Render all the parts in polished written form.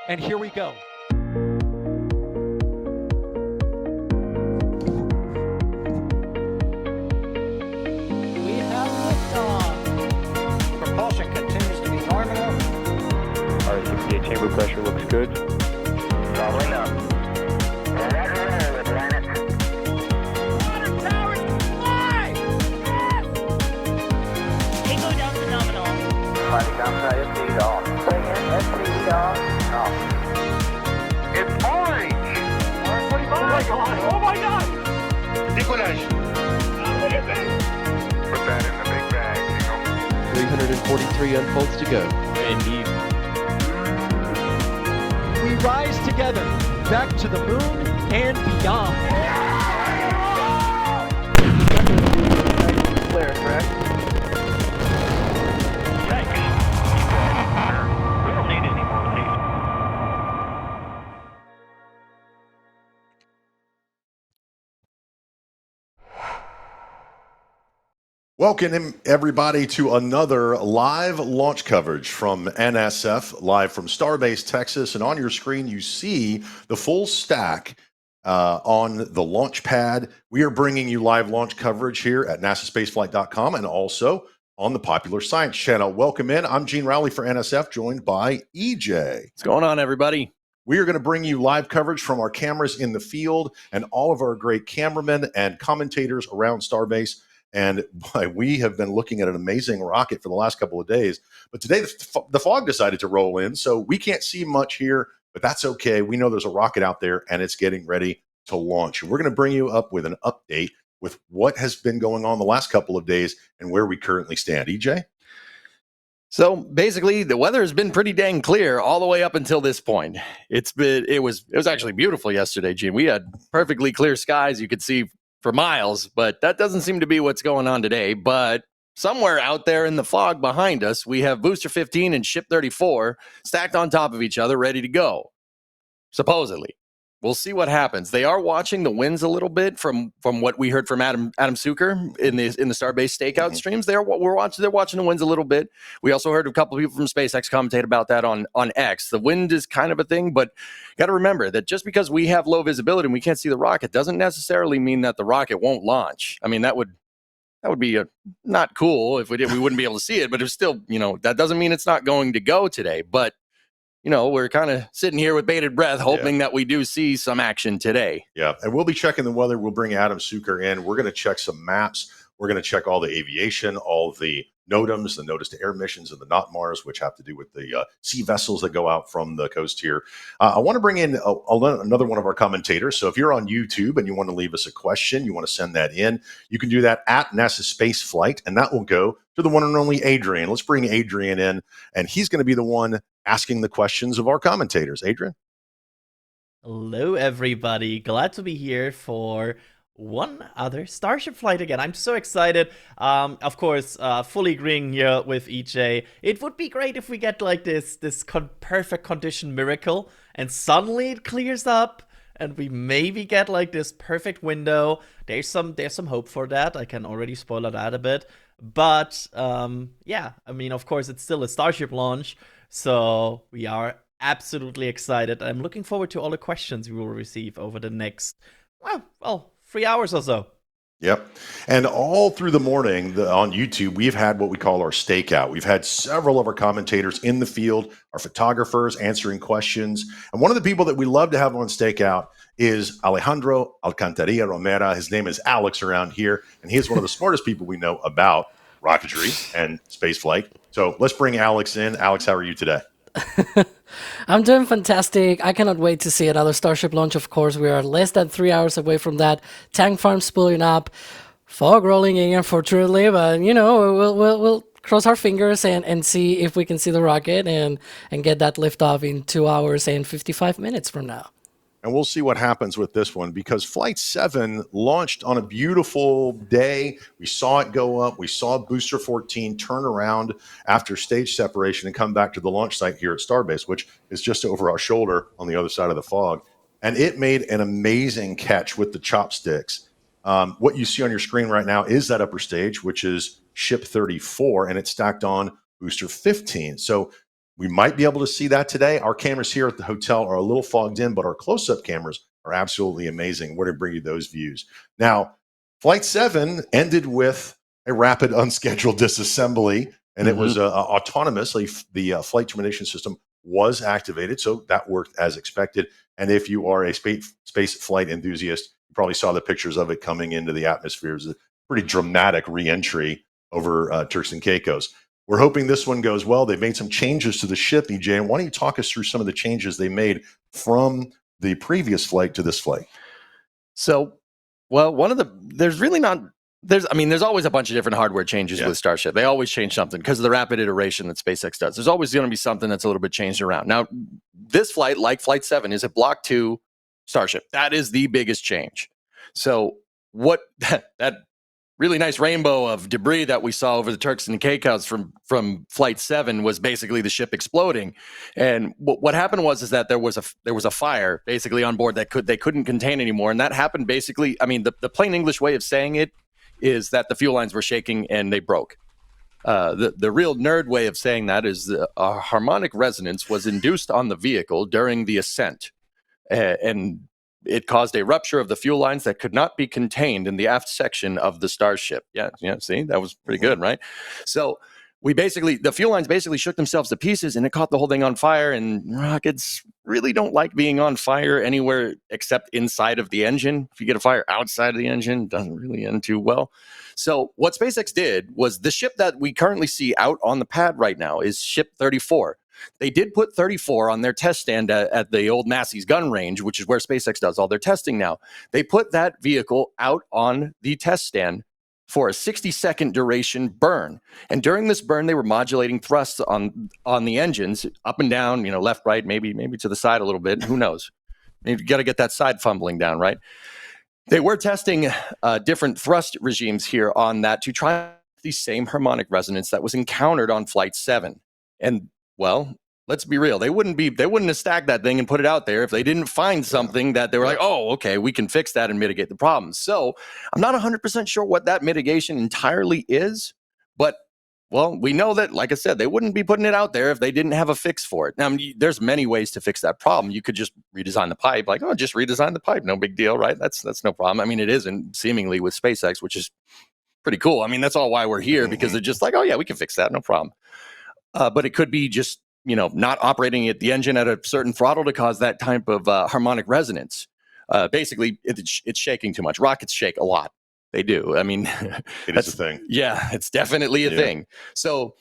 And here we go. We have liftoff. Propulsion continues to be nominal. R68 chamber pressure looks good. Doubling up. Roger, roll, Atlantis. Water towers fly! Yes! Tango down to nominal. Flight downside FD off. Bring in FD off. It's orange! R45! Oh my god! Oh my god! Decollage. Put that in the big bag, Jingle. 343 unfolds to go. Indeed. We rise together back to the moon and beyond. Clear, correct? Thanks. We don't need any more of these. Welcome, everybody, to another live launch coverage from NSF, live from Starbase, Texas. And on your screen, you see the full stack on the launch pad. We are bringing you live launch coverage here at NASASpaceflight.com and also on the Popular Science Channel. Welcome in. I'm Gene Rowley for NSF, joined by EJ. What's going on, everybody? We are going to bring you live coverage from our cameras in the field and all of our great cameramen and commentators around Starbase. And boy, we have been looking at an amazing rocket for the last couple of days. But today, the fog decided to roll in, so we can't see much here, but that's okay. We know there's a rocket out there, and it's getting ready to launch. And we're going to bring you up with an update with what has been going on the last couple of days and where we currently stand. EJ? So basically, the weather has been pretty dang clear all the way up until this point. It was actually beautiful yesterday, Gene. We had perfectly clear skies. You could see for miles, but that doesn't seem to be what's going on today. But somewhere out there in the fog behind us, we have Booster 15 and Ship 34 stacked on top of each other, ready to go. Supposedly. We'll see what happens. They are watching the winds a little bit from what we heard from Adam Suker in the Starbase stakeout streams. They're watching the winds a little bit. We also heard a couple of people from SpaceX commentate about that on X. The wind is kind of a thing, but you got to remember that just because we have low visibility and we can't see the rocket doesn't necessarily mean that the rocket won't launch. I mean, that would be not cool if we did. We wouldn't be able to see it, but it's still, that doesn't mean it's not going to go today. But we're kind of sitting here with bated breath, hoping that we do see some action today. Yeah, and we'll be checking the weather. We'll bring Adam Suker in. We're going to check some maps. We're going to check all the aviation, all the NOTAMs, the notice to air missions, and the NOTMARS, which have to do with the sea vessels that go out from the coast here. I want to bring in another one of our commentators. So if you're on YouTube and you want to leave us a question, you want to send that in, you can do that at NASA Space Flight, and that will go to the one and only Adrian. Let's bring Adrian in, and he's going to be the one asking the questions of our commentators. Adrian? Hello, everybody. Glad to be here for one other Starship flight again. I'm so excited. Of course, fully agreeing here with EJ. It would be great if we get like this perfect condition miracle, and suddenly it clears up, and we maybe get like this perfect window. There's some hope for that. I can already spoil that a bit. But yeah, I mean, of course, it's still a Starship launch, so we are absolutely excited. I'm looking forward to all the questions we will receive over the next, well, 3 hours or so. Yep. And all through the morning on YouTube, we've had what we call our stakeout. We've had several of our commentators in the field, our photographers answering questions. And one of the people that we love to have on stakeout is Alejandro Alcantarilla Romera. His name is Alex around here, and he is one of the smartest people we know about rocketry and spaceflight. So let's bring Alex in. Alex, how are you today? I'm doing fantastic. I cannot wait to see another Starship launch. Of course, we are less than 3 hours away from that. Tank farm spooling up, fog rolling in, unfortunately, but we'll cross our fingers and see if we can see the rocket and get that liftoff in 2 hours and 55 minutes from now. And we'll see what happens with this one, because Flight 7 launched on a beautiful day. We saw it go up. We saw Booster 14 turn around after stage separation and come back to the launch site here at Starbase, which is just over our shoulder on the other side of the fog. And it made an amazing catch with the chopsticks. What you see on your screen right now is that upper stage, which is Ship 34, and it's stacked on Booster 15. So We might be able to see that today. Our cameras here at the hotel are a little fogged in, but our close-up cameras are absolutely amazing. We're going to bring you those views. Now, Flight 7 ended with a rapid unscheduled disassembly, and it was autonomously. The flight termination system was activated, so that worked as expected. And if you are a space flight enthusiast, you probably saw the pictures of it coming into the atmosphere. It was a pretty dramatic re-entry over Turks and Caicos. We're hoping this one goes well. They've made some changes to the ship, EJ. And why don't you talk us through some of the changes they made from the previous flight to this flight? So, well, there's always a bunch of different hardware changes with Starship. They always change something because of the rapid iteration that SpaceX does. There's always going to be something that's a little bit changed around. Now, this flight, like Flight 7, is a Block 2 Starship. That is the biggest change. So what that really nice rainbow of debris that we saw over the Turks and Caicos from Flight 7 was basically the ship exploding. And what happened was that there was a fire basically on board that they couldn't contain anymore. And that happened basically, I mean, the plain English way of saying it is that the fuel lines were shaking and they broke. The real nerd way of saying that is a harmonic resonance was induced on the vehicle during the ascent. And it caused a rupture of the fuel lines that could not be contained in the aft section of the Starship. Yeah, see, that was pretty good, right? So the fuel lines basically shook themselves to pieces and it caught the whole thing on fire. And rockets really don't like being on fire anywhere except inside of the engine. If you get a fire outside of the engine, it doesn't really end too well. So what SpaceX did was the ship that we currently see out on the pad right now is Ship 34. They did put 34 on their test stand at the old Massey's gun range, which is where SpaceX does all their testing now. They put that vehicle out on the test stand for a 60-second duration burn. And during this burn, they were modulating thrusts on the engines up and down, left, right, maybe to the side a little bit. Who knows? You got to get that side fumbling down, right? They were testing different thrust regimes here on that to try the same harmonic resonance that was encountered on Flight 7. And well, let's be real. They wouldn't have stacked that thing and put it out there if they didn't find something that they were like, oh, okay, we can fix that and mitigate the problem. So I'm not 100% sure what that mitigation entirely is, but well, we know that, like I said, they wouldn't be putting it out there if they didn't have a fix for it. Now, there's many ways to fix that problem. You could just redesign the pipe, like, oh, just redesign the pipe, no big deal, right? That's no problem. I mean, it isn't seemingly with SpaceX, which is pretty cool. I mean, that's all why we're here, because they're just like, oh yeah, we can fix that, no problem. But it could be just, not operating at the engine at a certain throttle to cause that type of harmonic resonance. Basically, it's shaking too much. Rockets shake a lot. They do. I mean, it is a thing. Yeah, it's definitely a thing. So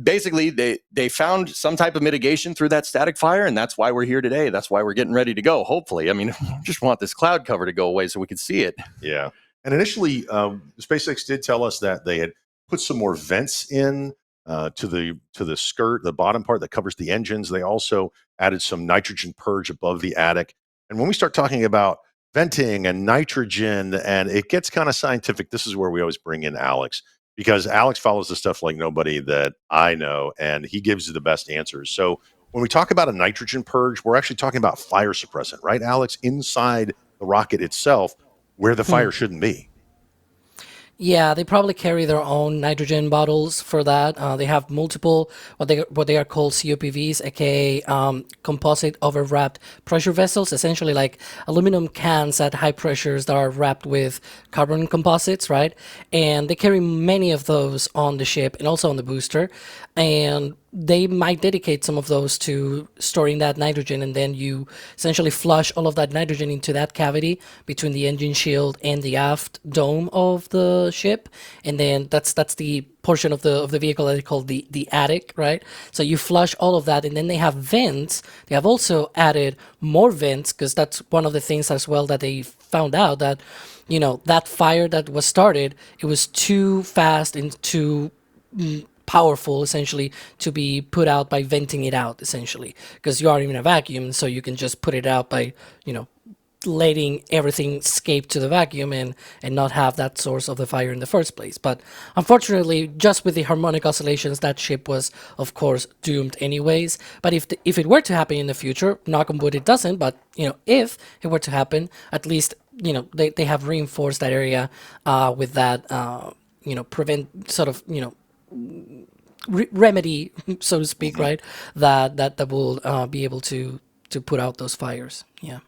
basically, they found some type of mitigation through that static fire, and that's why we're here today. That's why we're getting ready to go, hopefully. I mean, I just want this cloud cover to go away so we can see it. Yeah. And initially, SpaceX did tell us that they had put some more vents in to the skirt, the bottom part that covers the engines. They also added some nitrogen purge above the attic. And when we start talking about venting and nitrogen, and it gets kind of scientific, this is where we always bring in Alex, because Alex follows the stuff like nobody that I know, and he gives you the best answers. So when we talk about a nitrogen purge, we're actually talking about fire suppressant, right, Alex, inside the rocket itself, where the fire shouldn't be. Yeah, they probably carry their own nitrogen bottles for that. They have multiple what they are called COPVs, aka composite overwrapped pressure vessels, essentially like aluminum cans at high pressures that are wrapped with carbon composites, right? And they carry many of those on the ship and also on the booster. And they might dedicate some of those to storing that nitrogen, and then you essentially flush all of that nitrogen into that cavity between the engine shield and the aft dome of the ship, and then that's the portion of the vehicle that they call the attic, right? So you flush all of that, and then they have vents. They have also added more vents, because that's one of the things as well that they found out, that that fire that was started, it was too fast and too powerful, essentially, to be put out by venting it out, essentially, because you are in a vacuum, so you can just put it out by letting everything escape to the vacuum and not have that source of the fire in the first place. But unfortunately, just with the harmonic oscillations, that ship was, of course, doomed anyways. But if it were to happen in the future, knock on wood, it doesn't, but if it were to happen, at least they have reinforced that area with that prevent sort of remedy, so to speak, right? That will be able to put out those fires. Yeah.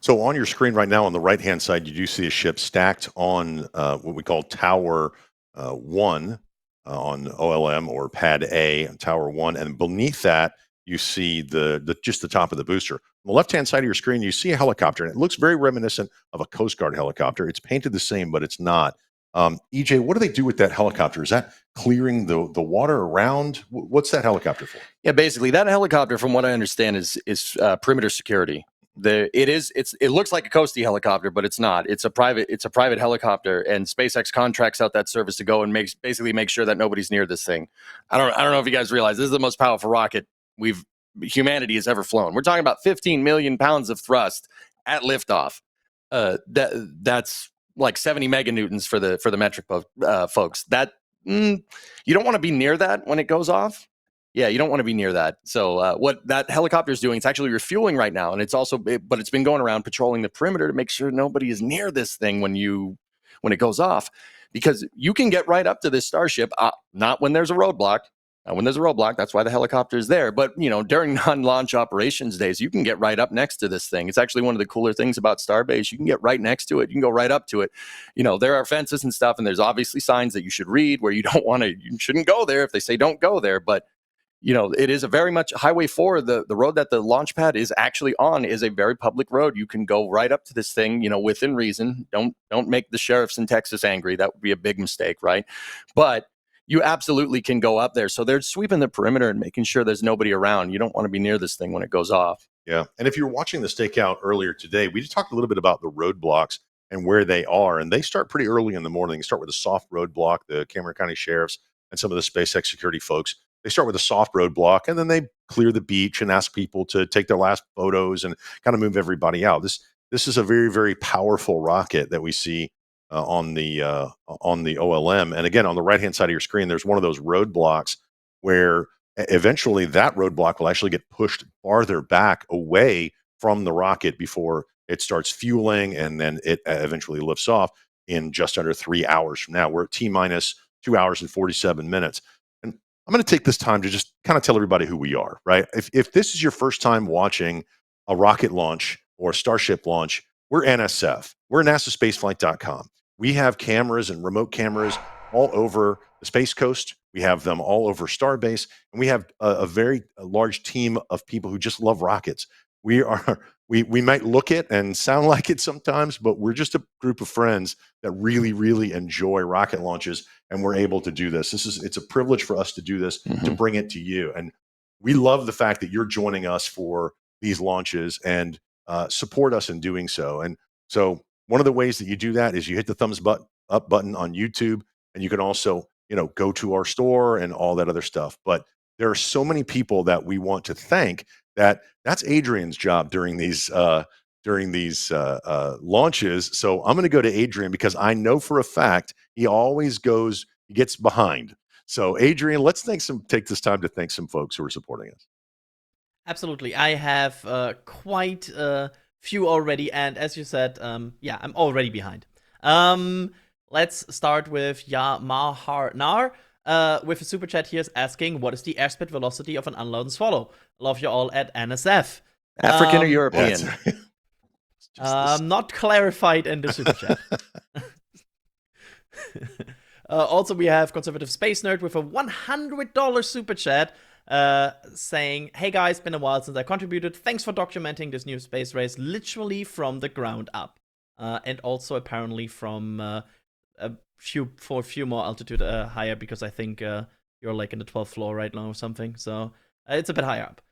So on your screen right now, on the right-hand side, you do see a ship stacked on what we call Tower 1 on OLM or Pad A, Tower 1, and beneath that you see the just the top of the booster. On the left-hand side of your screen, you see a helicopter, and it looks very reminiscent of a Coast Guard helicopter. It's painted the same, but it's not. EJ, what do they do with that helicopter? Is that clearing the water around? What's that helicopter for? Yeah, basically that helicopter, from what I understand, is perimeter security. It looks like a coastie helicopter, but it's not. It's a private helicopter, and SpaceX contracts out that service to go and basically make sure that nobody's near this thing. I don't know if you guys realize this is the most powerful rocket humanity has ever flown. We're talking about 15 million pounds of thrust at liftoff. That's like 70 meganewtons for the metric folks. That you don't want to be near that when it goes off. Yeah, you don't want to be near that. So what that helicopter is doing, it's actually refueling right now, and but it's been going around patrolling the perimeter to make sure nobody is near this thing when it goes off, because you can get right up to this Starship, not when there's a roadblock. When there's a roadblock, that's why the helicopter is there. But during non-launch operations days, you can get right up next to this thing. It's actually one of the cooler things about Starbase. You can get right next to it. You can go right up to it. There are fences and stuff, and there's obviously signs that you should read where you shouldn't go there if they say don't go there. But it is a very much Highway 4. The road that the launch pad is actually on is a very public road. You can go right up to this thing, within reason. Don't make the sheriffs in Texas angry. That would be a big mistake, right? But you absolutely can go up there. So they're sweeping the perimeter and making sure there's nobody around. You don't want to be near this thing when it goes off. Yeah. And if you were watching the stakeout earlier today, we just talked a little bit about the roadblocks and where they are. And they start pretty early in the morning. They start with a soft roadblock, the Cameron County sheriffs and some of the SpaceX security folks. They start with a soft roadblock, and then they clear the beach and ask people to take their last photos and kind of move everybody out. This is a very, very powerful rocket that we see on the OLM. And again, on the right-hand side of your screen, there's one of those roadblocks where eventually that roadblock will actually get pushed farther back away from the rocket before it starts fueling, and then it eventually lifts off in just under 3 hours from now. We're at T-minus 2 hours and 47 minutes. And I'm going to take this time to just kind of tell everybody who we are, right? If this is your first time watching a rocket launch or a Starship launch, we're NSF. We're NASASpaceflight.com. We have cameras and remote cameras all over the Space Coast. We have them all over Starbase, and we have a very large team of people who just love rockets. We might look it and sound like it sometimes, but we're just a group of friends that really, really enjoy rocket launches, and we're able to do this. It's a privilege for us to do this, to bring it to you. And we love the fact that you're joining us for these launches and support us in doing so. And so one of the ways that you do that is you hit the thumbs up button on YouTube, and you can also, go to our store and all that other stuff. But there are so many people that we want to thank. That's Adrian's job during these launches. So I'm going to go to Adrian because I know for a fact he gets behind. So Adrian, let's take this time to thank some folks who are supporting us. Absolutely. I have quite a few already, and as you said, I'm already behind. Let's start with Yamaharnar with a super chat here asking, what is the airspeed velocity of an unloaded swallow? Love you all at NSF. African or European? Not clarified in the super chat. Also, we have Conservative Space Nerd with a $100 super chat saying, hey guys, been a while since I contributed. Thanks for documenting this new space race literally from the ground up. And also apparently from a few more altitude higher, because I think you're like in the 12th floor right now or something. So it's a bit higher up.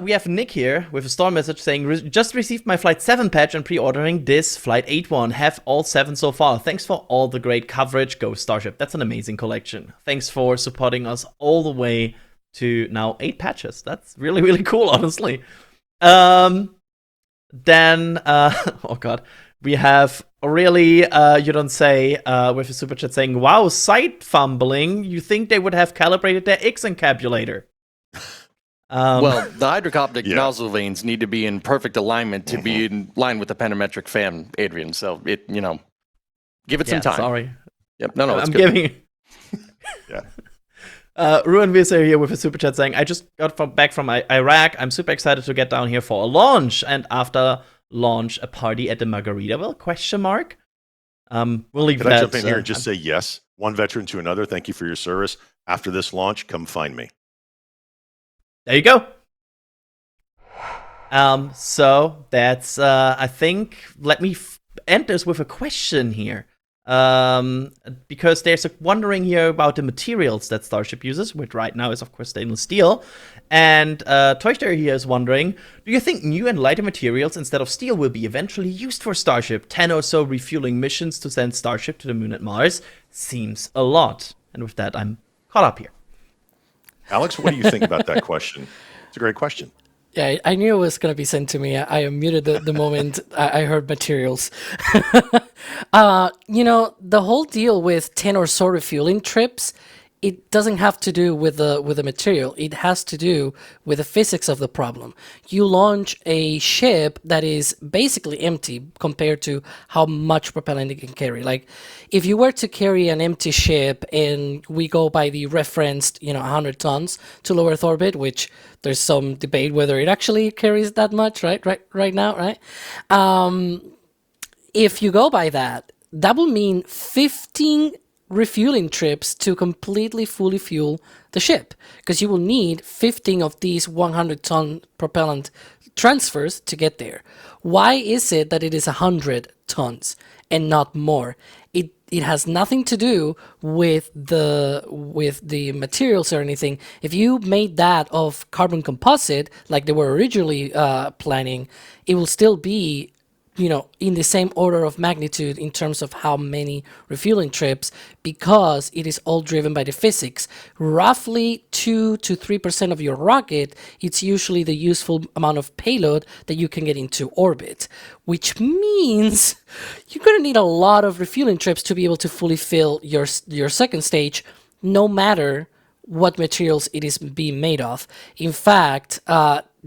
We have Nick here with a storm message saying, just received my Flight 7 patch and pre-ordering this Flight 8-1. Have all 7 so far. Thanks for all the great coverage. Go Starship. That's an amazing collection. Thanks for supporting us all the way to now 8 patches. That's really, really cool, honestly. Then, oh god, we have really, you don't say, with a super chat saying, wow, side fumbling. You think they would have calibrated their X-encabulator? Well, the hydrocoptic nozzle vanes need to be in perfect alignment to be in line with the pentametric fan, Adrian. So give it some time. Sorry. Yep. No, I'm giving. Yeah. Ruin Viser here with a super chat saying, I just got back from Iraq. I'm super excited to get down here for a launch. And after launch, a party at the Margaritaville? Question mark. We'll leave Can that. I jump in here and just say yes? One veteran to another. Thank you for your service. After this launch, come find me. There you go. So that's I think let me end this with a question here. Because there's a wondering here about the materials that Starship uses, which right now is of course stainless steel. And Toy Story here is wondering, do you think new and lighter materials instead of steel will be eventually used for Starship? 10 or so refueling missions to send Starship to the moon and Mars seems a lot. And with that, I'm caught up here. Alex, what do you think about that question? It's a great question. Yeah, I knew it was going to be sent to me. I unmuted the moment I heard materials. The whole deal with 10 or so refueling trips, it doesn't have to do with the material. It has to do with the physics of the problem. You launch a ship that is basically empty compared to how much propellant it can carry. Like, if you were to carry an empty ship and we go by the referenced, 100 tons to low Earth orbit, which there's some debate whether it actually carries that much, right now, right? If you go by that, that will mean 15 refueling trips to completely fully fuel the ship, because you will need 15 of these 100-ton propellant transfers to get there. Why is it that it is 100 tons and not more? It has nothing to do with the materials or anything. If you made that of carbon composite, like they were originally planning, it will still be, in the same order of magnitude in terms of how many refueling trips, because it is all driven by the physics. Roughly 2 to 3% of your rocket, it's usually the useful amount of payload that you can get into orbit, which means you're going to need a lot of refueling trips to be able to fully fill your second stage, no matter what materials it is being made of. In fact,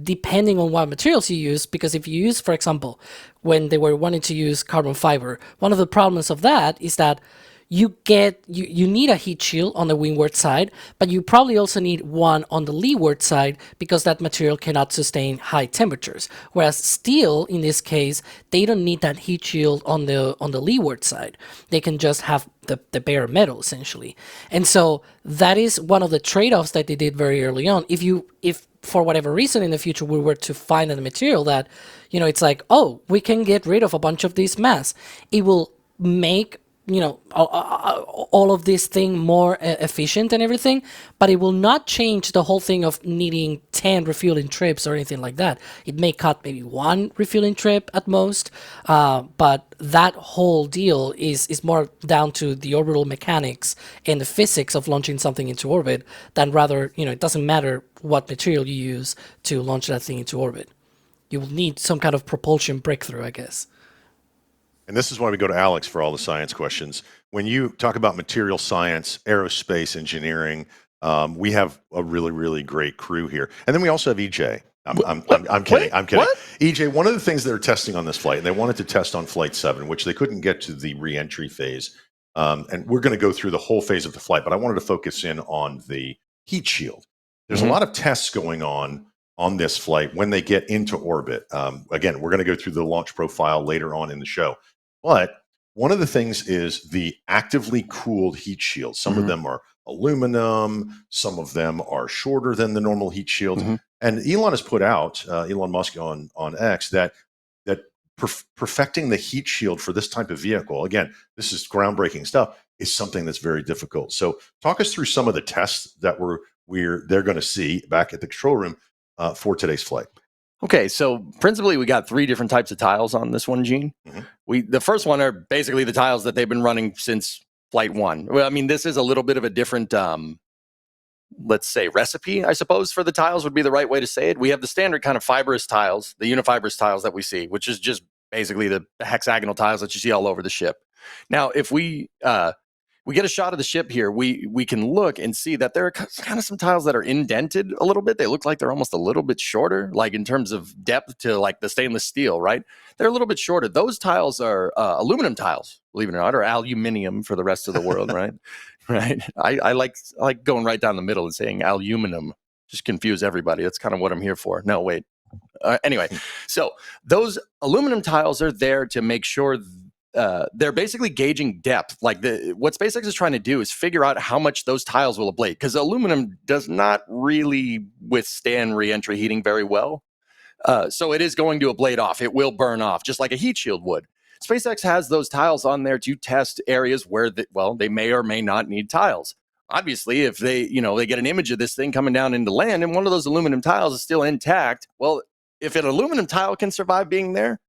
depending on what materials you use, because if you use, for example, when they were wanting to use carbon fiber, one of the problems of that is that you need a heat shield on the windward side, but you probably also need one on the leeward side because that material cannot sustain high temperatures. Whereas steel, in this case, they don't need that heat shield on the leeward side. They can just have the bare metal, essentially. And so that is one of the trade-offs that they did very early on. If for whatever reason in the future we were to find a material that, it's like, oh, we can get rid of a bunch of this mass, it will make all of this thing more efficient and everything, but it will not change the whole thing of needing 10 refueling trips or anything like that. It may cut maybe 1 refueling trip at most, but that whole deal is more down to the orbital mechanics and the physics of launching something into orbit than rather, it doesn't matter what material you use to launch that thing into orbit. You will need some kind of propulsion breakthrough, I guess. And this is why we go to Alex for all the science questions. When you talk about material science, aerospace engineering, we have a really, really great crew here. And then we also have EJ. I'm kidding. I'm kidding. What? EJ, one of the things they're testing on this flight, and they wanted to test on Flight 7, which they couldn't get to the re-entry phase. And we're going to go through the whole phase of the flight, but I wanted to focus in on the heat shield. There's a lot of tests going on this flight when they get into orbit. Again, we're going to go through the launch profile later on in the show. But one of the things is the actively cooled heat shield. Some of them are aluminum. Some of them are shorter than the normal heat shield. And Elon has put out, Elon Musk on X, that perfecting the heat shield for this type of vehicle, again, this is groundbreaking stuff, is something that's very difficult. So talk us through some of the tests that they're going to see back at the control room for today's flight. Okay, so principally we got 3 different types of tiles on this one, Gene. The first one are basically the tiles that they've been running since Flight 1. Well, I mean, this is a little bit of a different, let's say, recipe, I suppose, for the tiles would be the right way to say it. We have the standard kind of fibrous tiles, the unifibrous tiles that we see, which is just basically the hexagonal tiles that you see all over the ship. Now, if we get a shot of the ship here, we can look and see that there are kind of some tiles that are indented a little bit. They look like they're almost a little bit shorter, like in terms of depth to like the stainless steel, right? They're a little bit shorter. Those tiles are aluminum tiles, believe it or not, or aluminium for the rest of the world, right? right? I like going right down the middle and saying aluminum. Just confuse everybody. That's kind of what I'm here for. No, wait. Anyway, so those aluminum tiles are there to make sure they're basically gauging depth. Like what SpaceX is trying to do is figure out how much those tiles will ablate, because aluminum does not really withstand re-entry heating very well. So it is going to ablate off. It will burn off, just like a heat shield would. SpaceX has those tiles on there to test areas where they may or may not need tiles. Obviously, if they get an image of this thing coming down into land and one of those aluminum tiles is still intact, well, if an aluminum tile can survive being there,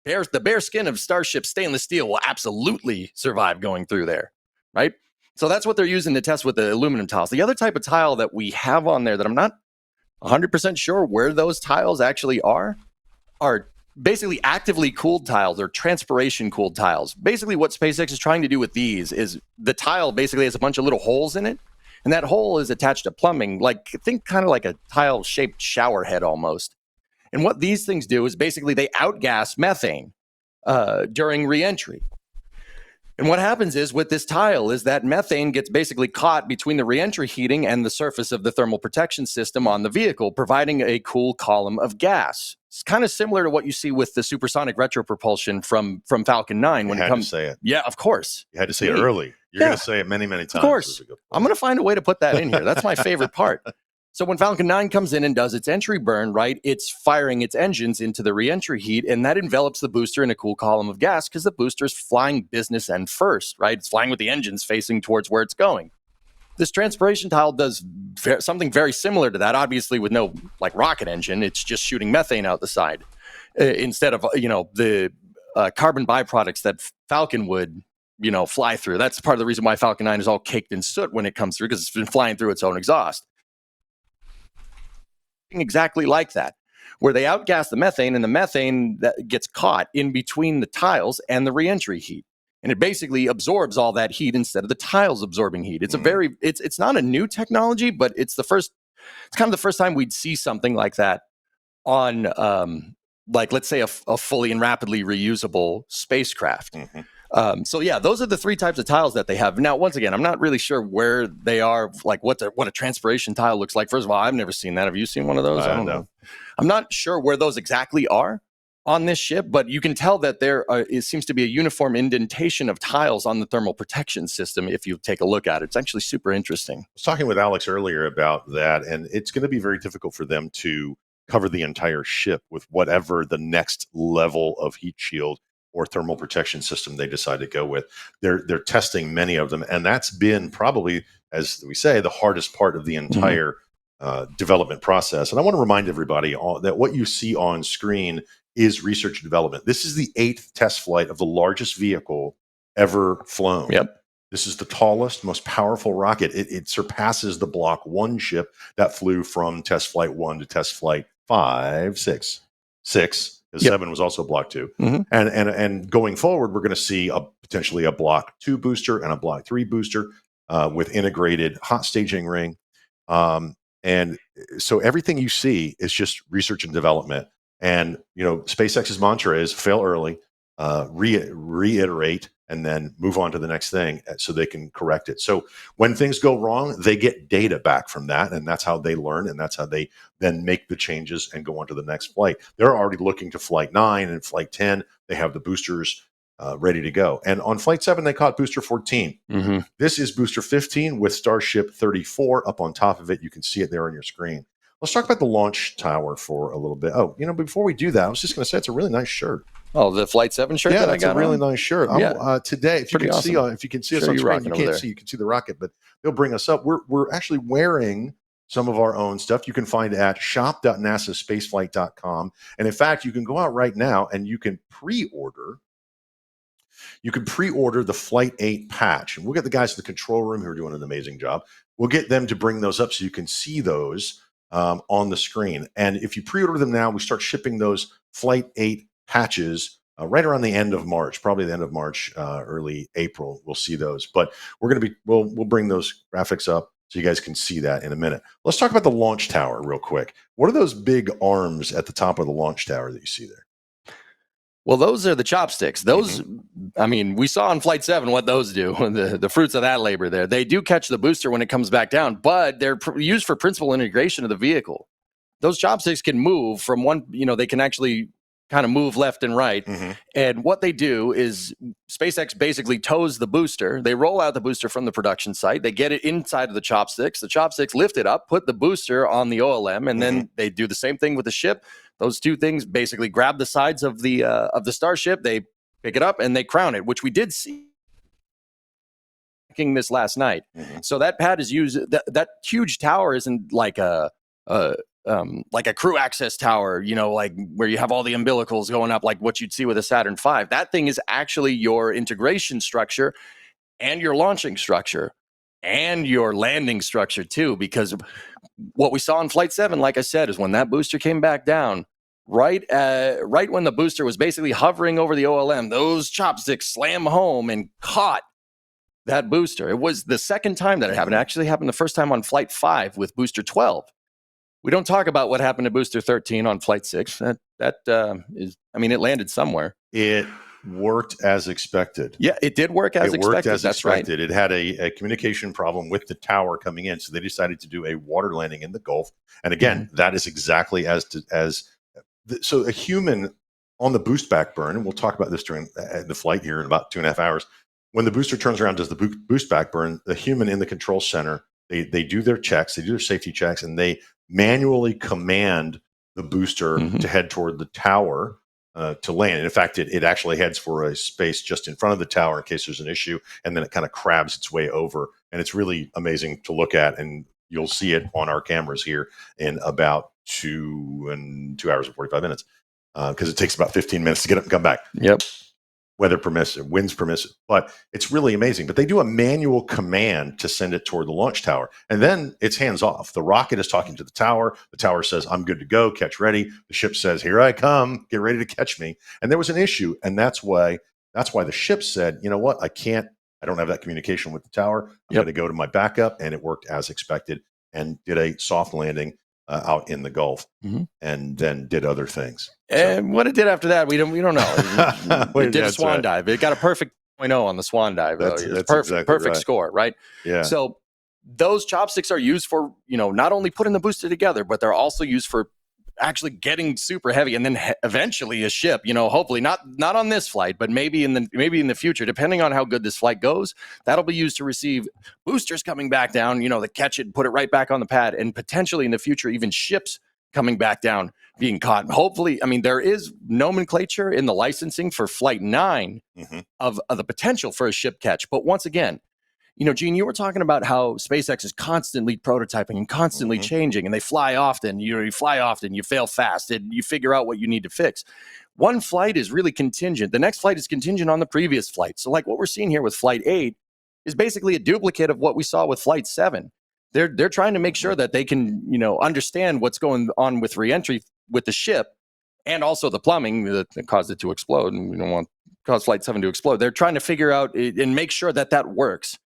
the bare skin of Starship stainless steel will absolutely survive going through there, right? So that's what they're using to test with the aluminum tiles. The other type of tile that we have on there that I'm not 100% sure where those tiles actually are basically actively cooled tiles or transpiration cooled tiles. Basically, what SpaceX is trying to do with these is the tile basically has a bunch of little holes in it, and that hole is attached to plumbing, think kind of like a tile-shaped shower head almost. And what these things do is basically they outgas methane during reentry. And what happens is with this tile is that methane gets basically caught between the reentry heating and the surface of the thermal protection system on the vehicle, providing a cool column of gas. It's kind of similar to what you see with the supersonic retropropulsion from Falcon 9. You when had it comes to say it. Yeah, of course. You had to say it early. You're going to say it many, many times. Of course. I'm going to find a way to put that in here. That's my favorite part. So when Falcon 9 comes in and does its entry burn, right, it's firing its engines into the reentry heat, and that envelops the booster in a cool column of gas because the booster's flying business end first, right? It's flying with the engines facing towards where it's going. This transpiration tile does something very similar to that, obviously with no rocket engine. It's just shooting methane out the side instead of the carbon byproducts that Falcon would fly through. That's part of the reason why Falcon 9 is all caked in soot when it comes through, because it's been flying through its own exhaust. Exactly like that, where they outgas the methane, and the methane that gets caught in between the tiles and the reentry heat, and it basically absorbs all that heat instead of the tiles absorbing heat. It's it's not a new technology, but it's kind of the first time we'd see something like that on let's say a fully and rapidly reusable spacecraft. So yeah, those are the three types of tiles that they have. Now, once again, I'm not really sure where they are, what a transpiration tile looks like. First of all, I've never seen that. Have you seen one of those? I don't know. I'm not sure where those exactly are on this ship, but you can tell that it seems to be a uniform indentation of tiles on the thermal protection system if you take a look at it. It's actually super interesting. I was talking with Alex earlier about that, and it's going to be very difficult for them to cover the entire ship with whatever the next level of heat shield or thermal protection system they decide to go with. They're testing many of them, and that's been probably, as we say, the hardest part of the entire development process. And I want to remind everybody that what you see on screen is research and development. This is the 8th test flight of the largest vehicle ever flown. Yep. This is the tallest, most powerful rocket. It surpasses the Block 1 ship that flew from test flight 1 to test flight 6. Because 7 was also Block 2. And going forward, we're going to see potentially a Block 2 booster and a Block 3 booster with integrated hot staging ring. And so everything you see is just research and development. And, SpaceX's mantra is fail early, reiterate, and then move on to the next thing so they can correct it. So when things go wrong, they get data back from that, and that's how they learn, and that's how they then make the changes and go on to the next flight. They're already looking to Flight 9 and Flight 10. They have the boosters ready to go. And on Flight 7, they caught Booster 14. This is Booster 15 with Starship 34 up on top of it. You can see it there on your screen. Let's talk about the launch tower for a little bit. Oh, before we do that, I was just going to say it's a really nice shirt. Oh, the Flight 7 shirt that I got. Yeah, that's a really nice shirt. Yeah. Today, if you can see us on screen, you can't see. You can see the rocket, but they'll bring us up. We're actually wearing some of our own stuff. You can find it at shop.nasaspaceflight.com. And in fact, you can go out right now and you can pre-order. You can pre-order the Flight 8 patch, and we'll get the guys in the control room who are doing an amazing job. We'll get them to bring those up so you can see those on the screen. And if you pre-order them now, we start shipping those Flight 8 patches right around the end of March, probably the end of March, early April. We'll see those, but we'll bring those graphics up so you guys can see that in a minute. Let's talk about the launch tower real quick. What are those big arms at the top of the launch tower that you see there? Well, those are the chopsticks. Those, I mean, we saw on Flight 7 what those do, the fruits of that labor there. They do catch the booster when it comes back down, but they're used for principal integration of the vehicle. Those chopsticks can move from one, they can actually kind of move left and right. And what they do is SpaceX basically tows the booster. They roll out the booster from the production site. They get it inside of the chopsticks. The chopsticks lift it up, put the booster on the OLM, and then they do the same thing with the ship. Those two things basically grab the sides of the Starship. They pick it up and they crown it, which we did see this last night. So that pad is used. That huge tower isn't like a crew access tower, like where you have all the umbilicals going up, like what you'd see with a Saturn V. That thing is actually your integration structure and your launching structure and your landing structure too, because what we saw in Flight 7, like I said, is when that booster came back down, right when the booster was basically hovering over the OLM, those chopsticks slam home and caught that booster. It was the second time that it happened. It actually happened the first time on Flight 5 with Booster 12. We don't talk about what happened to Booster 13 on Flight 6. That is, it landed somewhere. It worked as expected. Yeah, it did work as expected. It worked as That's expected. right. It had a communication problem with the tower coming in, so they decided to do a water landing in the Gulf. And again, that is exactly so a human on the boost back burn, and we'll talk about this during the flight here in about 2.5 hours. When the booster turns around, does the boost back burn, the human in the control center, they do their checks, they do their safety checks, and they manually command the booster to head toward the tower to land. And in fact, it actually heads for a space just in front of the tower in case there's an issue, and then it kind of crabs its way over. And it's really amazing to look at, and you'll see it on our cameras here in about 2 hours and 45 minutes because it takes about 15 minutes to get up and come back. Yep. Weather permissive, winds permissive, but it's really amazing. But they do a manual command to send it toward the launch tower, and then it's hands off. The rocket is talking to the tower. The tower says, "I'm good to go. Catch ready." The ship says, "Here I come. Get ready to catch me." And there was an issue, and that's why the ship said, "You know what? I don't have that communication with the tower. I'm going to go to my backup," and it worked as expected, and did a soft landing out in the Gulf, and then did other things. And what it did after that, we don't know. It did a swan dive. It got a perfect 0.0 on the swan dive. That's perfect right. score, right? Yeah. So those chopsticks are used for, not only putting the booster together, but they're also used for actually getting super heavy, and then eventually a ship, hopefully not on this flight, but maybe in the future, depending on how good this flight goes, that'll be used to receive boosters coming back down, to catch it and put it right back on the pad, and potentially in the future even ships coming back down being caught. Hopefully, there is nomenclature in the licensing for Flight 9 of the potential for a ship catch, but once again, Gene, you were talking about how SpaceX is constantly prototyping and constantly changing, and they fly often. You fly often, you fail fast, and you figure out what you need to fix. One flight is really contingent. The next flight is contingent on the previous flight. So like what we're seeing here with Flight 8 is basically a duplicate of what we saw with Flight 7. They're trying to make sure that they can, understand what's going on with reentry with the ship, and also the plumbing that caused it to explode. And we don't want to cause Flight 7 to explode. They're trying to figure out and make sure that works.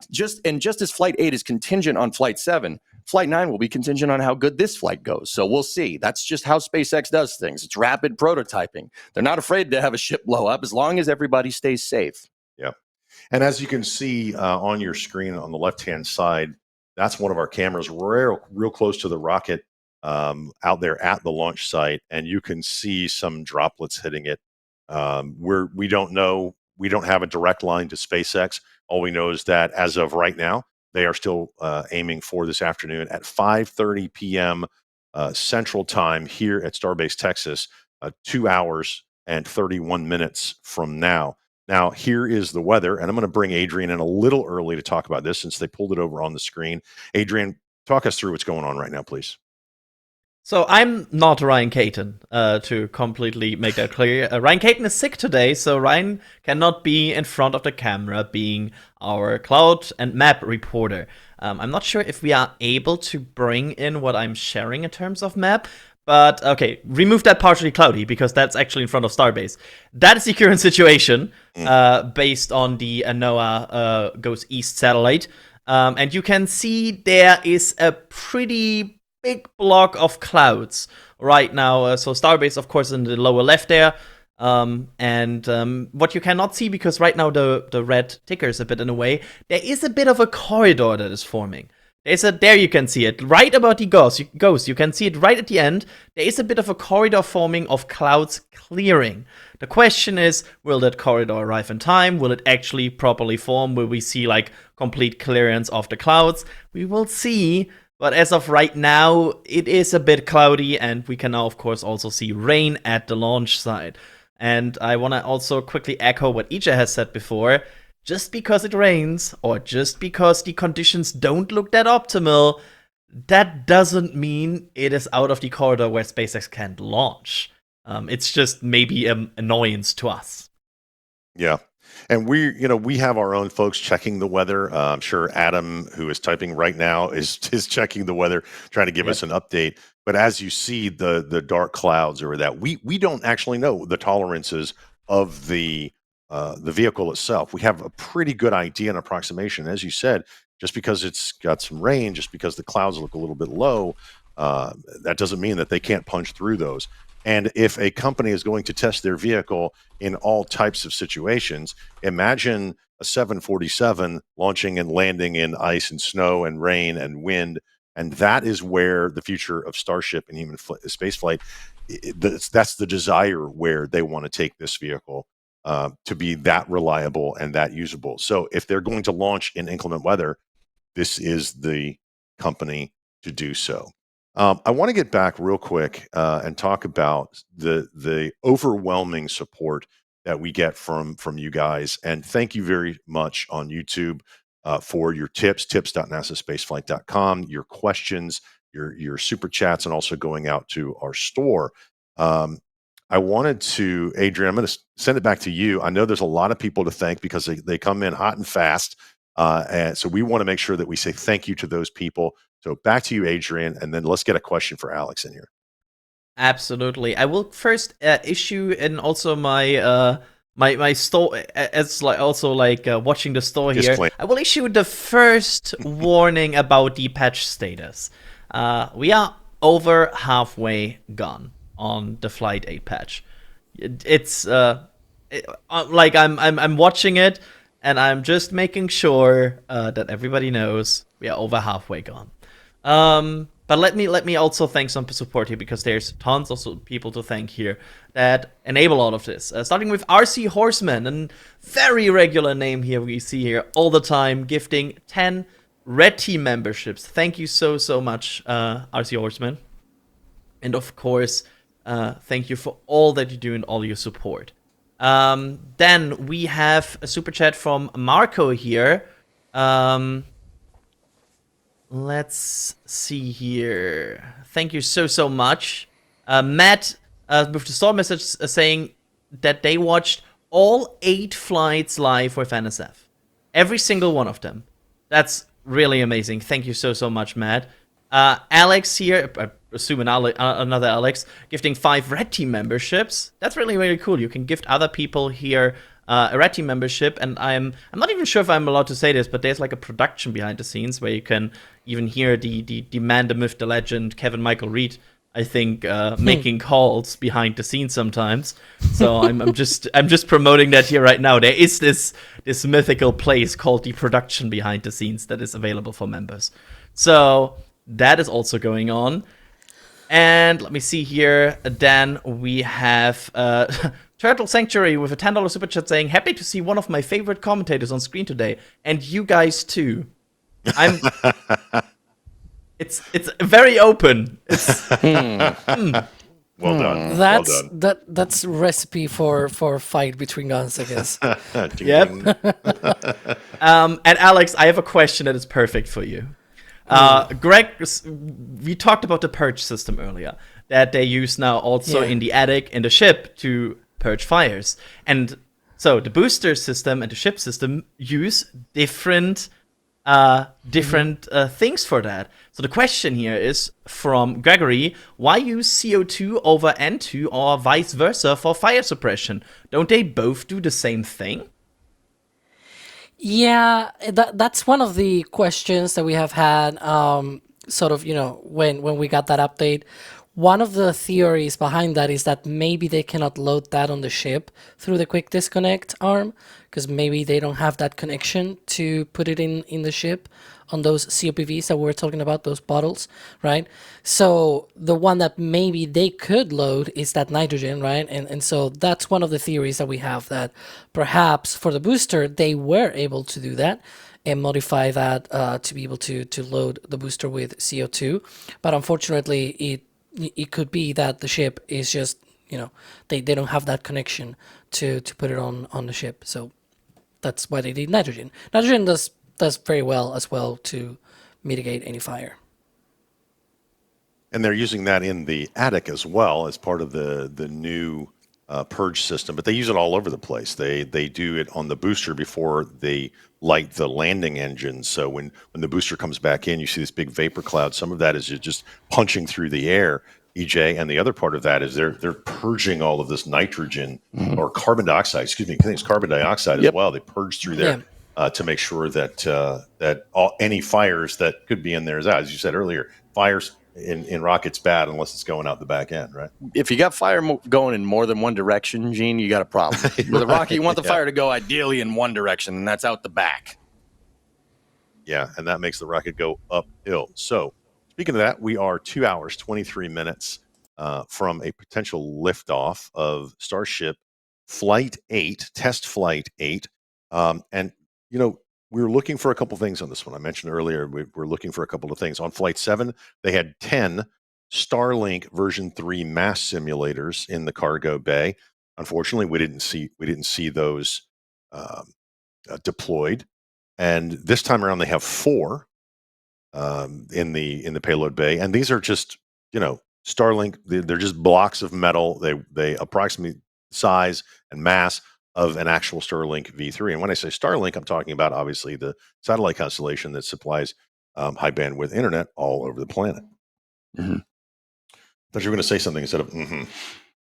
Just as Flight 8 is contingent on Flight 7, Flight 9 will be contingent on how good this flight goes. So we'll see. That's just how SpaceX does things. It's rapid prototyping. They're not afraid to have a ship blow up as long as everybody stays safe. Yeah. And as you can see on your screen on the left-hand side, that's one of our cameras real close to the rocket out there at the launch site. And you can see some droplets hitting it. We don't know. We don't have a direct line to SpaceX. All we know is that as of right now, they are still aiming for this afternoon at 5:30 p.m. Central Time here at Starbase Texas, 2 hours and 31 minutes from now. Now, here is the weather, and I'm going to bring Adrian in a little early to talk about this since they pulled it over on the screen. Adrian, talk us through what's going on right now, please. So I'm not Ryan Caton, to completely make that clear. Ryan Caton is sick today, so Ryan cannot be in front of the camera being our cloud and map reporter. I'm not sure if we are able to bring in what I'm sharing in terms of map, but okay, remove that partially cloudy because that's actually in front of Starbase. That is the current situation based on the NOAA Goes East satellite. And you can see there is a pretty big block of clouds right now. So Starbase, of course, in the lower left there. What you cannot see, because right now the red ticker is a bit in the way, there is a bit of a corridor that is forming. There you can see it, right about the ghost. You can see it right at the end. There is a bit of a corridor forming of clouds clearing. The question is, will that corridor arrive in time? Will it actually properly form? Will we see like complete clearance of the clouds? We will see. But as of right now, it is a bit cloudy, and we can now, of course, also see rain at the launch site. And I want to also quickly echo what Ija has said before. Just because it rains, or just because the conditions don't look that optimal, that doesn't mean it is out of the corridor where SpaceX can't launch. It's just maybe an annoyance to us. Yeah. And we have our own folks checking the weather. I'm sure Adam, who is typing right now, is checking the weather, trying to give us an update. But as you see the dark clouds over that, we don't actually know the tolerances of the vehicle itself. We have a pretty good idea and approximation. As you said, just because it's got some rain, just because the clouds look a little bit low, that doesn't mean that they can't punch through those. And if a company is going to test their vehicle in all types of situations, imagine a 747 launching and landing in ice and snow and rain and wind. And that is where the future of Starship and human space flight, that's the desire where they want to take this vehicle to be that reliable and that usable. So if they're going to launch in inclement weather, this is the company to do so. I want to get back real quick and talk about the overwhelming support that we get from you guys, and thank you very much on YouTube for your tips.nasaspaceflight.com, your questions, your super chats, and also going out to our store. I wanted to, Adrian, I'm going to send it back to you. I know there's a lot of people to thank because they come in hot and fast, and so we want to make sure that we say thank you to those people. So back to you, Adrian, and then let's get a question for Alex in here. Absolutely. I will first issue and also my my store as like also like watching the store here. Disclaimer. I will issue the first warning about the patch status. We are over halfway gone on the Flight 8 patch. It's like I'm watching it, and I'm just making sure that everybody knows we are over halfway gone. But let me also thank some support here, because there's tons of people to thank here that enable all of this. Starting with RC Horseman, a very regular name here we see here all the time, gifting 10 Red Team memberships. Thank you so much, RC Horseman. And of course, thank you for all that you do and all your support. Then we have a super chat from Marco here. Let's see here. Thank you so much. Matt, with the store message saying that they watched all 8 flights live with NSF. Every single one of them. That's really amazing. Thank you so much, Matt. Alex here, I assume another Alex, gifting 5 Red Team memberships. That's really cool. You can gift other people here a Red Team membership, and I'm not even sure if I'm allowed to say this, but there's like a production behind the scenes where you can even hear the man, the myth, the legend, Kevin Michael Reed, I think, making calls behind the scenes sometimes. So I'm just promoting that here right now. There is this mythical place called the production behind the scenes that is available for members. So that is also going on. And let me see here. Then we have Turtle Sanctuary with a $10 super chat saying, "Happy to see one of my favorite commentators on screen today, and you guys too." It's very open. It's Well done. That's a recipe for a fight between guns, I guess. Yep. And Alex, I have a question that is perfect for you. Greg, we talked about the purge system earlier that they use now also in the attic in the ship to purge fires, and so the booster system and the ship system use different things for that. So the question here is from Gregory: why use CO2 over N2 or vice versa for fire suppression? Don't they both do the same thing? Yeah, that's one of the questions that we have had, sort of, when we got that update. one of the theories behind that is that maybe they cannot load that on the ship through the quick disconnect arm, because maybe they don't have that connection to put it in the ship on those COPVs that we're talking about, those bottles, right? So the one that maybe they could load is that nitrogen, right? And so that's one of the theories that we have, that perhaps for the booster, they were able to do that and modify that to be able to load the booster with CO2. But unfortunately, it could be that the ship is just, they don't have that connection to put it on the ship. So that's why they need nitrogen. Nitrogen does very well as well to mitigate any fire. And they're using that in the attic as well as part of the new purge system, but they use it all over the place. They do it on the booster before they light the landing engine. So when the booster comes back in, you see this big vapor cloud. Some of that is just punching through the air, EJ, and the other part of that is they're purging all of this nitrogen or carbon dioxide. Excuse me, I think it's carbon dioxide as well. They purge through there to make sure that any fires that could be in there is out. As you said earlier, fires in rockets bad unless it's going out the back end, right? If you got fire going in more than one direction, Gene, you got a problem. With a rocket, you want the fire to go ideally in one direction, and that's out the back. Yeah, and that makes the rocket go uphill. So, speaking of that, we are 2 hours, 23 minutes from a potential liftoff of Starship Flight 8, Test Flight 8. And, we were looking for a couple things on this one. I mentioned earlier, we're looking for a couple of things. On Flight 7, they had 10 Starlink version 3 mass simulators in the cargo bay. Unfortunately, we didn't see those deployed. And this time around, they have 4 in the payload bay, and these are just Starlink. They're just blocks of metal. They approximate size and mass of an actual Starlink V3. And when I say Starlink, I'm talking about obviously the satellite constellation that supplies high bandwidth internet all over the planet. Mm-hmm. Thought you were going to say something instead of mm-hmm.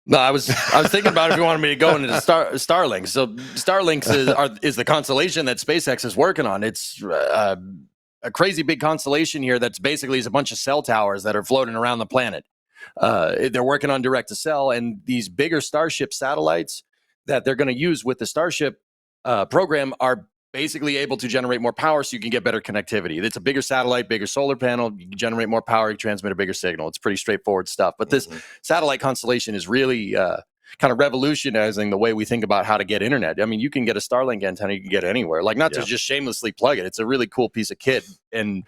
No, I was thinking about if you wanted me to go into Starlink. So Starlink is the constellation that SpaceX is working on. It's a crazy big constellation here that's basically is a bunch of cell towers that are floating around the planet. They're working on direct to cell, and these bigger Starship satellites that they're going to use with the Starship program are basically able to generate more power so you can get better connectivity. It's a bigger satellite, bigger solar panel. You can generate more power, you transmit a bigger signal. It's pretty straightforward stuff. But this satellite constellation is really kind of revolutionizing the way we think about how to get internet. I mean, you can get a Starlink antenna, you can get it anywhere. Like, not to just shamelessly plug it. It's a really cool piece of kit. And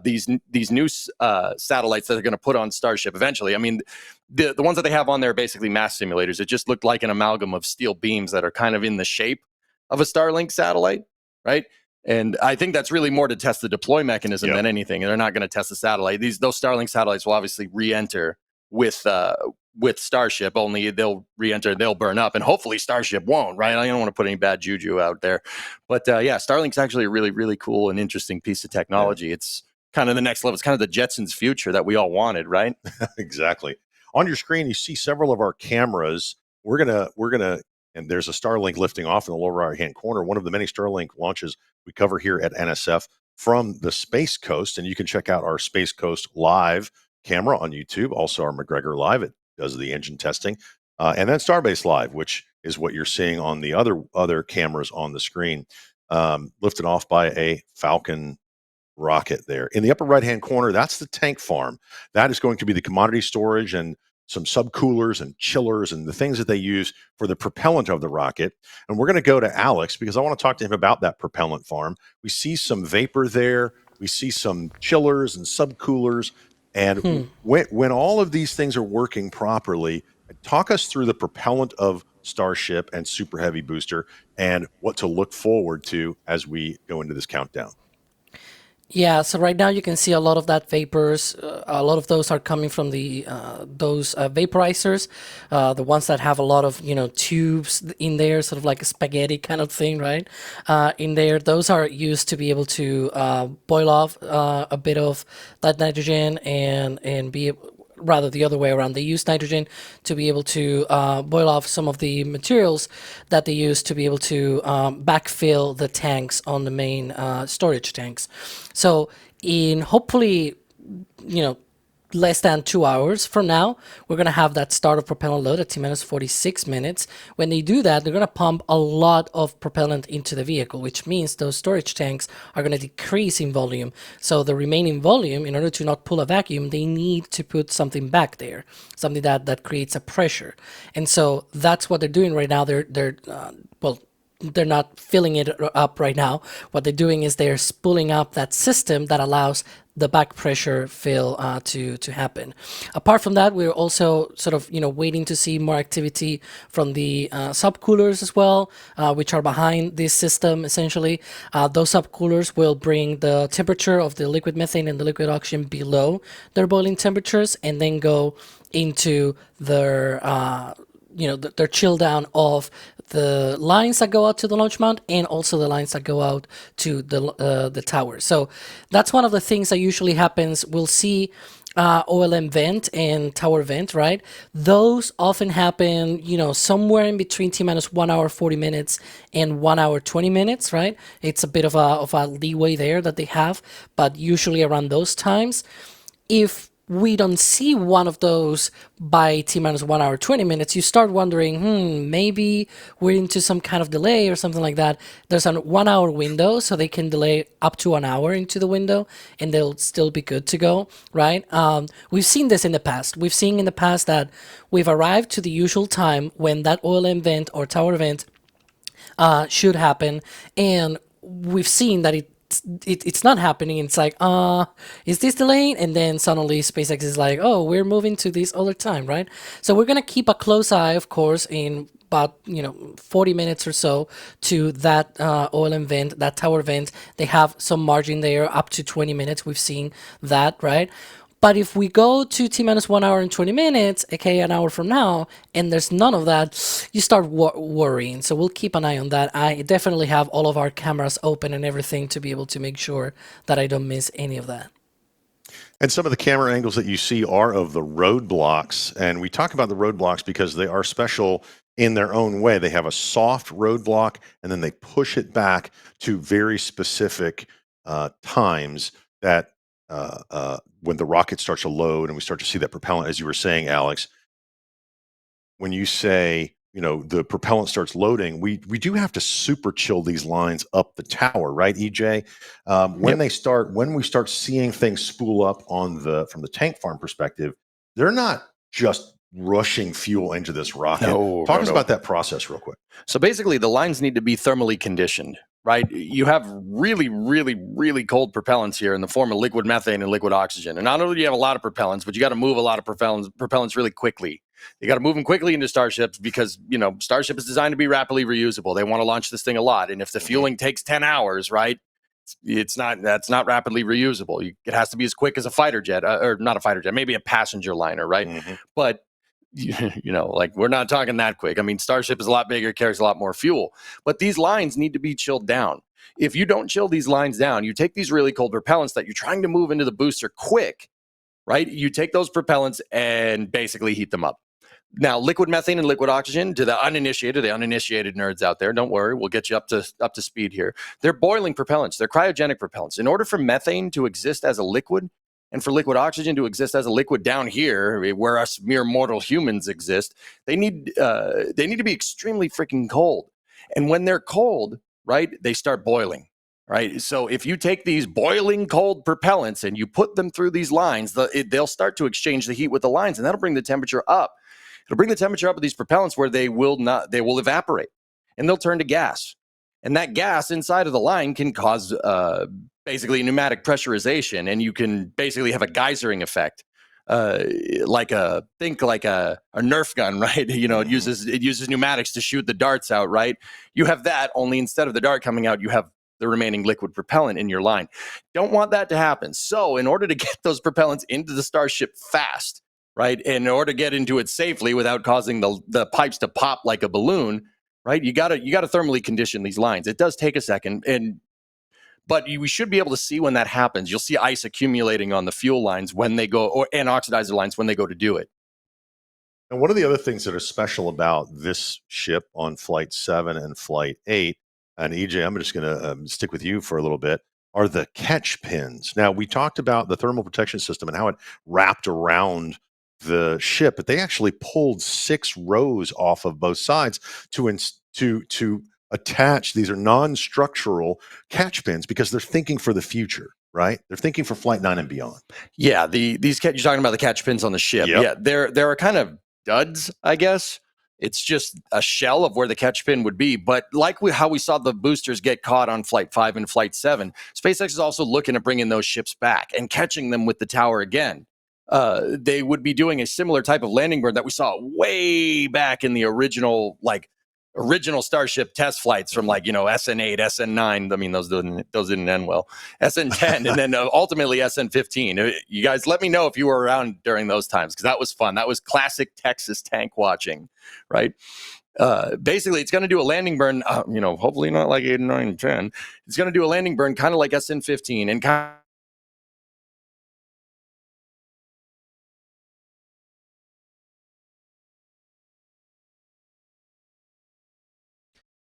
these new satellites that they're going to put on Starship eventually. I mean, the ones that they have on there are basically mass simulators. It just looked like an amalgam of steel beams that are kind of in the shape of a Starlink satellite, right? And I think that's really more to test the deploy mechanism than anything. And they're not going to test the satellite. Those Starlink satellites will obviously re-enter with Starship, only they'll re-enter, they'll burn up, and hopefully Starship won't, right? I don't want to put any bad juju out there. But Starlink's actually a really, really cool and interesting piece of technology. It's kind of the next level. It's kind of the Jetsons future that we all wanted, right? Exactly. On your screen, you see several of our cameras. We're gonna and there's a Starlink lifting off in the lower right-hand corner, one of the many Starlink launches we cover here at NSF from the Space Coast. And you can check out our Space Coast Live camera on YouTube, also our McGregor Live. It does the engine testing. And then Starbase Live, which is what you're seeing on the other cameras on the screen, lifted off by a Falcon rocket there. In the upper right-hand corner, that's the tank farm. That is going to be the commodity storage and some subcoolers and chillers and the things that they use for the propellant of the rocket. And we're going to go to Alex because I want to talk to him about that propellant farm. We see some vapor there. We see some chillers and subcoolers. And when all of these things are working properly, talk us through the propellant of Starship and Super Heavy booster and what to look forward to as we go into this countdown. Yeah, so right now you can see a lot of that vapors. A lot of those are coming from those vaporizers, the ones that have a lot of tubes in there, sort of like a spaghetti kind of thing, right? In there, those are used to be able to boil off a bit of that nitrogen and be rather the other way around. They use nitrogen to be able to boil off some of the materials that they use to be able to backfill the tanks on the main storage tanks. So in hopefully, less than 2 hours from now, we're going to have that start of propellant load at T minus 46 minutes. When they do that, they're going to pump a lot of propellant into the vehicle, which means those storage tanks are going to decrease in volume. So the remaining volume, in order to not pull a vacuum, they need to put something back there, something that creates a pressure. And so that's what they're doing right now. They're not filling it up right now. What they're doing is they're spooling up that system that allows the back pressure fill to happen. Apart from that, we're also sort of waiting to see more activity from the subcoolers as well, which are behind this system essentially. Those subcoolers will bring the temperature of the liquid methane and the liquid oxygen below their boiling temperatures, and then go into their their chill down of the lines that go out to the launch mount, and also the lines that go out to the tower. So that's one of the things that usually happens. We'll see OLM vent and tower vent, right? Those often happen, somewhere in between T minus 1 hour 40 minutes and 1 hour 20 minutes, right? It's a bit of a leeway there that they have, but usually around those times. If we don't see one of those by T minus 1 hour 20 minutes, you start wondering, maybe we're into some kind of delay or something like that. There's a 1 hour window, so they can delay up to an hour into the window and they'll still be good to go, right? We've seen this in the past. We've seen in the past that we've arrived to the usual time when that OLM vent or tower vent should happen, and we've seen that it's not happening. It's like, is this delayed? And then suddenly SpaceX is like, oh, we're moving to this other time, right? So we're going to keep a close eye, of course, in about 40 minutes or so to that OLM vent, that tower vent. They have some margin there up to 20 minutes. We've seen that, right? But if we go to T minus 1 hour and 20 minutes, aka an hour from now, and there's none of that, you start worrying. So we'll keep an eye on that. I definitely have all of our cameras open and everything to be able to make sure that I don't miss any of that. And some of the camera angles that you see are of the roadblocks. And we talk about the roadblocks because they are special in their own way. They have a soft roadblock, and then they push it back to very specific times that when the rocket starts to load and we start to see that propellant, as you were saying, Alex, when you say, the propellant starts loading, we do have to super chill these lines up the tower, right, EJ? When we start seeing things spool up from the tank farm perspective, they're not just rushing fuel into this rocket. Talk us about that process real quick. So basically, the lines need to be thermally conditioned, right? You have really, really, really cold propellants here in the form of liquid methane and liquid oxygen. And not only do you have a lot of propellants, but you got to move a lot of propellants really quickly. You got to move them quickly into Starships because, Starship is designed to be rapidly reusable. They want to launch this thing a lot. And if the fueling takes 10 hours, right, that's not rapidly reusable. It has to be as quick as a fighter jet, or not a fighter jet, maybe a passenger liner, right? Mm-hmm. But we're not talking that quick. I mean, Starship is a lot bigger, carries a lot more fuel, but these lines need to be chilled down. If you don't chill these lines down, you take these really cold propellants that you're trying to move into the booster quick, right? You take those propellants and basically heat them up. Now, liquid methane and liquid oxygen, to the uninitiated nerds out there, don't worry, we'll get you up to speed here. They're boiling propellants. They're cryogenic propellants. In order for methane to exist as a liquid, and for liquid oxygen to exist as a liquid down here, where us mere mortal humans exist, they need to be extremely freaking cold. And when they're cold, right, they start boiling, right? So if you take these boiling cold propellants and you put them through these lines, they'll start to exchange the heat with the lines, and that'll bring the temperature up. It'll bring the temperature up of these propellants where they will evaporate, and they'll turn to gas. And that gas inside of the line can cause basically pneumatic pressurization, and you can basically have a geysering effect, like a Nerf gun, right? It uses pneumatics to shoot the darts out, right? You have that, only instead of the dart coming out, you have the remaining liquid propellant in your line. Don't want that to happen. So in order to get those propellants into the Starship fast, right, and in order to get into it safely without causing the pipes to pop like a balloon, right, you gotta thermally condition these lines. It does take a second, but we should be able to see when that happens. You'll see ice accumulating on the fuel lines when they go, and oxidizer lines when they go to do it. And one of the other things that are special about this ship on Flight 7 and Flight 8, and EJ, I'm just going to stick with you for a little bit. are the catch pins. Now, we talked about the thermal protection system and how it wrapped around the ship, but they actually pulled 6 rows off of both sides to attach. These are non-structural catch pins because they're thinking for the future, right? They're thinking for Flight 9 and beyond. Yeah, these you're talking about the catch pins on the ship. Yep. Yeah, they're kind of duds, I guess. It's just a shell of where the catch pin would be. But like how we saw the boosters get caught on Flight 5 and Flight 7, SpaceX is also looking at bringing those ships back and catching them with the tower again. They would be doing a similar type of landing burn that we saw way back in the original Starship test flights from SN8, SN9. I mean, those didn't end well. SN10, and then ultimately SN15. You guys, let me know if you were around during those times, because that was fun. That was classic Texas tank watching, right? Basically, it's going to do a landing burn. Hopefully not like 8, 9, 10. It's going to do a landing burn kind of like SN15 and kind.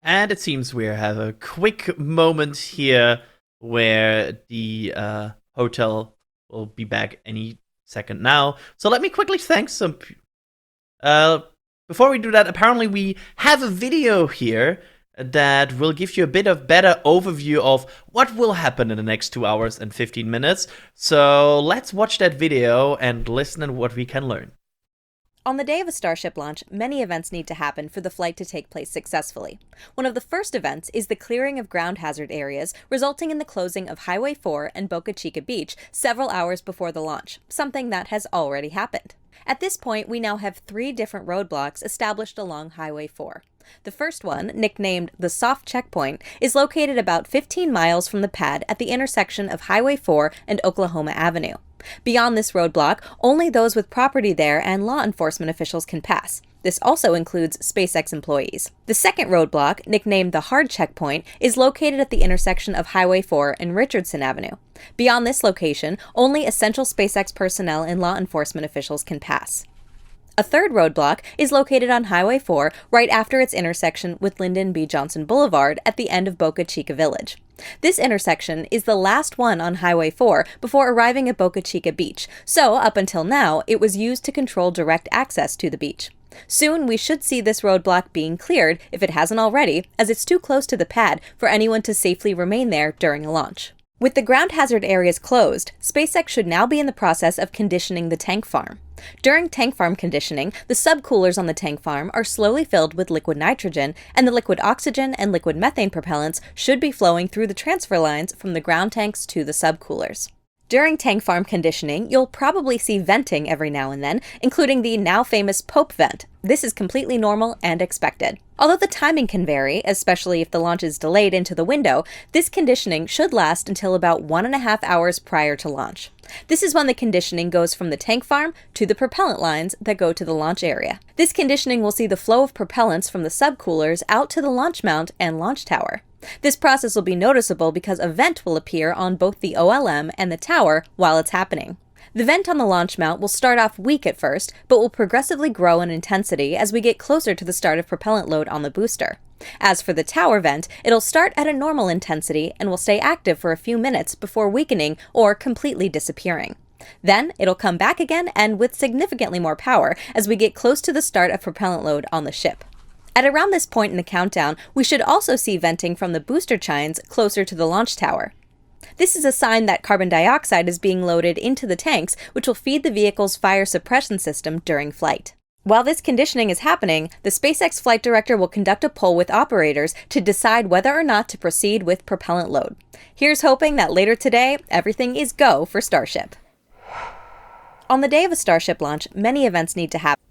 And it seems we have a quick moment here where the hotel will be back any second now. So let me quickly thank some... before we do that, apparently we have a video here that will give you a bit of better overview of what will happen in the next 2 hours and 15 minutes. So let's watch that video and listen to what we can learn. On the day of a Starship launch, many events need to happen for the flight to take place successfully. One of the first events is the clearing of ground hazard areas, resulting in the closing of Highway 4 and Boca Chica Beach several hours before the launch, something that has already happened. At this point, we now have 3 different roadblocks established along Highway 4. The first one, nicknamed the Soft Checkpoint, is located about 15 miles from the pad at the intersection of Highway 4 and Oklahoma Avenue. Beyond this roadblock, only those with property there and law enforcement officials can pass. This also includes SpaceX employees. The second roadblock, nicknamed the Hard Checkpoint, is located at the intersection of Highway 4 and Richardson Avenue. Beyond this location, only essential SpaceX personnel and law enforcement officials can pass. A third roadblock is located on Highway 4 right after its intersection with Lyndon B. Johnson Boulevard at the end of Boca Chica Village. This intersection is the last one on Highway 4 before arriving at Boca Chica Beach, so up until now, it was used to control direct access to the beach. Soon, we should see this roadblock being cleared, if it hasn't already, as it's too close to the pad for anyone to safely remain there during a launch. With the ground hazard areas closed, SpaceX should now be in the process of conditioning the tank farm. During tank farm conditioning, the subcoolers on the tank farm are slowly filled with liquid nitrogen, and the liquid oxygen and liquid methane propellants should be flowing through the transfer lines from the ground tanks to the subcoolers. During tank farm conditioning, you'll probably see venting every now and then, including the now famous Pope vent. This is completely normal and expected. Although the timing can vary, especially if the launch is delayed into the window, this conditioning should last until about 1.5 hours prior to launch. This is when the conditioning goes from the tank farm to the propellant lines that go to the launch area. This conditioning will see the flow of propellants from the subcoolers out to the launch mount and launch tower. This process will be noticeable because a vent will appear on both the OLM and the tower while it's happening. The vent on the launch mount will start off weak at first, but will progressively grow in intensity as we get closer to the start of propellant load on the booster. As for the tower vent, it'll start at a normal intensity and will stay active for a few minutes before weakening or completely disappearing. Then, it'll come back again and with significantly more power as we get close to the start of propellant load on the ship. At around this point in the countdown, we should also see venting from the booster chines closer to the launch tower. This is a sign that carbon dioxide is being loaded into the tanks, which will feed the vehicle's fire suppression system during flight. While this conditioning is happening, the SpaceX flight director will conduct a poll with operators to decide whether or not to proceed with propellant load. Here's hoping that later today, everything is go for Starship. On the day of a Starship launch, many events need to happen.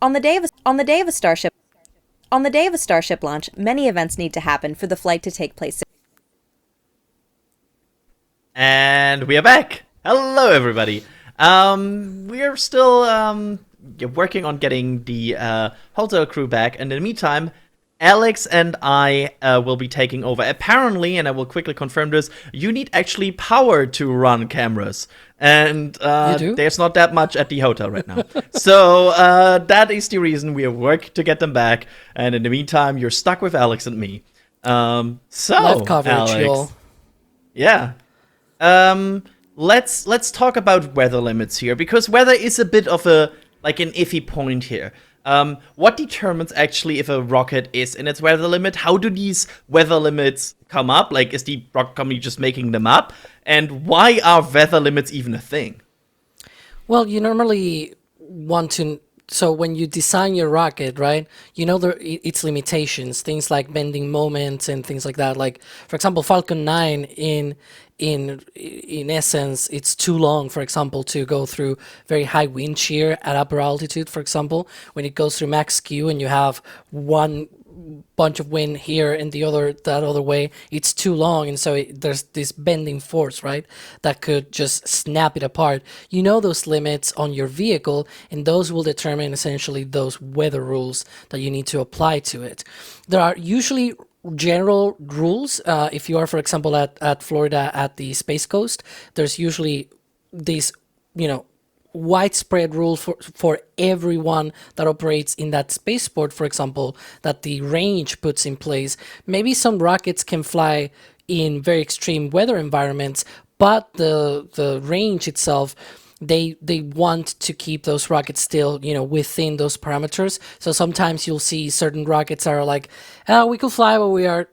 On the day of a Starship launch, many events need to happen for the flight to take place. And we are back. Hello, everybody. We're still working on getting the hotel crew back. And in the meantime, Alex and I will be taking over. Apparently, and I will quickly confirm this, you need actually power to run cameras. And there's not that much at the hotel right now. So that is the reason we have worked to get them back. And in the meantime, you're stuck with Alex and me. Live coverage, Alex, y'all. Yeah. Let's talk about weather limits here, because weather is a bit of an iffy point here. What determines actually if a rocket is in its weather limit? How do these weather limits come up? Like, is the rocket company just making them up? And why are weather limits even a thing? Well, you normally want to. So when you design your rocket, right? You know its limitations, things like bending moments and things like that. Like, for example, Falcon 9 in essence, it's too long, for example, to go through very high wind shear at upper altitude, for example. When it goes through max Q and you have one bunch of wind here and that other way, it's too long, and so there's this bending force, right, that could just snap it apart. You know those limits on your vehicle, and those will determine essentially those weather rules that you need to apply to it. There are usually general rules. If you are, for example, at Florida at the Space Coast, there's usually these, widespread rule for everyone that operates in that spaceport, for example, that the range puts in place. Maybe some rockets can fly in very extreme weather environments, but the range itself, they want to keep those rockets still, within those parameters. So sometimes you'll see certain rockets are like, we could fly, but we are,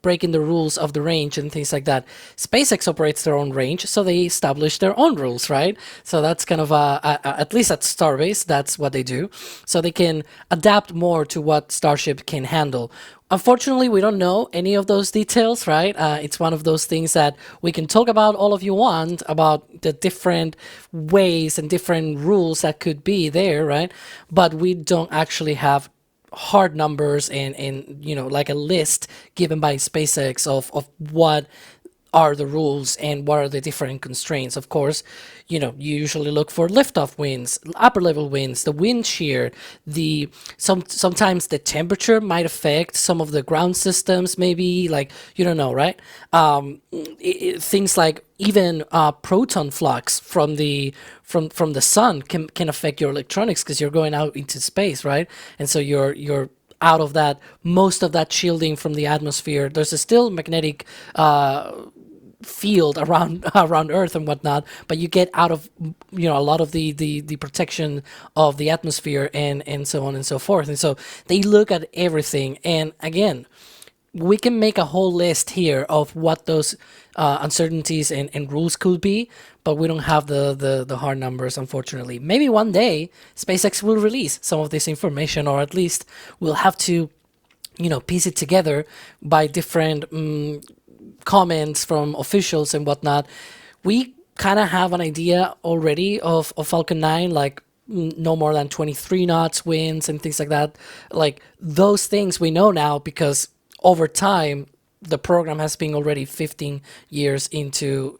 breaking the rules of the range and things like that. SpaceX operates their own range, so they establish their own rules, right? So that's kind of at least at Starbase, that's what they do. So they can adapt more to what Starship can handle. Unfortunately, we don't know any of those details, right? It's one of those things that we can talk about all of you want, about the different ways and different rules that could be there, right? But we don't actually have hard numbers and like a list given by SpaceX of what are the rules and what are the different constraints. Of course, you usually look for liftoff winds, upper level winds, the wind shear, sometimes the temperature might affect some of the ground systems, maybe, like, you don't know, right? Things like even proton flux from the sun can affect your electronics, because you're going out into space, right? And so you're out of that, most of that shielding from the atmosphere. There's a still magnetic field around Earth and whatnot, but you get out of a lot of the protection of the atmosphere and so on and so forth. And so they look at everything, and again, we can make a whole list here of what those uncertainties and rules could be, but we don't have the hard numbers, unfortunately. Maybe one day SpaceX will release some of this information, or at least we'll have to piece it together by different comments from officials and whatnot. We kind of have an idea already of Falcon 9, like no more than 23 knots winds and things like that. Like, those things we know now, because over time the program has been already 15 years into,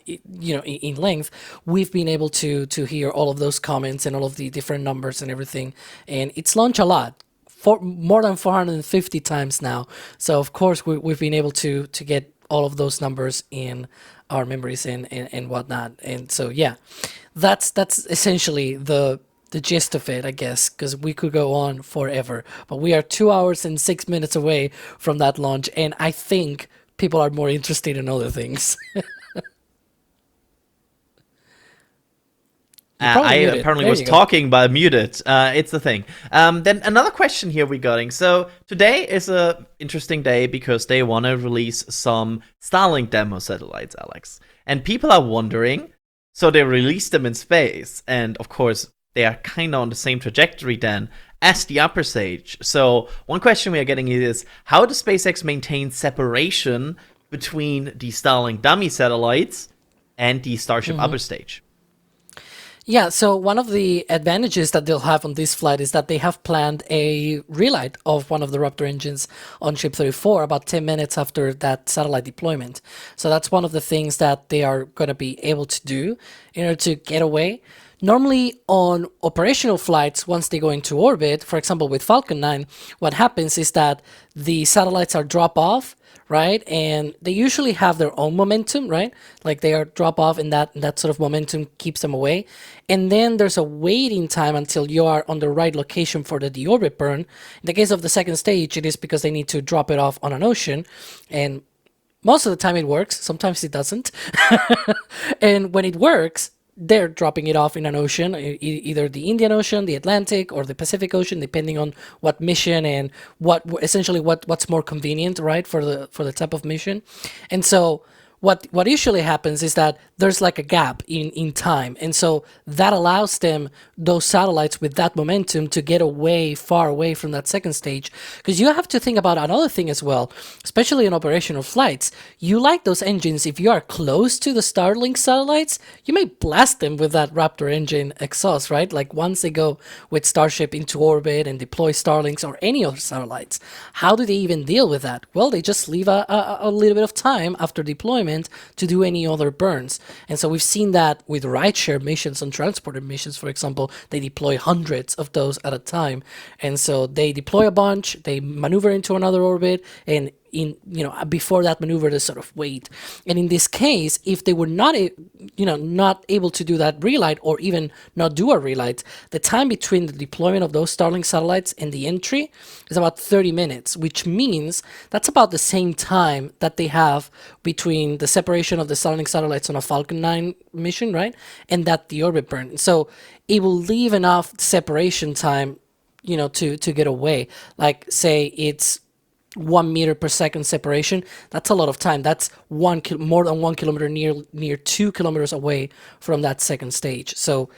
in length. We've been able to hear all of those comments and all of the different numbers and everything, and it's launched a lot. For more than 450 times now. So of course we've been able to get all of those numbers in our memories and whatnot. And so yeah, that's essentially the gist of it, I guess, because we could go on forever. But we are 2 hours and 6 minutes away from that launch, and I think people are more interested in other things. I apparently was talking, but muted. It's the thing. Then another question here we're getting. So today is a interesting day because they want to release some Starlink demo satellites, Alex. And people are wondering, so they released them in space, and of course they are kind of on the same trajectory then as the upper stage. So one question we are getting is, how does SpaceX maintain separation between the Starlink dummy satellites and the Starship upper stage? Yeah, so one of the advantages that they'll have on this flight is that they have planned a relight of one of the Raptor engines on Ship 34 about 10 minutes after that satellite deployment. So that's one of the things that they are going to be able to do in order to get away. Normally on operational flights, once they go into orbit, for example with Falcon 9, what happens is that the satellites are drop off, right? And they usually have their own momentum, right? Like they are drop off, and that sort of momentum keeps them away. And then there's a waiting time until you are on the right location for the deorbit burn. In the case of the second stage, it is because they need to drop it off on an ocean, and most of the time it works. Sometimes it doesn't. And when it works, they're dropping it off in an ocean, either the Indian Ocean, the Atlantic, or the Pacific Ocean, depending on what mission and what's more convenient, right, for the type of mission. And so what usually happens is that there's like a gap in time, and so that allows those satellites with that momentum to get far away from that second stage. Because you have to think about another thing as well, especially in operational flights. You like those engines, if you are close to the Starlink satellites, you may blast them with that Raptor engine exhaust, right? Like once they go with Starship into orbit and deploy Starlinks or any other satellites, how do they even deal with that? Well, they just leave a little bit of time after deployment to do any other burns. And so we've seen that with rideshare missions and transporter missions, for example. They deploy hundreds of those at a time. And so they deploy a bunch, they maneuver into another orbit, and before that maneuver, they sort of wait. And in this case, if they were not able to do that relight, or even not do a relight, the time between the deployment of those Starlink satellites and the entry is about 30 minutes, which means that's about the same time that they have between the separation of the Starlink satellites on a Falcon 9 mission, right, and that the orbit burn. So it will leave enough separation time, to get away. Like, say it's 1 meter per second separation. That's a lot of time. That's more than 1 kilometer, near 2 kilometers away from that second stage. So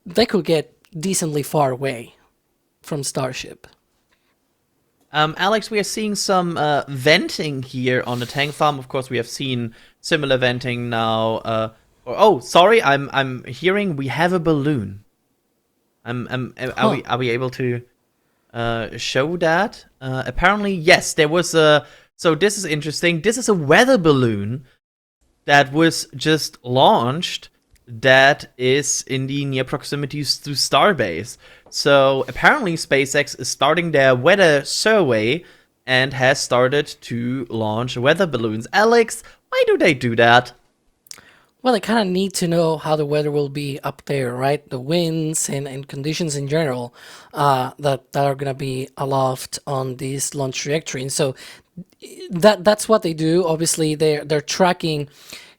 they could get decently far away from Starship. Alex, we are seeing some venting here on the tank farm. Of course, we have seen similar venting now. I'm hearing we have a balloon. Are we able to show that? Apparently, yes, there was a... So this is interesting. This is a weather balloon that was just launched that is in the near proximities to Starbase. So apparently SpaceX is starting their weather survey and has started to launch weather balloons. Alex, why do they do that? Well, they kind of need to know how the weather will be up there, right? The winds and conditions in general that are going to be aloft on this launch trajectory. And so that's what they do. Obviously, they're tracking.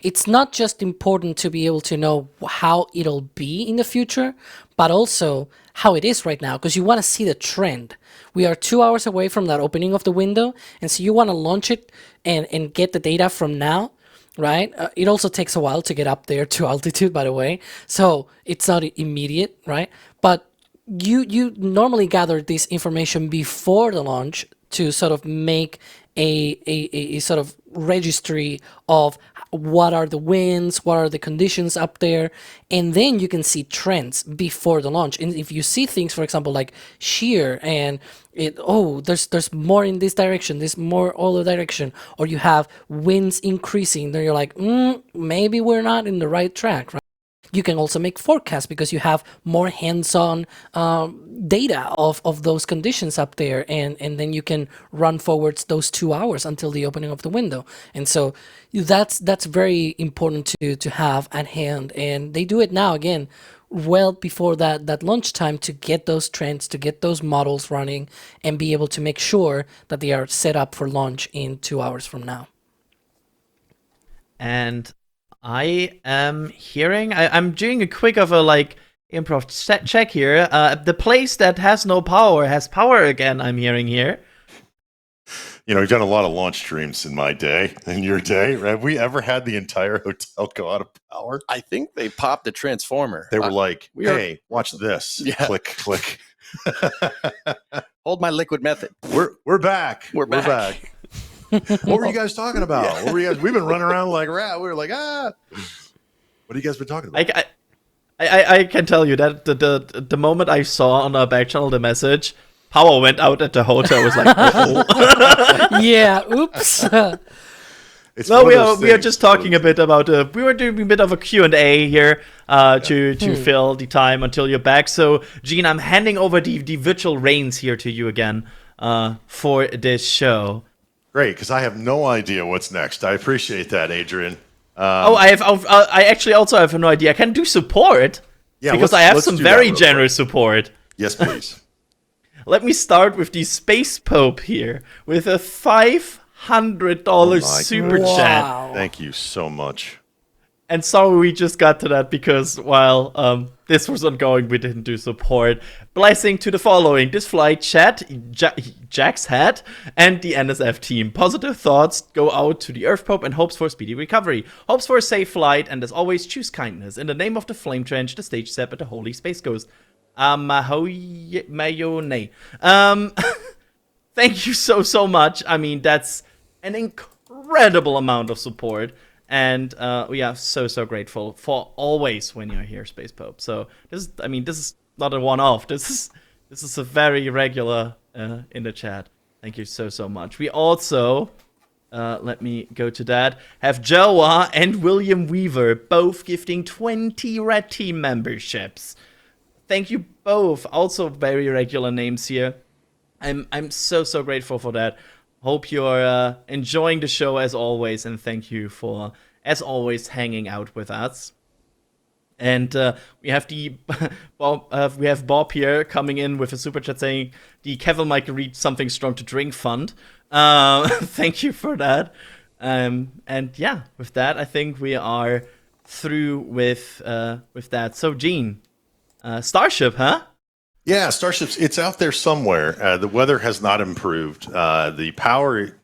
It's not just important to be able to know how it'll be in the future, but also how it is right now, because you want to see the trend. We are 2 hours away from that opening of the window, and so you want to launch it and get the data from now. Right? It also takes a while to get up there to altitude, by the way. So it's not immediate, right? But you normally gather this information before the launch to sort of make a sort of registry of what are the winds, what are the conditions up there, and then you can see trends before the launch. And if you see things, for example, like shear and there's more in this direction, there's more other direction, or you have winds increasing, then you're like, maybe we're not in the right track, right? You can also make forecasts because you have more hands-on data of those conditions up there, and then you can run forwards those 2 hours until the opening of the window. And so that's very important to have at hand, and they do it now again well before that launch time to get those trends, to get those models running, and be able to make sure that they are set up for launch in 2 hours from now. And I am hearing, I'm doing a quick of a improv check here. The place that has no power has power again, I'm hearing here. We've done a lot of launch streams in my day, in your day. Have we ever had the entire hotel go out of power? I think they popped the transformer. They were like, hey, watch this. Yeah. Click, click. Hold my liquid method. We're back. We're back. What were you guys talking about? Yeah. What were you guys? We've been running around like rat. We were like, What have you guys been talking about? I can tell you that the moment I saw on our back channel the message, power went out at the hotel. I was like, oh. Yeah, oops. We are just talking a bit about we were doing a bit of a Q&A here to fill the time until you're back. So Gene, I'm handing over the virtual reins here to you again for this show. Great, because I have no idea what's next. I appreciate that, Adrian. I actually also have no idea. I can do support because I have some very generous support. Yes, please. Let me start with the Space Pope here with a 5 $100 Oh my super goodness. chat. Wow. Thank you so much. And sorry we just got to that because while this was ongoing, we didn't do support. Blessing to the following: this flight, chat, Jack's hat, and the NSF team. Positive thoughts go out to the Earth Pope and hopes for speedy recovery. Hopes for a safe flight, and as always, choose kindness. In the name of the Flame Trench, the stage step, and the Holy Space Ghost. Mayone. Thank you so much. I mean, that's an incredible amount of support. And we are so grateful for always when you're here, Space Pope. So this is not a one-off. This is a very regular in the chat. Thank you so much. We also let me go to that. Have Joa and William Weaver both gifting 20 Red Team memberships. Thank you both. Also very regular names here. I'm so grateful for that. Hope you're enjoying the show as always, and thank you for, as always, hanging out with us. And we have Bob here coming in with a super chat saying the Kevin Might Read Something Strong to Drink Fund. Thank you for that. And yeah, with that, I think we are through with that. So, Gene, Starship, huh? Yeah, Starships, it's out there somewhere. The weather has not improved. The power,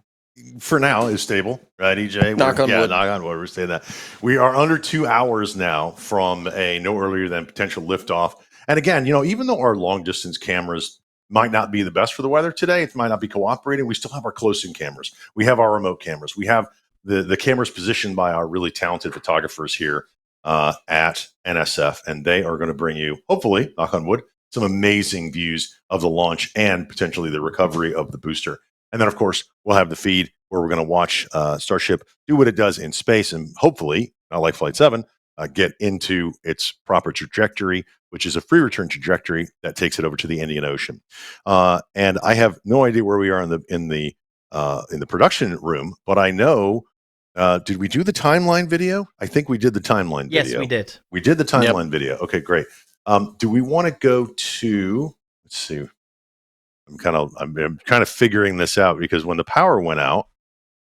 for now, is stable, right, EJ? Knock on wood. Knock on wood. We're saying that. We are under 2 hours now from a no earlier than potential liftoff. And again, even though our long distance cameras might not be the best for the weather today, it might not be cooperating, we still have our close-in cameras. We have our remote cameras. We have the cameras positioned by our really talented photographers here at NSF, and they are going to bring you, hopefully, knock on wood, some amazing views of the launch and potentially the recovery of the booster. And then, of course, we'll have the feed where we're going to watch Starship do what it does in space and hopefully, not like Flight 7, get into its proper trajectory, which is a free return trajectory that takes it over to the Indian Ocean. And I have no idea where we are in the production room, but I know. Did we do the timeline video? I think we did the timeline video. Yes, we did. We did the timeline video. Okay, great. Do we want to go to? Let's see. I'm kind of figuring this out because when the power went out,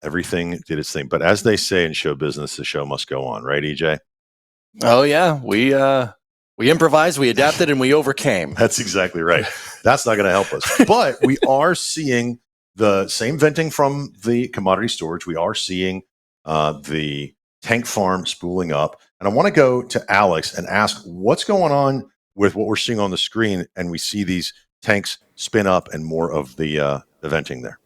everything did its thing. But as they say in show business, the show must go on, right, EJ? Oh yeah, we improvised, we adapted, and we overcame. That's exactly right. That's not going to help us. But we are seeing the same venting from the commodity storage. We are seeing the tank farm spooling up. And I want to go to Alex and ask what's going on with what we're seeing on the screen. And we see these tanks spin up and more of the venting there.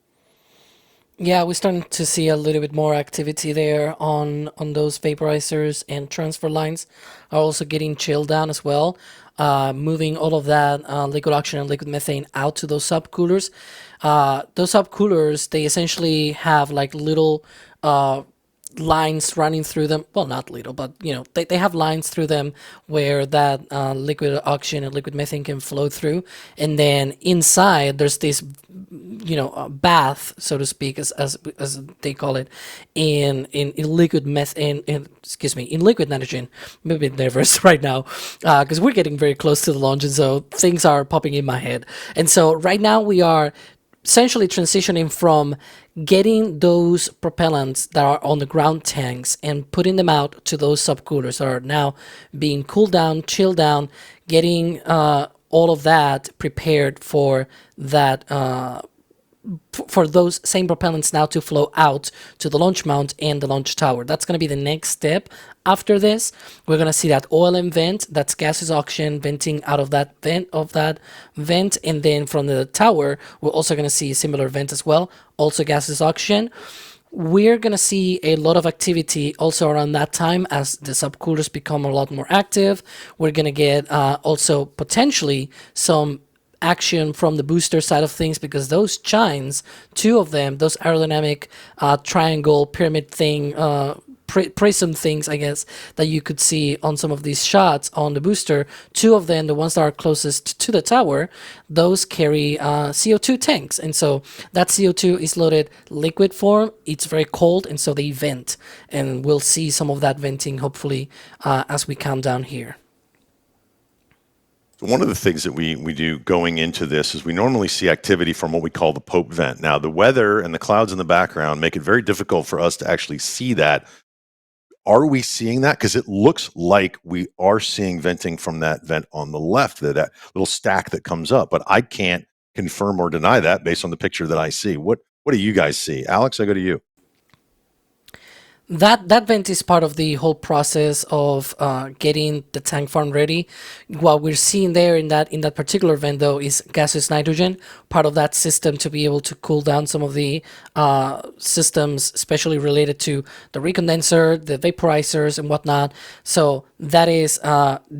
Yeah, we're starting to see a little bit more activity there on those vaporizers, and transfer lines are also getting chilled down as well, moving all of that liquid oxygen and liquid methane out to those subcoolers. Those subcoolers, they essentially have like little lines running through them. Well, not little, but they have lines through them where that liquid oxygen and liquid methane can flow through, and then inside there's this bath, so to speak, as they call it, in liquid methane, in liquid nitrogen. I'm a bit nervous right now because we're getting very close to the launch, and so things are popping in my head. And so right now we are essentially transitioning from getting those propellants that are on the ground tanks and putting them out to those subcoolers that are now being cooled down, chilled down, getting all of that prepared for that for those same propellants now to flow out to the launch mount and the launch tower. That's going to be the next step. After this, we're going to see that OLM vent, that's gaseous oxygen venting out of that vent, and then from the tower, we're also going to see a similar vent as well, also gaseous oxygen. We're going to see a lot of activity also around that time as the subcoolers become a lot more active. We're going to get also potentially some action from the booster side of things, because those chines, 2 of them, those aerodynamic triangle pyramid thing, prism things, I guess, that you could see on some of these shots on the booster, 2 of them, the ones that are closest to the tower, those carry CO2 tanks, and so that CO2 is loaded liquid form. It's very cold, and so they vent, and we'll see some of that venting hopefully as we count down here. one of the things that we do going into this is we normally see activity from what we call the Pope vent. Now, the weather and the clouds in the background make it very difficult for us to actually see that. Are we seeing that? Because it looks like we are seeing venting from that vent on the left, that little stack that comes up. But I can't confirm or deny that based on the picture that I see. What do you guys see? Alex, I go to you. That vent is part of the whole process of getting the tank farm ready. What we're seeing there in that particular vent, though, is gaseous nitrogen, part of that system to be able to cool down some of the systems, especially related to the recondenser, the vaporizers, and whatnot. So that is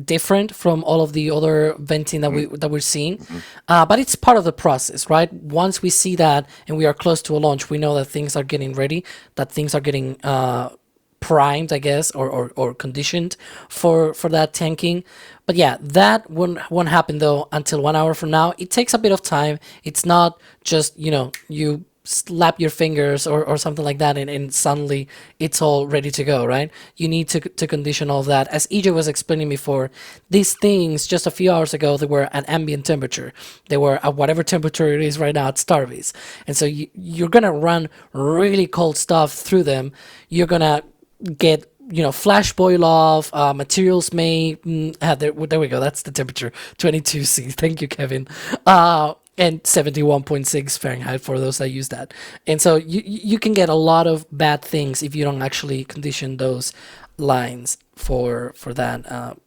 different from all of the other venting that we're seeing, but it's part of the process, right? Once we see that and we are close to a launch, we know that things are getting ready, that things are getting primed, I guess, or conditioned for that tanking. But yeah, that won't happen though until 1 hour from now. It takes a bit of time. It's not just, you slap your fingers or something like that and suddenly it's all ready to go, right? You need to condition all of that. As EJ was explaining before, these things just a few hours ago, they were at ambient temperature. They were at whatever temperature it is right now at Starbase. And so you're gonna run really cold stuff through them. You're gonna get flash boil off, materials may there we go, that's the temperature, 22°C. Thank you, Kevin. And 71.6 Fahrenheit for those that use that. And so you can get a lot of bad things if you don't actually condition those lines for that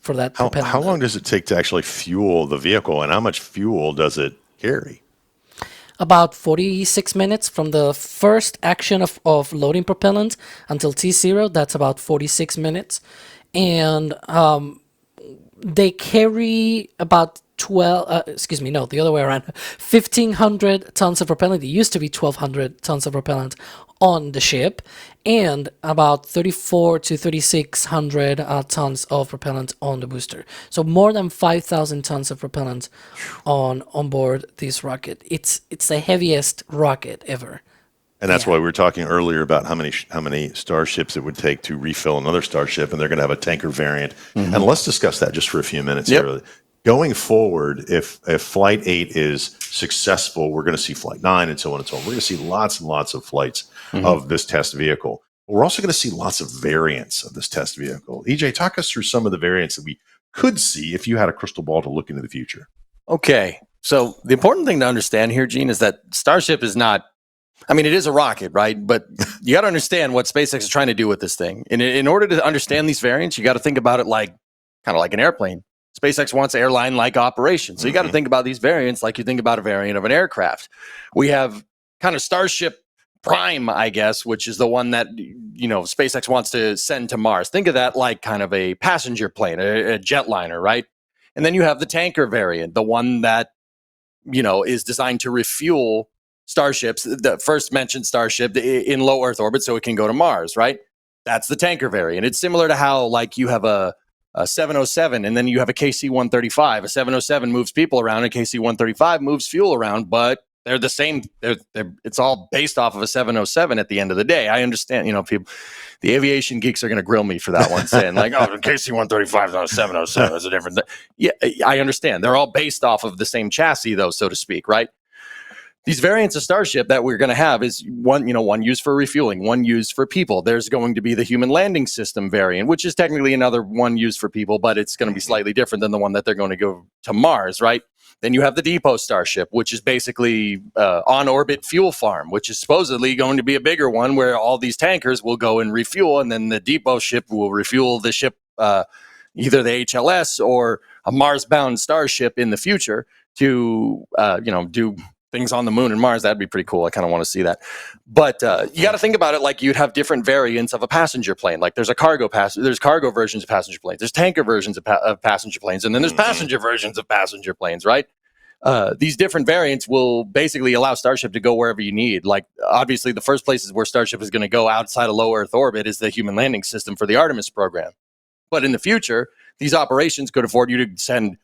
propellant. How long does it take to actually fuel the vehicle, and how much fuel does it carry? About 46 minutes from the first action of loading propellant until T0. That's about 46 minutes. And they carry about 1,500 tons of propellant. It used to be 1,200 tons of propellant on the ship, and about 3,400 to 3,600 tons of propellant on the booster. So more than 5,000 tons of propellant on board this rocket. It's the heaviest rocket ever. And that's why we were talking earlier about how many starships it would take to refill another starship, and they're going to have a tanker variant. And let's discuss that just for a few minutes here. Going forward, if Flight 8 is successful, we're going to see Flight 9 and so on and so on. We're going to see lots and lots of flights of this test vehicle. But we're also going to see lots of variants of this test vehicle. EJ, talk us through some of the variants that we could see if you had a crystal ball to look into the future. Okay. So the important thing to understand here, Gene, is that Starship is not, it is a rocket, right? But you got to understand what SpaceX is trying to do with this thing. In order to understand these variants, you got to think about it kind of like an airplane. SpaceX wants airline-like operations. So you got to think about these variants like you think about a variant of an aircraft. We have kind of Starship Prime, I guess, which is the one that, SpaceX wants to send to Mars. Think of that like kind of a passenger plane, a jetliner, right? And then you have the tanker variant, the one that, is designed to refuel starships, the first mentioned Starship in low Earth orbit so it can go to Mars, right? That's the tanker variant. It's similar to how you have a 707 and then you have a KC-135. A 707 moves people around, a KC-135 moves fuel around, but they're the same. It's all based off of a 707 at the end of the day. I understand, people, the aviation geeks are going to grill me for that one, saying the KC-135 is not a 707. That's a different thing. Yeah, I understand. They're all based off of the same chassis, though, so to speak, right? These variants of Starship that we're going to have is one used for refueling, one used for people. There's going to be the human landing system variant, which is technically another one used for people, but it's going to be slightly different than the one that they're going to go to Mars, right? Then you have the depot Starship, which is basically on-orbit fuel farm, which is supposedly going to be a bigger one where all these tankers will go and refuel, and then the depot ship will refuel the ship, either the HLS or a Mars-bound Starship in the future to, do things on the moon and Mars. That'd be pretty cool. I kind of want to see that. But you got to think about it like you'd have different variants of a passenger plane. Like there's there's cargo versions of passenger planes. There's tanker versions of passenger planes. And then there's passenger versions of passenger planes, right? These different variants will basically allow Starship to go wherever you need. Like obviously the first places where Starship is going to go outside of low Earth orbit is the human landing system for the Artemis program. But in the future, these operations could afford you to send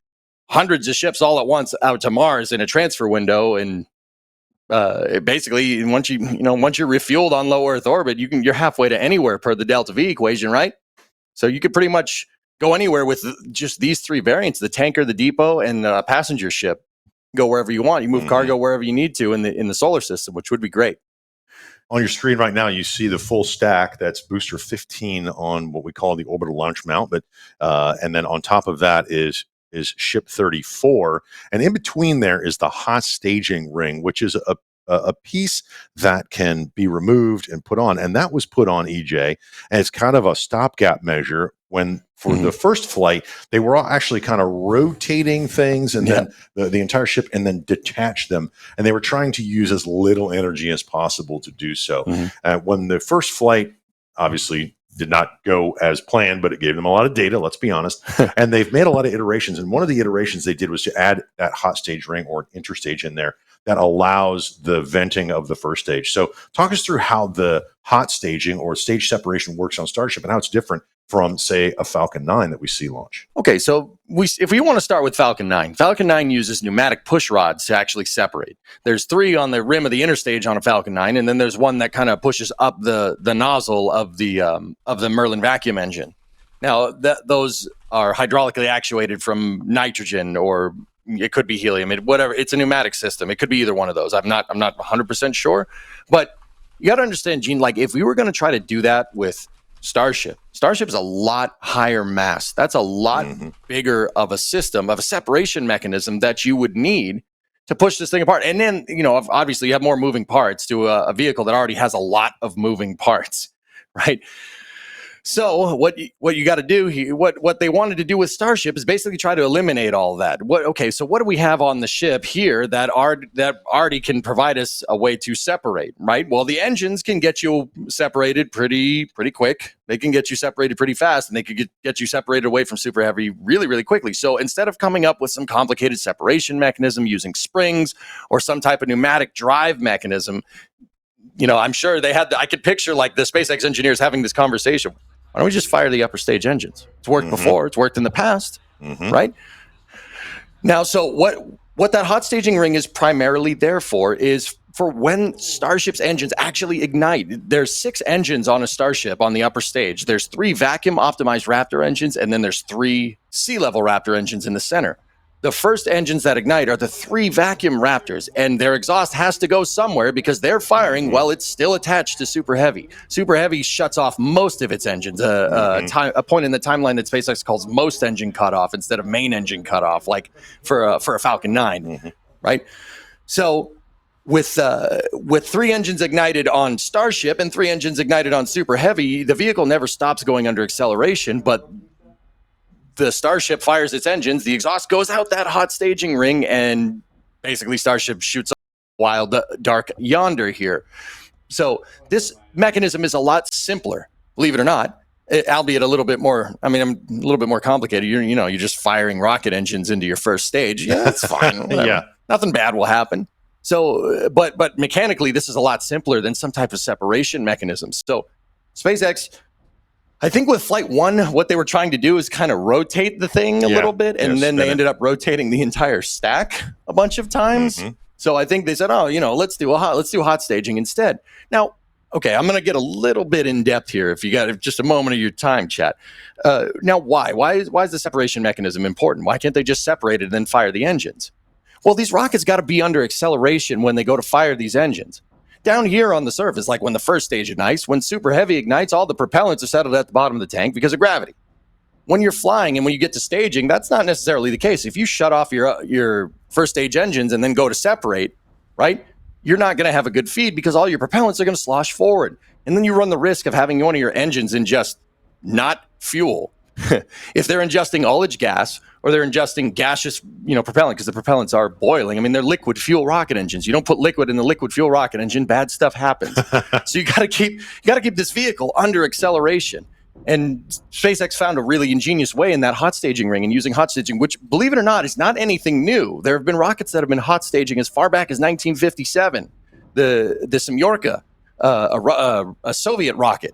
hundreds of ships all at once out to Mars in a transfer window, and basically once you're refueled on low Earth orbit, you're halfway to anywhere per the delta V equation, right? So you could pretty much go anywhere with just these three variants: the tanker, the depot, and the passenger ship. Go wherever you want. You move cargo wherever you need to in the solar system, which would be great. On your screen right now, you see the full stack. That's booster 15 on what we call the orbital launch mount, but and then on top of that is ship 34, and in between there is the hot staging ring, which is a piece that can be removed and put on, and that was put on, EJ, and it's kind of a stopgap measure. When for the first flight, they were all actually kind of rotating things and then the entire ship and then detach them. And they were trying to use as little energy as possible to do so. When the first flight obviously did not go as planned, but it gave them a lot of data, let's be honest. And they've made a lot of iterations. And one of the iterations they did was to add that hot stage ring or interstage in there that allows the venting of the first stage. So talk us through how the hot staging or stage separation works on Starship and how it's different from, say, a Falcon 9 that we see launch. Okay, so if we want to start with Falcon 9, Falcon 9 uses pneumatic push rods to actually separate. There's 3 on the rim of the interstage on a Falcon 9, and then there's one that kind of pushes up the nozzle of the Merlin vacuum engine. Now, those are hydraulically actuated from nitrogen, or it could be helium, whatever. It's a pneumatic system. It could be either one of those. I'm not 100% sure, but you got to understand, Gene. Like, if we were going to try to do that with Starship is a lot higher mass. That's a lot bigger of a system, of a separation mechanism that you would need to push this thing apart. And then, obviously you have more moving parts to a vehicle that already has a lot of moving parts, right? So what you got to do here, what they wanted to do with Starship is basically try to eliminate all of that. So what do we have on the ship here that already can provide us a way to separate, right? Well, the engines can get you separated pretty quick. They can get you separated pretty fast, and they could get you separated away from Super Heavy really, really quickly. So instead of coming up with some complicated separation mechanism using springs or some type of pneumatic drive mechanism, I'm sure I could picture like the SpaceX engineers having this conversation. Why don't we just fire the upper stage engines? It's worked before. It's worked in the past, right? Now, so what that hot staging ring is primarily there for is for when Starship's engines actually ignite. There's 6 engines on a Starship on the upper stage. There's 3 vacuum-optimized Raptor engines, and then there's 3 sea-level Raptor engines in the center. The first engines that ignite are the 3 vacuum Raptors, and their exhaust has to go somewhere because they're firing while it's still attached to Super Heavy. Super Heavy shuts off most of its engines, a point in the timeline that SpaceX calls most engine cutoff instead of main engine cutoff, like for a Falcon 9, right? So with 3 engines ignited on Starship and 3 engines ignited on Super Heavy, the vehicle never stops going under acceleration, but the Starship fires its engines, the exhaust goes out that hot staging ring, and basically Starship shoots a wild dark yonder here. So this mechanism is a lot simpler, believe it or not, albeit a little bit more, a little bit more complicated. You're just firing rocket engines into your first stage. Yeah, that's fine. Yeah. Nothing bad will happen. So, but mechanically, this is a lot simpler than some type of separation mechanism. So SpaceX, I think with Flight 1, what they were trying to do is kind of rotate the thing a little bit, and then they ended up rotating the entire stack a bunch of times. So I think they said, let's do hot staging instead. Now, okay, I'm going to get a little bit in depth here if you got just a moment of your time, chat. Now, why? Why is the separation mechanism important? Why can't they just separate it and then fire the engines? Well, these rockets got to be under acceleration when they go to fire these engines. Down here on the surface, like when the first stage ignites, when Super Heavy ignites, all the propellants are settled at the bottom of the tank because of gravity. When you're flying and when you get to staging, that's not necessarily the case. If you shut off your first stage engines and then go to separate, right, you're not going to have a good feed because all your propellants are going to slosh forward. And then you run the risk of having one of your engines ingest not fuel. If they're ingesting ullage gas or they're ingesting gaseous, propellant, because the propellants are boiling. They're liquid fuel rocket engines. You don't put liquid in the liquid fuel rocket engine, bad stuff happens. So you got to keep this vehicle under acceleration. And SpaceX found a really ingenious way in that hot staging ring and using hot staging, which, believe it or not, is not anything new. There have been rockets that have been hot staging as far back as 1957. The Semyorka, a Soviet rocket,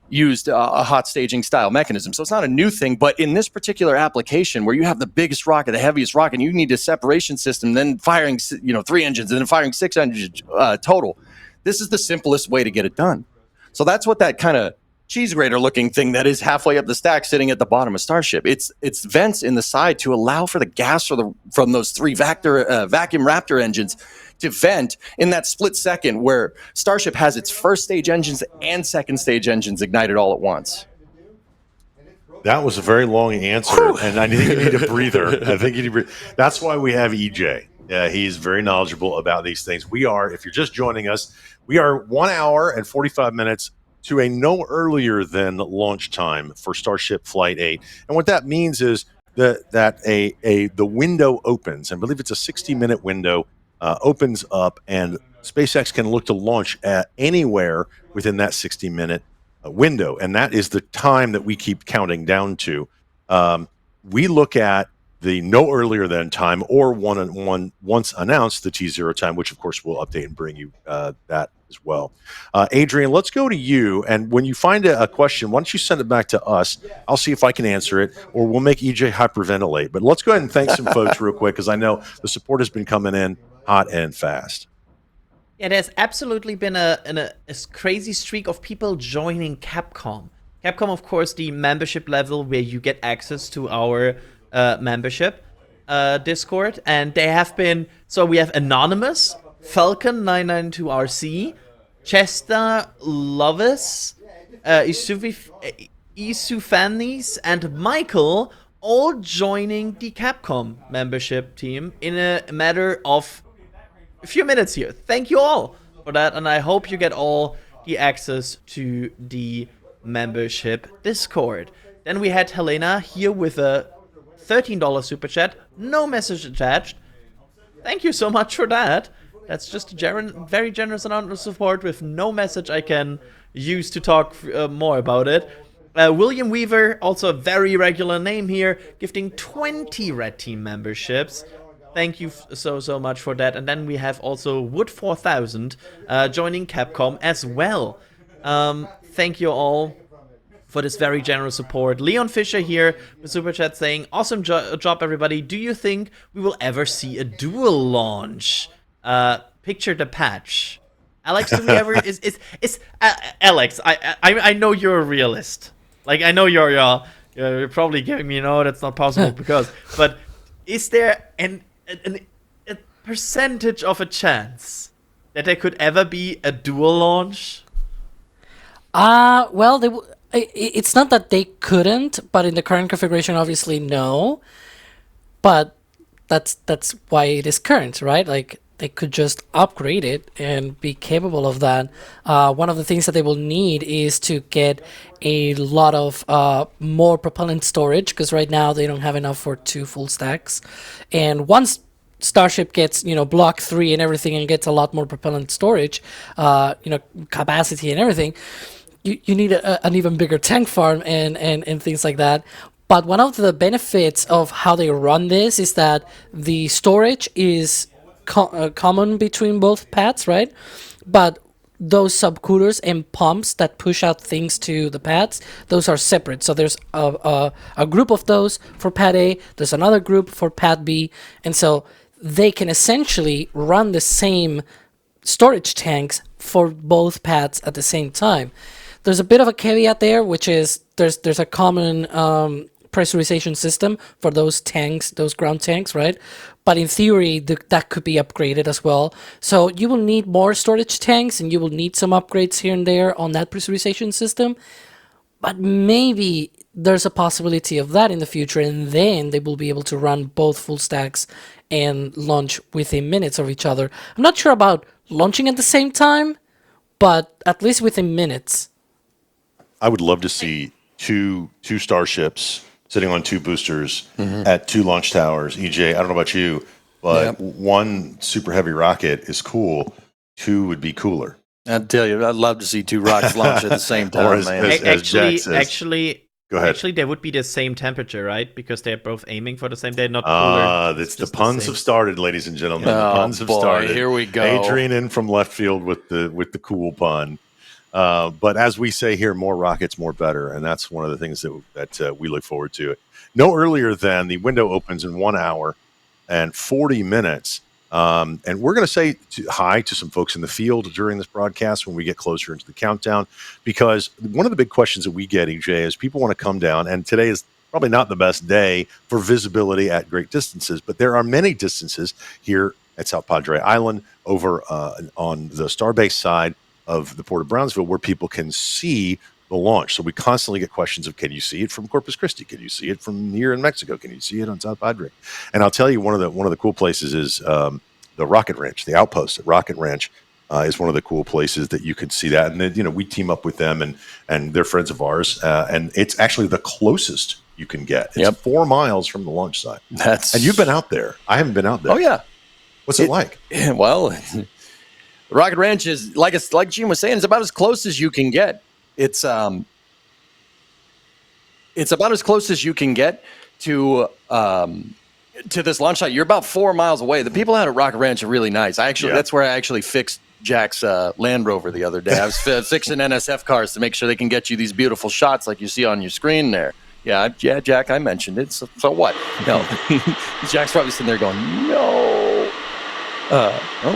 used a hot staging style mechanism. So it's not a new thing, but in this particular application where you have the biggest rocket, the heaviest rocket, and you need a separation system, then firing 3 engines and then firing 6 engines total, this is the simplest way to get it done. So that's what that kind of cheese grater looking thing that is halfway up the stack sitting at the bottom of Starship. It's vents in the side to allow for the gas from those three vacuum Raptor engines to vent in that split second where Starship has its first stage engines and second stage engines ignited all at once. That was a very long answer, and I think you need a breather. I think you need to breathe. That's why we have EJ. He's very knowledgeable about these things. We are, if you're just joining us, we are 1 hour and 45 minutes to a no earlier than launch time for Starship Flight 8. And what that means is that the window opens. I believe it's a 60-minute window, opens up, and SpaceX can look to launch anywhere within that 60-minute window, and that is the time that we keep counting down to. We look at the no earlier than time, or once announced the T0 time, which of course we'll update and bring you that as well. Adrian, let's go to you, and when you find a question, why don't you send it back to us? I'll see if I can answer it, or we'll make EJ hyperventilate. But let's go ahead and thank some folks real quick, because I know the support has been coming in hot and fast. Yeah, there's absolutely been a crazy streak of people joining Capcom. Capcom, of course, the membership level where you get access to our membership Discord. And they have been... So we have Anonymous, Falcon992RC, Chester Lovis, Isufanis, and Michael all joining the Capcom membership team in a matter of a few minutes here. Thank you all for that, and I hope you get all the access to the membership Discord. Then we had Helena here with a $13 super chat, no message attached. Thank you so much for that. That's just a very generous amount of support with no message I can use to talk more about it. William Weaver, also a very regular name here, gifting 20 Red Team memberships. Thank you so much for that. And then we have also Wood4000 joining Capcom as well. Thank you all for this very generous support. Leon Fisher here with Super Chat saying, awesome job everybody. Do you think we will ever see a dual launch? Picture the patch. Alex, do we ever... Alex, I know you're a realist. Like, I know you're probably giving me, no, that's not possible because... But is there a percentage of a chance that there could ever be a dual launch? Well, it's not that they couldn't, but in the current configuration, obviously no. But that's why it is current, right? Like, they could just upgrade it and be capable of that. One of the things that they will need is to get a lot of more propellant storage, because right now they don't have enough for 2 full stacks. And once Starship gets, Block 3 and everything and gets a lot more propellant storage, capacity and everything, you need an even bigger tank farm and things like that. But one of the benefits of how they run this is that the storage is common between both pads, right? But those subcoolers and pumps that push out things to the pads, those are separate. So there's a group of those for pad A, there's another group for pad B, and so they can essentially run the same storage tanks for both pads at the same time. There's a bit of a caveat there, which is there's a common pressurization system for those tanks, those ground tanks, right? But in theory, that could be upgraded as well. So you will need more storage tanks, and you will need some upgrades here and there on that pressurization system. But maybe there's a possibility of that in the future, and then they will be able to run both full stacks and launch within minutes of each other. I'm not sure about launching at the same time, but at least within minutes. I would love to see two starships sitting on 2 boosters at 2 launch towers. EJ, I don't know about you, but one super heavy rocket is cool. 2 would be cooler. I'd tell you, I'd love to see 2 rockets launch at the same time, man. Actually, go ahead. Actually, they would be the same temperature, right? Because they're both aiming for the same. They're not cooler. The puns have started, ladies and gentlemen. The puns have started. Here we go. Adrian in from left field with the cool pun. But as we say here, more rockets, more better, and that's one of the things that we look forward to. No earlier than the window opens in 1 hour and 40 minutes. And we're going to say hi to some folks in the field during this broadcast when we get closer into the countdown, because one of the big questions that we get, EJ, is people want to come down, and today is probably not the best day for visibility at great distances, but there are many distances here at South Padre Island over on the Starbase side of the Port of Brownsville where people can see the launch. So we constantly get questions of, can you see it from Corpus Christi? Can you see it from here in Mexico? Can you see it on South Padre? And I'll tell you, one of the cool places is the Rocket Ranch, the outpost at Rocket Ranch. Is one of the cool places that you can see that. And then, we team up with them and they're friends of ours. And it's actually the closest you can get. It's 4 miles from the launch site. And you've been out there. I haven't been out there. Oh, yeah. What's it like? Well, Rocket Ranch is, like Gene was saying, it's about as close as you can get. It's about as close as you can get to this launch site. You're about 4 miles away. The people out at Rocket Ranch are really nice. That's where I actually fixed Jack's Land Rover the other day. I was fixing NSF cars to make sure they can get you these beautiful shots like you see on your screen there. Yeah, Jack, I mentioned it. So what? No, Jack's probably sitting there going, no.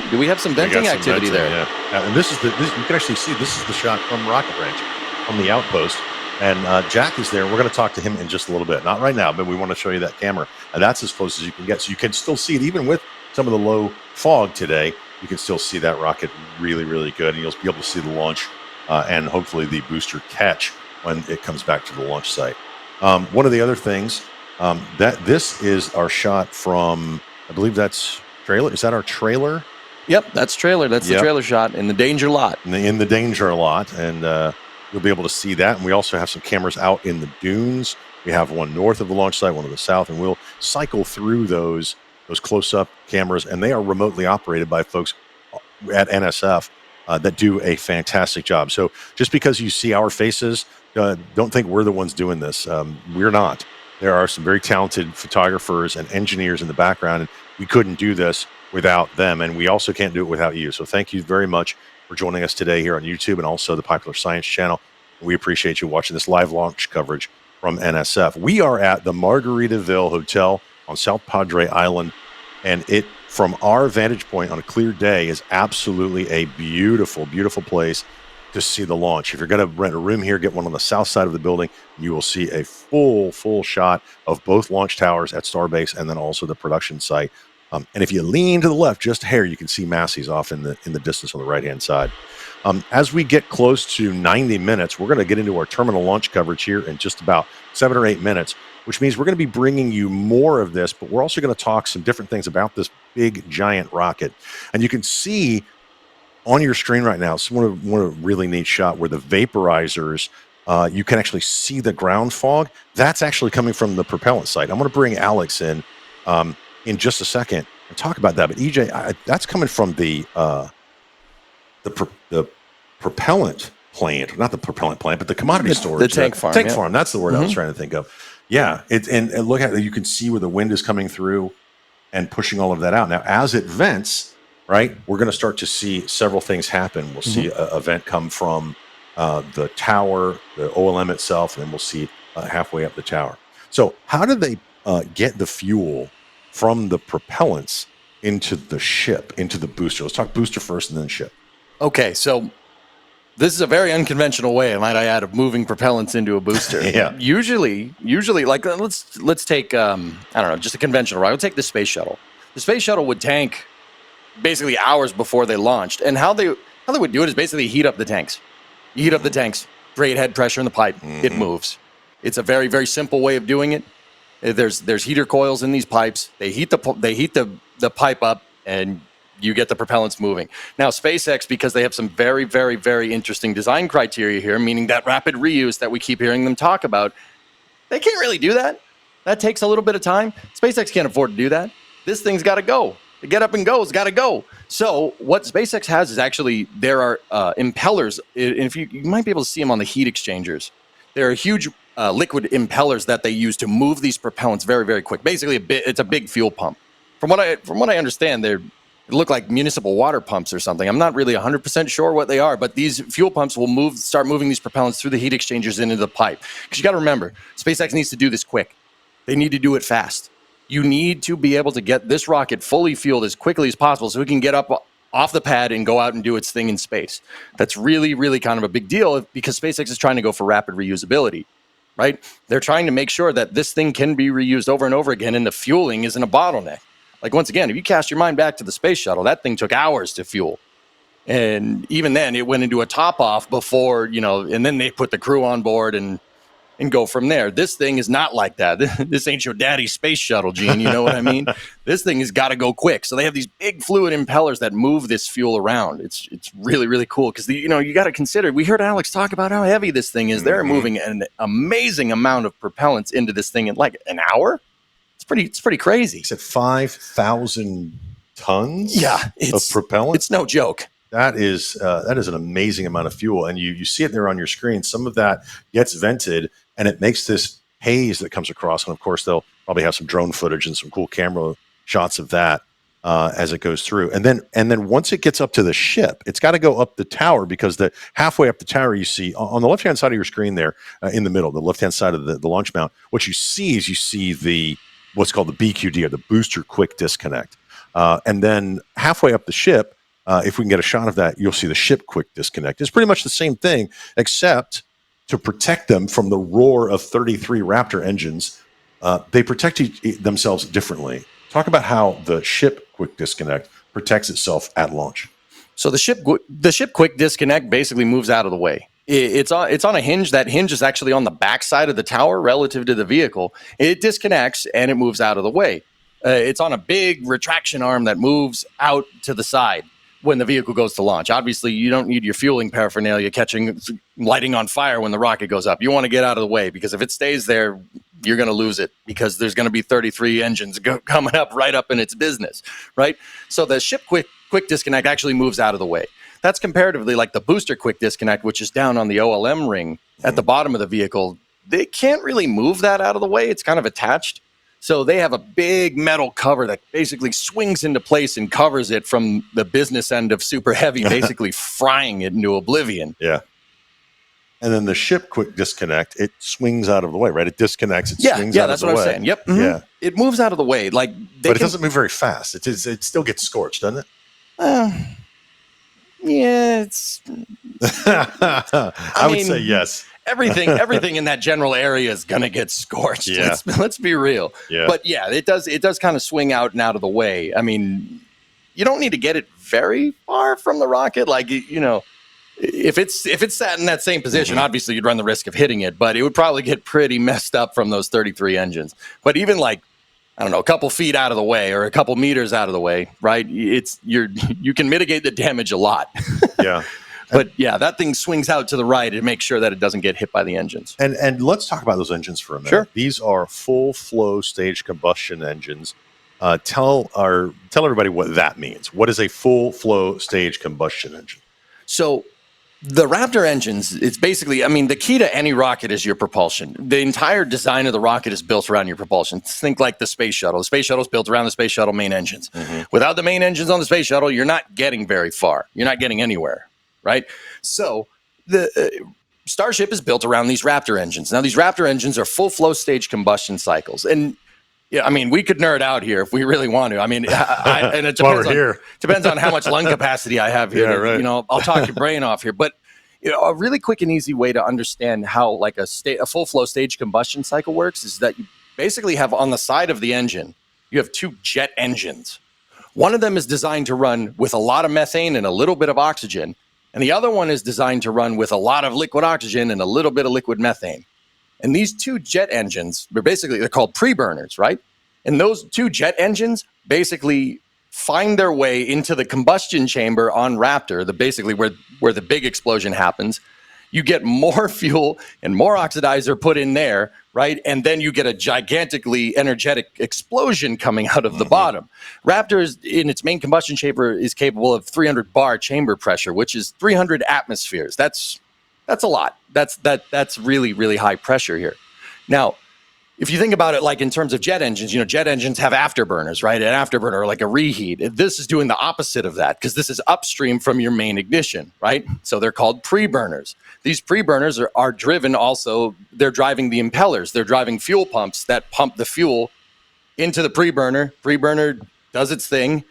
Do we have some venting activity there? Yeah. And this you can actually see, this is the shot from Rocket Ranch, from the outpost. And Jack is there. We're going to talk to him in just a little bit. Not right now, but we want to show you that camera. And that's as close as you can get. So you can still see it, even with some of the low fog today. You can still see that rocket really, really good. And you'll be able to see the launch and hopefully the booster catch when it comes back to the launch site. One of the other things, this is our shot from, I believe that's trailer. Is that our trailer? Yep, that's trailer. That's the trailer shot in the danger lot. In the danger lot. And you'll be able to see that. And we also have some cameras out in the dunes. We have one north of the launch site, one to the south, and we'll cycle through those close-up cameras. And they are remotely operated by folks at NSF that do a fantastic job. So just because you see our faces, don't think we're the ones doing this. We're not. There are some very talented photographers and engineers in the background, and we couldn't do this without them. And we also can't do it without you. So thank you very much for joining us today here on YouTube and also the Popular Science Channel. We appreciate you watching this live launch coverage from NSF. We are at the Margaritaville Hotel on South Padre Island, and it, from our vantage point on a clear day, is absolutely a beautiful, beautiful place to see the launch. If you're going to rent a room here, get one on the south side of the building. You will see a full shot of both launch towers at Starbase and then also the production site. And if you lean to the left just a hair, you can see Massey's off in the distance on the right-hand side. As we get close to 90 minutes, we're going to get into our terminal launch coverage here in just about 7 or 8 minutes, which means we're going to be bringing you more of this, but we're also going to talk some different things about this big, giant rocket. And you can see on your screen right now, it's one of a really neat shot where the vaporizers, you can actually see the ground fog. That's actually coming from the propellant site. I'm going to bring Alex in just a second and talk about that. But EJ, that's coming from the propellant plant, not the propellant plant, but the commodity storage. The tank farm. Tank farm. That's the word I was trying to think of. Yeah. And look at it. You can see where the wind is coming through and pushing all of that out. Now, as it vents, right, we're going to start to see several things happen. We'll see a vent come from the tower, the OLM itself, and then we'll see halfway up the tower. So how do they get the fuel from the propellants into the ship, into the booster? Let's talk booster first and then ship. Okay, so this is a very unconventional way, might I add, of moving propellants into a booster. Yeah. Usually, like let's take I don't know, just a conventional route. We'll take the space shuttle. The space shuttle would tank basically hours before they launched, and how they would do it is basically heat up the tanks. You heat up the tanks, create head pressure in the pipe, it moves. It's a very, very simple way of doing it. There's heater coils in these pipes. They heat the pipe up, and you get the propellants moving. Now, SpaceX, because they have some very, very, very interesting design criteria here, meaning that rapid reuse that we keep hearing them talk about, they can't really do that. That takes a little bit of time. SpaceX can't afford to do that. This thing's got to go. The get up and go has got to go. So what SpaceX has is actually, there are impellers. And if you might be able to see them on the heat exchangers. There are huge liquid impellers that they use to move these propellants very, very quick. Basically, it's a big fuel pump. From what I understand, they look like municipal water pumps or something. I'm not really 100% sure what they are, but these fuel pumps will start moving these propellants through the heat exchangers into the pipe. Because you got to remember, SpaceX needs to do this quick. They need to do it fast. You need to be able to get this rocket fully fueled as quickly as possible so it can get up off the pad and go out and do its thing in space. That's really, really kind of a big deal because SpaceX is trying to go for rapid reusability, right? They're trying to make sure that this thing can be reused over and over again, and the fueling isn't a bottleneck. Like, once again, if you cast your mind back to the space shuttle, that thing took hours to fuel. And even then, it went into a top-off before, and then they put the crew on board and go from there. This thing is not like that. This ain't your daddy's space shuttle, Gene. You know what I mean? This thing has got to go quick. So they have these big fluid impellers that move this fuel around. It's really, really cool because, you got to consider, we heard Alex talk about how heavy this thing is. They're moving an amazing amount of propellants into this thing in like an hour. It's pretty crazy. It's at 5,000 tons of propellant. It's no joke. That is an amazing amount of fuel. And you see it there on your screen. Some of that gets vented and it makes this haze that comes across. And of course, they'll probably have some drone footage and some cool camera shots of that as it goes through. And then once it gets up to the ship, it's got to go up the tower because the halfway up the tower, you see on the left-hand side of your screen there in the middle, the left-hand side of the launch mount, what you see is what's called the BQD, or the booster quick disconnect. And then halfway up the ship, if we can get a shot of that, you'll see the ship quick disconnect. It's pretty much the same thing, except to protect them from the roar of 33 Raptor engines, they protect themselves differently. Talk about how the ship quick disconnect protects itself at launch. So the ship quick disconnect basically moves out of the way. It's on a hinge. That hinge is actually on the back side of the tower relative to the vehicle. It disconnects and it moves out of the way. It's on a big retraction arm that moves out to the side when the vehicle goes to launch. Obviously, you don't need your fueling paraphernalia lighting on fire when the rocket goes up. You want to get out of the way because if it stays there, you're going to lose it because there's going to be 33 engines coming up right up in its business, right? So the ship quick disconnect actually moves out of the way. That's comparatively like the booster quick disconnect, which is down on the OLM ring at the bottom of the vehicle. They can't really move that out of the way. It's kind of attached. So they have a big metal cover that basically swings into place and covers it from the business end of super heavy, basically frying it into oblivion. Yeah. And then the ship quick disconnect, it swings out of the way, right? It disconnects, swings out of the way. Yeah, that's what I'm saying. Yep. Mm-hmm. Yeah. It moves out of the way. But it doesn't move very fast. It still gets scorched, doesn't it? Yeah, it's... I would say yes. Everything in that general area is going to get scorched. Yeah. Let's be real. Yeah. But yeah, it does kind of swing out and out of the way. I mean, you don't need to get it very far from the rocket. Like, if it's sat in that same position, obviously you'd run the risk of hitting it, but it would probably get pretty messed up from those 33 engines. But even like, I don't know, a couple feet out of the way or a couple meters out of the way, right? You can mitigate the damage a lot. Yeah. But yeah, that thing swings out to the right and makes sure that it doesn't get hit by the engines. And let's talk about those engines for a minute. Sure. These are full flow stage combustion engines. Tell everybody what that means. What is a full flow stage combustion engine? So the Raptor engines, it's basically, the key to any rocket is your propulsion. The entire design of the rocket is built around your propulsion. Think like the space shuttle. The space shuttle is built around the space shuttle main engines. Without the main engines on the space shuttle, you're not getting very far. You're not getting anywhere. Right? So the Starship is built around these Raptor engines. Now, these Raptor engines are full flow stage combustion cycles. And yeah, we could nerd out here if we really want to. And it depends on how much lung capacity I have here. Yeah, right. I'll talk your brain off here. But a really quick and easy way to understand how like a full flow stage combustion cycle works is that you basically have on the side of the engine, you have two jet engines. One of them is designed to run with a lot of methane and a little bit of oxygen. And the other one is designed to run with a lot of liquid oxygen and a little bit of liquid methane. And these two jet engines, they're called pre-burners, right? And those two jet engines basically find their way into the combustion chamber on Raptor, basically where the big explosion happens. You get more fuel and more oxidizer put in there, right? And then you get a gigantically energetic explosion coming out of the bottom. Raptor in its main combustion chamber is capable of 300 bar chamber pressure, which is 300 atmospheres. That's a lot. That's really, really high pressure here. Now, if you think about it like in terms of jet engines, jet engines have afterburners, right? An afterburner or like a reheat. This is doing the opposite of that because this is upstream from your main ignition, right? So they're called pre-burners. These pre-burners are driven also, they're driving the impellers. They're driving fuel pumps that pump the fuel into the preburner. Preburner does its thing.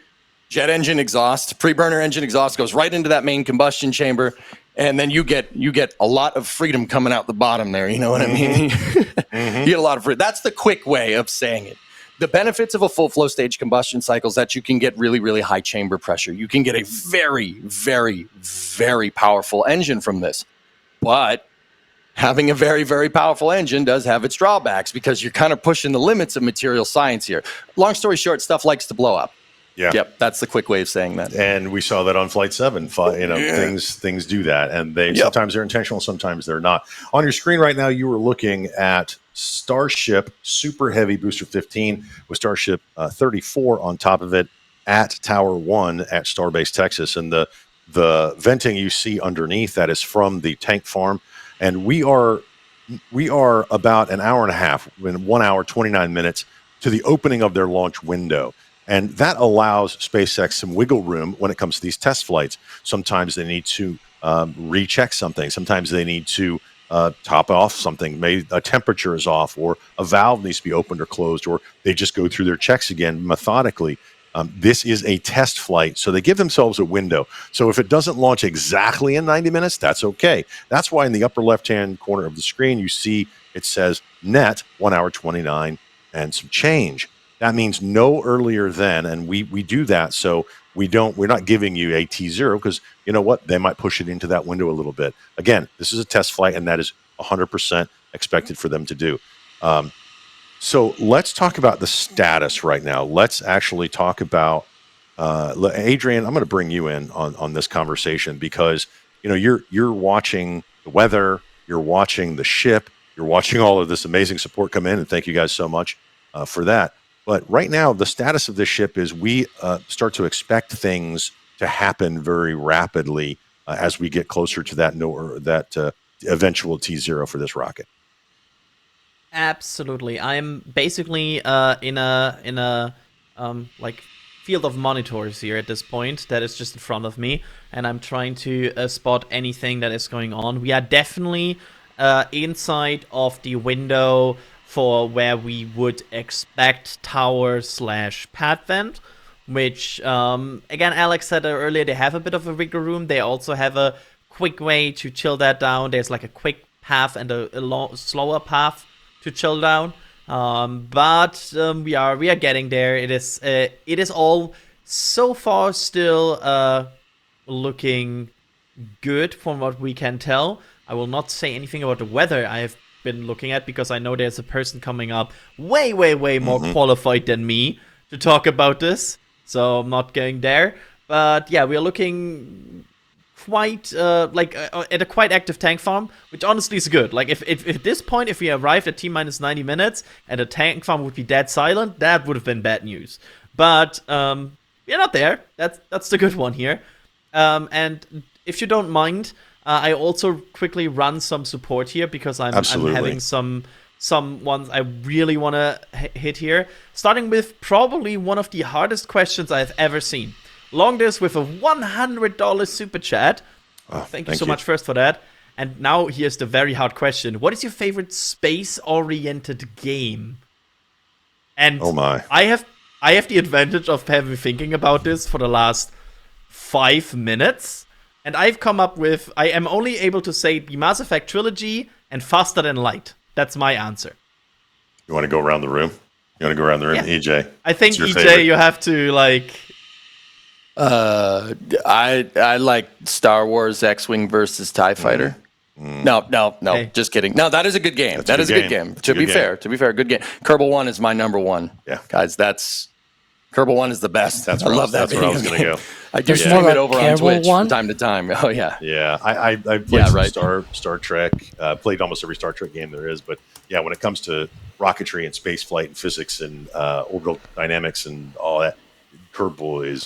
Jet engine exhaust, preburner engine exhaust goes right into that main combustion chamber, and then you get a lot of freedom coming out the bottom there. You know what I mean? You get a lot of freedom. That's the quick way of saying it. The benefits of a full flow stage combustion cycle is that you can get really, really high chamber pressure. You can get a very, very, very powerful engine from this. But having a very, very powerful engine does have its drawbacks because you're kind of pushing the limits of material science here. Long story short, stuff likes to blow up. Yeah. Yep, that's the quick way of saying that. And we saw that on Flight 7. Things do that, and sometimes they're intentional, sometimes they're not. On your screen right now, you are looking at Starship Super Heavy Booster 15 with Starship 34 on top of it at Tower 1 at Starbase, Texas. And the venting you see underneath that is from the tank farm. And we are about an hour and a half, in 1 hour, 29 minutes, to the opening of their launch window. And that allows SpaceX some wiggle room when it comes to these test flights. Sometimes they need to recheck something. Sometimes they need to top off something. Maybe a temperature is off, or a valve needs to be opened or closed, or they just go through their checks again methodically. This is a test flight, so they give themselves a window. So if it doesn't launch exactly in 90 minutes, that's okay. That's why in the upper left-hand corner of the screen, you see it says net 1 hour 29 and some change. That means no earlier than, and we do that so we're not giving you a T0 because you know what? They might push it into that window a little bit. Again, this is a test flight, and that is 100% expected for them to do. So let's talk about the status right now. Let's actually talk about Adrian. I'm going to bring you in on this conversation because you know you're watching the weather, you're watching the ship, you're watching all of this amazing support come in, and thank you guys so much for that. But right now, the status of this ship is we start to expect things to happen very rapidly as we get closer to that eventual T0 for this rocket. Absolutely. I'm basically in a like field of monitors here at this point that is just in front of me, and I'm trying to spot anything that is going on. We are definitely inside of the window for where we would expect tower/pad vent, which, again, Alex said earlier, they have a bit of a wiggle room. They also have a quick way to chill that down. There's like a quick path and a slower path to chill down. But we are getting there. It is all so far still looking good from what we can tell. I will not say anything about the weather I have been looking at because I know there's a person coming up way more qualified than me to talk about this, so I'm not going there. But yeah, we are looking quite at a quite active tank farm, which honestly is good. Like if at this point, if we arrived at T-minus 90 minutes and the tank farm would be dead silent, that would have been bad news. But we're not there. That's the good one here. And if you don't mind, I also quickly run some support here because I'm having some ones I really want to hit here. Starting with probably one of the hardest questions I've ever seen. Longdis with a $100 super chat. Thank you so much first for that. And now here's the very hard question. What is your favorite space-oriented game? And oh my. I have the advantage of having thinking about this for the last 5 minutes. And I've come up with, I am only able to say the Mass Effect trilogy and Faster Than Light. That's my answer. You want to go around the room? Yeah. EJ? I think EJ, favorite? You have to like... I like Star Wars X-Wing versus TIE Fighter. No, hey. Just kidding. No, that is a good game. That is a good game. To be fair, good game. Kerbal 1 is my number one. Yeah. Guys, Kerbal 1 is the best. I love that. That's where I was going to go. I do stream it over on Twitch from time to time. Oh, yeah. Yeah, I played Star Trek. Played almost every Star Trek game there is. But, yeah, when it comes to rocketry and space flight and physics and orbital dynamics and all that, Kerbal is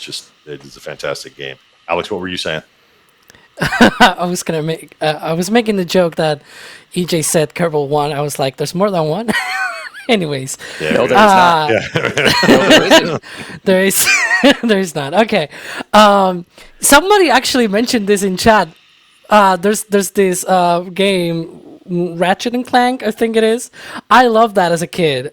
a fantastic game. Alex, what were you saying? I was making the joke that EJ said Kerbal 1. I was like, there's more than one. Anyways. Yeah, no, there's not. Yeah. There is. There's not. Okay. Somebody actually mentioned this in chat. There's this game Ratchet and Clank, I think it is. I loved that as a kid.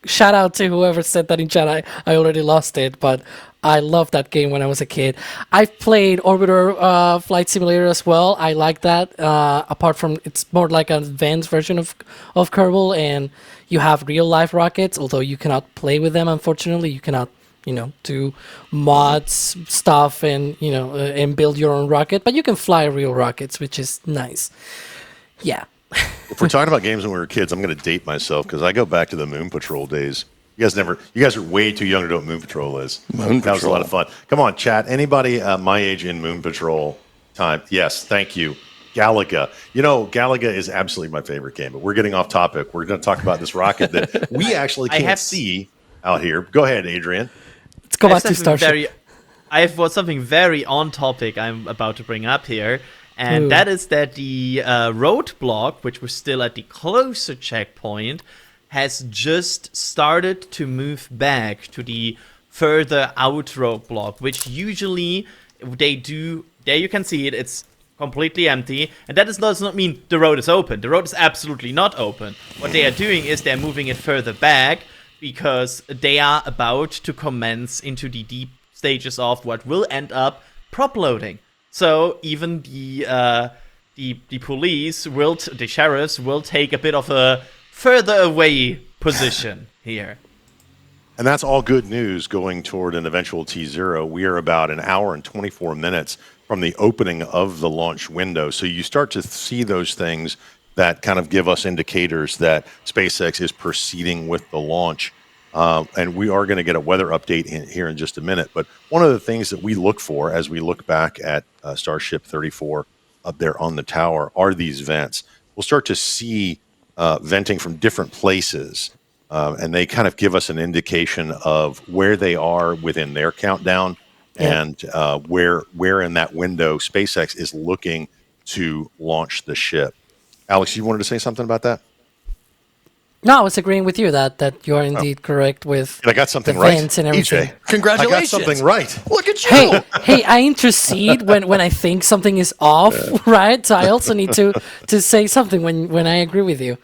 Shout out to whoever said that in chat. I already lost it, but I loved that game when I was a kid. I've played Orbiter Flight Simulator as well. I like that. Apart from it's more like an advanced version of Kerbal, and you have real life rockets. Although you cannot play with them, unfortunately, you cannot do mods stuff and and build your own rocket. But you can fly real rockets, which is nice. Yeah. If we're talking about games when we were kids, I'm going to date myself because I go back to the Moon Patrol days. You guys are way too young to know what Moon Patrol is. That was a lot of fun. Come on, chat. Anybody my age in Moon Patrol time? Yes, thank you. Galaga. Galaga is absolutely my favorite game, but we're getting off topic. We're going to talk about this rocket that we actually can't see out here. Go ahead, Adrian. Let's go back to Starship. I have something very on topic I'm about to bring up here, and that is that the roadblock, which was still at the closer checkpoint, has just started to move back to the further out roadblock, which usually they do. There you can see it. It's completely empty, and that does not mean the road is open. The road is absolutely not open. What they are doing is they're moving it further back because they are about to commence into the deep stages of what will end up prop loading. So even the police the sheriffs will take a bit of a further away position here. And that's all good news going toward an eventual T0. We are about an hour and 24 minutes from the opening of the launch window. So you start to see those things that kind of give us indicators that SpaceX is proceeding with the launch. And we are going to get a weather update here in just a minute. But one of the things that we look for as we look back at Starship 34 up there on the tower are these vents. We'll start to see venting from different places, and they kind of give us an indication of where they are within their countdown and where in that window SpaceX is looking to launch the ship. Alex, you wanted to say something about that? No, I was agreeing with you that you are indeed correct with and I got something the right. vents and everything. EJ, congratulations! I got something right. Look at you. Hey, I intercede when I think something is off, right? So I also need to say something when I agree with you.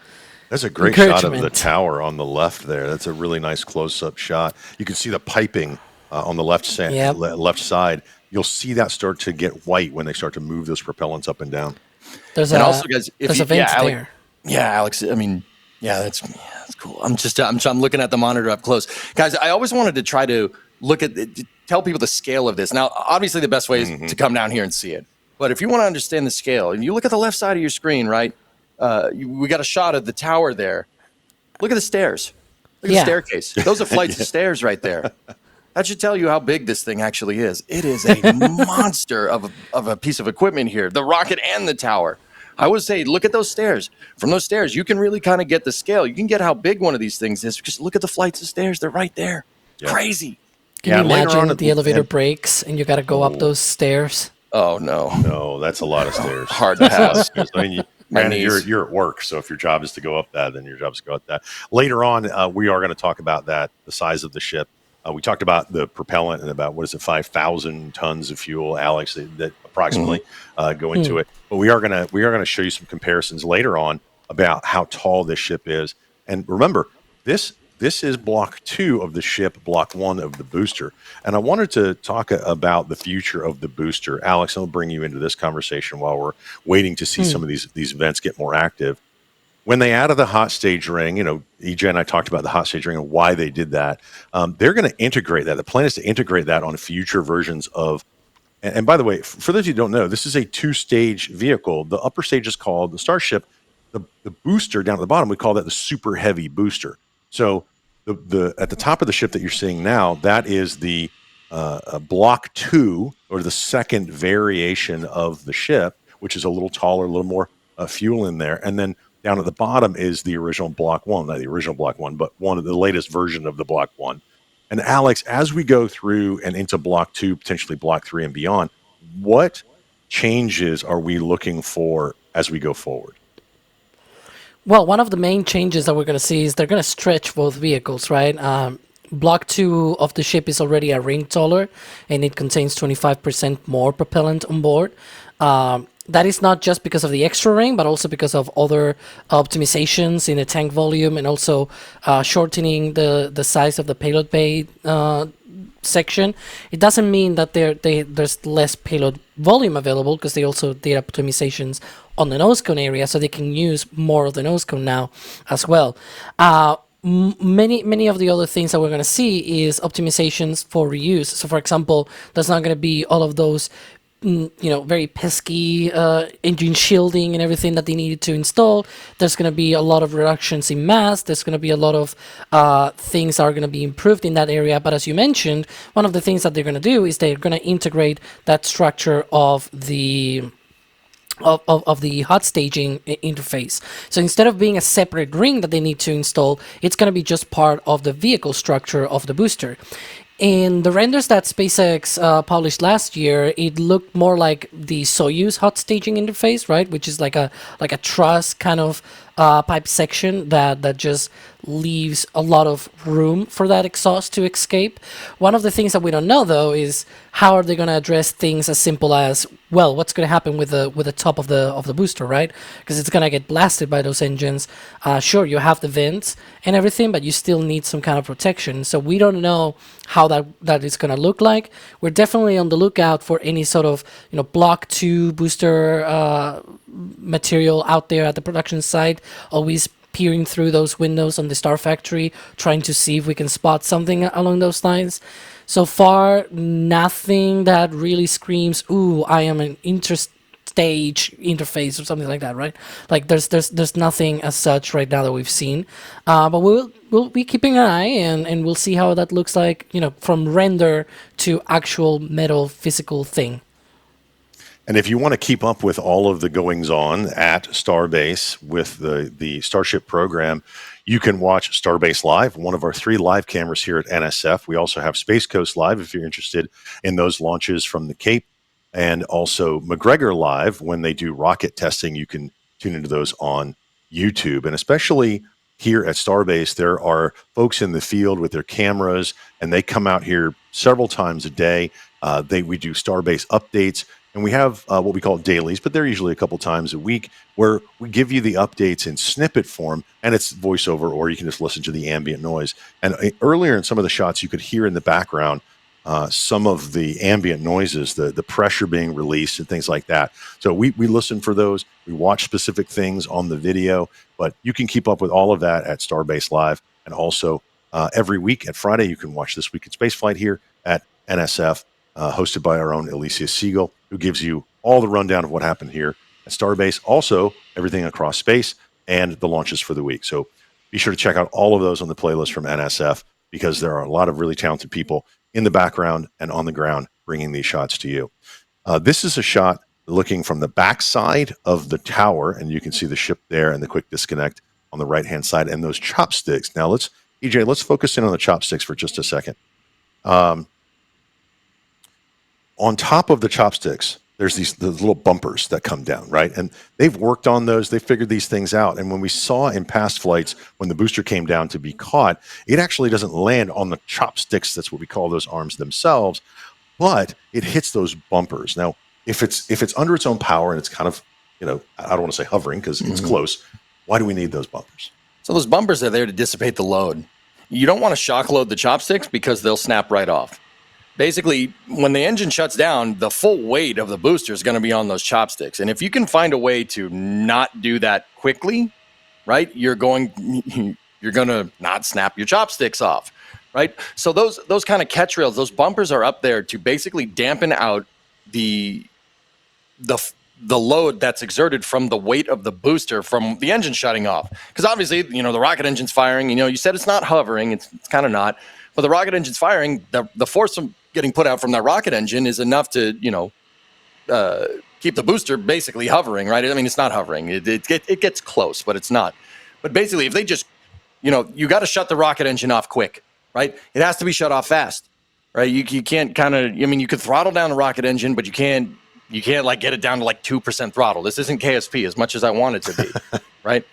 There's a great shot of the tower on the left there. That's a really nice close-up shot. You can see the piping on the left side. You'll see that start to get white when they start to move those propellants up and down. There's a vent there. Yeah, Alex. I mean, that's cool. I'm looking at the monitor up close, guys. I always wanted to try to tell people the scale of this. Now, obviously, the best way is to come down here and see it. But if you want to understand the scale, and you look at the left side of your screen, right? We got a shot of the tower there. Look at the stairs. Look at the staircase. Those are flights of stairs right there. That should tell you how big this thing actually is. It is a monster of a piece of equipment here. The rocket and the tower. I would say, look at those stairs. From those stairs, you can really kind of get the scale. You can get how big one of these things is. Just look at the flights of stairs. They're right there. Yeah. Crazy. Can you imagine the elevator breaks and you got to go up those stairs? Oh, no. No, that's a lot of stairs. Hard to pass. I mean, you're at work, so if your job is to go up that, then your job is to go up that. Later on, we are going to talk about that, the size of the ship. We talked about the propellant and about 5,000 tons of fuel, Alex, that approximately go into it. But we are going to show you some comparisons later on about how tall this ship is. And remember, this is block 2 of the ship, block 1 of the booster. And I wanted to talk about the future of the booster. Alex, I'll bring you into this conversation while we're waiting to see some of these vents get more active. When they added the hot stage ring, EJ and I talked about the hot stage ring and why they did that. They're going to integrate that. The plan is to integrate that on future versions of. And by the way, for those of you who don't know, this is a 2-stage vehicle. The upper stage is called the Starship. The booster down at the bottom, we call that the super heavy booster. So the at the top of the ship that you're seeing now, that is the block 2, or the second variation of the ship, which is a little taller, a little more fuel in there, and then down at the bottom is the original block 1, not the original block 1, but one of the latest version of the block 1. And Alex, as we go through and into block 2, potentially block 3 and beyond, what changes are we looking for as we go forward? Well, one of the main changes that we're going to see is they're going to stretch both vehicles, right? Block 2 of the ship is already a ring taller, and it contains 25% more propellant on board. that is not just because of the extra ring, but also because of other optimizations in the tank volume, and also shortening the size of the payload bay section. It doesn't mean that there's less payload volume available, because they also did optimizations on the nose cone area, so they can use more of the nose cone now as well. Many of the other things that we're going to see is optimizations for reuse. So, for example, there's not going to be all of those very pesky engine shielding and everything that they needed to install. There's going to be a lot of reductions in mass. There's going to be a lot of things that are going to be improved in that area. But as you mentioned, one of the things that they're going to do is they're going to integrate that structure of the hot staging interface. So instead of being a separate ring that they need to install, it's going to be just part of the vehicle structure of the booster. In the renders that SpaceX published last year, it looked more like the Soyuz hot staging interface, right? Which is like a truss kind of pipe section that just leaves a lot of room for that exhaust to escape. One of the things that we don't know, though, is how are they going to address things as simple as, well, what's going to happen with the top of the booster, right? Because it's going to get blasted by those engines. Sure, you have the vents and everything, but you still need some kind of protection. So we don't know how that is going to look like. We're definitely on the lookout for any sort of Block 2 booster material out there at the production site, always peering through those windows on the Star Factory, trying to see if we can spot something along those lines. So far, nothing that really screams, ooh, I am an interstage interface or something like that, right? Like there's nothing as such right now that we've seen. But we'll be keeping an eye, and we'll see how that looks like, from render to actual metal physical thing. And if you want to keep up with all of the goings on at Starbase with the Starship program, you can watch Starbase Live, one of our 3 live cameras here at NSF. We also have Space Coast Live if you're interested in those launches from the Cape, and also McGregor Live when they do rocket testing. You can tune into those on YouTube. And especially here at Starbase, there are folks in the field with their cameras, and they come out here several times a day. We do Starbase updates. And we have what we call dailies, but they're usually a couple times a week, where we give you the updates in snippet form, and it's voiceover, or you can just listen to the ambient noise. And earlier in some of the shots, you could hear in the background some of the ambient noises, the pressure being released and things like that. So we listen for those. We watch specific things on the video, but you can keep up with all of that at Starbase Live. And also every week at Friday, you can watch This Week in Spaceflight here at NSF. Hosted by our own Alicia Siegel, who gives you all the rundown of what happened here at Starbase, also everything across space and the launches for the week. So be sure to check out all of those on the playlist from NSF, because there are a lot of really talented people in the background and on the ground bringing these shots to you. This is a shot looking from the backside of the tower, and you can see the ship there and the quick disconnect on the right-hand side and those chopsticks. Now let's focus in on the chopsticks for just a second. On top of the chopsticks, there's the little bumpers that come down, right? And they've worked on those. They figured these things out. And when we saw in past flights, when the booster came down to be caught, it actually doesn't land on the chopsticks. That's what we call those arms themselves, but it hits those bumpers. Now, if it's under its own power and it's kind of, I don't want to say hovering because it's close, why do we need those bumpers? So those bumpers are there to dissipate the load. You don't want to shock load the chopsticks because they'll snap right off. Basically, when the engine shuts down, the full weight of the booster is going to be on those chopsticks. And if you can find a way to not do that quickly, right, you're going to not snap your chopsticks off, right? So those kind of catch rails, those bumpers are up there to basically dampen out the load that's exerted from the weight of the booster from the engine shutting off. Because obviously, the rocket engine's firing. You said it's not hovering. It's kind of not. But the rocket engine's firing. The force from getting put out from that rocket engine is enough to, keep the booster basically hovering, right? I mean, it's not hovering. It gets close, but it's not. But basically, if they just, you got to shut the rocket engine off quick, right? It has to be shut off fast, right? You can't you could throttle down the rocket engine, but you can't like get it down to like 2% throttle. This isn't KSP as much as I want it to be, right?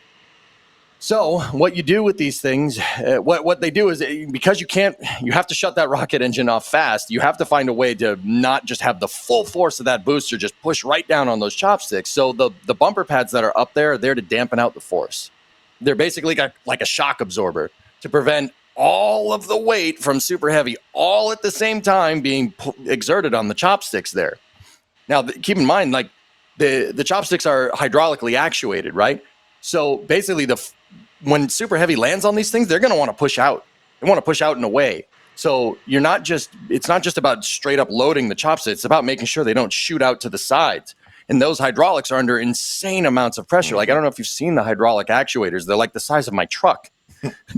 So what you do with these things, what they do is because you have to shut that rocket engine off fast. You have to find a way to not just have the full force of that booster just push right down on those chopsticks. So the bumper pads that are up there are there to dampen out the force. They're basically like a shock absorber to prevent all of the weight from Super Heavy all at the same time being exerted on the chopsticks there. Now, keep in mind, like the chopsticks are hydraulically actuated, right? So basically, when Super Heavy lands on these things, they're going to want to push out. They want to push out and away. So it's not just about straight up loading the chopsticks. It's about making sure they don't shoot out to the sides. And those hydraulics are under insane amounts of pressure. Like, I don't know if you've seen the hydraulic actuators. They're like the size of my truck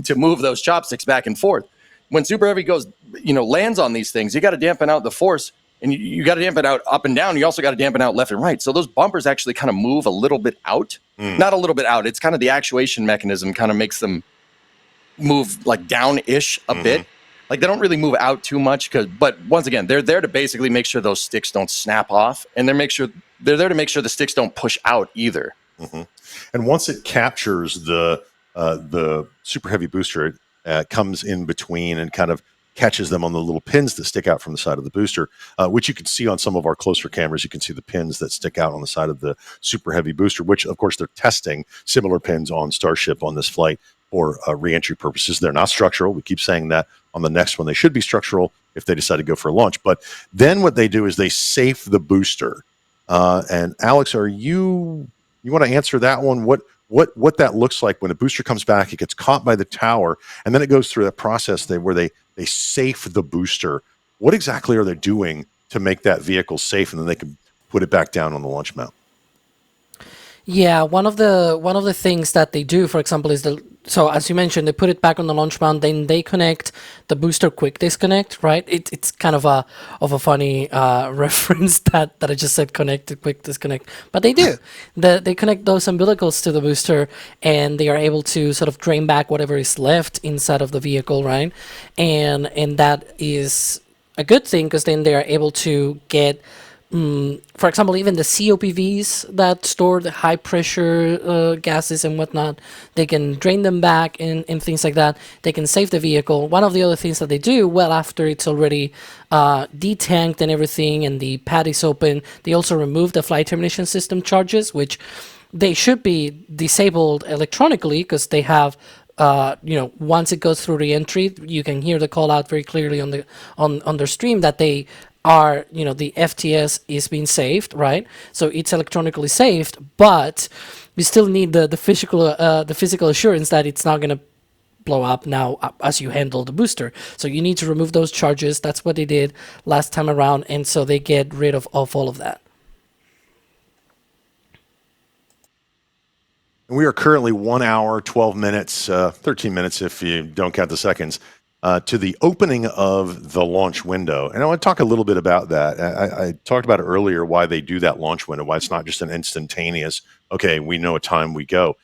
to move those chopsticks back and forth. When Super Heavy lands on these things, you got to dampen out the force. And you got to dampen out up and down. You also got to dampen out left and right. So those bumpers actually kind of move a little bit out. Not a little bit out. It's kind of the actuation mechanism kind of makes them move like down-ish a bit. Like they don't really move out too much but once again, they're there to basically make sure those sticks don't snap off, and they're there to make sure the sticks don't push out either. And once it captures the Super Heavy booster, it comes in between and kind of catches them on the little pins that stick out from the side of the booster, which you can see on some of our closer cameras. You can see the pins that stick out on the side of the Super Heavy booster, which, of course, they're testing similar pins on Starship on this flight for reentry purposes. They're not structural. We keep saying that. On the next one, they should be structural if they decide to go for a launch. But then what they do is they safe the booster. And Alex, you want to answer that one? What that looks like when a booster comes back, it gets caught by the tower, and then it goes through that process where they safe the booster. What exactly are they doing to make that vehicle safe, and then they can put it back down on the launch mount? Yeah, one of the things that they do, for example, is so as you mentioned, they put it back on the launch mount, then they connect the booster quick disconnect, right? It's kind of a funny reference that I just said connect quick disconnect, but they do. They connect those umbilicals to the booster, and they are able to sort of drain back whatever is left inside of the vehicle, right? And that is a good thing because then they are able to get. For example, even the COPVs that store the high pressure gases and whatnot, they can drain them back and things like that. They can save the vehicle. One of the other things that they do, well, after it's already detanked and everything and the pad is open, they also remove the flight termination system charges, which they should be disabled electronically because they have once it goes through re-entry, you can hear the call out very clearly on their stream that they are, the FTS is being saved, right? So it's electronically saved, but you still need the physical assurance that it's not going to blow up now as you handle the booster. So you need to remove those charges. That's what they did last time around, and so they get rid of all of that. We are currently 1 hour, 12 minutes, 13 minutes if you don't count the seconds, to the opening of the launch window. And I want to talk a little bit about that. I talked about it earlier, why they do that launch window, why it's not just an instantaneous, okay, we know what time we go.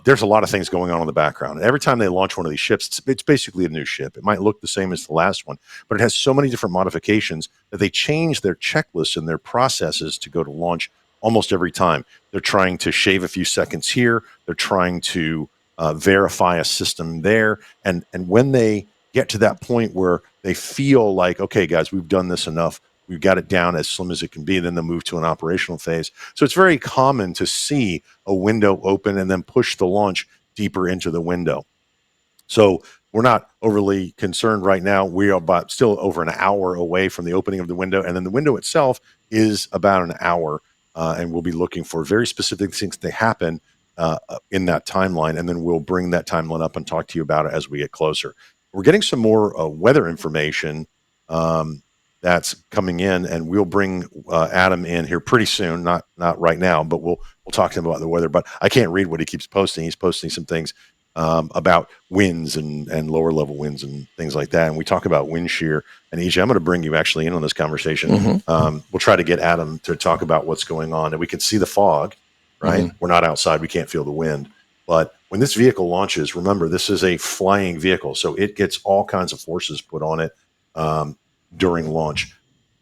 There's a lot of things going on in the background. And every time they launch one of these ships, it's basically a new ship. It might look the same as the last one, but it has so many different modifications that they change their checklists and their processes to go to launch almost every time. They're trying to shave a few seconds here. They're trying to verify a system there. And when they get to that point where they feel like, okay, guys, we've done this enough, we've got it down as slim as it can be, then they'll move to an operational phase. So it's very common to see a window open and then push the launch deeper into the window. So we're not overly concerned right now. We are about still over an hour away from the opening of the window. And then the window itself is about an hour. And we'll be looking for very specific things to happen in that timeline. And then we'll bring that timeline up and talk to you about it as we get closer. We're getting some more weather information that's coming in, and we'll bring Adam in here pretty soon. Not right now, but we'll talk to him about the weather. But I can't read what he keeps posting. He's posting some things about winds and lower level winds and things like that. And we talk about wind shear. And EJ, I'm going to bring you actually in on this conversation. We'll try to get Adam to talk about what's going on. And we can see the fog, right? We're not outside. We can't feel the wind. But when this vehicle launches, remember, this is a flying vehicle. So it gets all kinds of forces put on it during launch.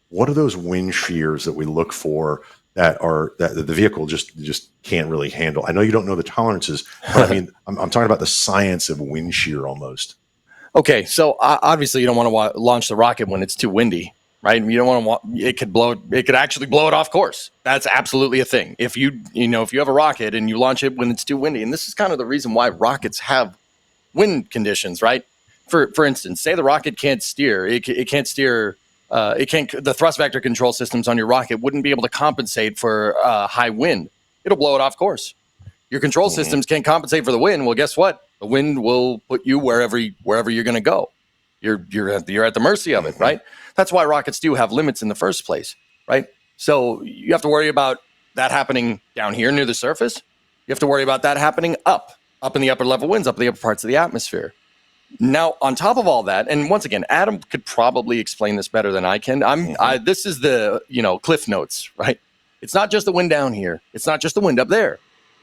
What are those wind shears that we look for that the vehicle just can't really handle. I know you don't know the tolerances, but I mean, I'm talking about the science of wind shear almost. Okay, so obviously you don't want to launch the rocket when it's too windy, right? You don't want to. It could actually blow it off course. That's absolutely a thing. If you have a rocket and you launch it when it's too windy, and this is kind of the reason why rockets have wind conditions, right? For instance, say the rocket can't steer. It can't steer. The thrust vector control systems on your rocket wouldn't be able to compensate for high wind. It'll blow it off course. Your control systems can't compensate for the wind. Well, guess what? The wind will put you wherever you're going to go. You're at the mercy of it, right? That's why rockets do have limits in the first place, right? So you have to worry about that happening down here near the surface. You have to worry about that happening up in the upper level winds, up in the upper parts of the atmosphere. Now, on top of all that, and once again, Adam could probably explain this better than I can. This is the Cliff Notes, right? It's not just the wind down here. It's not just the wind up there.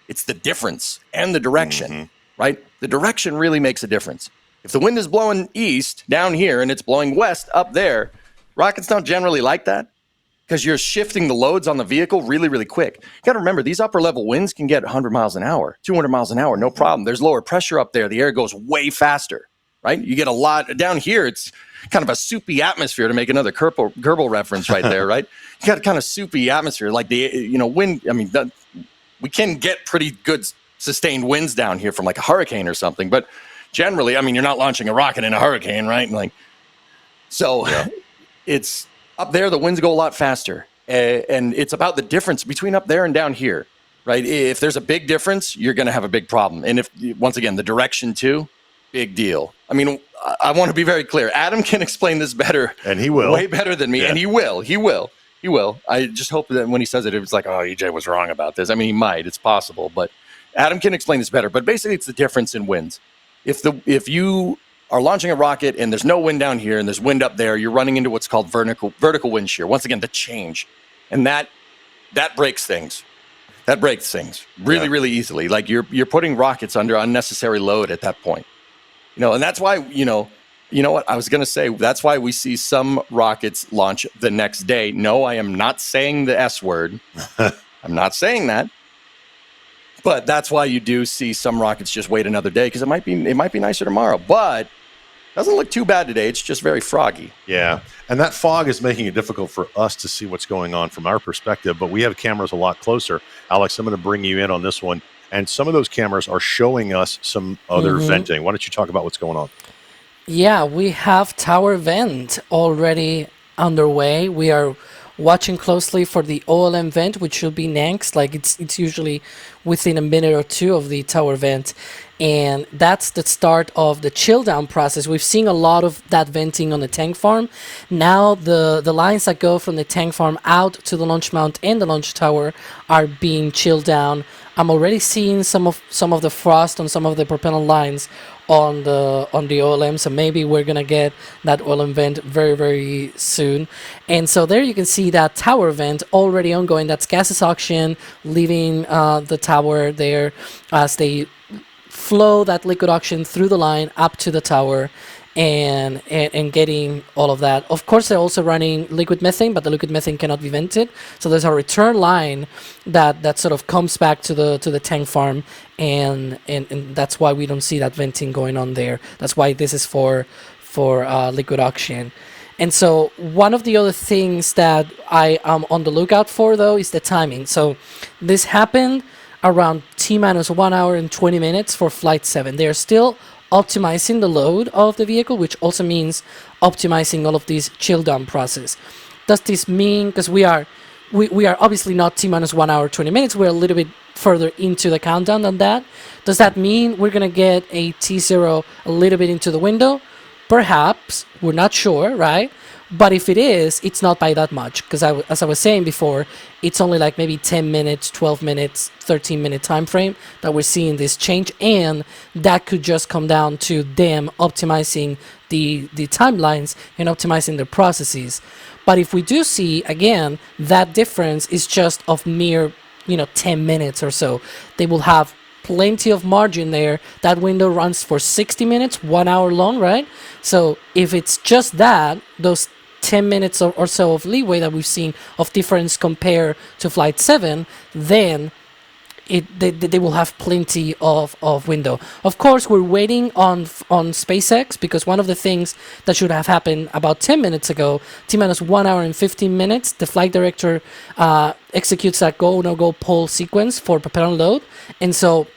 It's the difference and the direction, right? The direction really makes a difference. If the wind is blowing east down here and it's blowing west up there, rockets don't generally like that because you're shifting the loads on the vehicle really, really quick. You got to remember, these upper level winds can get 100 miles an hour, 200 miles an hour, no problem. There's lower pressure up there. The air goes way faster, right? You get a lot down here. It's kind of a soupy atmosphere, to make another Goebbels reference right there, right? You got a kind of soupy atmosphere, like the wind. I mean, we can get pretty good sustained winds down here from like a hurricane or something, but generally, I mean, you're not launching a rocket in a hurricane, right? It's up there, the winds go a lot faster, and it's about the difference between up there and down here, right? If there's a big difference, you're going to have a big problem. And if, once again, the direction too, big deal. I mean, I want to be very clear. Adam can explain this better, and he will, way better than me, and he will. I just hope that when he says it, it's like, oh, EJ was wrong about this. I mean, he might. It's possible, but Adam can explain this better. But basically, it's the difference in winds. If you are launching a rocket and there's no wind down here and there's wind up there, you're running into what's called vertical wind shear. Once again, the change, and that breaks things. That breaks things really, really easily. Like you're putting rockets under unnecessary load at that point. And that's why You know what? I was going to say, that's why we see some rockets launch the next day. No, I am not saying the S word. I'm not saying that. But that's why you do see some rockets just wait another day, because it might be nicer tomorrow. But it doesn't look too bad today. It's just very froggy. Yeah. And that fog is making it difficult for us to see what's going on from our perspective. But we have cameras a lot closer. Alex, I'm going to bring you in on this one. And some of those cameras are showing us some other venting. Why don't you talk about what's going on? Yeah, we have tower vent already underway. We are watching closely for the OLM vent, which should be next. Like it's usually within a minute or two of the tower vent, and that's the start of the chill down process. We've seen a lot of that venting on the tank farm. Now the lines that go from the tank farm out to the launch mount and the launch tower are being chilled down. I'm already seeing some of the frost on some of the propellant lines on the OLM, so maybe we're gonna get that OLM vent very, very soon. And so there you can see that tower vent already ongoing. That's gases oxygen leaving the tower there as they flow that liquid oxygen through the line up to the tower and getting all of that. Of course, they're also running liquid methane, but the liquid methane cannot be vented. So there's a return line that sort of comes back to the tank farm, and that's why we don't see that venting going on there. That's why this is for liquid oxygen. And so one of the other things that I am on the lookout for, though, is the timing. So this happened around T-minus 1 hour and 20 minutes for Flight 7. They are still optimizing the load of the vehicle, which also means optimizing all of these chill down process. Does this mean, because we are obviously not T-minus 1 hour 20 minutes, we're a little bit further into the countdown than that. Does that mean we're gonna get a T0 a little bit into the window? Perhaps, we're not sure, right? But if it is, it's not by that much, because as I was saying before, it's only like maybe 10 minutes, 12 minutes, 13-minute time frame that we're seeing this change, and that could just come down to them optimizing the timelines and optimizing the processes. But if we do see, again, that difference is just of mere 10 minutes or so, they will have plenty of margin there. That window runs for 60 minutes, 1 hour long, right? So if it's just that, those 10 minutes or so of leeway that we've seen of difference compared to Flight 7, then they will have plenty of window. Of course, we're waiting on SpaceX, because one of the things that should have happened about 10 minutes ago, T-minus 1 hour and 15 minutes, the flight director executes that go, no-go poll sequence for propellant load. And so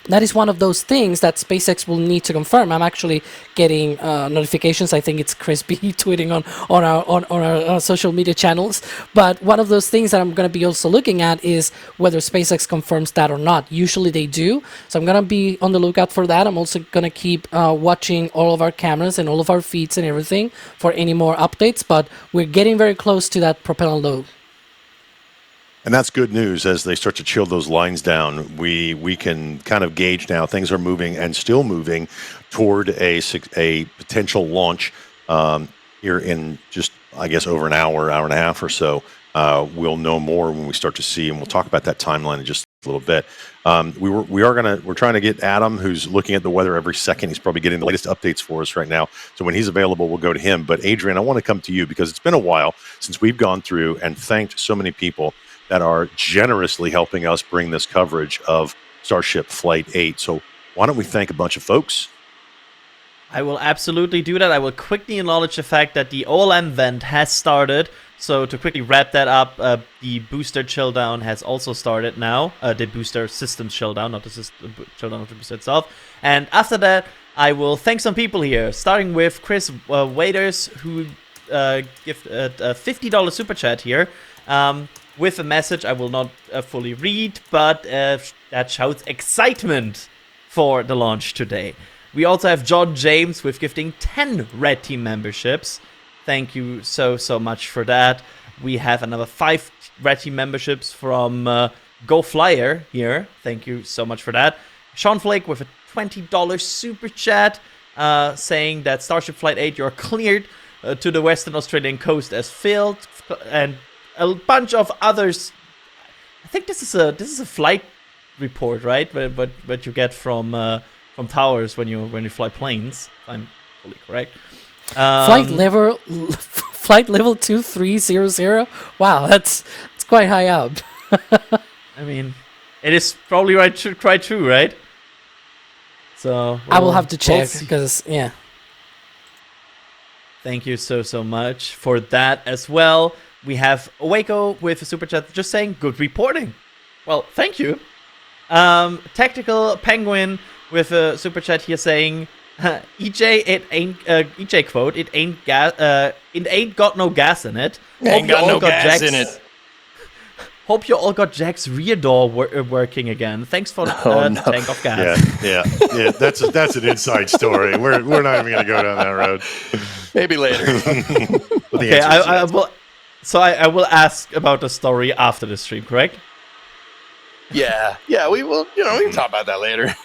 that is one of those things that SpaceX will need to confirm. I'm actually getting notifications. I think it's Chris B tweeting on our social media channels. But one of those things that I'm going to be also looking at is whether SpaceX confirms that or not. Usually they do. So I'm going to be on the lookout for that. I'm also going to keep watching all of our cameras and all of our feeds and everything for any more updates. But we're getting very close to that propellant load. And that's good news. As they start to chill those lines down, we can kind of gauge now things are moving and still moving toward a potential launch here in just, I guess, over an hour and a half or so. We'll know more when we start to see, and we'll talk about that timeline in just a little bit. We're trying to get Adam, who's looking at the weather every second. He's probably getting the latest updates for us right now. So when he's available, we'll go to him. But Adrian, I want to come to you because it's been a while since we've gone through and thanked so many people that are generously helping us bring this coverage of Starship Flight 8. So why don't we thank a bunch of folks? I will absolutely do that. I will quickly acknowledge the fact that the OLM vent has started. So to quickly wrap that up, the booster chill down has also started now. The booster system chill down, not the chill down of the booster itself. And after that, I will thank some people here, starting with Chris Waiters, who gave a $50 super chat here. With a message I will not fully read, but that shouts excitement for the launch today. We also have John James with gifting 10 Red Team memberships. Thank you so much for that. We have another 5 Red Team memberships from Go Flyer here. Thank you so much for that. Sean Flake with a $20 super chat saying that Starship Flight 8, you're cleared to the Western Australian coast as filled, and a bunch of others. I think this is a flight report, right? But you get from towers when you fly planes. If I'm fully correct. Flight level 2300. Wow, that's quite high up. I mean, it is probably quite true, right? So I will have to check because yeah. Thank you so much for that as well. We have Waco with a super chat just saying good reporting. Well, thank you. Tactical Penguin with a super chat here saying, EJ, it ain't EJ quote, it ain't got no gas in it. Ain't got no gas in it. Hope you all got Jack's rear door working again. Thanks for the tank of gas. Yeah. That's an inside story. We're not even going to go down that road. Maybe later. Okay, I will. So I will ask about the story after the stream, correct? Yeah, we will. We can talk about that later.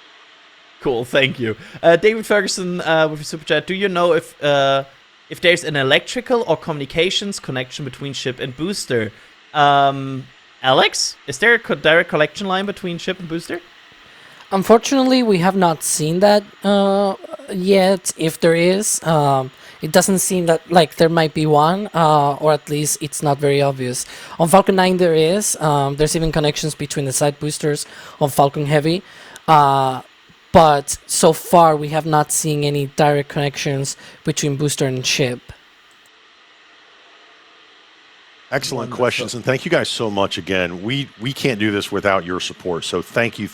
Cool, thank you. David Ferguson with a super chat. Do you know if there's an electrical or communications connection between ship and booster? Alex, is there a direct connection line between ship and booster? Unfortunately, we have not seen that yet. If there is, it doesn't seem that like there might be one, or at least it's not very obvious. On Falcon 9 there is. There's even connections between the side boosters on Falcon Heavy. But so far we have not seen any direct connections between booster and ship. Excellent questions, and thank you guys so much again. We can't do this without your support, so thank you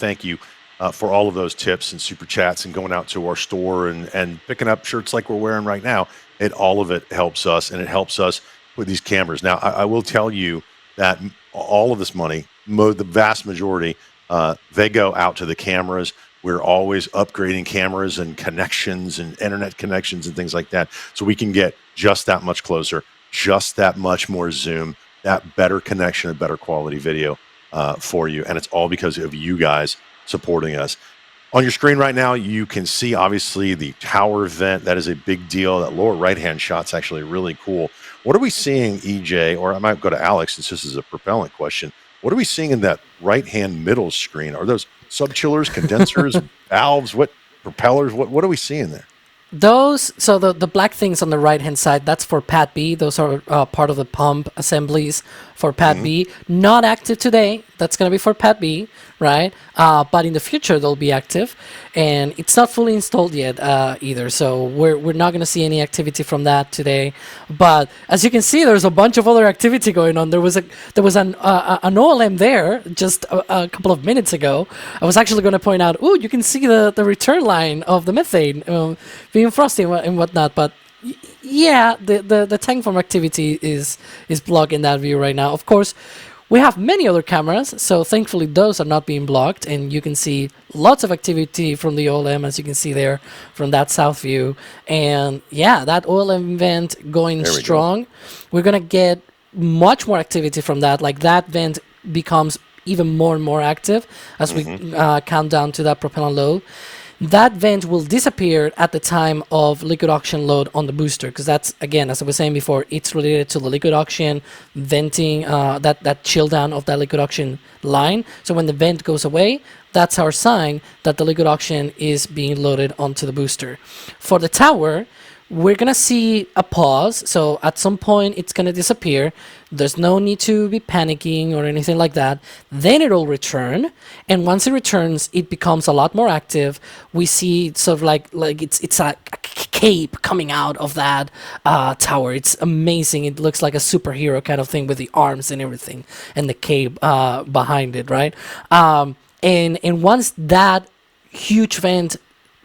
for all of those tips and super chats and going out to our store and picking up shirts like we're wearing right now. All of it helps us, and it helps us with these cameras. Now, I will tell you that all of this money, the vast majority, they go out to the cameras. We're always upgrading cameras and connections and internet connections and things like that, so we can get just that much closer, just that much more zoom, that better connection and better quality video for you. And it's all because of you guys supporting us. On your screen right now, you can see obviously the tower vent. That is a big deal. That lower right-hand shot's actually really cool. What are we seeing, EJ? Or I might go to Alex since this is a propellant question. What are we seeing in that right-hand middle screen? Are those sub-chillers, condensers, valves? What propellers? What are we seeing there? Those, so the black things on the right hand side, that's for Pad B. Those are part of the pump assemblies for Pad B. Not active today. That's gonna be for Pad B, right? But in the future they'll be active, and it's not fully installed yet either. So we're not gonna see any activity from that today. But as you can see, there's a bunch of other activity going on. There was an OLM there just a couple of minutes ago. I was actually gonna point out, you can see the return line of the methane being frosty and whatnot, but yeah, the tank farm activity is blocked in that view right now. Of course, we have many other cameras, so thankfully those are not being blocked, and you can see lots of activity from the OLM, as you can see there from that south view. And yeah, that OLM vent going strong. We're gonna get much more activity from that. Like, that vent becomes even more and more active as we count down to that propellant load. That vent will disappear at the time of liquid oxygen load on the booster, because that's, again, as I was saying before, it's related to the liquid oxygen venting, that chill down of that liquid oxygen line. So when the vent goes away, that's our sign that the liquid oxygen is being loaded onto the booster. For the tower, we're gonna see a pause, so at some point it's gonna disappear. There's no need to be panicking or anything like that. Then it'll return, and once it returns, it becomes a lot more active. We see sort of like it's a cape coming out of that tower. It's amazing. It looks like a superhero kind of thing with the arms and everything, and the cape behind it, right? And once that huge vent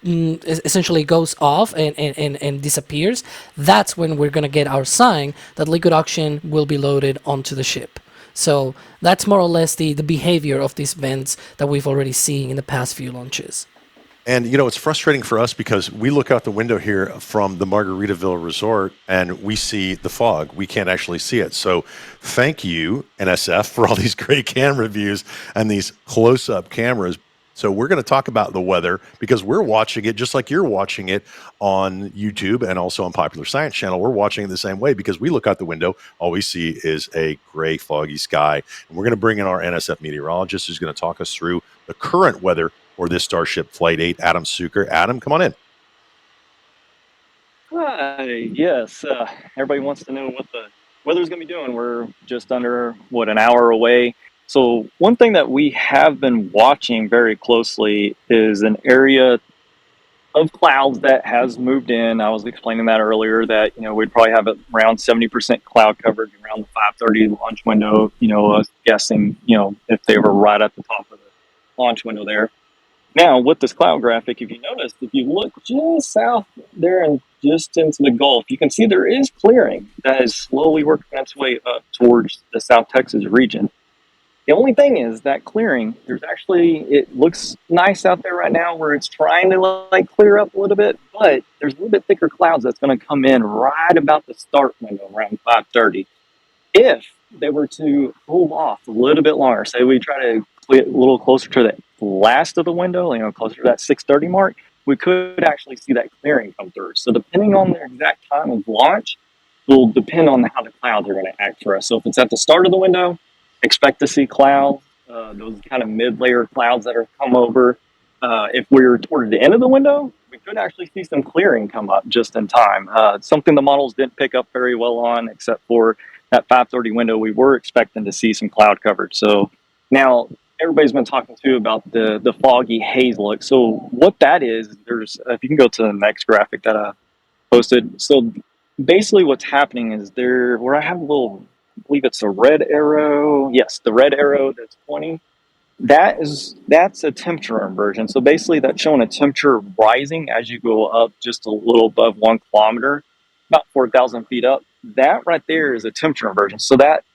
essentially goes off and disappears, that's when we're going to get our sign that liquid oxygen will be loaded onto the ship. So that's more or less the behavior of these vents that we've already seen in the past few launches. And, it's frustrating for us because we look out the window here from the Margaritaville Resort and we see the fog. We can't actually see it. So thank you, NSF, for all these great camera views and these close-up cameras. So we're going to talk about the weather because we're watching it just like you're watching it on YouTube and also on Popular Science Channel. We're watching it the same way because we look out the window. All we see is a gray, foggy sky. And we're going to bring in our NSF meteorologist who's going to talk us through the current weather for this Starship Flight 8, Adam Suker. Adam, come on in. Hi, yes. Everybody wants to know what the weather's going to be doing. We're just under, an hour away. So one thing that we have been watching very closely is an area of clouds that has moved in. I was explaining that earlier, that, we'd probably have around 70% cloud coverage around the 5:30 launch window, I was guessing, if they were right at the top of the launch window there. Now, with this cloud graphic, if you notice, if you look just south there and just into the Gulf, you can see there is clearing that is slowly working its way up towards the South Texas region. The only thing is that clearing, it looks nice out there right now where it's trying to clear up a little bit, but there's a little bit thicker clouds that's going to come in right about the start window around 5:30. If they were to hold off a little bit longer, say we try to get a little closer to the last of the window, closer to that 6:30 mark, we could actually see that clearing come through. So depending on the exact time of launch, will depend on how the clouds are going to act for us. So if it's at the start of the window, expect to see clouds, those kind of mid-layer clouds that are come over. If we're toward the end of the window, we could actually see some clearing come up just in time. Something the models didn't pick up very well on, except for that 5:30 window. We were expecting to see some cloud coverage. So now everybody's been talking too about the foggy haze look. So what that is, if you can go to the next graphic that I posted. So basically what's happening is where I have a little, I believe it's a red arrow. Yes, the red arrow that's pointing. That's a temperature inversion. So basically that's showing a temperature rising as you go up just a little above 1 kilometer, about 4,000 feet up. That right there is a temperature inversion. So that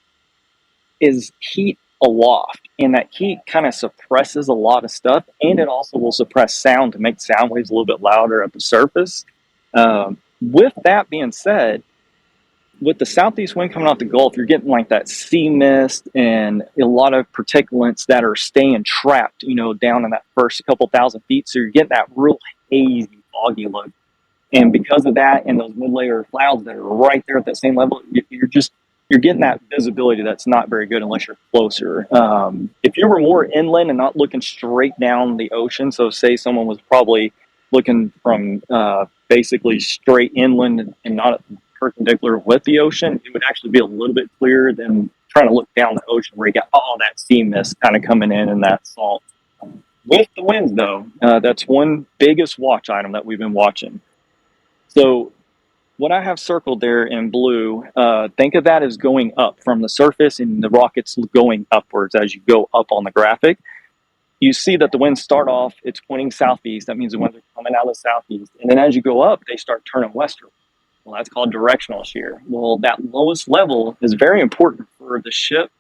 is heat aloft, and that heat kind of suppresses a lot of stuff, and it also will suppress sound to make sound waves a little bit louder at the surface. With that being said, with the southeast wind coming off the Gulf, you're getting that sea mist and a lot of particulates that are staying trapped, down in that first couple thousand feet. So you're getting that real hazy, foggy look. And because of that and those mid-layer clouds that are right there at that same level, you're getting that visibility that's not very good unless you're closer. If you were more inland and not looking straight down the ocean, so say someone was probably looking from basically straight inland and not perpendicular with the ocean, it would actually be a little bit clearer than trying to look down the ocean where you got all that sea mist kind of coming in and that salt. With the winds, though, that's one biggest watch item that we've been watching. So what I have circled there in blue, think of that as going up from the surface and the rockets going upwards as you go up on the graphic. You see that the winds start off, it's pointing southeast. That means the winds are coming out of the southeast. And then as you go up, they start turning westward. Well, that's called directional shear. Well, that lowest level is very important for the ship,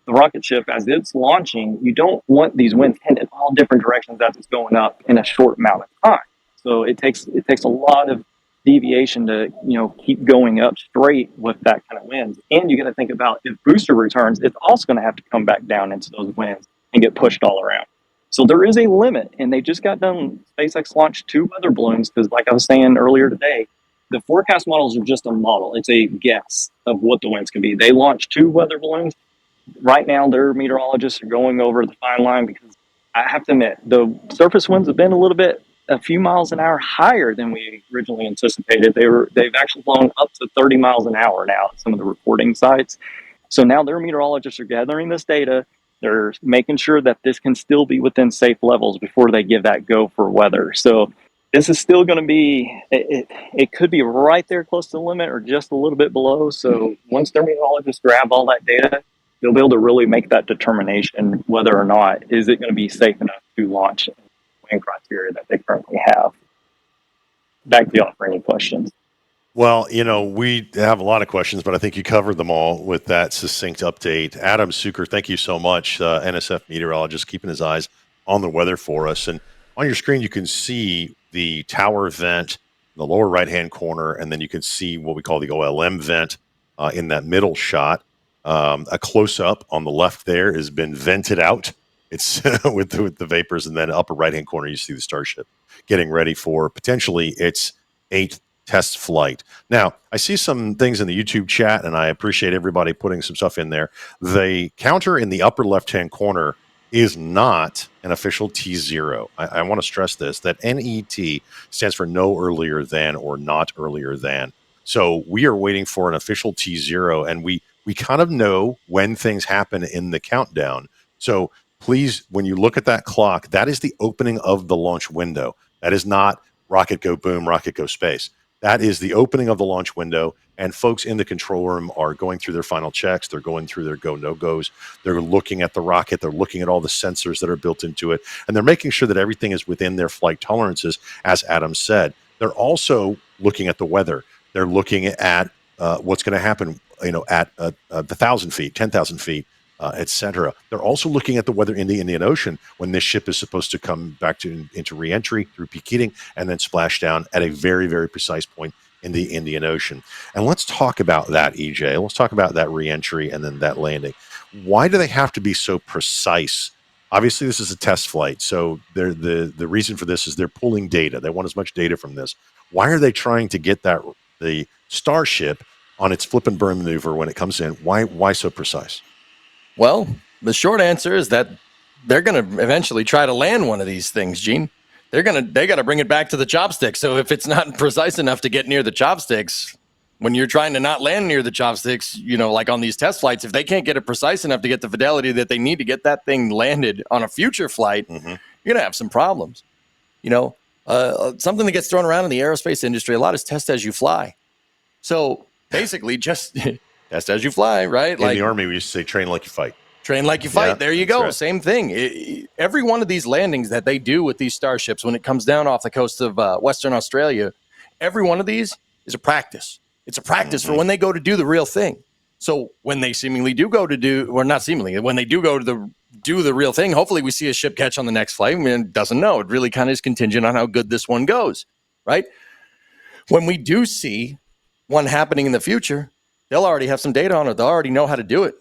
the rocket ship, as it's launching. You don't want these winds heading in all different directions as it's going up in a short amount of time. So it takes a lot of deviation to keep going up straight with that kind of winds. And you got to think about if booster returns, it's also going to have to come back down into those winds and get pushed all around. So there is a limit, and they just got done. SpaceX launched 2 weather balloons because, like I was saying earlier today, the forecast models are just a model. It's a guess of what the winds can be. They launched 2 weather balloons. Right now, their meteorologists are going over the fine line because I have to admit, the surface winds have been a few miles an hour higher than we originally anticipated. They've actually blown up to 30 miles an hour now at some of the reporting sites. So now their meteorologists are gathering this data. They're making sure that this can still be within safe levels before they give that go for weather. So this is still going to be, it could be right there close to the limit or just a little bit below. So once their meteorologists grab all that data, they'll be able to really make that determination whether or not is it going to be safe enough to launch wind criteria that they currently have. Back to y'all for any questions. Well, we have a lot of questions, but I think you covered them all with that succinct update. Adam Suker, thank you so much. NSF meteorologist keeping his eyes on the weather for us. And on your screen, you can see the tower vent in the lower right-hand corner, and then you can see what we call the OLM vent in that middle shot. A close-up on the left there has been vented out. It's with the vapors, and then upper right-hand corner, you see the Starship getting ready for potentially its 8th test flight. Now, I see some things in the YouTube chat, and I appreciate everybody putting some stuff in there. The counter in the upper left-hand corner is not an official T0. I want to stress this, that NET stands for no earlier than or not earlier than. So we are waiting for an official T0, and we kind of know when things happen in the countdown. So please, when you look at that clock, that is the opening of the launch window. That is not rocket go boom, rocket go space. That is the opening of the launch window, and folks in the control room are going through their final checks. They're going through their go, no-goes. They're looking at the rocket. They're looking at all the sensors that are built into it, and they're making sure that everything is within their flight tolerances, as Adam said. They're also looking at the weather. They're looking at what's going to happen, at 1,000 feet, 10,000 feet, etc. They're also looking at the weather in the Indian Ocean when this ship is supposed to come back into reentry through peak heating and then splash down at a very, very precise point in the Indian Ocean. And let's talk about that, EJ. Let's talk about that reentry and then that landing. Why do they have to be so precise? Obviously, this is a test flight, so the reason for this is they're pulling data. They want as much data from this. Why are they trying to get the Starship on its flip and burn maneuver when it comes in? Why so precise? Well, the short answer is that they're going to eventually try to land one of these things, Gene. They got to bring it back to the chopsticks. So if it's not precise enough to get near the chopsticks, when you're trying to not land near the chopsticks, like on these test flights, if they can't get it precise enough to get the fidelity that they need to get that thing landed on a future flight, you're going to have some problems. Something that gets thrown around in the aerospace industry a lot is test as you fly. So basically just test as you fly, right? In the Army, we used to say train like you fight. Train like you fight. Yeah, there you go. Right. Same thing. Every one of these landings that they do with these Starships when it comes down off the coast of Western Australia, every one of these is a practice. It's a practice for when they go to do the real thing. So when they seemingly do go to do, or not seemingly, when they do go to do the real thing, hopefully we see a ship catch on the next flight. I mean, it doesn't know. It really kind of is contingent on how good this one goes, right? When we do see one happening in the future, they'll already have some data on it. They'll already know how to do it.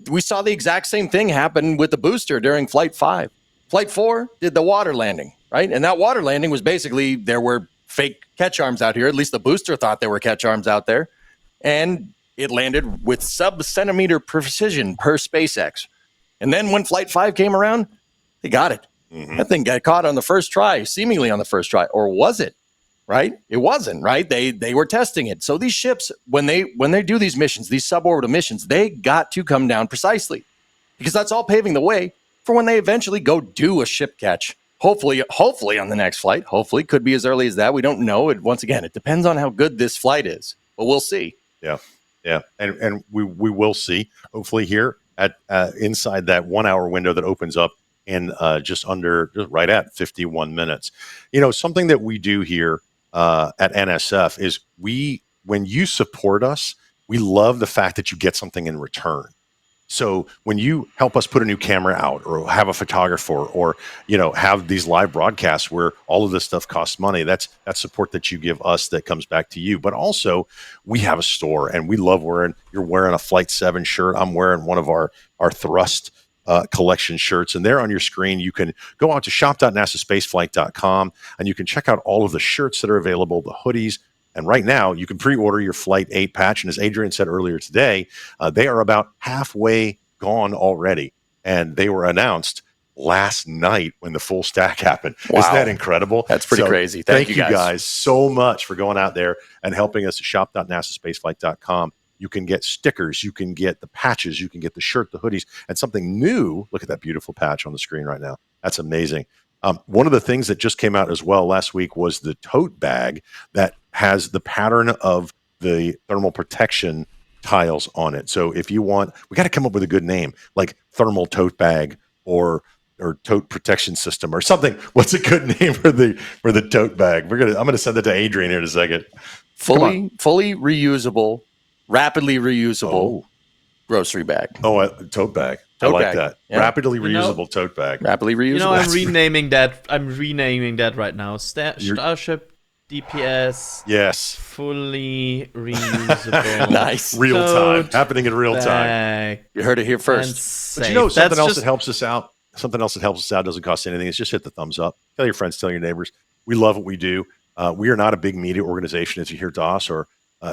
We saw the exact same thing happen with the booster during Flight 5. Flight 4 did the water landing, right? And that water landing was basically, there were fake catch arms out here. At least the booster thought there were catch arms out there. And it landed with sub-centimeter precision per SpaceX. And then when Flight 5 came around, they got it. That thing got caught on the first try, seemingly on the first try. Or was it? right? It wasn't, right? They were testing it. So these ships, when they do these missions, these suborbital missions, they got to come down precisely, because that's all paving the way for when they eventually go do a ship catch. Hopefully on the next flight. Hopefully, could be as early as that. We don't know. Once again, it depends on how good this flight is, but we'll see. Yeah, and we will see. Hopefully, here at inside that 1 hour window that opens up in just right at 51 minutes. Something that we do here at NSF is when you support us, we love the fact that you get something in return. So when you help us put a new camera out, or have a photographer, or have these live broadcasts where all of this stuff costs money, that's support that you give us that comes back to you. But also, we have a store, and we love you're wearing a Flight 7 shirt. I'm wearing one of our Thrust collection shirts, and there on your screen you can go out to shop.nasaspaceflight.com, and you can check out all of the shirts that are available, the hoodies. And right now, you can pre-order your Flight 8 patch. And as Adrian said earlier today, they are about halfway gone already. And they were announced last night when the full stack happened. Wow. Isn't that incredible? That's pretty crazy. Thank you guys so much for going out there and helping us at shop.nasaspaceflight.com. You can get stickers, you can get the patches, you can get the shirt, the hoodies, and something new. Look at that beautiful patch on the screen right now. That's amazing. One of the things that just came out as well last week was the tote bag that has the pattern of the thermal protection tiles on it. So if you want, we got to come up with a good name, like thermal tote bag or tote protection system or something. What's a good name for the tote bag? I'm gonna send it to Adrian here in a second. Fully reusable, rapidly reusable grocery bag. Tote bag. I like that. Yeah. Rapidly reusable tote bag. Rapidly reusable. I'm renaming that. I'm renaming that right now. Starship DPS. Yes. Fully reusable. Nice. Real time. Happening in real time. You heard it here first. But something else that helps us out. Something else that helps us out, doesn't cost anything. It's just hit the thumbs up. Tell your friends, tell your neighbors. We love what we do. We are not a big media organization, as you hear Doss or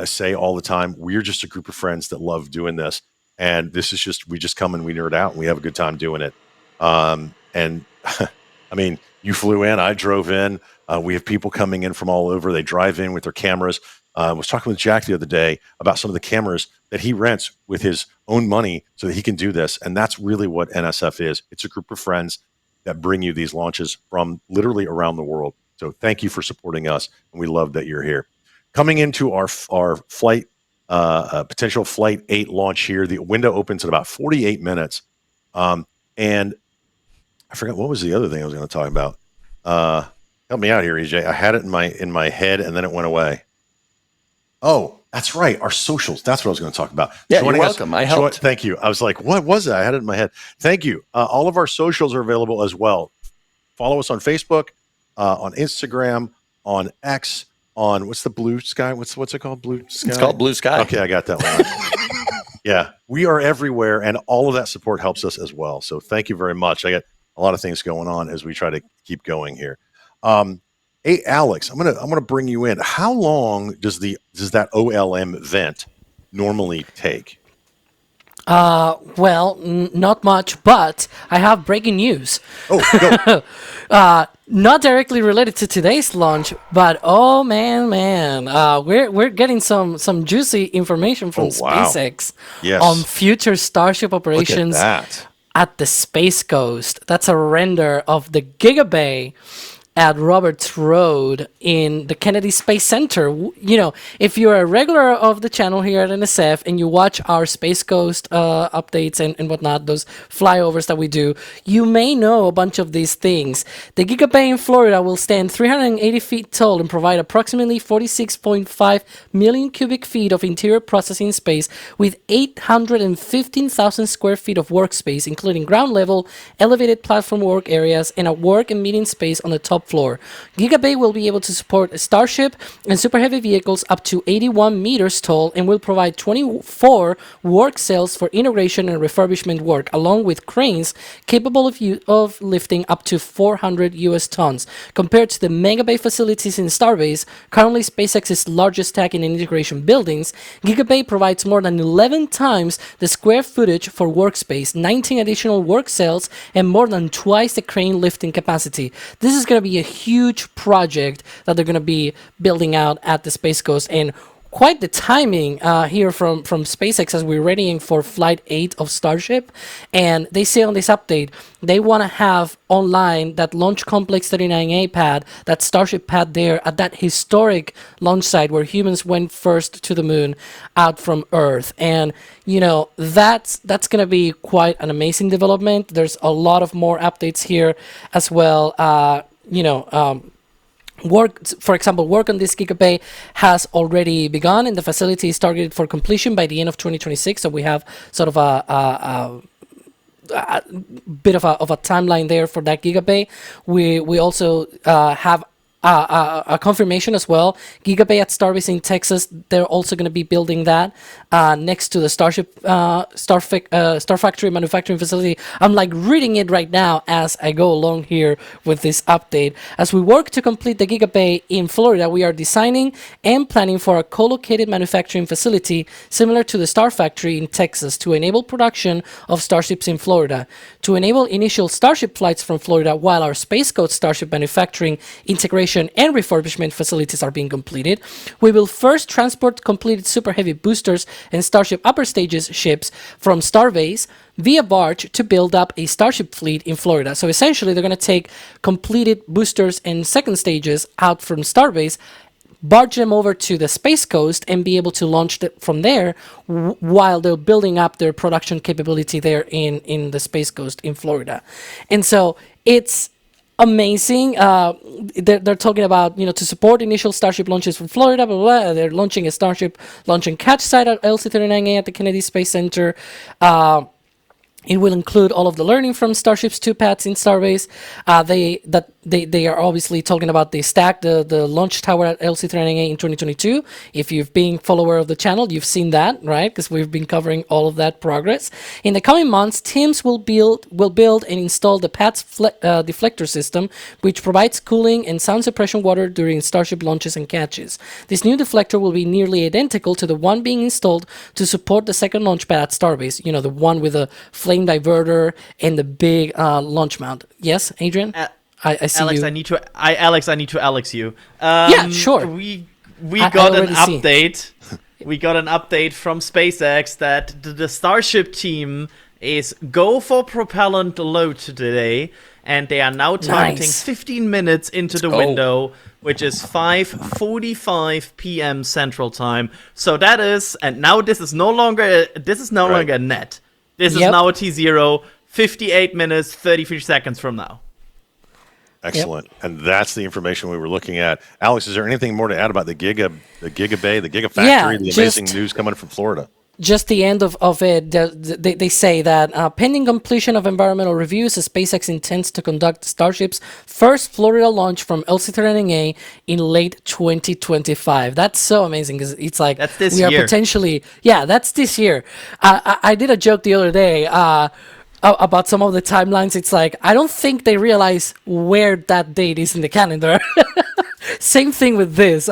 say all the time. We're just a group of friends that love doing this. And this is we just come and we nerd out and we have a good time doing it. And I mean, you flew in, I drove in. We have people coming in from all over. They drive in with their cameras. I was talking with Jack the other day about some of the cameras that he rents with his own money so that he can do this. And that's really what NSF is. It's a group of friends that bring you these launches from literally around the world. So thank you for supporting us. And we love that you're here. Coming into our flight, potential Flight 8 launch here. The window opens in about 48 minutes. And I forgot, what was the other thing I was going to talk about? Help me out here, EJ. I had it in my head and then it went away. Oh, that's right. Our socials. That's what I was going to talk about. Yeah, you're welcome. I helped. Thank you. I was like, what was it? I had it in my head. Thank you. All of our socials are available as well. Follow us on Facebook, on Instagram, on X, on what's the Blue Sky? What's it called? Blue Sky? It's called Blue Sky. Okay, I got that one. Yeah, we are everywhere, and all of that support helps us as well. So thank you very much. I got a lot of things going on as we try to keep going here. Hey, Alex, I'm gonna bring you in. How long does that OLM vent normally take? Well, not much, but I have breaking news. Oh, go. Not directly related to today's launch, but oh man, we're getting some juicy information from SpaceX on future Starship operations Look at that. At the Space Coast. That's a render of the Gigabay at Roberts Road in the Kennedy Space Center. You know, if you're a regular of the channel here at NSF and you watch our Space Coast updates and whatnot, those flyovers that we do, you may know a bunch of these things. The Gigabay in Florida will stand 380 feet tall and provide approximately 46.5 million cubic feet of interior processing space with 815,000 square feet of workspace, including ground level, elevated platform work areas, and a work and meeting space on the top floor. Gigabay will be able to support a Starship and super heavy vehicles up to 81 meters tall and will provide 24 work cells for integration and refurbishment work, along with cranes capable of lifting up to 400 US tons. Compared to the Megabay facilities in Starbase, currently SpaceX's largest stacking and integration buildings, Gigabay provides more than 11 times the square footage for workspace, 19 additional work cells, and more than twice the crane lifting capacity. This is going to be be a huge project that they're going to be building out at the Space Coast, and quite the timing here from SpaceX as we're readying for Flight 8 of Starship. And they say on this update, they want to have online that Launch Complex 39A pad, that Starship pad there at that historic launch site where humans went first to the moon out from Earth. And, you know, that's going to be quite an amazing development. There's a lot of more updates here as well. For example, work on this Gigabay has already begun, and the facility is targeted for completion by the end of 2026. So we have sort of a bit of a timeline there for that Gigabay. We also have a confirmation as well. Gigabay at Starbase in Texas, they're also going to be building that next to the Starship Star Factory manufacturing facility. I'm like reading it right now as I go along here with this update. As we work to complete the Gigabay in Florida, we are designing and planning for a co-located manufacturing facility similar to the Star Factory in Texas to enable production of Starships in Florida. To enable initial Starship flights from Florida while our Space Coast Starship manufacturing, integration, and refurbishment facilities are being completed, we will first transport completed Super Heavy boosters and Starship upper stages ships from Starbase via barge to build up a Starship fleet in Florida. So essentially, they're going to take completed boosters and second stages out from Starbase, barge them over to the Space Coast, and be able to launch from there while they're building up their production capability there in the Space Coast in Florida. And so it's amazing. They're talking about, you know, to support initial Starship launches from Florida, blah, blah, blah. They're launching a Starship launch and catch site at LC-39A at the Kennedy Space Center. It will include all of the learning from Starship's 2 pads in Starbase. They are obviously talking about the launch tower at LC-39A in 2022. If you've been follower of the channel, you've seen that, right? Because we've been covering all of that progress. In the coming months, teams will build and install the pad's deflector system, which provides cooling and sound suppression water during Starship launches and catches. This new deflector will be nearly identical to the one being installed to support the second launch pad at Starbase. You know, the one with a flame diverter and the big launch mount. Yes, Adrian? I see Alex, you. I need to Alex you. Yeah, sure. We got an update. We got an update from SpaceX that the Starship team is go for propellant load today, and they are now targeting 15 minutes into the window, which is 5:45 p.m. Central Time. So that is, and now this is no longer a net. This is now a T0, 58 minutes, 33 seconds from now. Excellent. And that's the information we were looking at. Alex, is there anything more to add about the Gigabay, the Gigafactory, the amazing news coming from Florida? Just the end of it, they say that pending completion of environmental reviews, SpaceX intends to conduct Starship's first Florida launch from LC-39A in late 2025. That's so amazing because it's like that's this year. Are potentially, that's this year. I did a joke the other day about some of the timelines. It's like I don't think they realize where that date is in the calendar. Same thing with this.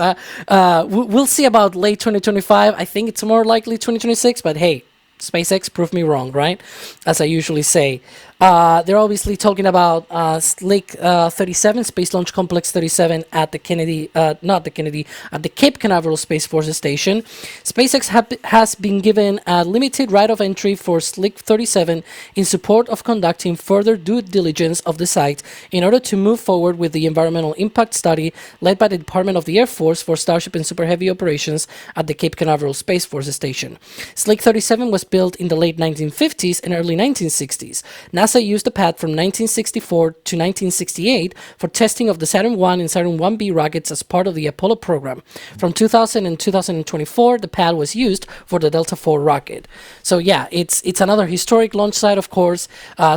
We'll see about late 2025. I think it's more likely 2026, but hey, SpaceX proved me wrong, right? As I usually say. They're obviously talking about Slick 37, Space Launch Complex 37 at the at the Cape Canaveral Space Force Station. SpaceX has been given a limited right of entry for Slick 37 in support of conducting further due diligence of the site in order to move forward with the environmental impact study led by the Department of the Air Force for Starship and Super Heavy operations at the Cape Canaveral Space Force Station. Slick 37 was built in the late 1950s and early 1960s. NASA used the pad from 1964 to 1968 for testing of the Saturn I and Saturn 1B rockets as part of the Apollo program. From 2000 and 2024, the pad was used for the Delta IV rocket. So yeah, it's another historic launch site, of course.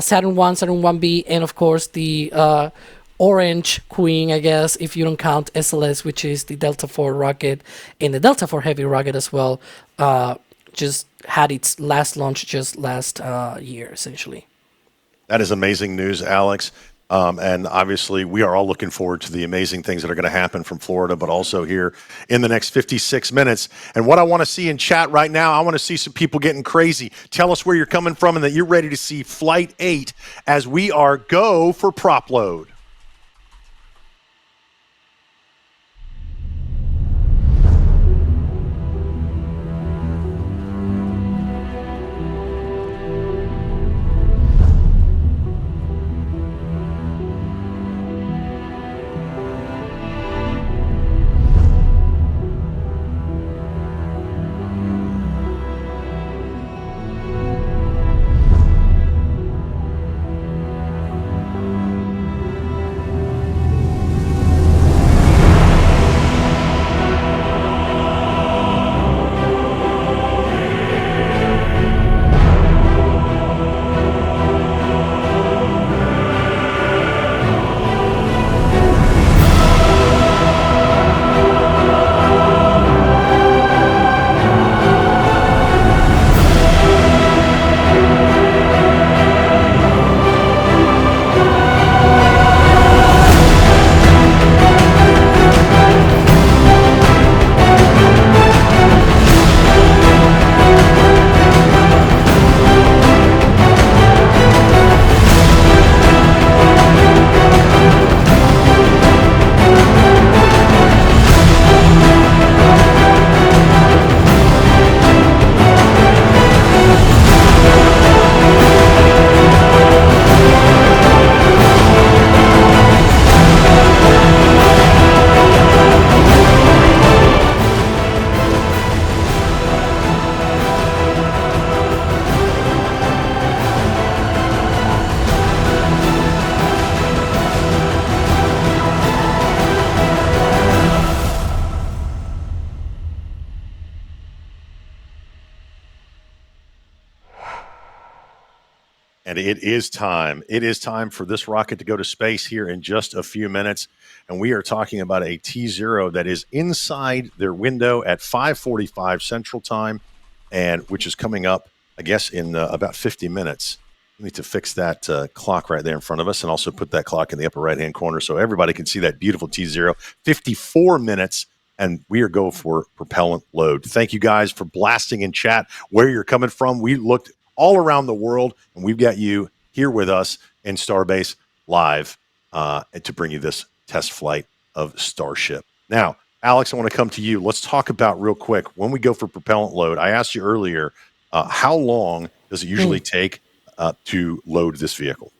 Saturn I, Saturn 1B, and of course the Orange Queen, I guess, if you don't count SLS, which is the Delta IV rocket, and the Delta IV Heavy rocket as well, just had its last launch just last year, essentially. That is amazing news, Alex. And obviously, we are all looking forward to the amazing things that are going to happen from Florida, but also here in the next 56 minutes. And what I want to see in chat right now, I want to see some people getting crazy. Tell us where you're coming from and that you're ready to see Flight 8 as we are go for prop load. And it is time. It is time for this rocket to go to space here in just a few minutes. And we are talking about a T0 that is inside their window at 5:45 Central Time, and which is coming up, I guess, in about 50 minutes. We need to fix that clock right there in front of us and also put that clock in the upper right-hand corner so everybody can see that beautiful T0. 54 minutes, and we are going for propellant load. Thank you guys for blasting in chat where you're coming from. We looked all around the world, and we've got you here with us in Starbase Live to bring you this test flight of Starship. Now, Alex, I want to come to you. Let's talk about real quick, when we go for propellant load, I asked you earlier, how long does it usually take to load this vehicle?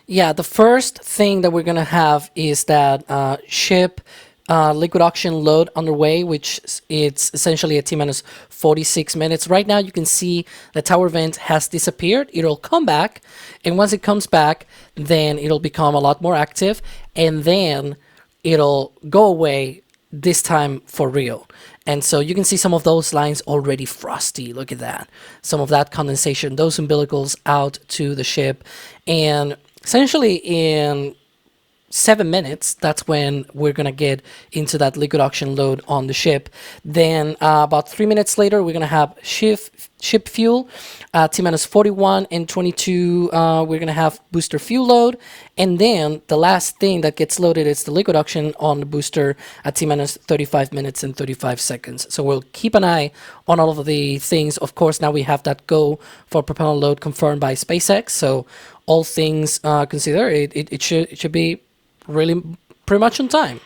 Yeah, the first thing that we're going to have is that ship liquid oxygen load underway, which it's essentially a T-minus 46 minutes. Right now, you can see the tower vent has disappeared. It'll come back, and once it comes back, then it'll become a lot more active, and then it'll go away, this time for real. And so you can see some of those lines already frosty. Look at that. Some of that condensation, those umbilicals out to the ship. And essentially in 7 minutes, that's when we're going to get into that liquid oxygen load on the ship. Then about 3 minutes later, we're going to have ship fuel, T-minus 41 and 22, we're going to have booster fuel load. And then the last thing that gets loaded is the liquid oxygen on the booster at T-minus 35 minutes and 35 seconds. So we'll keep an eye on all of the things. Of course, now we have that go for propellant load confirmed by SpaceX. So all things considered, it should be really pretty much on time.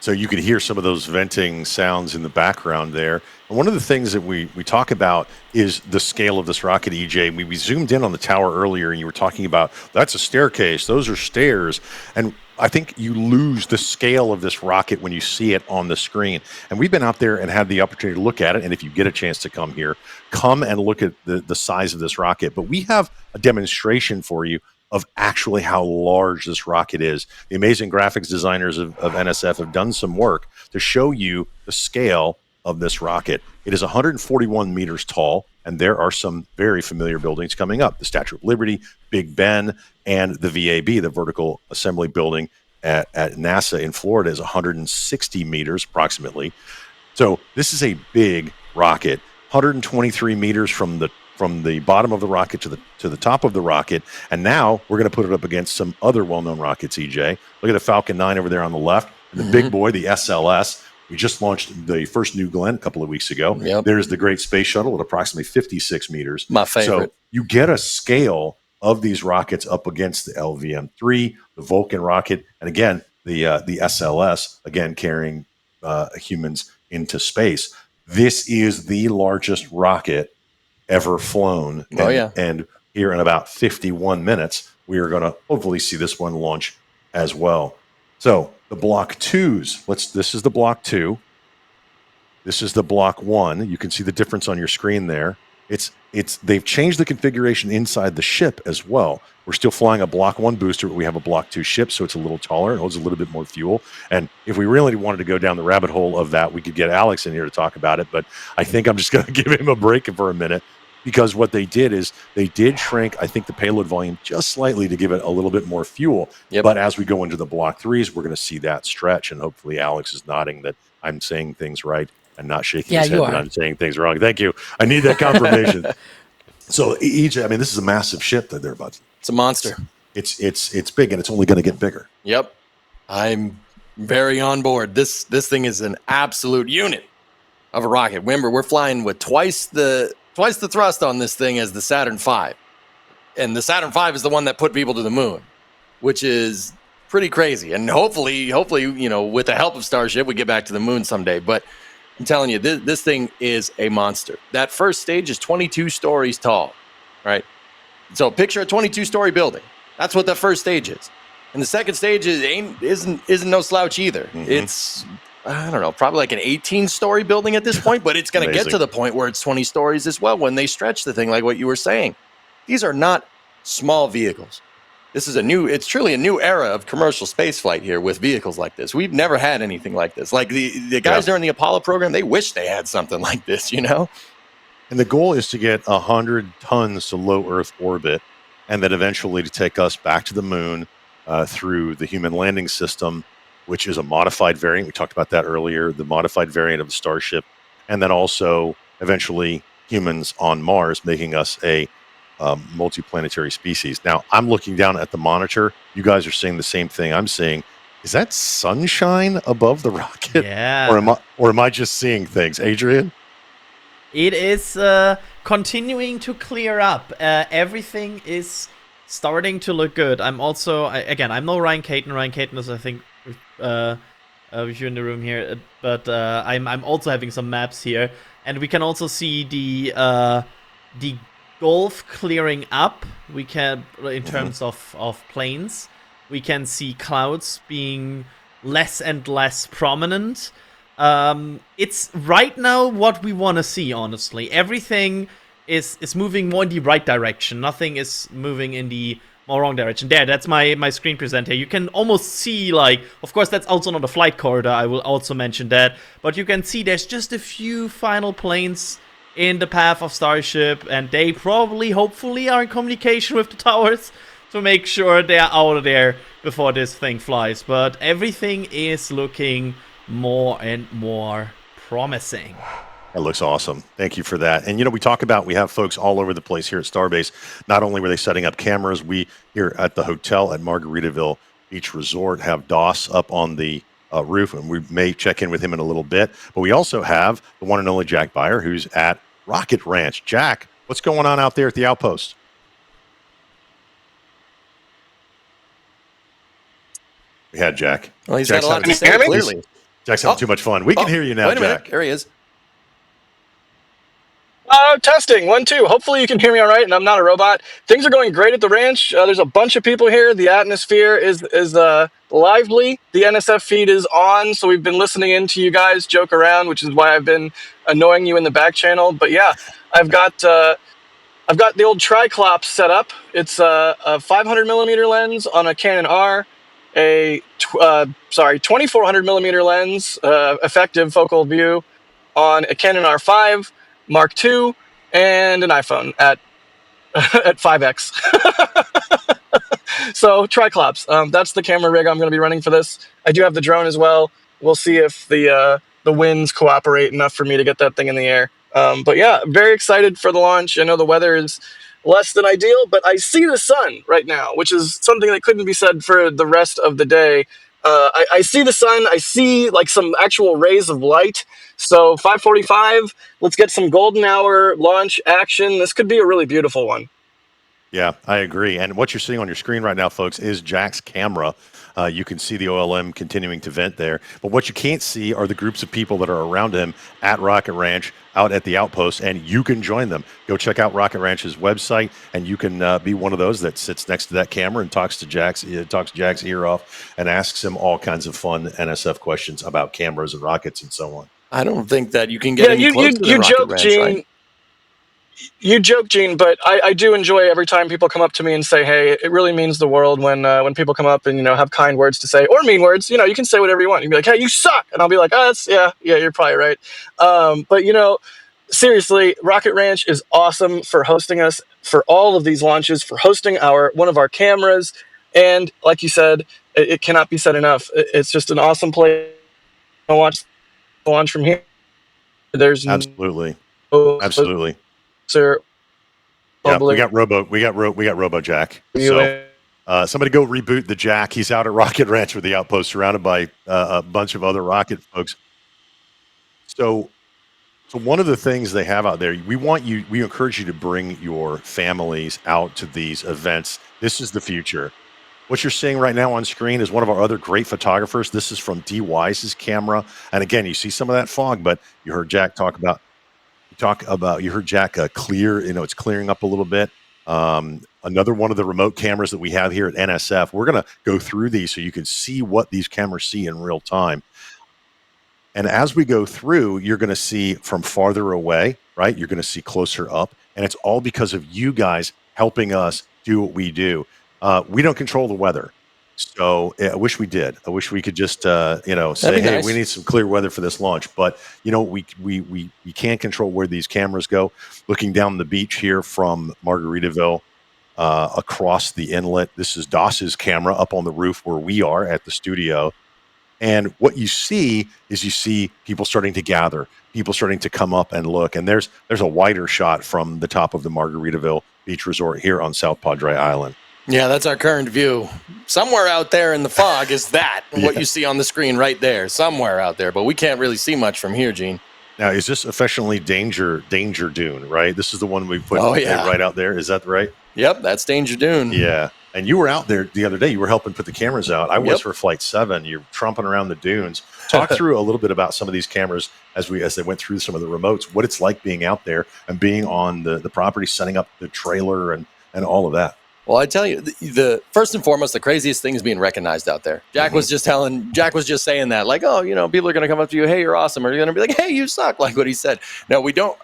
So you could hear some of those venting sounds in the background there. And one of the things that we talk about is the scale of this rocket, EJ. We zoomed in on the tower earlier, and you were talking about, that's a staircase, those are stairs. And I think you lose the scale of this rocket when you see it on the screen. And we've been out there and had the opportunity to look at it. And if you get a chance to come here, come and look at the size of this rocket. But we have a demonstration for you of actually how large this rocket is. The amazing graphics designers of NSF have done some work to show you the scale of this rocket. It is 141 meters tall, and there are some very familiar buildings coming up. The Statue of Liberty, Big Ben, and the VAB, the Vertical Assembly Building at NASA in Florida, is 160 meters approximately. So this is a big rocket, 123 meters from the bottom of the rocket to the top of the rocket. And now we're going to put it up against some other well-known rockets, EJ. Look at the Falcon 9 over there on the left. And the big boy, the SLS. We just launched the first New Glenn a couple of weeks ago. Yep. There's the Great Space Shuttle at approximately 56 meters. My favorite. So you get a scale of these rockets up against the LVM-3, the Vulcan rocket, and again, the SLS, again, carrying humans into space. This is the largest rocket ever flown. And here in about 51 minutes, we are going to hopefully see this one launch as well. So the Block 2s, this is the Block 2. This is the Block 1. You can see the difference on your screen there. They've changed the configuration inside the ship as well. We're still flying a Block 1 booster, but we have a Block 2 ship, so it's a little taller. It holds a little bit more fuel. And if we really wanted to go down the rabbit hole of that, we could get Alex in here to talk about it. But I think I'm just going to give him a break for a minute, because what they did is they did shrink, I think, the payload volume just slightly to give it a little bit more fuel. Yep. But as we go into the Block 3s, we're going to see that stretch. And hopefully Alex is nodding that I'm saying things right and not shaking his head that I'm saying things wrong. Thank you. I need that confirmation. So, EJ, I mean, this is a massive ship that they're about to. It's a monster. It's big, and it's only going to get bigger. Yep. I'm very on board. This thing is an absolute unit of a rocket. Remember, we're flying with twice the thrust on this thing as the Saturn V. And the Saturn V is the one that put people to the moon, which is pretty crazy. And hopefully, you know, with the help of Starship, we get back to the moon someday. But I'm telling you, this thing is a monster. That first stage is 22 stories tall, right? So picture a 22-story building. That's what the first stage is. And the second stage isn't no slouch either. Mm-hmm. It's, I don't know, probably like an 18-story building at this point, but it's going to get to the point where it's 20 stories as well when they stretch the thing, like what you were saying. These are not small vehicles. It's truly a new era of commercial spaceflight here with vehicles like this. We've never had anything like this. Like the guys during the Apollo program, they wish they had something like this, you know? And the goal is to get 100 tons to low Earth orbit, and then eventually to take us back to the moon through the human landing system, which is a modified variant. We talked about that earlier, the modified variant of the Starship, and then also eventually humans on Mars, making us a multiplanetary species. Now, I'm looking down at the monitor. You guys are seeing the same thing I'm seeing. Is that sunshine above the rocket? Yeah. Or am I just seeing things? Adrian? It is continuing to clear up. Everything is starting to look good. I'm also, I'm no Ryan Caton. Ryan Caton is, I think, with you in the room here. But I'm also having some maps here. And we can also see the Gulf clearing up. We can, in terms of planes, we can see clouds being less and less prominent. It's right now what we want to see, honestly. Everything is moving more in the right direction. Nothing is moving in the more wrong direction. There, that's my screen presenter. You can almost see, like, of course, that's also not a flight corridor. I will also mention that. But you can see there's just a few final planes in the path of Starship, and they probably, hopefully, are in communication with the towers to make sure they're out of there before this thing flies. But everything is looking more and more promising. That looks awesome. Thank you for that. And, we have folks all over the place here at Starbase. Not only were they setting up cameras, we here at the hotel at Margaritaville Beach Resort have Doss up on the roof, and we may check in with him in a little bit. But we also have the one and only Jack Beyer, who's at Rocket Ranch. Jack, what's going on out there at the outpost? We had Jack. Well, he's Jack's got a lot to having- say, clearly. Jack's having too much fun. We can hear you now, Wait a minute. Jack. There he is. Testing 1 2. Hopefully you can hear me all right, and I'm not a robot. Things are going great at the ranch. There's a bunch of people here. The atmosphere is lively. The NSF feed is on, so we've been listening in to you guys joke around, which is why I've been annoying you in the back channel. But yeah, I've got the old Triclops set up. It's a 500 millimeter lens on a Canon R, a 2400 millimeter lens, effective focal view on a Canon R5 Mark II, and an iPhone at 5x. So Triclops, that's the camera rig I'm going to be running for this. I do have the drone as well. We'll see if the winds cooperate enough for me to get that thing in the air. But yeah, very excited for the launch. I know the weather is less than ideal, but I see the sun right now, which is something that couldn't be said for the rest of the day. I see the sun. I see like some actual rays of light. So 5:45, let's get some golden hour launch action. This could be a really beautiful one. Yeah, I agree. And what you're seeing on your screen right now, folks, is Jack's camera. You can see the OLM continuing to vent there. But what you can't see are the groups of people that are around him at Rocket Ranch, out at the outpost, and you can join them. Go check out Rocket Ranch's website, and you can be one of those that sits next to that camera and talks Jack's ear off and asks him all kinds of fun NSF questions about cameras and rockets and so on. I don't think that you can get any closer to the Rocket joke, Ranch, Gene. right? You joke, Gene, but I do enjoy every time people come up to me and say, "Hey, it really means the world when people come up and have kind words to say or mean words. You can say whatever you want. You can be like, "Hey, you suck," and I'll be like, "Oh, yeah, you're probably right." But seriously, Rocket Ranch is awesome for hosting us for all of these launches, for hosting one of our cameras, and like you said, it cannot be said enough. It's just an awesome place to watch the launch from here. There's absolutely. Sir, yeah, we got Robo Jack. So somebody go reboot the Jack. He's out at Rocket Ranch with the outpost, surrounded by a bunch of other rocket folks. So one of the things they have out there, we encourage you to bring your families out to these events. This is the future. What you're seeing right now on screen is one of our other great photographers. This is from D. Wise's camera, and again, you see some of that fog, but you heard Jack you heard Jack clear, it's clearing up a little bit. Another one of the remote cameras that we have here at NSF, we're going to go through these so you can see what these cameras see in real time. And as we go through, you're going to see from farther away, right? You're going to see closer up. And it's all because of you guys helping us do what we do. We don't control the weather. So I wish we did. I wish we could just, say, be hey, nice. we need some clear weather for this launch. But we can't control where these cameras go. Looking down the beach here from Margaritaville, across the inlet, this is Doss's camera up on the roof where we are at the studio. And what you see is people starting to gather, people starting to come up and look. And there's a wider shot from the top of the Margaritaville Beach Resort here on South Padre Island. Yeah, that's our current view. Somewhere out there in the fog is that, what you see on the screen right there, somewhere out there. But we can't really see much from here, Gene. Now, is this affectionately Danger Dune, right? This is the one we put right out there. Is that right? Yep, that's Danger Dune. Yeah. And you were out there the other day. You were helping put the cameras out. I was for Flight 7. You're tromping around the dunes. Talk through a little bit about some of these cameras as they went through some of the remotes, what it's like being out there and being on the property, setting up the trailer and all of that. Well, I tell you, the first and foremost, the craziest thing is being recognized out there. Jack was just saying that, like, oh, people are going to come up to you, hey, you're awesome, or you're going to be like, hey, you suck, like what he said. No, we don't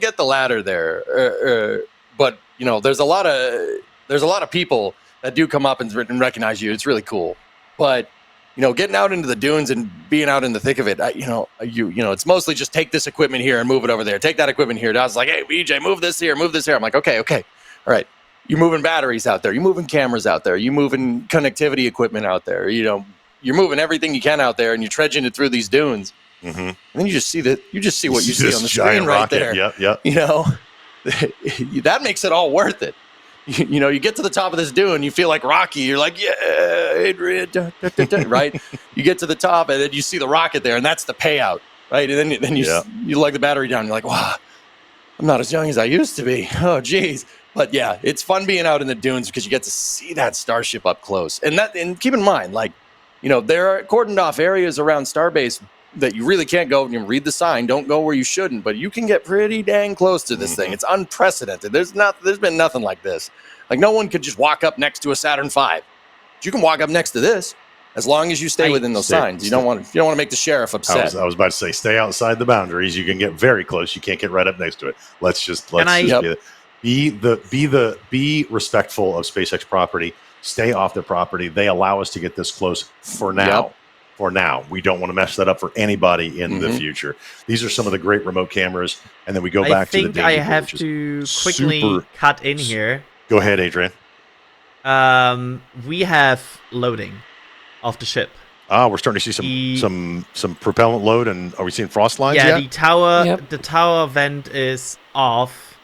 get the latter there, but there's a lot of people that do come up and recognize you. It's really cool, but getting out into the dunes and being out in the thick of it, it's mostly just take this equipment here and move it over there, take that equipment here. And I was like, hey, BJ, move this here. I'm like, okay, all right. You're moving batteries out there. You're moving cameras out there. You're moving connectivity equipment out there. You're moving everything you can out there, and you're trudging it through these dunes. Mm-hmm. And then you just see what you see on the screen right there. Yep. That makes it all worth it. You get to the top of this dune, you feel like Rocky. You're like, yeah, Adrian, right? You get to the top, and then you see the rocket there, and that's the payout, right? And then you lug the battery down. You're like, wow, I'm not as young as I used to be. Oh, geez. But yeah, it's fun being out in the dunes because you get to see that Starship up close. And keep in mind, there are cordoned off areas around Starbase that you really can't go, and you read the sign, don't go where you shouldn't, but you can get pretty dang close to this thing. It's unprecedented. There's been nothing like this. Like, no one could just walk up next to a Saturn V. But you can walk up next to this as long as you stay within those signs. You don't want to make the sheriff upset. I was about to say, stay outside the boundaries. You can get very close. You can't get right up next to it. Let's just be respectful of SpaceX property. Stay off the property. They allow us to get this close for now. Yep. For now, we don't want to mess that up for anybody in the future. These are some of the great remote cameras, and then we go back to the. I think I have to quickly cut in here. Go ahead, Adrian. We have loading of the ship. We're starting to see some propellant load, and are we seeing frost lines? Yeah, yet? the tower vent is off,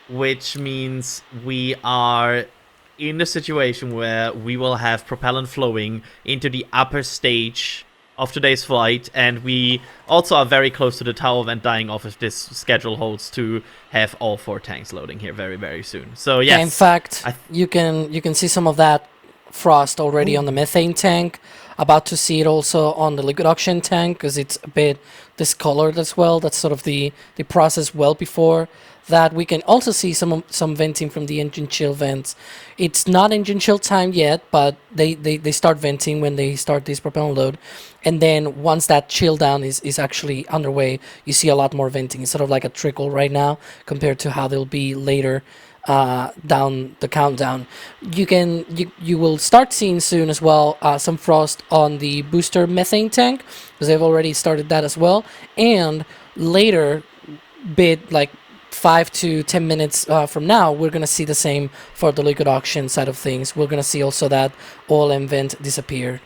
which means we are in a situation where we will have propellant flowing into the upper stage of today's flight, and we also are very close to the tower vent dying off if this schedule holds to have all 4 tanks loading here very, very soon. So yes, in fact, you can see some of that frost already on the methane tank. About to see it also on the liquid oxygen tank because it's a bit discolored as well. That's sort of the process well before that. We can also see some venting from the engine chill vents. It's not engine chill time yet, but they start venting when they start this propellant load. And then once that chill down is actually underway, you see a lot more venting. It's sort of like a trickle right now compared to how they'll be later down the countdown. You will start seeing soon as well some frost on the booster methane tank because they've already started that as well. And later, like 5 to 10 minutes from now, we're going to see the same for the liquid oxygen side of things. We're going to see also that oil and vent disappear.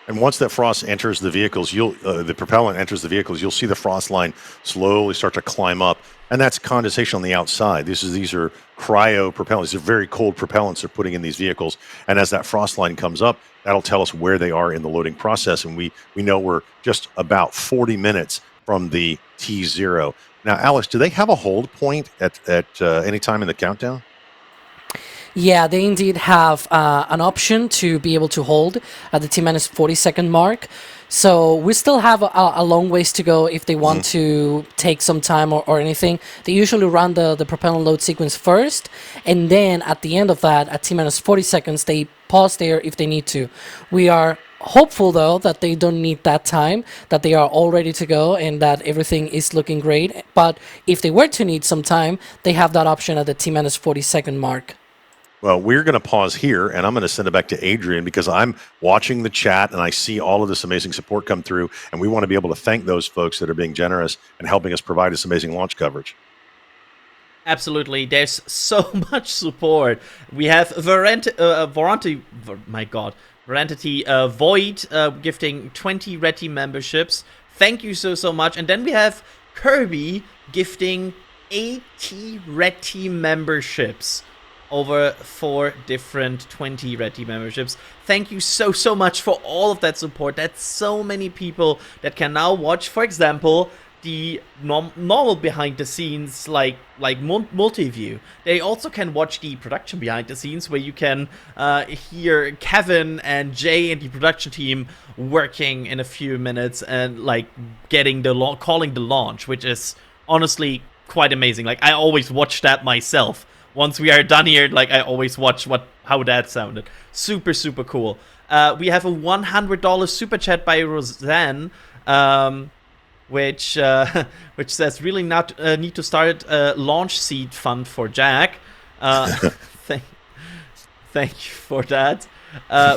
And once that frost enters the vehicles, the propellant enters the vehicles, you'll see the frost line slowly start to climb up. And that's condensation on the outside. These are cryo propellants. These are very cold propellants they're putting in these vehicles. And as that frost line comes up, that'll tell us where they are in the loading process. And we know we're just about 40 minutes from the T0. Now, Alex, do they have a hold point at any time in the countdown? Yeah, they indeed have an option to be able to hold at the T-minus 40-second mark. So we still have a long ways to go if they want to take some time or anything. They usually run the propellant load sequence first, and then at the end of that, at T-minus 40 seconds, they pause there if they need to. We are hopeful, though, that they don't need that time, that they are all ready to go, and that everything is looking great. But if they were to need some time, they have that option at the T-minus 40-second mark. Well, we're going to pause here, and I'm going to send it back to Adrian because I'm watching the chat and I see all of this amazing support come through, and we want to be able to thank those folks that are being generous and helping us provide this amazing launch coverage. Absolutely, there's so much support. We have Void gifting 20 Reti memberships. Thank you so much. And then we have Kirby gifting 80 Reti memberships. Over 4 different 20 Reti memberships. Thank you so much for all of that support. That's so many people that can now watch, for example, the normal behind the scenes like multi-view. They also can watch the production behind the scenes where you can hear Kevin and Jay and the production team working in a few minutes and like getting calling the launch, which is honestly quite amazing. Like I always watch that myself. Once we are done here, like I always watch how that sounded. Super cool. We have a $100 super chat by Roseanne, which says really not need to start a launch seed fund for Jack. Thank you for that.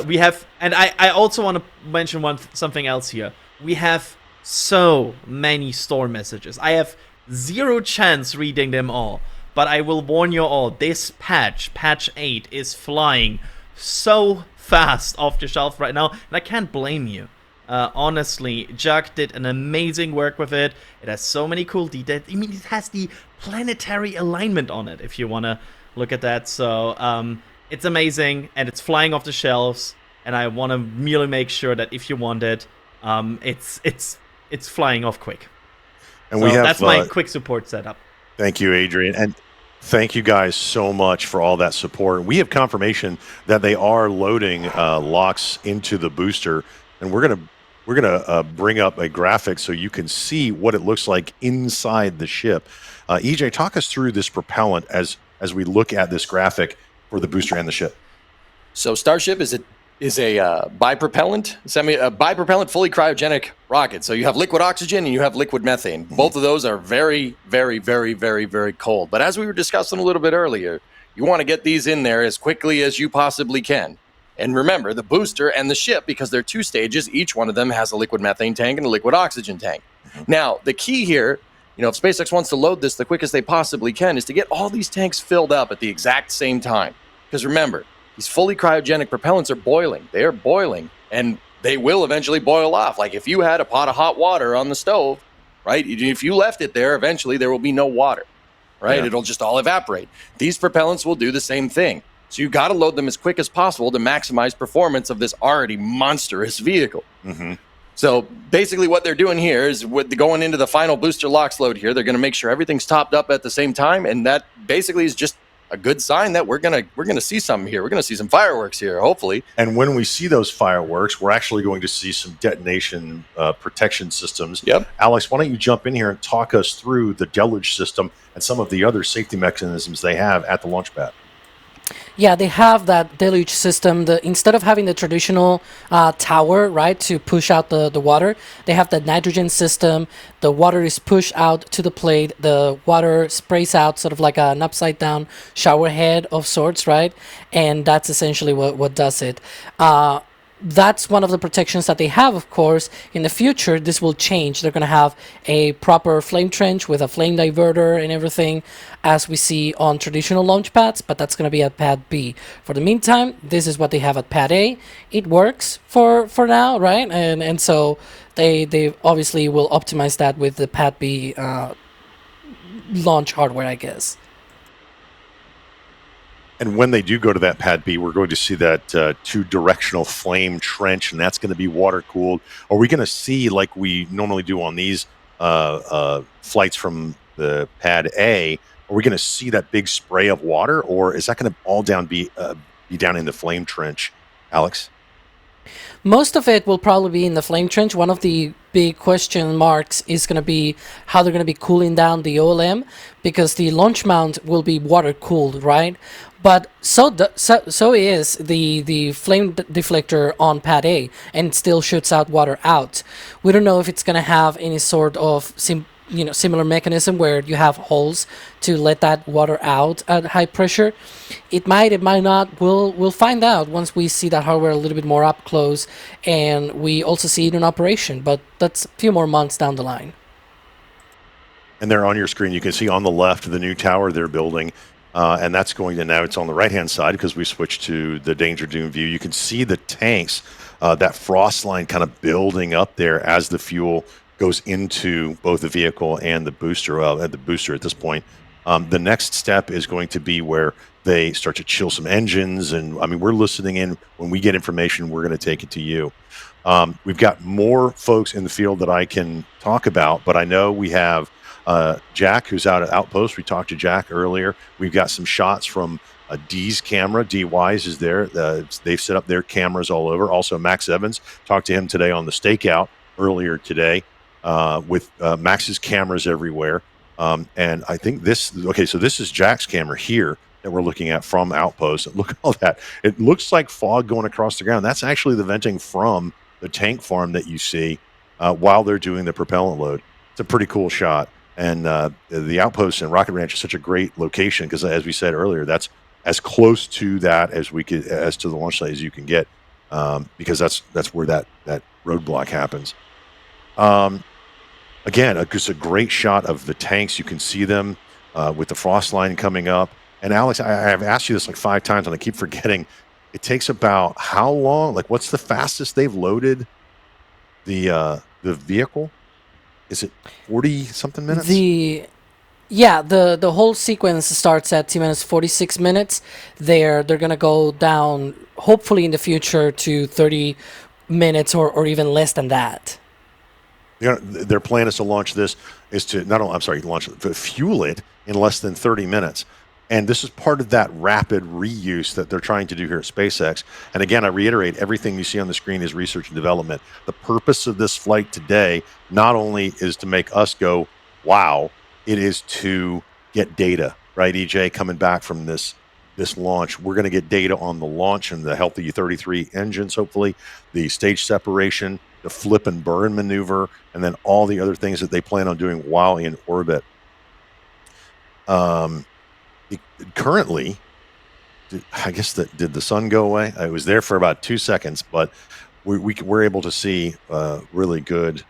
We have, and I also want to mention something else here. We have so many store messages. I have zero chance reading them all. But I will warn you all, this patch 8, is flying so fast off the shelf right now, and I can't blame you. Honestly, Jack did an amazing work with it. It has so many cool details. I mean, it has the planetary alignment on it, if you want to look at that. So, it's amazing, and it's flying off the shelves, and I want to merely make sure that if you want it, it's flying off quick. And so that's my quick support setup. Thank you, Adrian. And thank you guys so much for all that support. We have confirmation that they are loading locks into the booster, and we're gonna bring up a graphic so you can see what it looks like inside the ship. EJ, talk us through this propellant as we look at this graphic for the booster and the ship. So Starship is a bipropellant, fully cryogenic rocket. So you have liquid oxygen and you have liquid methane. Both of those are very, very, very, very, very cold. But as we were discussing a little bit earlier, you want to get these in there as quickly as you possibly can. And remember, the booster and the ship, because they're 2 stages, each one of them has a liquid methane tank and a liquid oxygen tank. Now, the key here, if SpaceX wants to load this the quickest they possibly can, is to get all these tanks filled up at the exact same time. Because remember, these fully cryogenic propellants are boiling. They are boiling, and they will eventually boil off. Like if you had a pot of hot water on the stove, right? If you left it there, eventually there will be no water, right? Yeah. It'll just all evaporate. These propellants will do the same thing. So you got to load them as quick as possible to maximize performance of this already monstrous vehicle. Mm-hmm. So basically what they're doing here is going into the final booster LOX load here, they're going to make sure everything's topped up at the same time, and that basically is just a good sign that we're gonna see something here. We're gonna see some fireworks here, hopefully. And when we see those fireworks, we're actually going to see some detonation protection systems. Yep. Alex, why don't you jump in here and talk us through the deluge system and some of the other safety mechanisms they have at the launch pad? Yeah, they have that deluge system. Instead of having the traditional tower, right, to push out the water, they have the nitrogen system. The water is pushed out to the plate. The water sprays out sort of like an upside down shower head of sorts, right? And that's essentially what does it. That's one of the protections that they have, of course. In the future, this will change. They're going to have a proper flame trench with a flame diverter and everything, as we see on traditional launch pads, but that's going to be at Pad B. For the meantime, this is what they have at Pad A. It works for now, right? And so they obviously will optimize that with the Pad B launch hardware, I guess. And when they do go to that Pad B, we're going to see that 2-directional flame trench, and that's going to be water cooled. Are we going to see, like we normally do on these flights from the Pad A, are we going to see that big spray of water, or is that going to all be down in the flame trench, Alex? Most of it will probably be in the flame trench. One of the big question marks is going to be how they're going to be cooling down the OLM, because the launch mount will be water cooled, right? But so is the flame deflector on Pad A, and it still shoots out water out. We don't know if it's going to have any sort of similar mechanism where you have holes to let that water out at high pressure. It might not. We'll find out once we see that hardware a little bit more up close, and we also see it in operation. But that's a few more months down the line. And there on your screen, you can see on the left the new tower they're building. And that's going to now, it's on the right-hand side because we switched to the Danger Dune view. You can see the tanks, that frost line kind of building up there as the fuel goes into both the vehicle and the booster. At the booster at this point. The next step is going to be where they start to chill some engines. And I mean, we're listening in. When we get information, we're going to take it to you. We've got more folks in the field that I can talk about, but I know we have Jack, who's out at Outpost. We talked to Jack earlier. We've got some shots from D's camera. D Wise is there. They've set up their cameras all over. Also, Max Evans, talked to him today on the stakeout earlier today with Max's cameras everywhere. And I think so this is Jack's camera here that we're looking at from Outpost. And look at all that. It looks like fog going across the ground. That's actually the venting from the tank farm that you see while they're doing the propellant load. It's a pretty cool shot. And the Outpost and Rocket Ranch is such a great location because, as we said earlier, that's as close to that as to the launch site as you can get, because that's where that roadblock happens. Again, it's a great shot of the tanks. You can see them with the frost line coming up. And Alex, I've asked you this like 5 times, and I keep forgetting. It takes about how long? Like, what's the fastest they've loaded the vehicle? Is it 40 something minutes? The whole sequence starts at T-minus 46 minutes. They're gonna go down, hopefully in the future, to 30 minutes or even less than that. Their plan is to launch this fuel it in less than 30 minutes. And this is part of that rapid reuse that they're trying to do here at SpaceX. And again, I reiterate, everything you see on the screen is research and development. The purpose of this flight today not only is to make us go, wow, it is to get data, right, EJ, coming back from this launch. We're going to get data on the launch and the healthy U-33 engines, hopefully, the stage separation, the flip and burn maneuver, and then all the other things that they plan on doing while in orbit. Currently, I guess did the sun go away? I was there for about 2 seconds, but we're able to see really good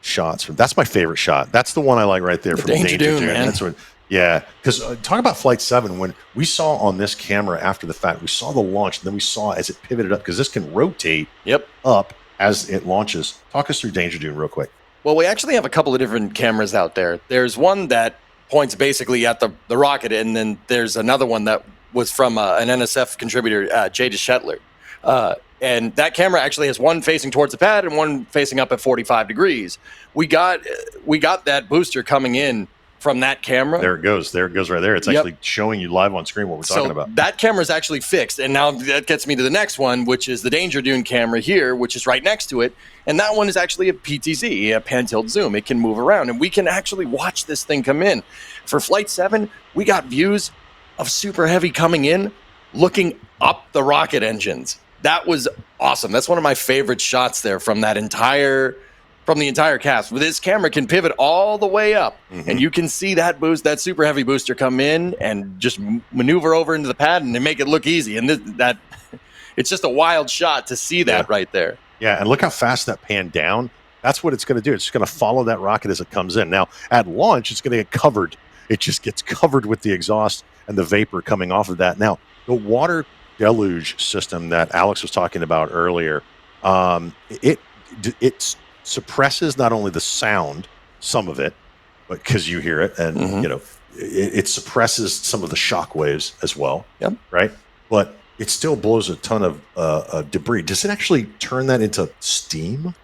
shots. That's my favorite shot. That's the one I like right there from Danger Dune, man. That's what. Yeah, because talk about Flight 7. When we saw on this camera after the fact, we saw the launch, and then we saw as it pivoted up, because this can rotate up as it launches. Talk us through Danger Dune real quick. Well, we actually have a couple of different cameras out there. There's one that points basically at the rocket, and then there's another one that was from an NSF contributor, Jay DeShetler. And that camera actually has one facing towards the pad and one facing up at 45 degrees. We got that booster coming in from that camera. There it goes right there. It's actually showing you live on screen what we're talking about. That camera is actually fixed. And now that gets me to the next one, which is the Danger Dune camera here, which is right next to it. And that one is actually a PTZ, a pan-tilt zoom. It can move around, and we can actually watch this thing come in. For Flight 7, we got views of Super Heavy coming in, looking up the rocket engines. That was awesome. That's one of my favorite shots there from the entire cast. This camera can pivot all the way up, and you can see that Super Heavy booster come in and just maneuver over into the pad and make it look easy. And that it's just a wild shot to see that right there. Yeah, and look how fast that panned down. That's what it's going to do. It's just going to follow that rocket as it comes in. Now, at launch, it's going to get covered. It just gets covered with the exhaust and the vapor coming off of that. Now, the water deluge system that Alex was talking about earlier, it suppresses not only the sound, some of it, but because you hear it, and it suppresses some of the shock waves as well. Yep. Right, but it still blows a ton of debris. Does it actually turn that into steam?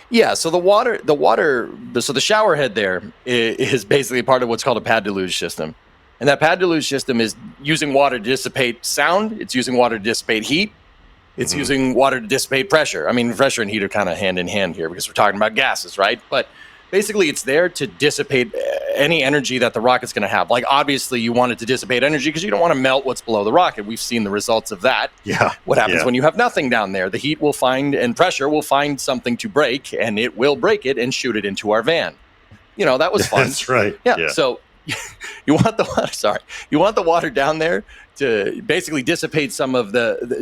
Yeah, so the shower head there is basically part of what's called a pad deluge system. And that pad deluge system is using water to dissipate sound, it's using water to dissipate heat, it's using water to dissipate pressure. I mean, pressure and heat are kind of hand in hand here because we're talking about gases, right? But basically it's there to dissipate any energy that the rocket's going to have. Like, obviously you want it to dissipate energy because you don't want to melt what's below the rocket. We've seen the results of that. Yeah. What happens when you have nothing down there? The heat will find and pressure will find something to break, and it will break it and shoot it into our van. that was fun. That's right. Yeah. So you want the water. Sorry, you want the water down there to basically dissipate some of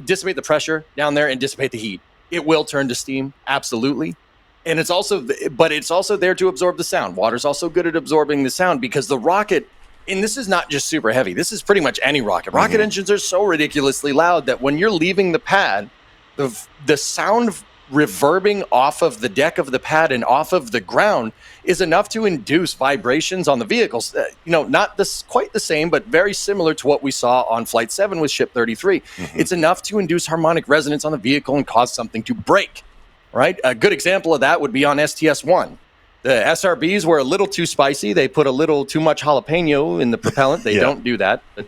dissipate the pressure down there and dissipate the heat. It will turn to steam, absolutely. And it's also there to absorb the sound. Water's also good at absorbing the sound because the rocket, and this is not just super heavy. This is pretty much any rocket. Rocket engines are so ridiculously loud that when you're leaving the pad, the sound reverbing off of the deck of the pad and off of the ground is enough to induce vibrations on the vehicles. Not quite the same, but very similar to what we saw on Flight 7 with Ship 33. It's enough to induce harmonic resonance on the vehicle and cause something to break. Right? A good example of that would be on STS-1. The SRBs were a little too spicy. They put a little too much jalapeno in the propellant. They don't do that. But,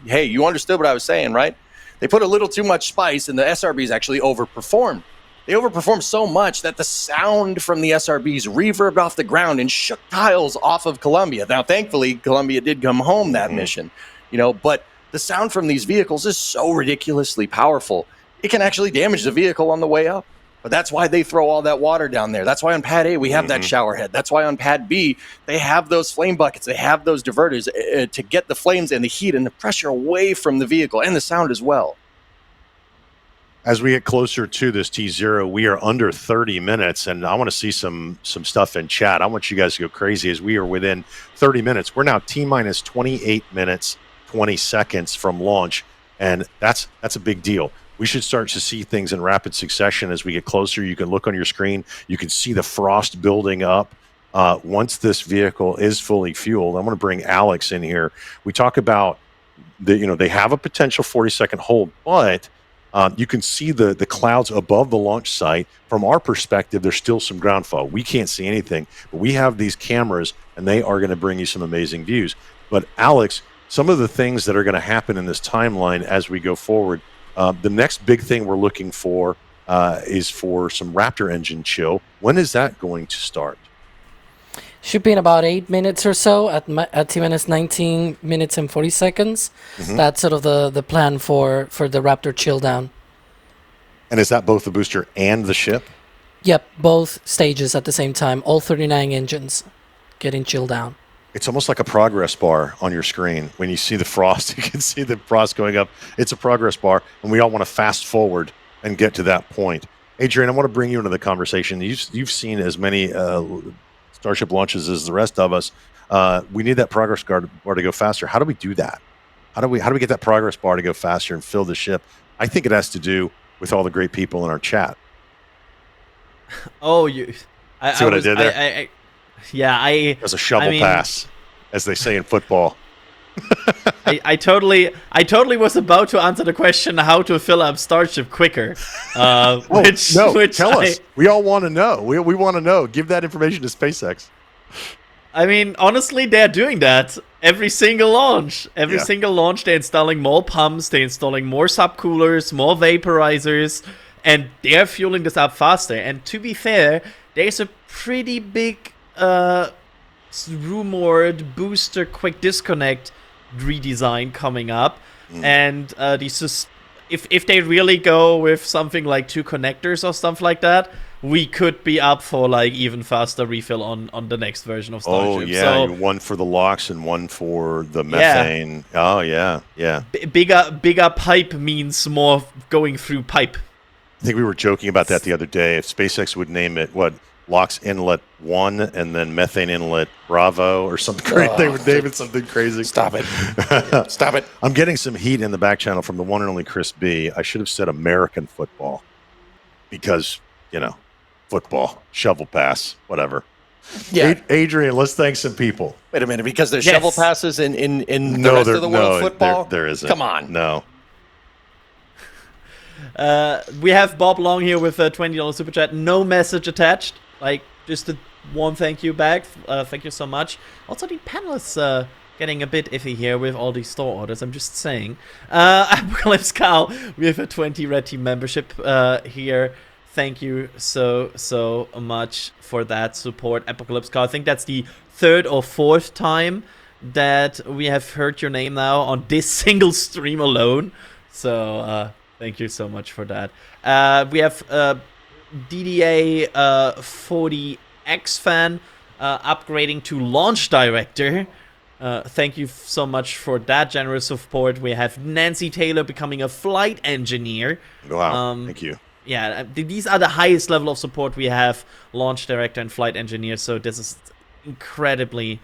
hey, you understood what I was saying, right? They put a little too much spice, and the SRBs actually overperformed. They overperformed so much that the sound from the SRBs reverbed off the ground and shook tiles off of Columbia. Now, thankfully, Columbia did come home that mission, but the sound from these vehicles is so ridiculously powerful. It can actually damage the vehicle on the way up. But that's why they throw all that water down there. That's why on Pad A we have that shower head. That's why on Pad B they have those flame buckets. They have those diverters to get the flames and the heat and the pressure away from the vehicle and the sound as well. As we get closer to this T0, we are under 30 minutes, and I want to see some stuff in chat. I want you guys to go crazy as we are within 30 minutes. We're now T-minus 28 minutes, 20 seconds from launch, and that's a big deal. We should start to see things in rapid succession as we get closer. You can look on your screen. You can see the frost building up once this vehicle is fully fueled. I'm going to bring Alex in here. We talk about they have a potential 40-second hold, but you can see the clouds above the launch site. From our perspective, there's still some ground fog. We can't see anything, but we have these cameras, and they are going to bring you some amazing views. But Alex, some of the things that are going to happen in this timeline as we go forward. The next big thing we're looking for is for some Raptor engine chill. When is that going to start? Should be in about 8 minutes or so at T-minus 19 minutes and 40 seconds. That's sort of the plan for the Raptor chill down. And is that both the booster and the ship? Yep, both stages at the same time. All 39 engines getting chilled down. It's almost like a progress bar on your screen. When you see the frost, you can see the frost going up. It's a progress bar, and we all want to fast forward and get to that point. Adrian, I want to bring you into the conversation. You've seen as many Starship launches as the rest of us. We need that progress bar to go faster. How do we do that? How do we get that progress bar to go faster and fill the ship? I think it has to do with all the great people in our chat. Oh, see what I did there? There's a shovel pass, as they say in football. I totally was about to answer the question how to fill up Starship quicker. Tell us. We all want to know. We want to know. Give that information to SpaceX. I mean, honestly, they're doing that every single launch. Every single launch, they're installing more pumps, they're installing more subcoolers, more vaporizers, and they're fueling this up faster. And to be fair, there's a pretty big rumored booster quick disconnect redesign coming up, and if they really go with something like 2 connectors or stuff like that, we could be up for like even faster refill on the next version of Starship. Oh yeah, so, one for the LOX and one for the methane. Oh yeah. Bigger pipe means more going through pipe. I think we were joking about that the other day. If SpaceX would name it LOX Inlet 1 and then Methane Inlet Bravo or something crazy. They would name it something crazy. Stop it. Stop it. I'm getting some heat in the back channel from the one and only Chris B. I should have said American football because, football, shovel pass, whatever. Yeah. Adrian, let's thank some people. Wait a minute, because there's shovel passes in the rest of the world football? There isn't. Come on. No. We have Bob Long here with a $20 super chat. No message attached. Like, just a warm thank you back. Thank you so much. Also, the panelists getting a bit iffy here with all these store orders. I'm just saying. Apocalypse Cow, we have a 20 Red Team membership here. Thank you so much for that support, Apocalypse Cow. I think that's the 3rd or 4th time that we have heard your name now on this single stream alone. So, thank you so much for that. We have DDA 40X fan. upgrading to launch director. Thank you so much for that generous support. We have Nancy Taylor becoming a flight engineer. Wow, thank you. Yeah, these are the highest level of support we have, launch director and flight engineer, so this is incredibly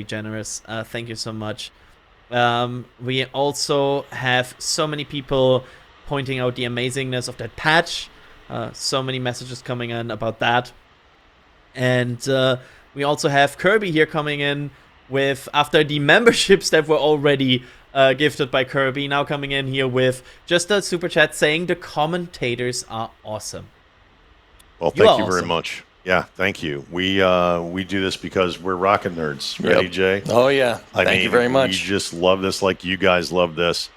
generous. Thank you so much. We also have so many people pointing out the amazingness of that patch. So many messages coming in about that. And we also have Kirby here coming in with, after the memberships that were already gifted by Kirby, now coming in here with just a super chat saying the commentators are awesome. Well, thank you very much. Yeah, thank you. We do this because we're rocket nerds, right, EJ? Oh yeah, thank you very much. We just love this, like you guys love this.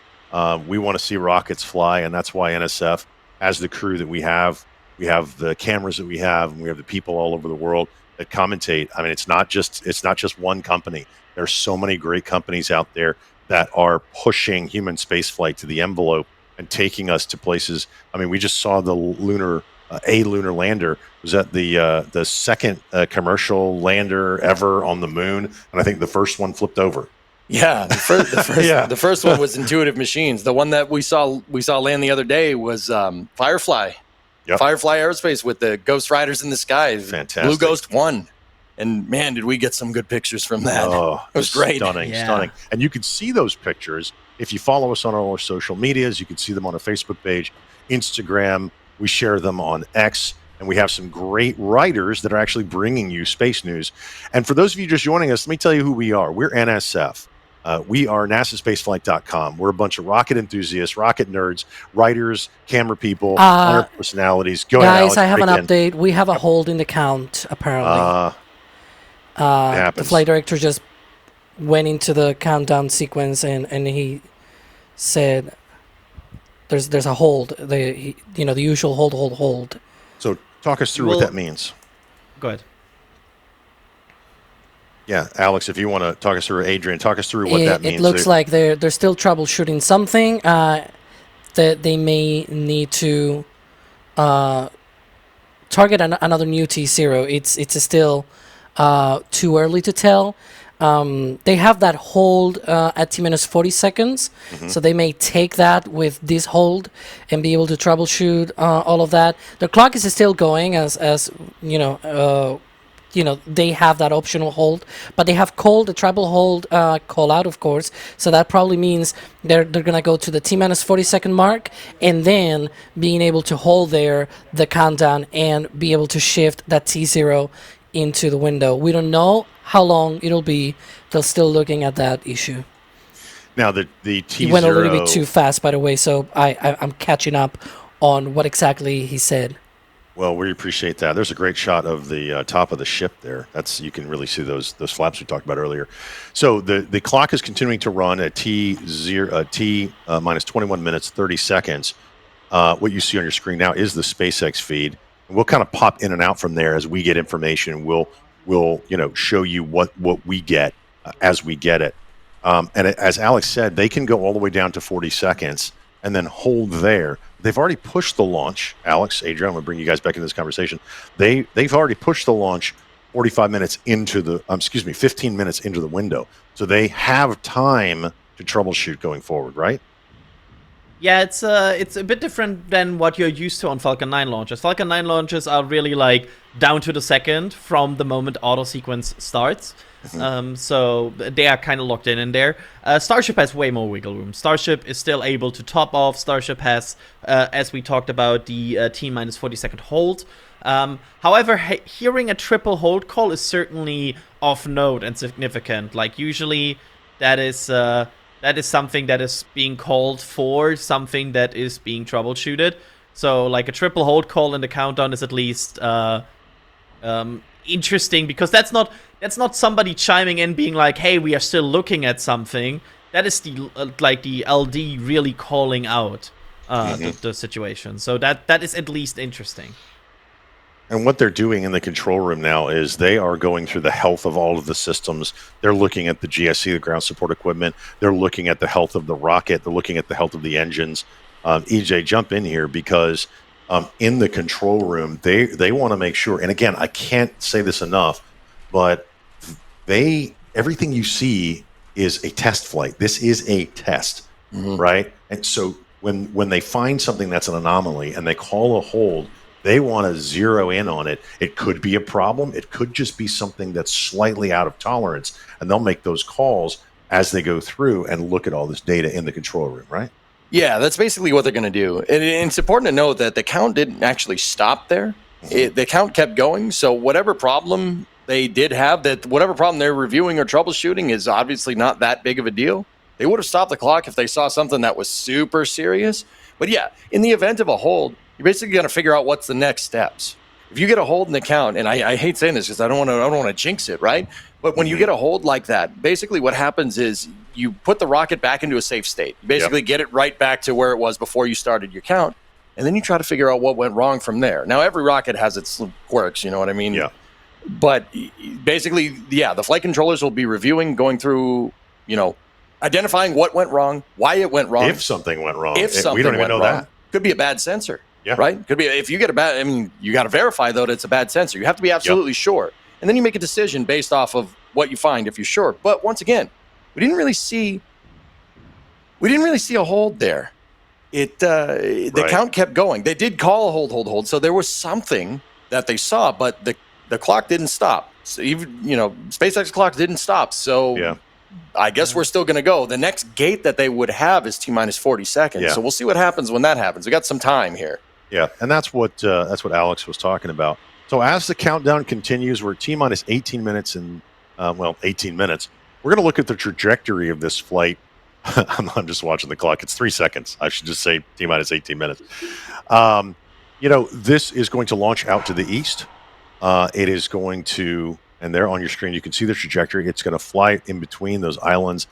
We want to see rockets fly, and that's why NSF has the crew that we have. We have the cameras that we have, and we have the people all over the world that commentate. I mean, it's not just one company. There's so many great companies out there that are pushing human spaceflight to the envelope and taking us to places. I mean, we just saw the lunar lander was at the second commercial lander ever on the moon, and I think the first one flipped over. Yeah, the first one was Intuitive Machines. The one that we saw land the other day was Firefly. Yep. Firefly Aerospace with the Ghost Riders in the sky. Fantastic. Blue Ghost 1. And man, did we get some good pictures from that. Oh, it was great. Stunning. And you can see those pictures if you follow us on all our social medias. You can see them on our Facebook page, Instagram. We share them on X. And we have some great writers that are actually bringing you space news. And for those of you just joining us, let me tell you who we are. We're NSF. We are NASAspaceflight.com. We're a bunch of rocket enthusiasts, rocket nerds, writers, camera people, personalities. Go ahead, Alex, guys, I have an update. We have a hold in the count, apparently. The flight director just went into the countdown sequence and he said there's a hold. The usual hold. So talk us through what that means. Go ahead. Yeah, Alex, if you want to talk us through, Adrian, talk us through what that means. It looks like they're still troubleshooting something that they may need to target another new T0. It's still too early to tell. They have that hold at T minus 40 seconds, so they may take that with this hold and be able to troubleshoot all of that. The clock is still going as they have that optional hold, but they have called the treble hold call out, of course. So that probably means they're gonna go to the T minus 40 second mark and then being able to hold there the countdown and be able to shift that T0 into the window. We don't know how long it'll be. They're still looking at that issue. Now the T0 He went a little bit too fast, by the way, so I'm catching up on what exactly he said. Well, we appreciate that. There's a great shot of the top of the ship there. You can really see those flaps we talked about earlier. So the clock is continuing to run at T minus 21 minutes 30 seconds. What you see on your screen now is the SpaceX feed. We'll kind of pop in and out from there as we get information. We'll show you what we get as we get it. And as Alex said, they can go all the way down to 40 seconds and then hold there. They've already pushed the launch. Alex, Adrian, I'm going to bring you guys back into this conversation. They've already pushed the launch 15 minutes into the window. So they have time to troubleshoot going forward, right? Yeah, it's a bit different than what you're used to on Falcon 9 launches. Falcon 9 launches are really like down to the second from the moment auto sequence starts. So they are kind of locked in there. Starship has way more wiggle room. Starship is still able to top off. Starship has, as we talked about, the T minus 40 second hold. However, hearing a triple hold call is certainly of note and significant. Like usually that is something that is being called for, something that is being troubleshooted. So like a triple hold call in the countdown is at least interesting, because that's not somebody chiming in being like, hey, we are still looking at something. That is the LD really calling out the situation. So that is at least interesting. And what they're doing in the control room now is they are going through the health of all of the systems. They're looking at the GSE, the ground support equipment. They're looking at the health of the rocket. They're looking at the health of the engines. EJ, jump in here, because in the control room, they want to make sure, and again, I can't say this enough, but everything you see is a test flight. This is a test, right? And so when they find something that's an anomaly and they call a hold, they want to zero in on it. It could be a problem. It could just be something that's slightly out of tolerance, and they'll make those calls as they go through and look at all this data in the control room, right? Yeah, that's basically what they're going to do. And it's important to note that the count didn't actually stop there. The count kept going. So whatever problem they did have, whatever problem they're reviewing or troubleshooting is obviously not that big of a deal. They would have stopped the clock if they saw something that was super serious. But yeah, in the event of a hold, you're basically going to figure out what's the next steps. If you get a hold in the count, and I hate saying this because I don't want to jinx it, right? But when you get a hold like that, basically what happens is you put the rocket back into a safe state. You basically get it right back to where it was before you started your count, and then you try to figure out what went wrong from there. Now, every rocket has its quirks, you know what I mean? Yeah. But basically, the flight controllers will be reviewing, going through, identifying what went wrong, why it went wrong. If something went wrong. We don't even know that. Could be a bad sensor. Yeah. Right? Could be, if you get you got to verify, though, that it's a bad sensor. You have to be absolutely sure. And then you make a decision based off of what you find if you're sure. But once again, we didn't really see a hold there. The count kept going. They did call a hold. So there was something that they saw, but the clock didn't stop. So even, SpaceX clock didn't stop. So I guess we're still going to go. The next gate that they would have is T-minus 40 seconds. Yeah. So we'll see what happens when that happens. We got some time here. Yeah, and that's what Alex was talking about. So as the countdown continues, we're at T-minus 18 minutes and 18 minutes. We're going to look at the trajectory of this flight. I'm just watching the clock. It's 3 seconds. I should just say T-minus 18 minutes. This is going to launch out to the east. It is going to, and there on your screen, you can see the trajectory. It's going to fly in between those islands.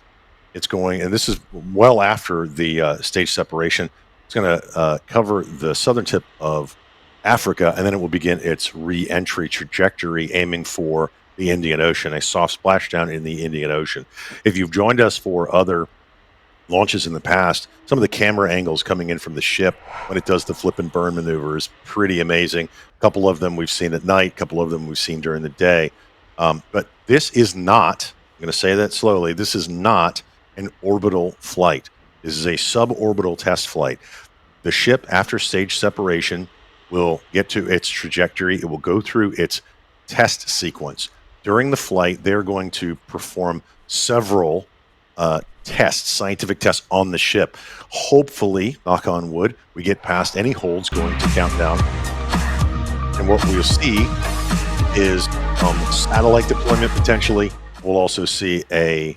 It's going, and this is well after the stage separation. It's going to cover the southern tip of Africa, and then it will begin its re-entry trajectory, aiming for the Indian Ocean, a soft splashdown in the Indian Ocean. If you've joined us for other launches in the past, some of the camera angles coming in from the ship when it does the flip and burn maneuver is pretty amazing. A couple of them we've seen at night, a couple of them we've seen during the day. But this is not, I'm going to say that slowly, this is not an orbital flight. This is a suborbital test flight. The ship, after stage separation, will get to its trajectory. It will go through its test sequence. During the flight, they're going to perform several tests, scientific tests on the ship. Hopefully, knock on wood, we get past any holds going to countdown. And what we'll see is satellite deployment potentially. We'll also see a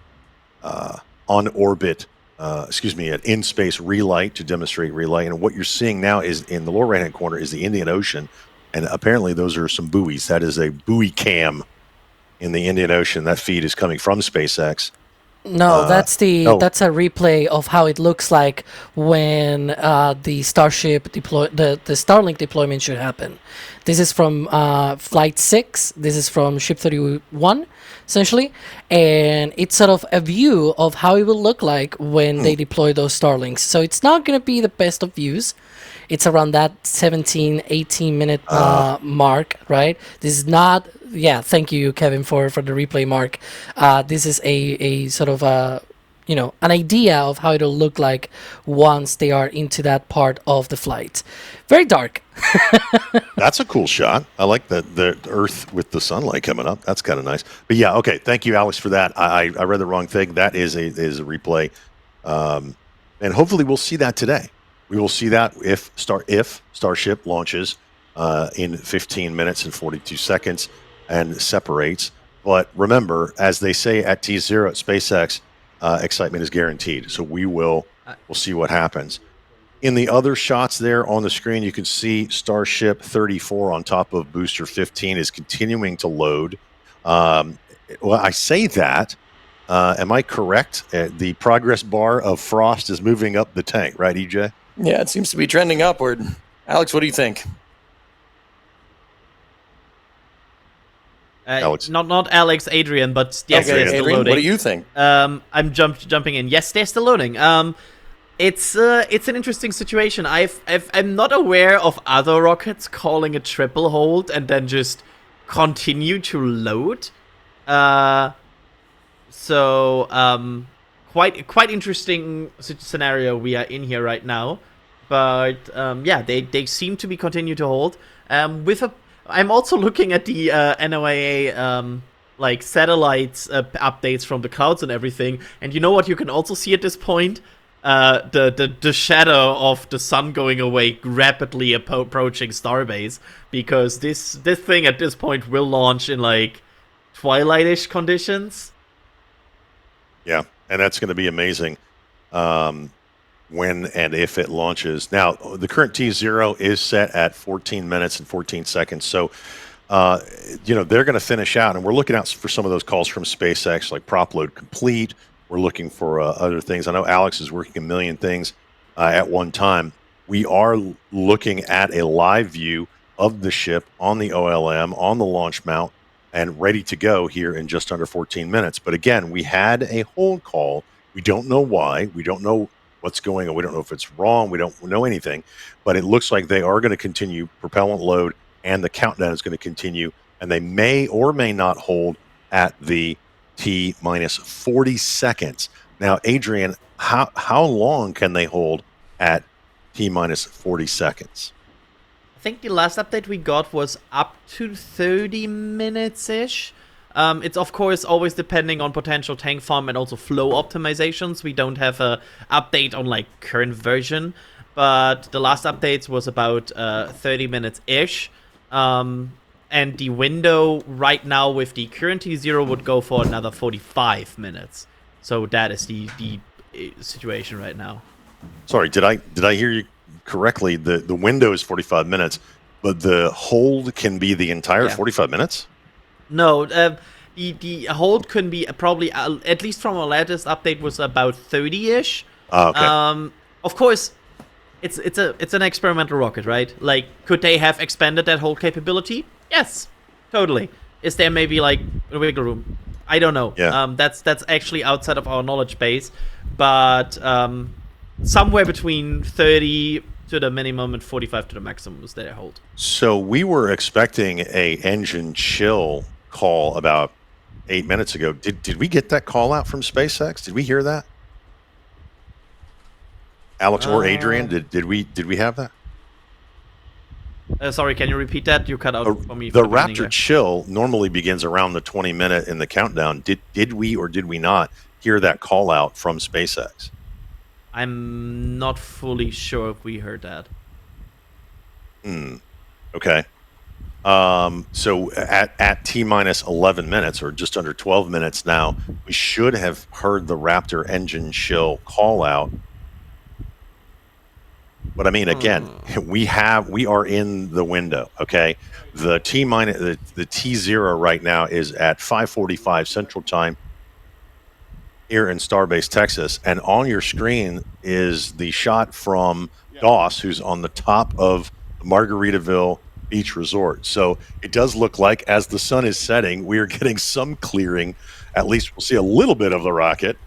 on-orbit, an in-space relight to demonstrate relight. And what you're seeing now is in the lower right-hand corner is the Indian Ocean. And apparently those are some buoys. That is a buoy cam in the Indian Ocean. That feed is coming from SpaceX. No, that's a replay of how it looks like when the Starship the Starlink deployment should happen. This is from Flight 6. This is from Ship 31, essentially, and it's sort of a view of how it will look like when they deploy those Starlinks. So it's not going to be the best of views. It's around that 17, 18 minute mark, right? This is not. Yeah, thank you, Kevin, for the replay mark. This is a sort of an idea of how it'll look like once they are into that part of the flight. Very dark. That's a cool shot. I like the Earth with the sunlight coming up. That's kind of nice. But yeah, okay. Thank you, Alex, for that. I read the wrong thing. That is a replay, and hopefully we'll see that today. We will see that if Starship launches in 15 minutes and 42 seconds and separates. But remember, as they say at T0 at SpaceX, excitement is guaranteed. So we'll see what happens. In the other shots there on the screen, you can see Starship 34 on top of Booster 15 is continuing to load. Well, I say that. Am I correct? The progress bar of frost is moving up the tank, right, EJ? Yeah, it seems to be trending upward. Alex, what do you think? Alex. Not Alex, Adrian, but yes, okay, they're still Adrian, loading. what do you think? I'm jumping in. Yes, they're still loading. It's an interesting situation. I'm not aware of other rockets calling a triple hold and then just continue to load. So quite interesting scenario we are in here right now. But yeah, they seem to be continue to hold. I'm also looking at the NOAA like satellites updates from the clouds and everything. And you know what you can also see at this point? The shadow of the sun going away, rapidly approaching Starbase, because this thing at this point will launch in like twilight-ish conditions. Yeah, and that's going to be amazing when and if it launches. Now, the current T0 is set at 14 minutes and 14 seconds. So, they're going to finish out, and we're looking out for some of those calls from SpaceX, like prop load complete. We're looking for other things. I know Alex is working a million things at one time. We are looking at a live view of the ship on the OLM, on the launch mount, and ready to go here in just under 14 minutes. But again, we had a hold call. We don't know why. We don't know what's going on. We don't know if it's wrong. We don't know anything. But it looks like they are going to continue propellant load, and the countdown is going to continue. And they may or may not hold at the T minus 40 seconds. Now, Adrian, how long can they hold at T minus 40 seconds? I think the last update we got was up to 30 minutes-ish. It's of course always depending on potential tank farm and also flow optimizations. We don't have a update on like current version, but the last updates was about 30 minutes-ish. And the window right now with the current T0 would go for another 45 minutes. So that is the situation right now. Sorry, did I hear you correctly? The window is 45 minutes, but the hold can be the entire 45 minutes? No, the hold can be probably, at least from our latest update, was about 30-ish. Okay. Of course, it's an experimental rocket, right? Like, could they have expanded that hold capability? Yes, totally. Is there maybe like a wiggle room? I don't know. Yeah. That's actually outside of our knowledge base, but somewhere between 30 to the minimum and 45 to the maximum is their hold. So we were expecting a engine chill call about 8 minutes ago. Did we get that call out from SpaceX? Did we hear that? Alex or Adrian, did we have that? Sorry, can you repeat that? You cut out for me. The Raptor chill normally begins around the 20-minute in the countdown. Did we or did we not hear that call out from SpaceX? I'm not fully sure if we heard that. Okay. So at T minus 11 minutes, or just under 12 minutes now, we should have heard the Raptor engine chill call out. But I mean, again, we are in the window. Okay, the T0 right now is at 5:45 Central Time here in Starbase, Texas, and on your screen is the shot from Doss, who's on the top of Margaritaville Beach Resort. So it does look like, as the sun is setting, we are getting some clearing. At least we'll see a little bit of the rocket.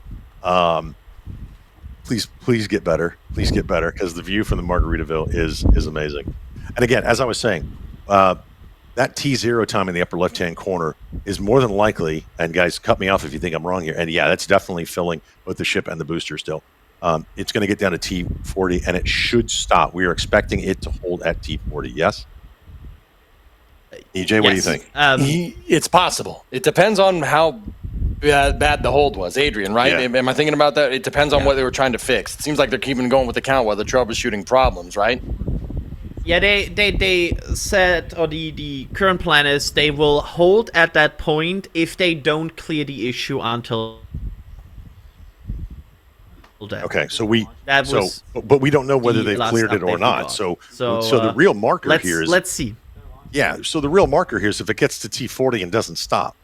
Please get better. Please get better, because the view from the Margaritaville is amazing. And again, as I was saying, that T0 time in the upper left-hand corner is more than likely, and guys, cut me off if you think I'm wrong here, and yeah, that's definitely filling both the ship and the booster still. It's going to get down to T40, and it should stop. We are expecting it to hold at T40, yes? EJ, what do you think? It's possible. It depends on how bad the hold was, Adrian, right? Yeah. Am I thinking about that? It depends on what they were trying to fix. It seems like they're keeping going with the count while they're troubleshooting problems, right? Yeah, they said, or the current plan is they will hold at that point if they don't clear the issue until then. Okay, so but we don't know whether they've cleared it or not. So the real marker here is, let's see. Yeah, so the real marker here is if it gets to T40 and doesn't stop.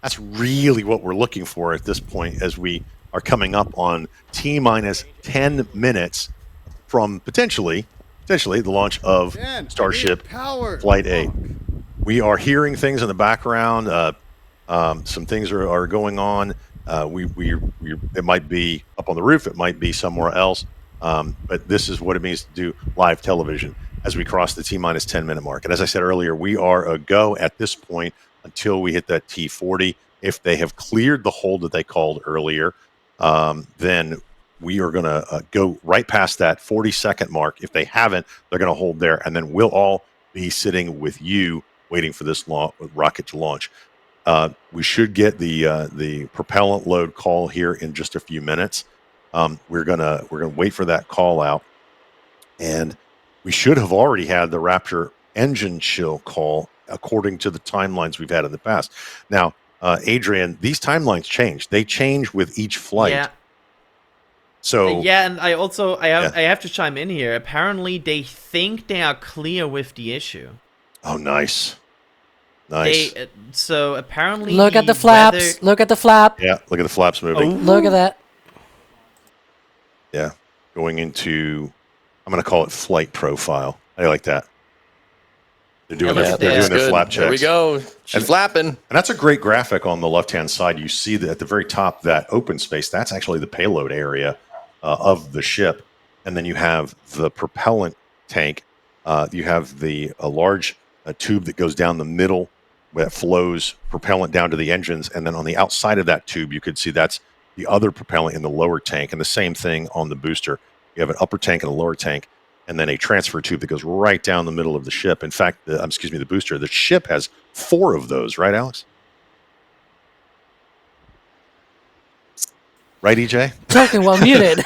That's really what we're looking for at this point, as we are coming up on T minus 10 minutes from potentially the launch of Starship Flight 8. We are hearing things in the background. Some things are going on. It might be up on the roof. It might be somewhere else. But this is what it means to do live television as we cross the T minus 10 minute mark. And as I said earlier, we are a go at this point until we hit that T40 If they have cleared the hold that they called earlier, then we are going to go right past that 40-second mark. If they haven't, they're going to hold there, and then we'll all be sitting with you waiting for this rocket to launch. We should get the propellant load call here in just a few minutes. We're gonna wait for that call out, and we should have already had the Raptor engine chill call according to the timelines we've had in the past. Now, Adrian, these timelines change. They change with each flight. Yeah. So yeah, and I have to chime in here. Apparently, they think they are clear with the issue. Oh, nice. Nice. So apparently, Look at the flaps. Look at the flap. Yeah, look at the flaps moving. Oh. Look at that. Yeah, going into, I'm going to call it flight profile. I like that. They're doing their flap checks. There we go. She's flapping. And that's a great graphic on the left-hand side. You see that at the very top, that open space, that's actually the payload area of the ship. And then you have the propellant tank. You have a large tube that goes down the middle that flows propellant down to the engines. And then on the outside of that tube, you could see that's the other propellant in the lower tank. And the same thing on the booster. You have an upper tank and a lower tank, and then a transfer tube that goes right down the middle of the ship. In fact, the booster, the ship has 4 of those, right, Alex? Right, EJ? Talking while muted.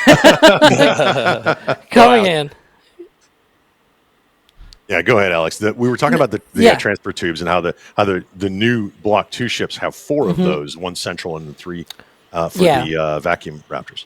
Coming in. Yeah, go ahead, Alex. We were talking about the transfer tubes and how the new Block 2 ships have 4 of those, 1 central and 3 for the vacuum Raptors.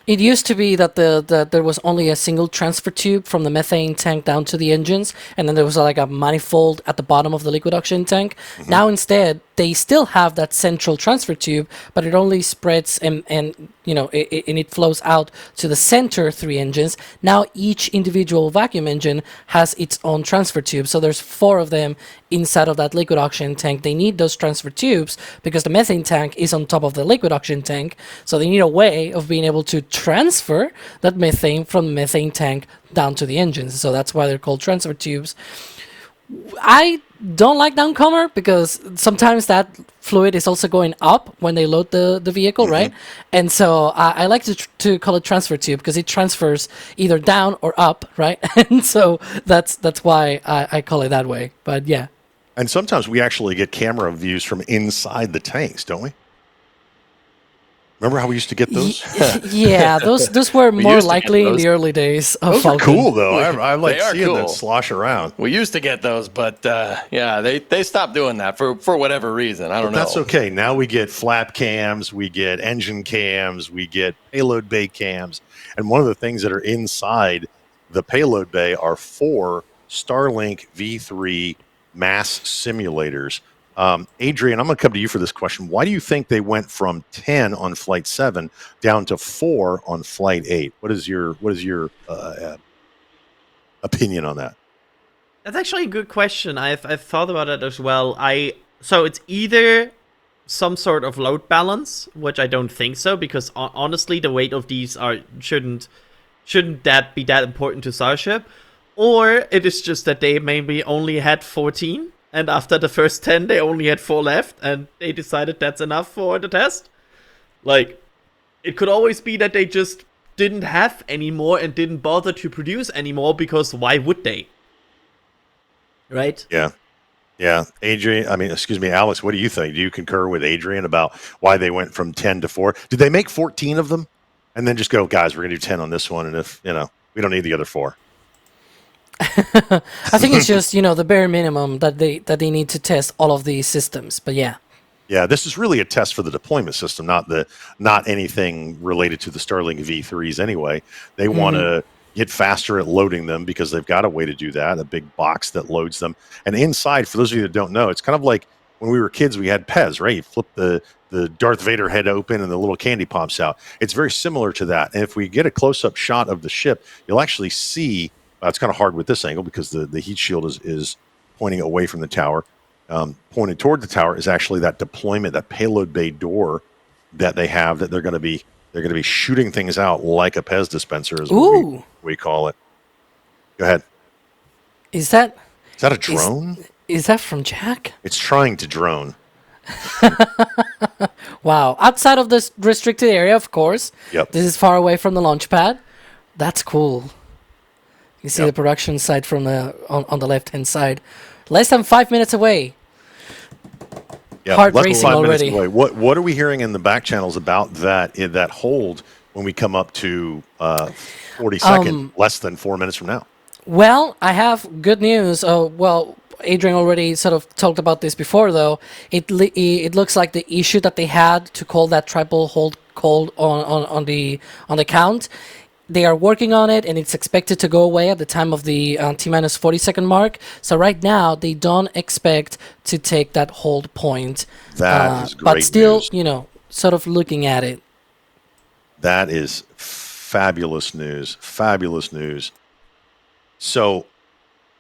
It used to be that there was only a single transfer tube from the methane tank down to the engines, and then there was like a manifold at the bottom of the liquid oxygen tank. Mm-hmm. Now instead, they still have that central transfer tube, but it only spreads and it flows out to the center 3 engines. Now each individual vacuum engine has its own transfer tube, so there's 4 of them inside of that liquid oxygen tank. They need those transfer tubes because the methane tank is on top of the liquid oxygen tank, so they need a way of being able to transfer that methane from the methane tank down to the engines. So that's why they're called transfer tubes. I don't like downcomer because sometimes that fluid is also going up when they load the vehicle, right? And so I like to call it transfer tube because it transfers either down or up, right? And so that's why I call it that way. But yeah. And sometimes we actually get camera views from inside the tanks, don't we? Remember how we used to get those? Yeah, those were more likely in the early days of those Falcon. are cool, though. I like seeing them slosh around. We used to get those, but they stopped doing that for whatever reason. I don't know. That's okay. Now we get flap cams, we get engine cams, we get payload bay cams. And one of the things that are inside the payload bay are 4 Starlink V3 mass simulators. Adrian, I'm going to come to you for this question. Why do you think they went from 10 on Flight 7 down to 4 on Flight 8? What is your opinion on that? That's actually a good question. I've thought about it as well. So it's either some sort of load balance, which I don't think so, because honestly, the weight of these shouldn't that be that important to Starship, or it is just that they maybe only had 14. And after the first 10, they only had 4 left, and they decided that's enough for the test. Like, it could always be that they just didn't have any more and didn't bother to produce anymore, because why would they? Right? Yeah. Adrian, Alex, what do you think? Do you concur with Adrian about why they went from 10 to 4? Did they make 14 of them and then just go, guys, we're going to do 10 on this one, and if, we don't need the other 4? I think it's just, the bare minimum that they need to test all of these systems. But yeah. Yeah, this is really a test for the deployment system, not anything related to the Starlink V3s anyway. They want to get faster at loading them because they've got a way to do that, a big box that loads them. And inside, for those of you that don't know, it's kind of like when we were kids, we had Pez, right? You flip the Darth Vader head open and the little candy pops out. It's very similar to that. And if we get a close-up shot of the ship, you'll actually see. It's kind of hard with this angle because the heat shield is pointing away from the tower. Pointed toward the tower is actually that deployment, that payload bay door that they have that they're going to be shooting things out like a Pez dispenser, is what we call it. Go ahead. Is that a drone? Is that from Jack? It's trying to drone. Wow. Outside of this restricted area, of course. Yep. This is far away from the launch pad. That's cool. You see Yep. the production site from the on the left-hand side. Less than 5 minutes away. Yeah, Heart less than racing 5 minutes already. away. What are we hearing in the back channels about that hold when we come up to 42nd, less than 4 minutes from now? Well, I have good news. Oh, well, Adrian already sort of talked about this before, though. It looks like the issue that they had to call that triple hold called on the count. They are working on it, and it's expected to go away at the time of the T-minus 40-second mark. So right now, they don't expect to take that hold point. That is great but still, news. you know, sort of looking at it. That is fabulous news. Fabulous news. So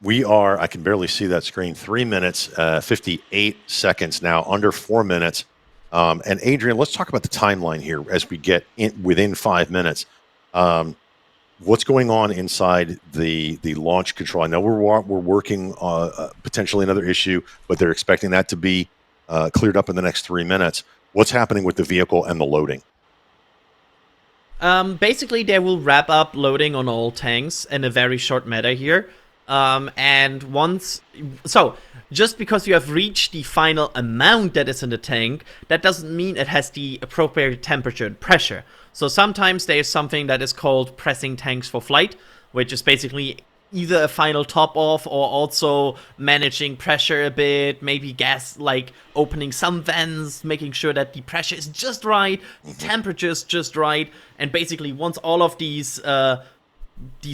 we are, I can barely see that screen, 3 minutes, 58 seconds now, under 4 minutes. And Adrian, let's talk about the timeline here as we get within 5 minutes. What's going on inside the launch control? I know we're working on potentially another issue, but they're expecting that to be cleared up in the next 3 minutes. What's happening with the vehicle and the loading? Basically, they will wrap up loading on all tanks in a very short matter here. And once... So, just because you have reached the final amount that is in the tank, that doesn't mean it has the appropriate temperature and pressure. So sometimes there's something that is called pressing tanks for flight, which is basically either a final top off or also managing pressure a bit, maybe gas, like opening some vents, making sure that the pressure is just right, the temperature is just right, and basically once all of these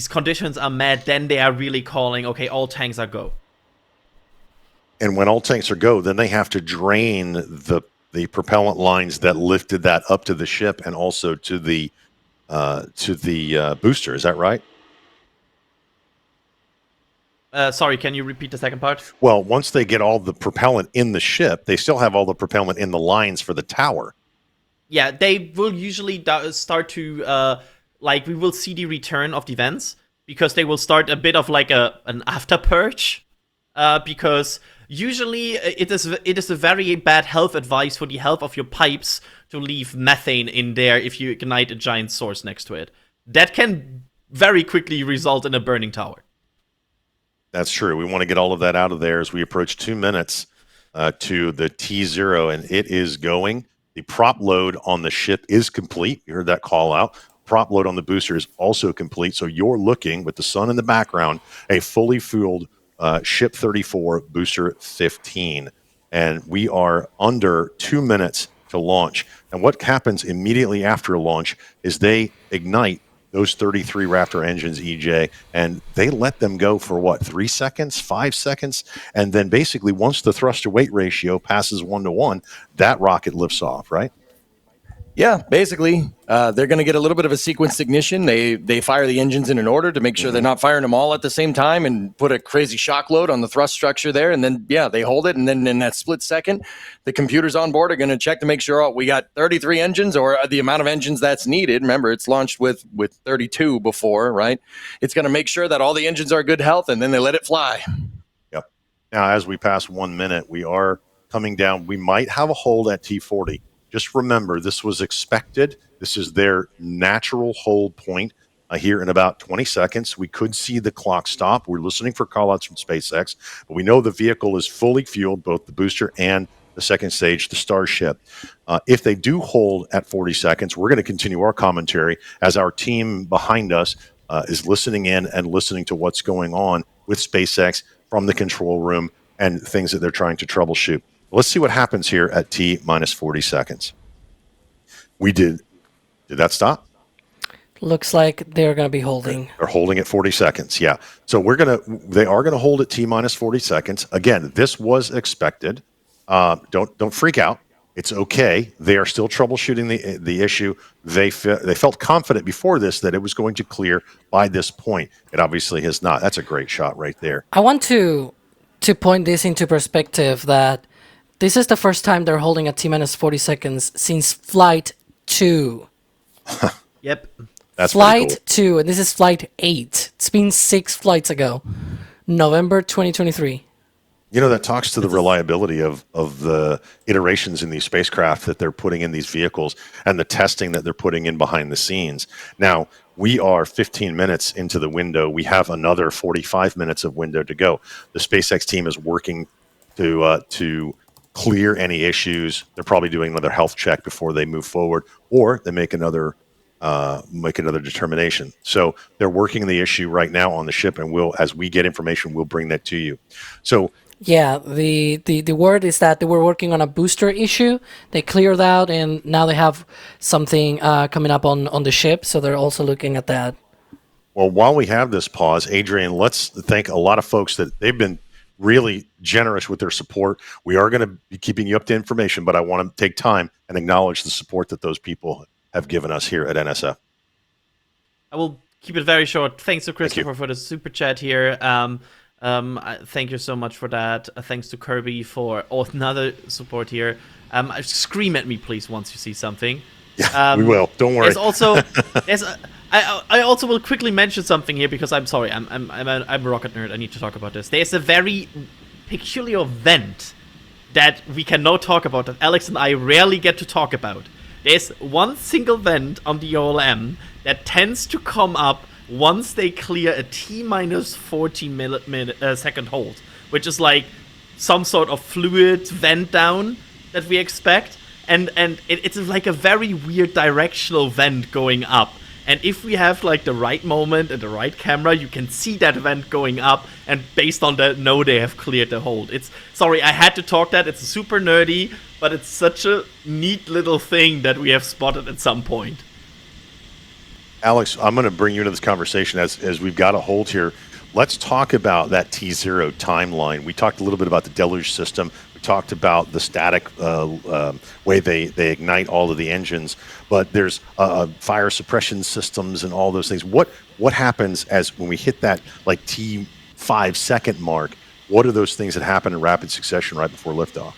conditions are met, then they are really calling, okay, all tanks are go. And when all tanks are go, then they have to drain the propellant lines that lifted that up to the ship and also to the booster. Is that right? Sorry, can you repeat the second part? Well, once they get all the propellant in the ship, they still have all the propellant in the lines for the tower. Yeah, they will usually start to, like, we will see the return of the vents, because they will start a bit of like an after purge, because usually it is a very bad health advice for the health of your pipes to leave methane in there if you ignite a giant source next to it. That can very quickly result in a burning tower. That's true. We want to get all of that out of there as we approach 2 minutes to the T0, and it is going. The prop load on the ship is complete. You heard that call out. Prop load on the booster is also complete. So you're looking, with the sun in the background, a fully fueled Ship 34 Booster 15. And we are under 2 minutes to launch. And what happens immediately after launch is they ignite those 33 Raptor engines, EJ, and they let them go for what, 3 seconds, 5 seconds? And then basically once the thrust to weight ratio passes 1-to-1, that rocket lifts off, right? Yeah, basically, they're going to get a little bit of a sequenced ignition. They fire the engines in an order to make sure they're not firing them all at the same time and put a crazy shock load on the thrust structure there. And then, yeah, they hold it. And then in that split second, the computers on board are going to check to make sure we got 33 engines or the amount of engines that's needed. Remember, it's launched with 32 before, right? It's going to make sure that all the engines are good health, and then they let it fly. Yep. Now, as we pass 1 minute, we are coming down. We might have a hold at T40. Just remember, this was expected. This is their natural hold point here in about 20 seconds. We could see the clock stop. We're listening for callouts from SpaceX, but we know the vehicle is fully fueled, both the booster and the second stage, the Starship. If they do hold at 40 seconds, we're going to continue our commentary as our team behind us is listening in and listening to what's going on with SpaceX from the control room and things that they're trying to troubleshoot. Let's see what happens here at T minus 40 seconds. We did that stop? Looks like they're going to be holding. They're holding at 40 seconds. Yeah. So they are going to hold at T minus 40 seconds. Again, this was expected. Don't freak out. It's okay. They are still troubleshooting the issue. They felt confident before this that it was going to clear by this point. It obviously has not. That's a great shot right there. I want to point this into perspective that this is the first time they're holding at T-minus 40 seconds since Flight 2. Yep. That's Flight cool. 2, and this is Flight 8. It's been 6 flights ago. November 2023. You know, that talks to the reliability of the iterations in these spacecraft that they're putting in these vehicles and the testing that they're putting in behind the scenes. Now, we are 15 minutes into the window. We have another 45 minutes of window to go. The SpaceX team is working to clear any issues. They're probably doing another health check before they move forward, or they make another determination. So they're working the issue right now on the ship, and as we get information, we'll bring that to you. So Yeah, the word is that they were working on a booster issue. They cleared out, and now they have something coming up on the ship, so they're also looking at that. Well, while we have this pause, Adrian, let's thank a lot of folks that they've been really generous with their support. We are going to be keeping you up to information, but I want to take time and acknowledge the support that those people have given us here at NSF. I will keep it very short. Thanks to Christopher for the super chat here. Thank you so much for that. Thanks to Kirby for another support here. Scream at me, please, once you see something. Yeah, we will. Don't worry. There's also, I also will quickly mention something here because I'm sorry, I'm a rocket nerd. I need to talk about this. There's a very peculiar vent that we cannot talk about that Alex and I rarely get to talk about. There's one single vent on the OLM that tends to come up once they clear a T-minus 40 second hold, which is like some sort of fluid vent down that we expect. And it's like a very weird directional vent going up. And if we have like the right moment and the right camera, you can see that vent going up. And based on that, know they have cleared the hold. Sorry, I had to talk that. It's super nerdy, but it's such a neat little thing that we have spotted at some point. Alex, I'm going to bring you into this conversation as we've got a hold here. Let's talk about that T0 timeline. We talked a little bit about the deluge system. We talked about the static way they ignite all of the engines, but there's fire suppression systems and all those things. What happens when we hit that like T5 second mark? What are those things that happen in rapid succession right before liftoff?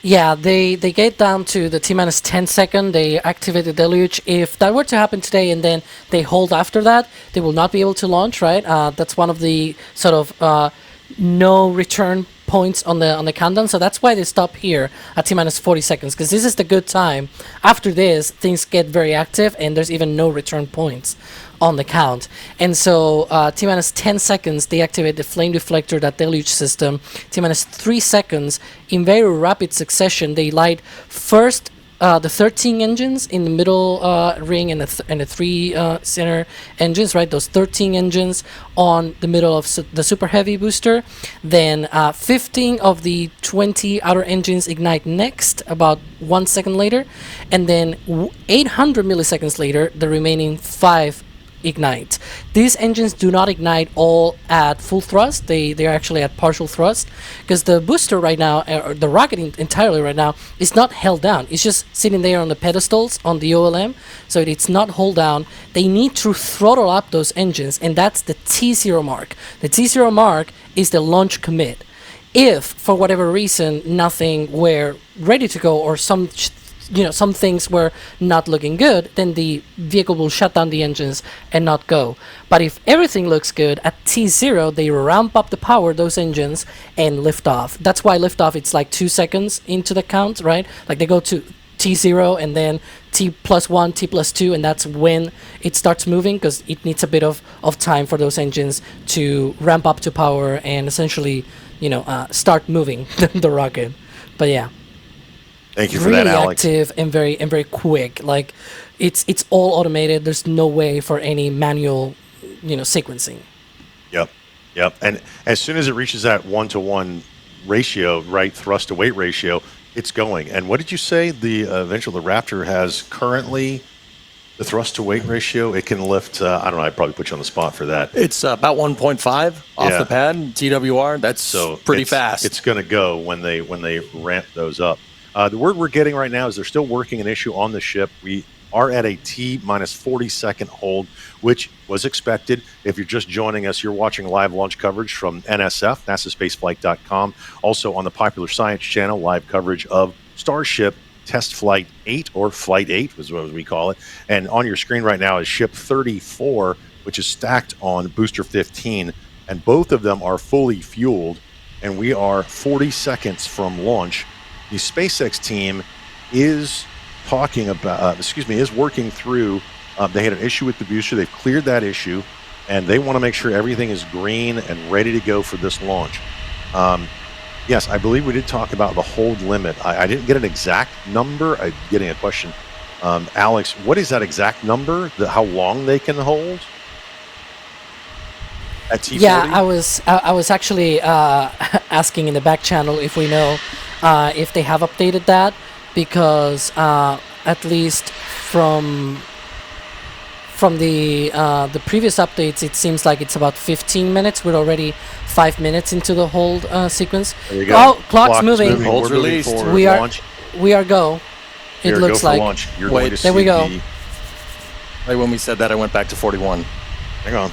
Yeah, they get down to the T-minus 10 second, they activate the deluge. If that were to happen today and then they hold after that, they will not be able to launch, right? That's one of the sort of no return points on the countdown, so that's why they stop here at T-minus 40 seconds, because this is the good time. After this, things get very active and there's even no return points on the count. And so T-minus 10 seconds, they activate the flame deflector, that deluge system. T-minus 3 seconds, in very rapid succession, they light first the 13 engines in the middle ring and the 3 center engines, right? Those 13 engines on the middle of the super heavy booster. Then 15 of the 20 outer engines ignite next, about 1 second later. And then 800 milliseconds later, the remaining 5 ignite. These engines do not ignite all at full thrust. They're actually at partial thrust, because the booster right now, or the rocket entirely right now, is not held down. It's just sitting there on the pedestals on the OLM, so it's not held down. They need to throttle up those engines, and that's the T0 mark. The T0 mark is the launch commit. If for whatever reason nothing were ready to go, or some things were not looking good, then the vehicle will shut down the engines and not go. But if everything looks good, at T0, they ramp up the power, those engines, and lift off. That's why liftoff, it's like 2 seconds into the count, right? Like they go to T0 and then T+1, T+2, and that's when it starts moving, because it needs a bit of time for those engines to ramp up to power and essentially, start moving the rocket. But yeah. Thank you for really that, Alex. Active and very quick. Like it's all automated. There's no way for any manual, sequencing. Yep. And as soon as it reaches that 1-to-1 ratio, right, thrust to weight ratio, it's going. And what did you say? The Raptor has currently the thrust to weight ratio. It can lift. I don't know. I'd probably put you on the spot for that. It's about 1.5 off the pad TWR. That's pretty fast. It's going to go when they ramp those up. The word we're getting right now is they're still working an issue on the ship. We are at a T-minus 40 second hold, which was expected. If you're just joining us, you're watching live launch coverage from NSF, NASAspaceflight.com. Also on the Popular Science channel, live coverage of Starship Test Flight 8, or Flight 8 is what we call it. And on your screen right now is Ship 34, which is stacked on Booster 15. And both of them are fully fueled. and we are 40 seconds from launch. The SpaceX team is talking about, is working through. They had an issue with the booster. They've cleared that issue, and they want to make sure everything is green and ready to go for this launch. Yes, I believe we did talk about the hold limit. I didn't get an exact number. I'm getting a question. Alex, what is that exact number? How long they can hold? At T40? Yeah, I was actually asking in the back channel if we know if they have updated that, because at least from the previous updates, it seems like it's about 15 minutes. We're already 5 minutes into the hold sequence. There you go. Oh, clock's moving. Hold's We're moving released. forward. We are Launch. we are go. It Here, looks go for like. launch. You're Wait, going to there we see go. Right when we said that, I went back to 41. Hang on.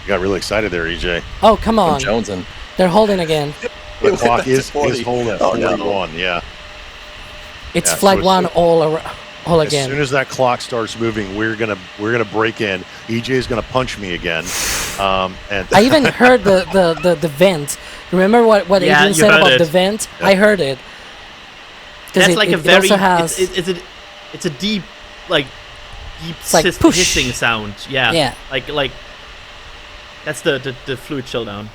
You got really excited there, EJ. Oh, come I'm on. jonesing. They're holding again. The went clock back to is 40. holding at Oh, no. 41. Yeah. It's Yeah, flight so one all As again. soon as that clock starts moving, we're gonna break in. EJ is gonna punch me again. And I even heard the vent. Remember what Yeah, Adrian you said heard about it. the vent? I heard it. 'Cause That's like a it very. also has, It's a deep, like like push. hissing sound. Yeah. Yeah. Like. That's the fluid chill down.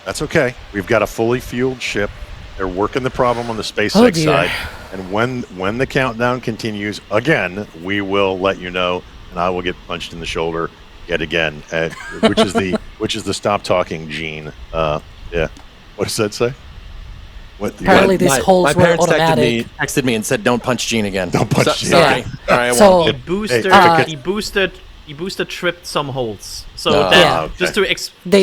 that's okay. We've got a fully fueled ship. They're working the problem on the SpaceX Oh, dear. side, and when the countdown continues again, we will let you know, and I will get punched in the shoulder yet again, which is the stop talking gene. Yeah. What does that say? What? Apparently this holds my were parents automatic. texted me and said, "Don't punch Gene again." Don't punch Gene. Sorry, Yeah. sorry, I So- won't. He boosted tripped some holes. So Oh, that, Yeah. okay. just to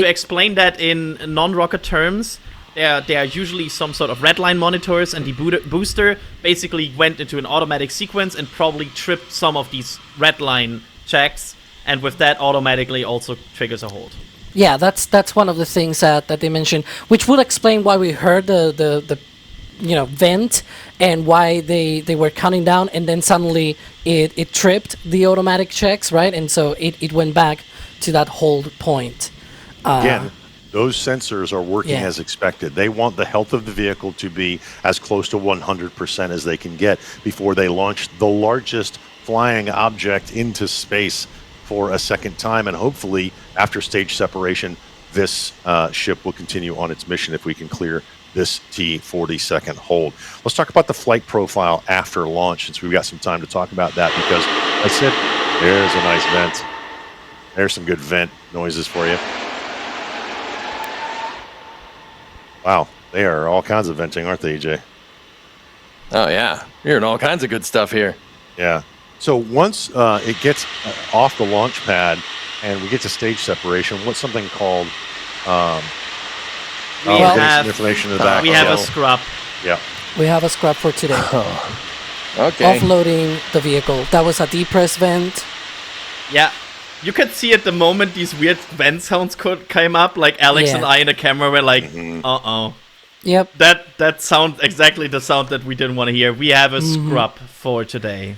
explain that in non-rocket terms, there are usually some sort of redline monitors, and the booster basically went into an automatic sequence and probably tripped some of these redline checks, and with that automatically also triggers a hold. Yeah, that's one of the things that they mentioned, which would explain why we heard the vent and why they were counting down, and then suddenly it tripped the automatic checks, right? And so it went back to that hold point. Again, those sensors are working Yeah. as expected. They want the health of the vehicle to be as close to 100% as they can get before they launch the largest flying object into space for a second time. And hopefully, after stage separation, this ship will continue on its mission if we can clear this T40 second hold. Let's talk about the flight profile after launch, since we've got some time to talk about that, because I said there's a nice vent. There's some good vent noises for you. Wow, they are all kinds of venting, aren't they, EJ? Oh yeah, you're hearing all kinds of good stuff here. Yeah. So once it gets off the launch pad and we get to stage separation, what's something called? We getting some have information in the back. we have a channel. scrub. Yeah. We have a scrap for today. Okay. Offloading the vehicle. That was a depress vent. Yeah. You could see at the moment these weird vent sounds came up, like Alex Yeah. and I in the camera were like, Mhm. uh-oh. Yep. That sound, exactly the sound that we didn't want to hear. We have a scrub for today.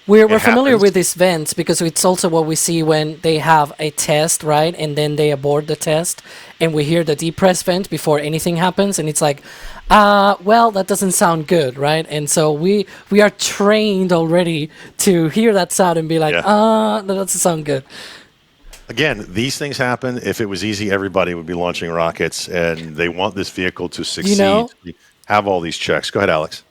We're It familiar happens. with these vents because it's also what we see when they have a test, right? And then they abort the test, and we hear the depress vent before anything happens, and it's like, well, that doesn't sound good, right? And so we are trained already to hear that sound and be like, that doesn't sound good. Again, these things happen. If it was easy, everybody would be launching rockets, and they want this vehicle to succeed. know- Have all these checks. Go ahead, Alex.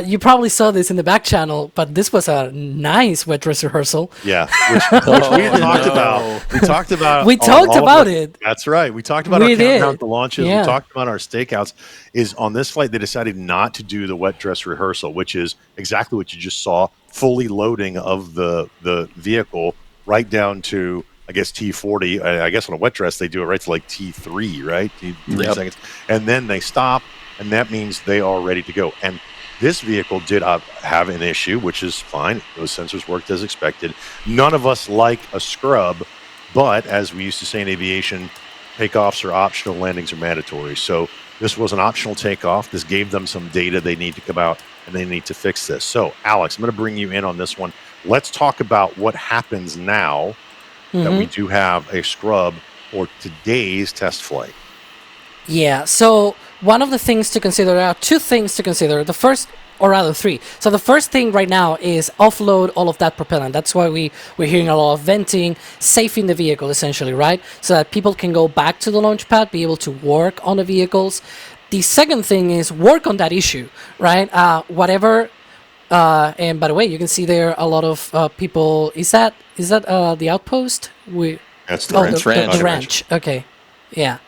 You probably saw this in the back channel, but this was a nice wet dress rehearsal. Yeah, which we had talked about. We talked about. We on talked all of about our- it. That's right. We talked about We our countdown did. to launches. Yeah. We talked about our stakeouts. Is on this flight they decided not to do the wet dress rehearsal, which is exactly what you just saw, fully loading of the vehicle right down to, I guess, T40. I guess on a wet dress they do it right to like T3, right? T3 Yep. seconds, and then they stop, and that means they are ready to go. And this vehicle did have an issue, which is fine. Those sensors worked as expected. None of us like a scrub, but as we used to say in aviation, takeoffs are optional, landings are mandatory. So this was an optional takeoff. This gave them some data they need to come out, and they need to fix this. So, Alex, I'm going to bring you in on this one. Let's talk about what happens now that we do have a scrub for today's test flight. Yeah, so one of the things to consider, there are two things to consider. The first, or rather three. So the first thing right now is offload all of that propellant. That's why we're hearing a lot of venting, safing the vehicle essentially, right? So that people can go back to the launch pad, be able to work on the vehicles. The second thing is work on that issue, right? Whatever, and by the way, you can see there a lot of people. Is that the outpost? That's the ranch. The ranch. Okay, yeah.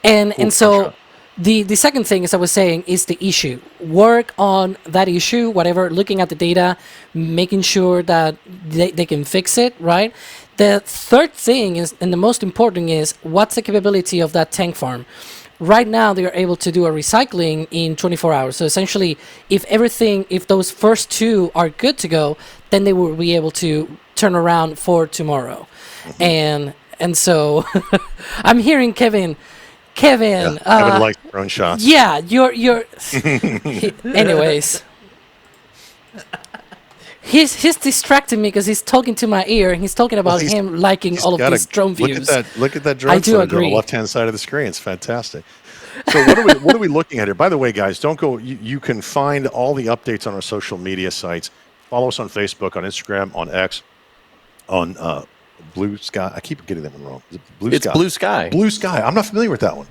And so the second thing, as I was saying, is the issue. Work on that issue, whatever, looking at the data, making sure that they can fix it, right? The third thing is, and the most important is, what's the capability of that tank farm? Right now, they are able to do a recycling in 24 hours. So essentially, if those first two are good to go, then they will be able to turn around for tomorrow. And so I'm hearing Kevin, Kevin likes drone shots. Yeah, you're. Anyways, he's distracting me because he's talking to my ear and he's talking about him liking all of these drone views. Look at that drone. I do agree. On the left-hand side of the screen, it's fantastic. So what are we looking at here? By the way, guys, don't go. You can find all the updates on our social media sites. Follow us on Facebook, on Instagram, on X, on Blue Sky. I keep getting that one wrong. Is it Blue Sky? It's Blue Sky. Blue Sky. I'm not familiar with that one.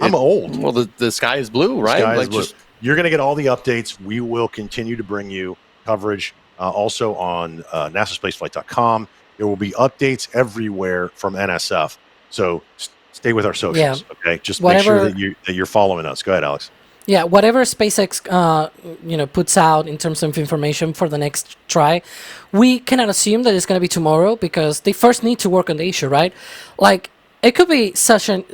I'm old. Well, the sky is blue, right? Sky is blue. You're going to get all the updates. We will continue to bring you coverage also on NASASpaceflight.com. There will be updates everywhere from NSF. So stay with our socials, okay? Just make sure that you're following us. Go ahead, Alex. Yeah, whatever SpaceX puts out in terms of information for the next try, we cannot assume that it's going to be tomorrow because they first need to work on the issue, right? Like, it could be such an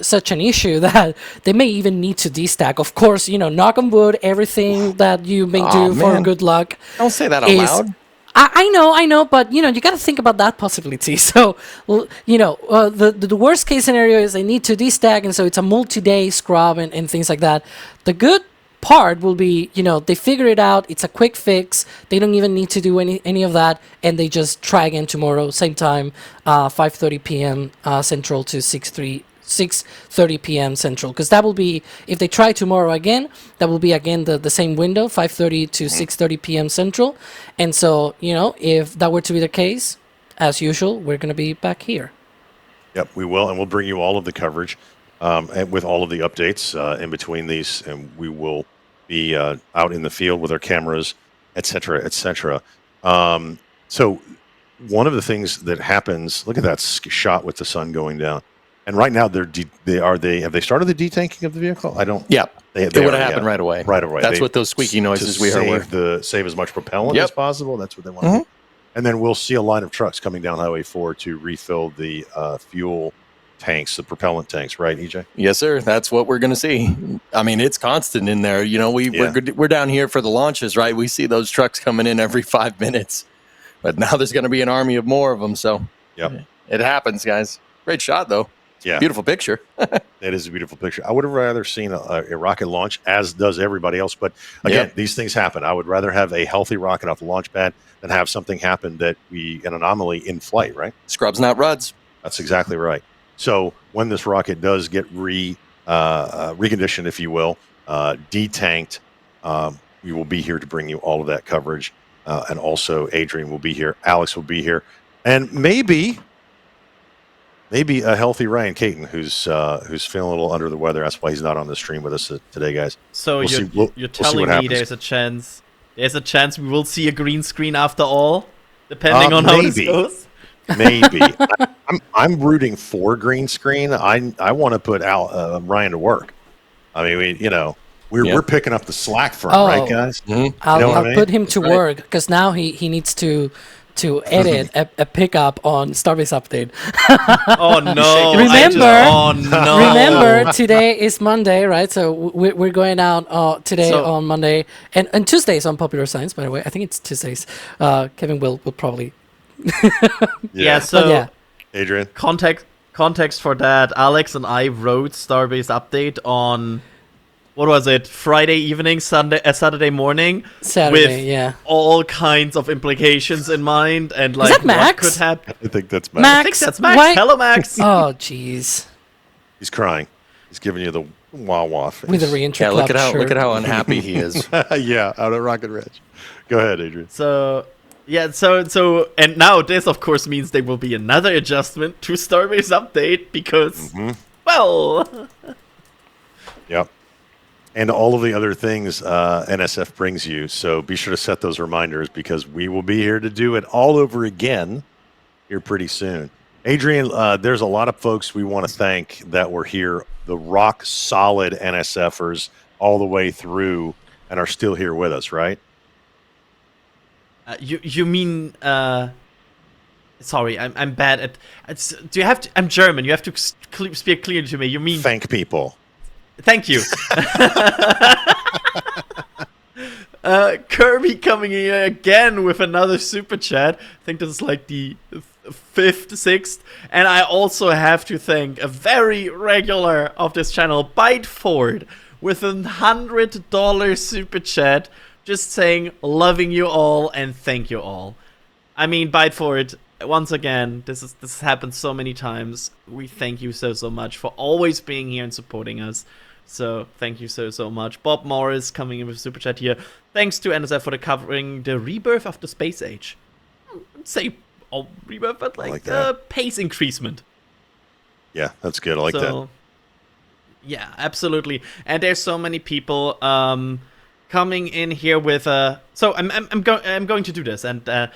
issue that they may even need to destack. Of course, knock on wood, everything that you may do for good luck. Don't say that out loud. I know, but you got to think about that possibility. So, the worst case scenario is they need to destack, and so it's a multi-day scrub and things like that. The good part will be, they figure it out. It's a quick fix. They don't even need to do any of that, and they just try again tomorrow, same time, 5:30 p.m. Central to 6:30 p.m. Central, because that will be, if they try tomorrow again, that will be again the same window, 5:30 to 6:30 p.m. Central. And so, if that were to be the case, as usual, we're going to be back here. Yep, we will, and we'll bring you all of the coverage and with all of the updates in between these, and we will be out in the field with our cameras, et cetera, et cetera. So one of the things that happens, look at that shot with the sun going down. And right now, have they started the detanking of the vehicle? I don't. Yeah, they would have happened right away. Right away. That's what those squeaky noises we heard. Save as much propellant as possible. That's what they want to do. And then we'll see a line of trucks coming down Highway 4 to refill the fuel tanks, the propellant tanks. Right, EJ? Yes, sir. That's what we're going to see. I mean, it's constant in there. We're down here for the launches, right? We see those trucks coming in every 5 minutes. But now there's going to be an army of more of them. So it happens, guys. Great shot, though. Yeah. Beautiful picture. That is a beautiful picture. I would have rather seen a rocket launch, as does everybody else. But again, these things happen. I would rather have a healthy rocket off the launch pad than have something happen an anomaly in flight, right? Scrubs, not ruds. That's exactly right. So when this rocket does get reconditioned, if you will, detanked, we will be here to bring you all of that coverage. And also Adrian will be here. Alex will be here. And maybe a healthy Ryan Caton, who's feeling a little under the weather. That's why he's not on the stream with us today, guys. So you're telling me there's a chance we will see a green screen after all, depending on how this goes? Maybe. I'm rooting for green screen. I want to put Ryan to work. I mean, we're picking up the slack for him, right, guys? Mm-hmm. I'll put him to work because now he needs to edit a pickup on Starbase Update. Oh no! Remember, today is Monday, right? So we're going out today on Monday, and Tuesdays on Popular Science. By the way, I think it's Tuesdays. Kevin will probably. So Adrian, context for that. Alex and I wrote Starbase Update on. What was it? Friday evening, Saturday morning, with all kinds of implications in mind, and like is that Max? What could happen. I think that's Max. I think that's Max. Why? Hello, Max. Oh, jeez. He's crying. He's giving you the Wawa face. With a re-entry Yeah, club look at shirt. how unhappy he is. Yeah, out at Rocket Ridge. Go ahead, Adrian. So, yeah, so, and now this, of course, means there will be another adjustment to Starbase Update because, well... Yep. And all of the other things NSF brings you. So be sure to set those reminders because we will be here to do it all over again here pretty soon. Adrian, there's a lot of folks we want to thank that were here, the rock solid NSFers all the way through and are still here with us, right? You mean sorry, I'm bad at do you have to, I'm German, you have to speak clearly to me. You mean thank people. Thank you. Kirby coming in again with another super chat. I think this is like the 5th, 6th. And I also have to thank a very regular of this channel, Biteford, with $100 super chat, just saying loving you all and thank you all. I mean, Biteford, once again, this has happened so many times. We thank you so much for always being here and supporting us. So thank you so much. Bob Morris coming in with super chat here. Thanks to NSF for covering the rebirth of the space age. I'd say rebirth, but like pace increasement. Yeah, that's good. I like that. Yeah, absolutely. And there's so many people coming in here with so I'm going to do this, and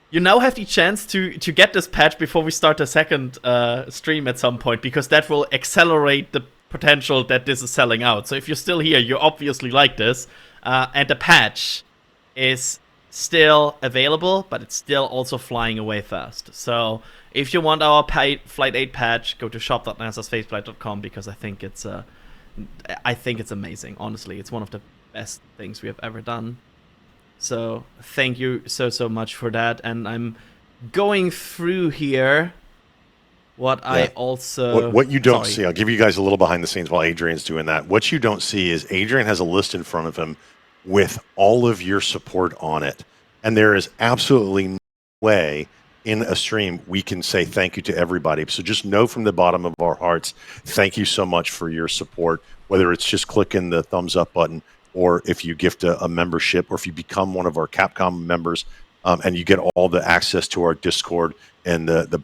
you now have the chance to get this patch before we start the second stream at some point, because that will accelerate the potential that this is selling out. So if you're still here, you obviously like this, and the patch is still available, but it's still also flying away fast. So if you want our Flight 8 patch, go to shop.nasaspaceflight.com, because I think it's amazing. Honestly, it's one of the best things we have ever done. So thank you so much for that. And I'm going through here I also... What you don't see, I'll give you guys a little behind the scenes while Adrian's doing that. What you don't see is Adrian has a list in front of him with all of your support on it. And there is absolutely no way in a stream we can say thank you to everybody. So just know from the bottom of our hearts, thank you so much for your support, whether it's just clicking the thumbs up button, or if you gift a membership, or if you become one of our Capcom members, and you get all the access to our Discord and the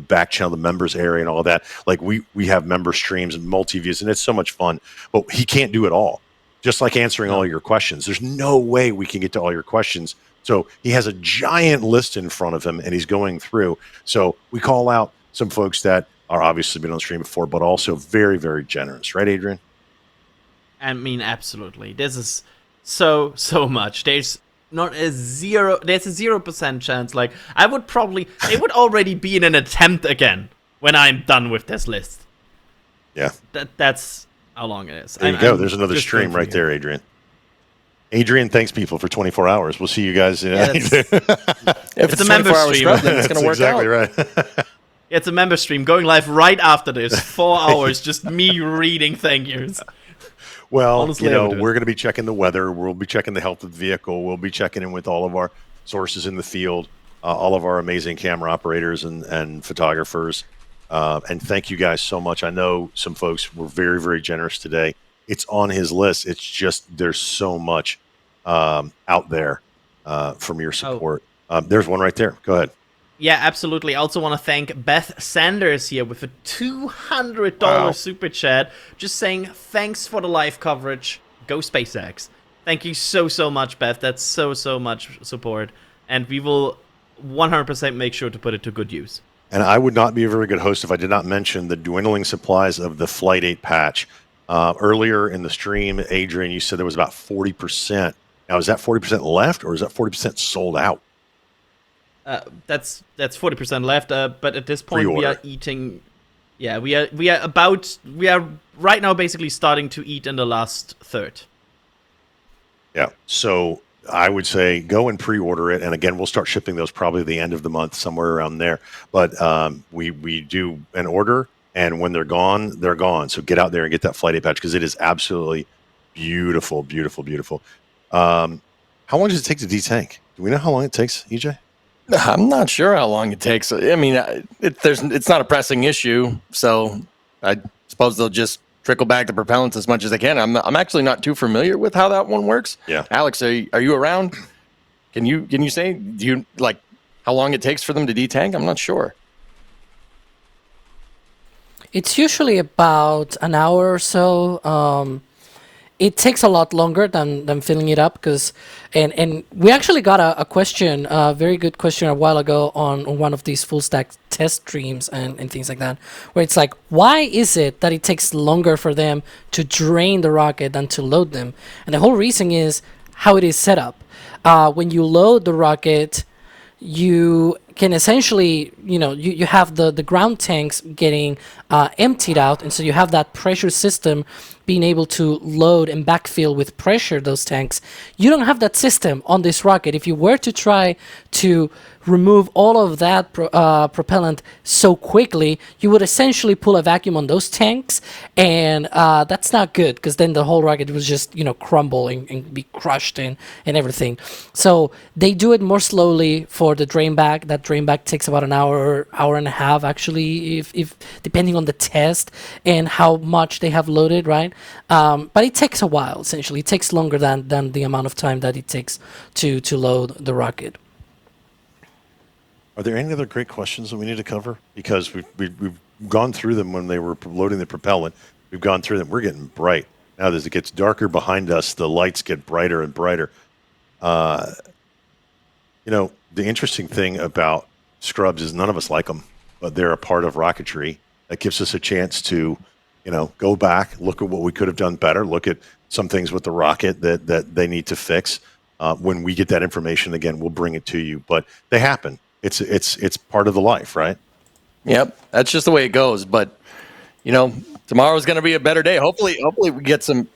back channel, the members area and all that. Like we have member streams and multi-views, and it's so much fun, but he can't do it all. Just like answering all your questions. There's no way we can get to all your questions. So he has a giant list in front of him and he's going through. So we call out some folks that are obviously been on the stream before, but also very, very generous. Right, Adrian? I mean, absolutely. This is so much. There's a 0% chance. Like, it would already be in an attempt again when I'm done with this list. Yeah. That's how long it is. There you go. There's another stream right there, Adrian. Adrian thanks people for 24 hours. We'll see you guys. If it's a member stream, then it's going to work exactly out. Right. It's a member stream going live right after this. 4 hours, just me reading thank yous. Well, honestly, we're going to be checking the weather. We'll be checking the health of the vehicle. We'll be checking in with all of our sources in the field, all of our amazing camera operators and photographers. And thank you guys so much. I know some folks were very, very generous today. It's on his list. It's just there's so much out there from your support. There's one right there. Go ahead. Yeah, absolutely. I also want to thank Beth Sanders here with a $200 super chat, just saying thanks for the live coverage. Go SpaceX. Thank you so much, Beth. That's so much support, and we will 100% make sure to put it to good use. And I would not be a very good host if I did not mention the dwindling supplies of the Flight 8 patch. Earlier in the stream, Adrian, you said there was about 40%. Now, is that 40% left, or is that 40% sold out? That's 40% left. But at this point, Pre-order. we are eating. Yeah, we are right now basically starting to eat in the last third. Yeah. So I would say go and pre-order it, and again, we'll start shipping those probably at the end of the month, somewhere around there. But we do an order, and when they're gone, they're gone. So get out there and get that Flight 8 patch because it is absolutely beautiful, beautiful, beautiful. How long does it take to detank? Do we know how long it takes, EJ? I'm not sure how long it takes. I mean, it's not a pressing issue, so I suppose they'll just trickle back the propellants as much as they can. I'm actually not too familiar with how that one works. Yeah. Alex, are you around? Can you say, do you like how long it takes for them to detank? I'm not sure. It's usually about an hour or so. It takes a lot longer than filling it up and we actually got a question, a very good question a while ago on one of these full stack test streams and things like that, where it's like, why is it that it takes longer for them to drain the rocket than to load them? And the whole reason is how it is set up. When you load the rocket, you can essentially, you have the ground tanks getting emptied out, and so you have that pressure system being able to load and backfill with pressure those tanks. You don't have that system on this rocket. If you were to try to remove all of that propellant so quickly, you would essentially pull a vacuum on those tanks, and that's not good, because then the whole rocket was just crumble and be crushed and everything. So they do it more slowly for the drain back. That drain back takes about an hour and a half, actually, if depending on the test and how much they have loaded, right? But it takes a while. Essentially, it takes longer than the amount of time that it takes to load the rocket. Are there any other great questions that we need to cover? Because we've gone through them when they were loading the propellant. We've gone through them. We're getting bright. Now, as it gets darker behind us, the lights get brighter and brighter. The interesting thing about scrubs is none of us like them, but they're a part of rocketry that gives us a chance to, go back, look at what we could have done better, look at some things with the rocket that they need to fix. When we get that information, again, we'll bring it to you. But they happen. It's part of the life, right? Yep, that's just the way it goes. But tomorrow's going to be a better day. Hopefully we get some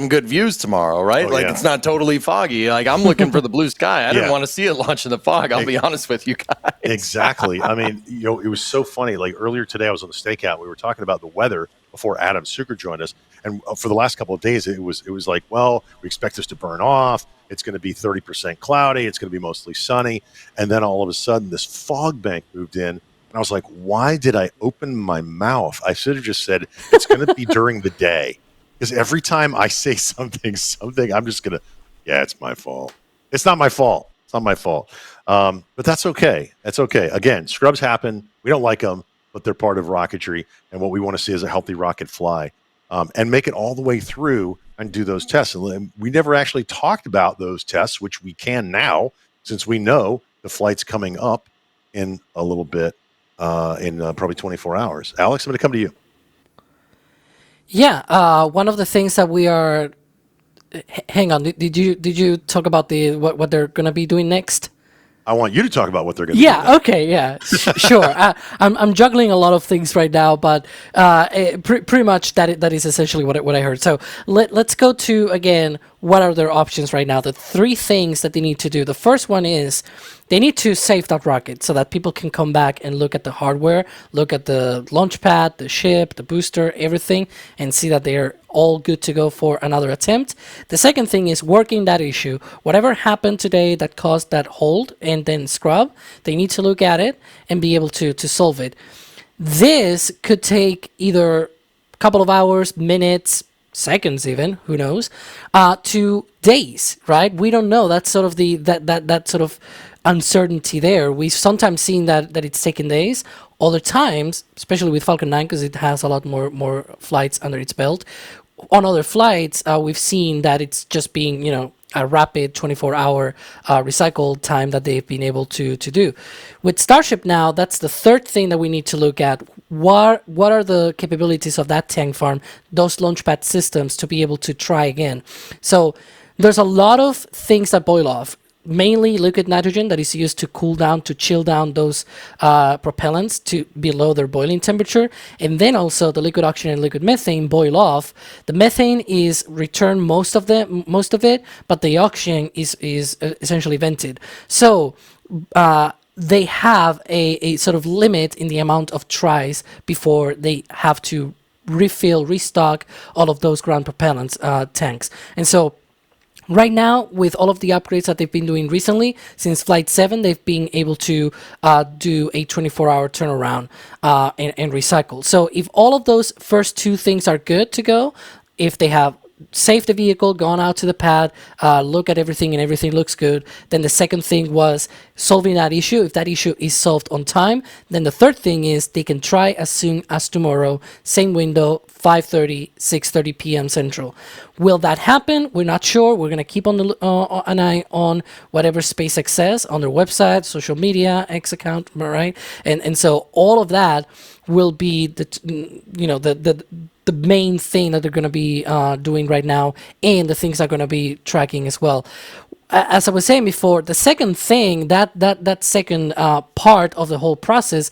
good views tomorrow, right? Oh, yeah. It's not totally foggy. Like, I'm looking for the blue sky. I didn't want to see it launch in the fog. I'll be honest with you guys. Exactly. I mean, it was so funny. Like earlier today, I was on the stakeout. We were talking about the weather before Adam Suker joined us, and for the last couple of days, it was like, well, we expect this to burn off. It's going to be 30% cloudy. It's going to be mostly sunny, and then all of a sudden, this fog bank moved in. And I was like, why did I open my mouth? I should have just said, it's going to be during the day. Because every time I say something, I'm just going to, it's my fault. It's not my fault. It's not my fault. But that's okay. That's okay. Again, scrubs happen. We don't like them, but they're part of rocketry. And what we want to see is a healthy rocket fly and make it all the way through and do those tests. And we never actually talked about those tests, which we can now, since we know the flight's coming up in a little bit, in probably 24 hours. Alex, I'm going to come to you. Yeah, one of the things that we are. Hang on, did you talk about what they're gonna be doing next? I want you to talk about what they're going to do. Yeah. Okay. Yeah. Sure. I'm juggling a lot of things right now, but pretty much that is essentially what I heard. So let's go to, again, what are their options right now? The three things that they need to do. The first one is they need to save that rocket so that people can come back and look at the hardware, look at the launch pad, the ship, the booster, everything, and see that they're all good to go for another attempt. The second thing is working that issue. Whatever happened today that caused that hold and then scrub, they need to look at it and be able to solve it. This could take either a couple of hours, minutes, seconds even, who knows, to days, right? We don't know. That's sort of that sort of uncertainty there. We've sometimes seen that it's taken days. Other times, especially with Falcon 9, because it has a lot more flights under its belt, on other flights, we've seen that it's just being, a rapid 24-hour recycle time that they've been able to do. With Starship now, that's the third thing that we need to look at. What are the capabilities of that tank farm, those launchpad systems, to be able to try again? So there's a lot of things that boil off. Mainly liquid nitrogen that is used to cool down, to chill down those propellants to below their boiling temperature. And then also the liquid oxygen and liquid methane boil off. The methane is returned most of it, but the oxygen is essentially vented. So they have a sort of limit in the amount of tries before they have to restock all of those ground propellants tanks. And so Right now, with all of the upgrades that they've been doing recently, since Flight 7, they've been able to do a 24-hour turnaround and recycle. So if all of those first two things are good to go, if they have saved the vehicle, gone out to the pad, look at everything and everything looks good, then the second thing was solving that issue. If that issue is solved on time, then the third thing is they can try as soon as tomorrow, same window, 5:30, 6:30 p.m. Central. Will that happen? We're not sure. We're going to keep on an eye on whatever SpaceX says on their website, social media, X account, right? And so all of that will be the main thing that they're going to be doing right now, and the things they're going to be tracking as well. As I was saying before, the second thing, that second part of the whole process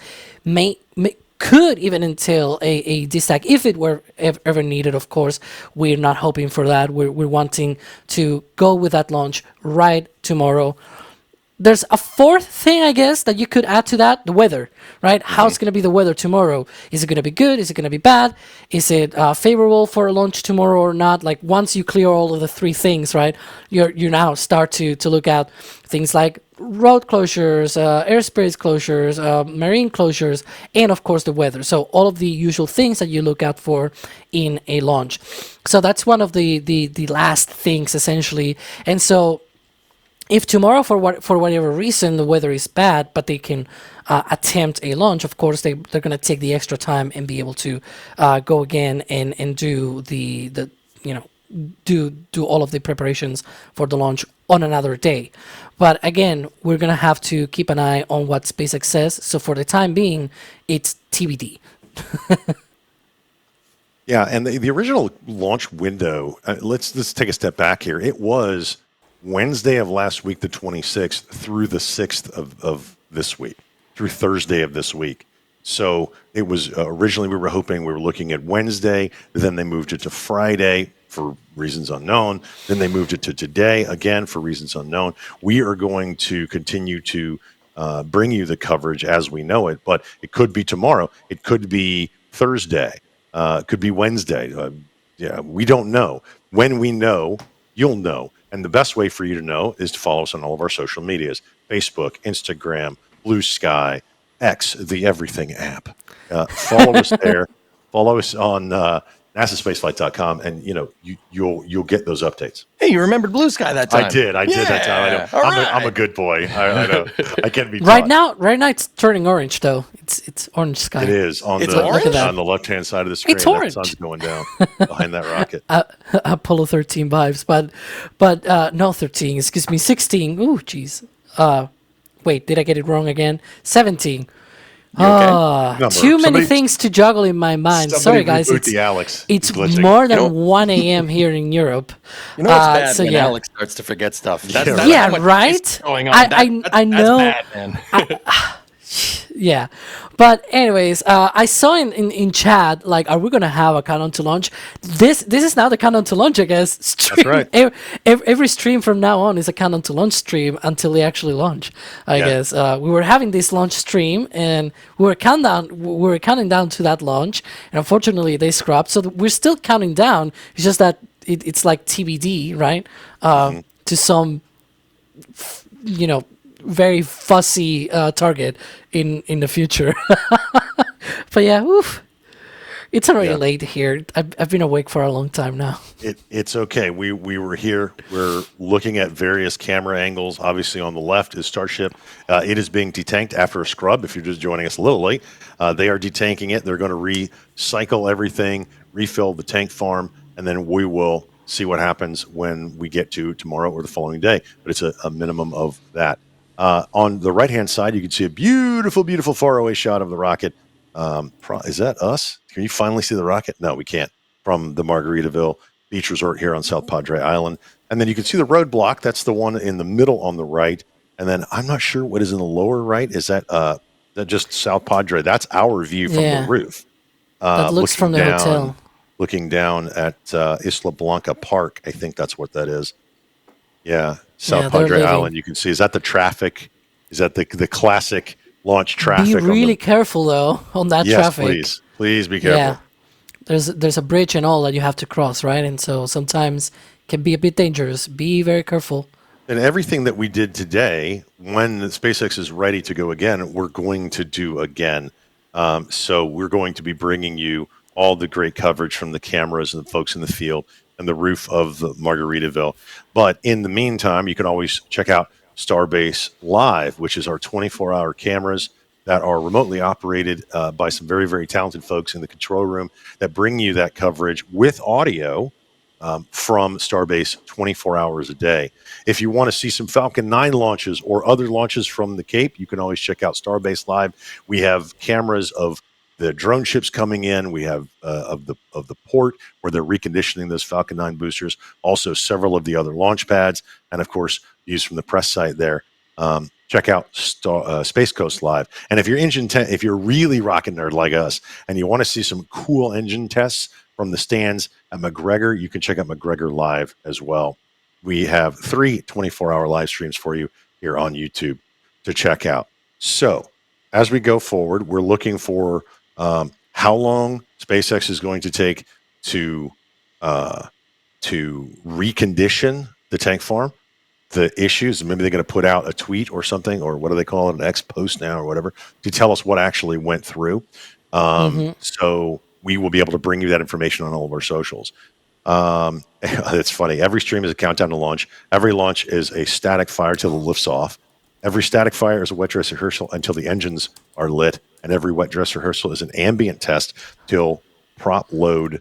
could even entail a destack if it were ever needed. Of course, we're not hoping for that. We're wanting to go with that launch right tomorrow. There's a fourth thing, I guess, that you could add to that: the weather, right? How's going to be the weather tomorrow? Is it going to be good? Is it going to be bad? Is it favorable for a launch tomorrow or not? Like, once you clear all of the three things, right, you now start to look at things like road closures, airspace closures, marine closures, and of course the weather. So all of the usual things that you look out for in a launch. So that's one of the last things, essentially. And so if tomorrow, for whatever reason, the weather is bad, but they can attempt a launch, of course they're going to take the extra time and be able to go again and do do all of the preparations for the launch on another day. But again, we're going to have to keep an eye on what SpaceX says. So for the time being, it's TBD. Yeah, and the original launch window, let's take a step back here. It was Wednesday of last week, the 26th, through the 6th of this week, through Thursday of this week. So it was originally we were looking at Wednesday, then they moved it to Friday for reasons unknown. Then they moved it to today, again, for reasons unknown. We are going to continue to bring you the coverage as we know it, but it could be tomorrow. It could be Thursday. It could be Wednesday. We don't know. When we know, you'll know. And the best way for you to know is to follow us on all of our social medias: Facebook, Instagram, Blue Sky, X, the Everything app. Follow us there. Follow us on NASASpaceflight.com, and you'll get those updates. Hey, you remembered Blue Sky that time. I did that time. I know. I'm a good boy. I know. I can't be right now it's turning orange though. It's orange sky. It is on the left-hand side of the screen. It's orange. That sun's going down behind that rocket. Apollo 13 vibes, but no, 13. Excuse me, 16. Ooh, jeez. Wait, did I get it wrong again? 17. Too many things to juggle in my mind. Sorry, guys. It's more than 1 a.m. here in Europe. You know it's bad when Alex starts to forget stuff. Right? Going on. I know. That's bad, man. Yeah, but anyways, I saw in chat, like, are we gonna have a countdown to launch? This is now the countdown to launch, I guess. Stream. That's right. Every stream from now on is a countdown to launch stream until they actually launch. I guess we were having this launch stream and we were counting down to that launch, and unfortunately they scrapped. So we're still counting down. It's just that it's like TBD, right? To some, very fussy target in the future. But yeah, it's already late here. I've been awake for a long time now. It's okay. We were here. We're looking at various camera angles. Obviously on the left is Starship. It is being detanked after a scrub. If you're just joining us a little late, they are detanking it. They're going to recycle everything, refill the tank farm, and then we will see what happens when we get to tomorrow or the following day. But it's a minimum of that. On the right-hand side, you can see a beautiful, beautiful far-away shot of the rocket. Is that us? Can you finally see the rocket? No, we can't. From the Margaritaville Beach Resort here on South Padre Island. And then you can see the roadblock. That's the one in the middle on the right. And then I'm not sure what is in the lower right. Is that just South Padre? That's our view from the roof. That looks from the hotel. Looking down at Isla Blanca Park. I think that's what that is. Yeah. South Padre Island, you can see. Is that the traffic? Is that the classic launch traffic? Be really careful though on that traffic. Please be careful. Yeah, there's a bridge and all that you have to cross, right? And so sometimes can be a bit dangerous. Be very careful. And everything that we did today, when SpaceX is ready to go again, we're going to do again. So we're going to be bringing you all the great coverage from the cameras and the folks in the field and the roof of the Margaritaville. But in the meantime, you can always check out Starbase Live, which is our 24-hour cameras that are remotely operated by some very, very talented folks in the control room that bring you that coverage with audio from Starbase 24 hours a day. If you want to see some Falcon 9 launches or other launches from the Cape, you can always check out Starbase Live. We have cameras of the drone ships coming in. We have of the port where they're reconditioning those Falcon 9 boosters. Also, several of the other launch pads, and of course, views from the press site there. Check out Space Coast Live. And if you're if you're really rocking nerd like us, and you want to see some cool engine tests from the stands at McGregor, you can check out McGregor Live as well. We have 3 24-hour live streams for you here on YouTube to check out. So as we go forward, we're looking for how long SpaceX is going to take to recondition the tank farm, the issues. Maybe they're going to put out a tweet or something, or what do they call it, an X post now or whatever, to tell us what actually went through. So we will be able to bring you that information on all of our socials. It's funny. Every stream is a countdown to launch. Every launch is a static fire till the lifts off. Every static fire is a wet dress rehearsal until the engines are lit. And every wet dress rehearsal is an ambient test till prop load.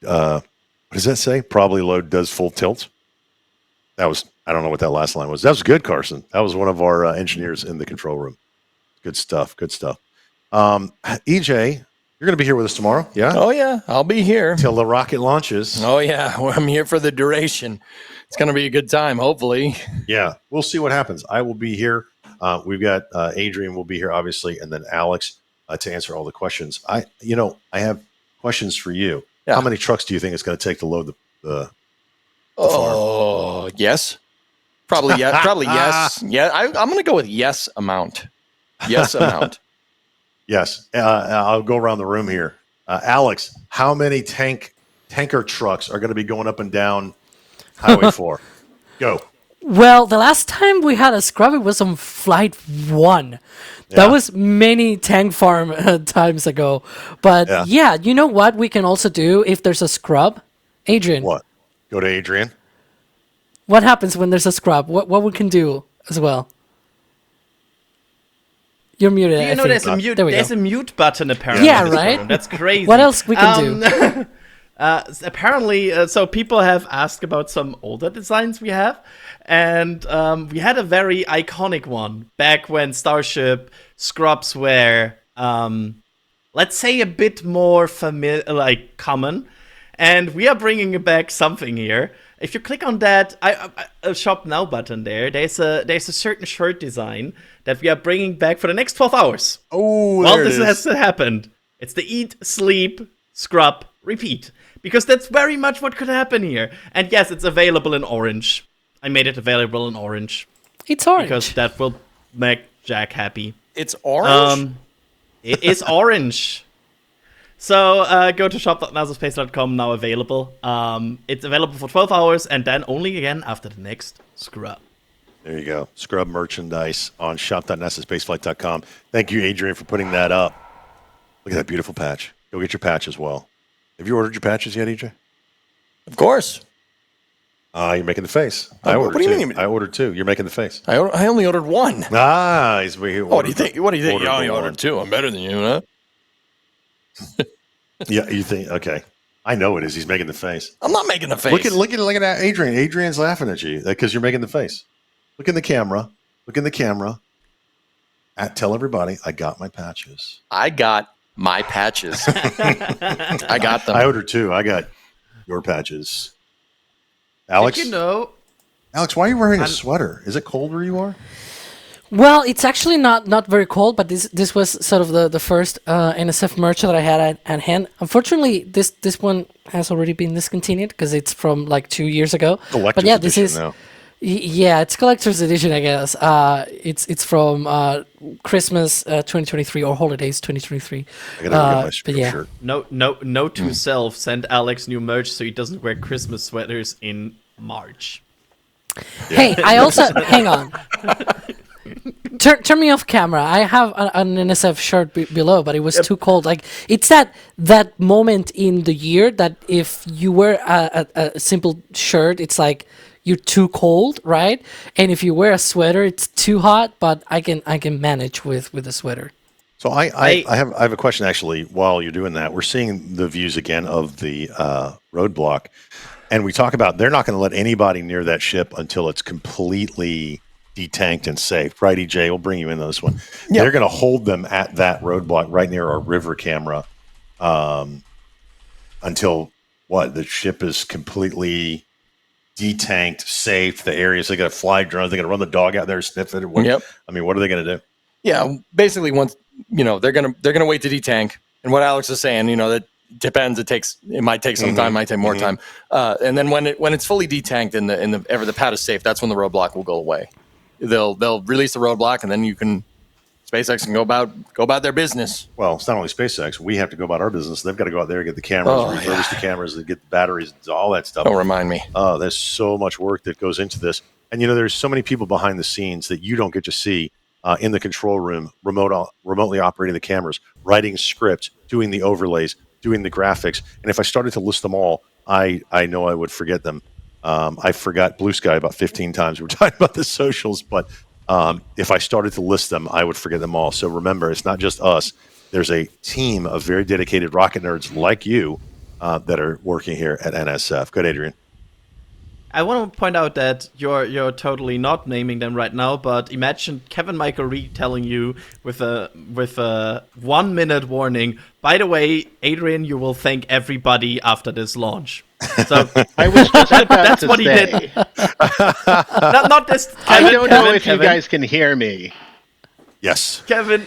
What does that say? Probably load does full tilt. I don't know what that last line was. That was good, Carson. That was one of our engineers in the control room. Good stuff. Good stuff. EJ, you're going to be here with us tomorrow, yeah? Oh, yeah. I'll be here. Till the rocket launches. Oh, yeah. Well, I'm here for the duration. It's going to be a good time, hopefully. Yeah. We'll see what happens. I will be here. We've got Adrian will be here, obviously, and then Alex to answer all the questions. I have questions for you. Yeah. How many trucks do you think it's going to take to load the farm? Yes. Probably yes. Probably yes. Yeah. I'm going to go with yes amount. Yes amount. Yes. I'll go around the room here. Alex, how many tanker trucks are going to be going up and down Highway 4? Go. Well, the last time we had a scrub, it was on Flight 1. That was many tank farm times ago. But yeah, you know what we can also do if there's a scrub? Adrian. What? Go to Adrian. What happens when there's a scrub? What we can do as well? You're muted. You know, there's a mute button apparently. Yeah, right. That's crazy. What else we can do? Apparently, so people have asked about some older designs we have, and we had a very iconic one back when Starship scrubs were, let's say, a bit more common, and we are bringing back something here. If you click on that shop now button there's a certain shirt design that we are bringing back for the next 12 hours. Oh, well, this has happened. It's the eat, sleep, scrub, repeat. Because that's very much what could happen here. And yes, it's available in orange. I made it available in orange. It's orange. Because that will make Jack happy. It's orange? It is orange. So go to shop.nasaspace.com, now available. It's available for 12 hours and then only again after the next scrub. There you go. Scrub merchandise on shop.nasaspaceflight.com. Thank you, Adrian, for putting that up. Look at that beautiful patch. Go get your patch as well. Have you ordered your patches yet, EJ? Of course. You're making the face. I ordered what do you mean? I ordered 2. You're making the face. I only ordered 1. He's what do you think? What do you think? You only ordered 2. I'm better than you, huh? Yeah, you think? Okay. I know it is. He's making the face. I'm not making the face. Look at that, Adrian. Adrian's laughing at you because you're making the face. Look in the camera. Look in the camera. Tell everybody I got my patches. I got my patches. I got them. I ordered 2. I got your patches. Alex? Did you know? Alex, why are you wearing a sweater? Is it cold where you are? Well, it's actually not very cold, but this was sort of the first NSF merch that I had at hand. Unfortunately, this one has already been discontinued because it's from like 2 years ago. Collector's but yeah, edition this is now. Yeah, it's collector's edition, I guess. It's from Christmas 2023 or holidays 2023. I gotta get my shirt. Note to self: send Alex new merch so he doesn't wear Christmas sweaters in March. Hey, I also hang on. Turn me off camera. I have an NSF shirt below, but it was too cold. Like it's that moment in the year that if you wear a simple shirt, it's like you're too cold, right? And if you wear a sweater, it's too hot. But I can manage with a sweater. So I have a question actually. While you're doing that, we're seeing the views again of the roadblock, and we talk about they're not going to let anybody near that ship until it's completely detanked and safe. Right, EJ? We'll bring you in on this one. Yeah. They're going to hold them at that roadblock right near our river camera until the ship is completely detanked, safe. The areas they got to fly drones. They got to run the dog out there, sniff it. What are they going to do? Yeah, basically once they're gonna wait to detank, and what Alex is saying, that depends. It might take some time, might take more time, and then when it's fully detanked and the pad is safe, that's when the roadblock will go away. They'll release the roadblock, and then SpaceX can go about their business. Well, it's not only SpaceX. We have to go about our business. They've got to go out there and get the cameras, refurbish the cameras, get the batteries, all that stuff. Don't remind me. There's so much work that goes into this. And, there's so many people behind the scenes that you don't get to see in the control room, remotely operating the cameras, writing scripts, doing the overlays, doing the graphics. And if I started to list them all, I know I would forget them. I forgot Blue Sky about 15 times. We were talking about the socials, but if I started to list them, I would forget them all. So remember, it's not just us. There's a team of very dedicated rocket nerds like you that are working here at NSF. Good, Adrian. I want to point out that you're totally not naming them right now, but imagine Kevin Michael Reed telling you with a 1 minute warning. By the way, Adrian, you will thank everybody after this launch. So I was just about that's to what he say. did. not this. Kevin, I don't know Kevin, if Kevin. you guys can hear me. Yes, Kevin.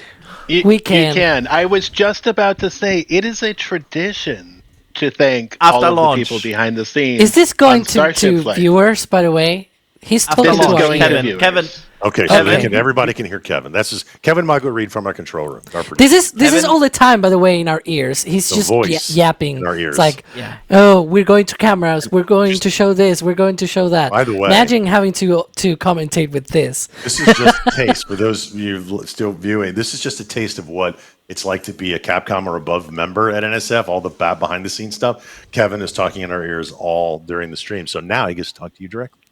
We can. You can. I was just about to say it is a tradition to thank After all of launch. the people behind the scenes. Is this going on to Starship Flight. viewers? By the way, he's After talking This to is our going to ear. viewers. Kevin. Okay, so Okay. everybody can hear Kevin. That's just Kevin Michael Reed from our control room. Our This is Kevin- all the time, by the way, in our ears. He's The just voice yapping. in our ears. It's like, Yeah. oh, we're going to cameras. We're going to show this. We're going to show that. By the way- Imagine having to commentate with this. This is just a taste for those of you still viewing. This is just a taste of what it's like to be a Capcom or above member at NSF, all the behind the scenes stuff. Kevin is talking in our ears all during the stream. So now he gets to talk to you directly.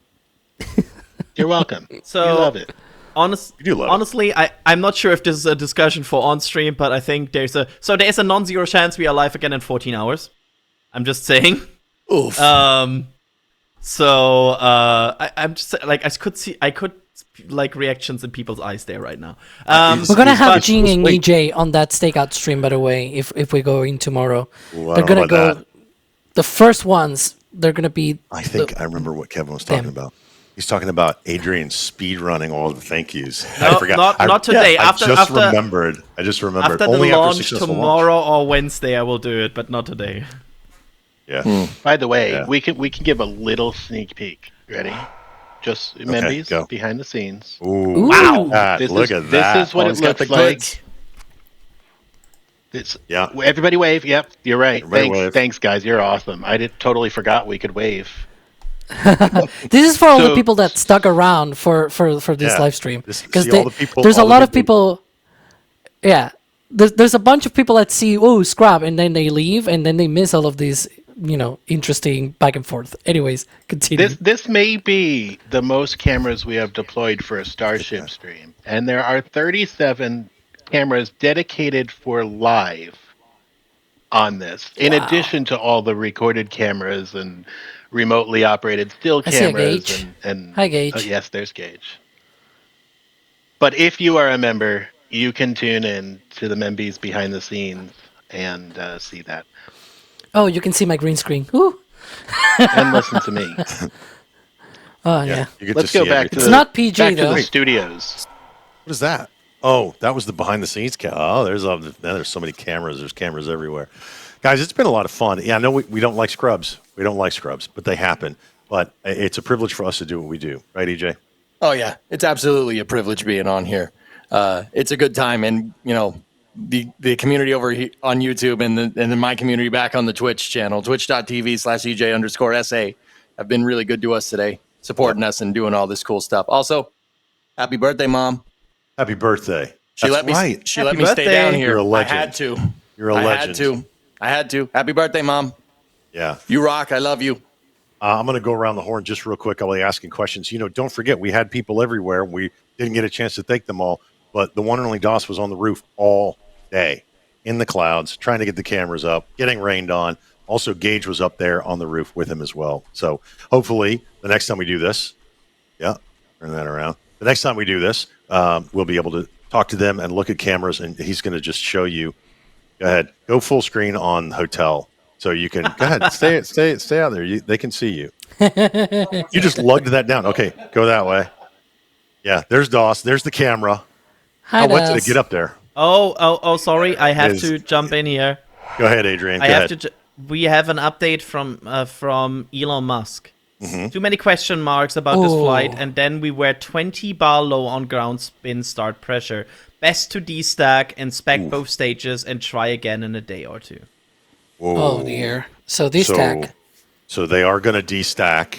You're welcome. So- you love it. You do love it. honestly, I'm not sure if this is a discussion for on stream, but I think there's a non-zero chance we are live again in 14 hours. I'm just saying. Oof. I'm just like I could like reactions in people's eyes there right now. We're gonna have but- Jing and EJ on that stakeout stream, by the way. If we go in tomorrow, Ooh, I they're don't know gonna about go. that. The first ones, they're gonna be. I think I remember what Kevin was talking about. He's talking about Adrian speed running all the thank yous. No, I forgot. not today. I After remembered. I just remembered. after Only the after launch successful tomorrow launch. or Wednesday, I will do it, but not today. Yeah. By the way, Yeah. we can give a little sneak peek. Ready? Just Membies go. behind the scenes. Ooh, Wow. look at that. This Look is, at that. This is what Oh, it he's got looks the like. goods. It's, Yeah. Everybody wave. Yep, you're right. Everybody wave. Thanks, guys. You're awesome. I totally forgot we could wave. This is for all the So- people that stuck around for this Yeah. live stream Just because see all the people- there's a all the lot of people- people. Yeah, there's a bunch of people that see scrap and then they leave and then they miss all of these interesting back and forth. Anyways, continue. This may be the most cameras we have deployed for a Starship stream, and there are 37 cameras dedicated for live on this, in addition to all the recorded cameras and remotely operated still I see a cameras. Gage. And Hi, Gage. yes, there's Gage. But if you are a member, you can tune in to the Membies behind the scenes and see that, Oh, you can see my green screen. Ooh. and listen to me. Oh yeah. You get Let's to go see back everything. to It's not PG back to though. the studios. What is that? Oh, that was the behind the scenes. There's so many cameras. There's cameras everywhere. Guys, it's been a lot of fun. Yeah, I know we don't like scrubs. We don't like scrubs, but they happen. But it's a privilege for us to do what we do. Right, EJ? Oh yeah, it's absolutely a privilege being on here. It's a good time, and the community over on YouTube and then my community back on the Twitch channel, twitch.tv/EJ_SA. have been really good to us today, supporting us and doing all this cool stuff. Also, happy birthday, Mom. Happy birthday. She That's let me. right. She Happy let me stay birthday. down here. You're a legend. I had to. You're a legend. I had to. Happy birthday, Mom. Yeah. You rock. I love you. I'm going to go around the horn just real quick. I'll be asking questions. Don't forget, we had people everywhere. We didn't get a chance to thank them all, but the one and only Doss was on the roof all day in the clouds, trying to get the cameras up, getting rained on. Also, Gage was up there on the roof with him as well. So hopefully the next time we do this, turn that around. The next time we do this, we'll be able to talk to them and look at cameras, and he's going to just show you. Go ahead. Go full screen on hotel. So you can go ahead, stay out there. They can see you. You just lugged that down. Okay, go that way. Yeah, there's Doss. There's the camera. Hi, what did Doss. it get up there? Oh, sorry. I have to jump in here. Go ahead, Adrian. Go I have ahead. to. We have an update from Elon Musk. Mm-hmm. Too many question marks about this Ooh. flight, and then we were 20 bar low on ground spin start pressure. Best to destack, inspect both stages, and try again in a day or two. Whoa. Oh dear. So this stack. So they are going to destack,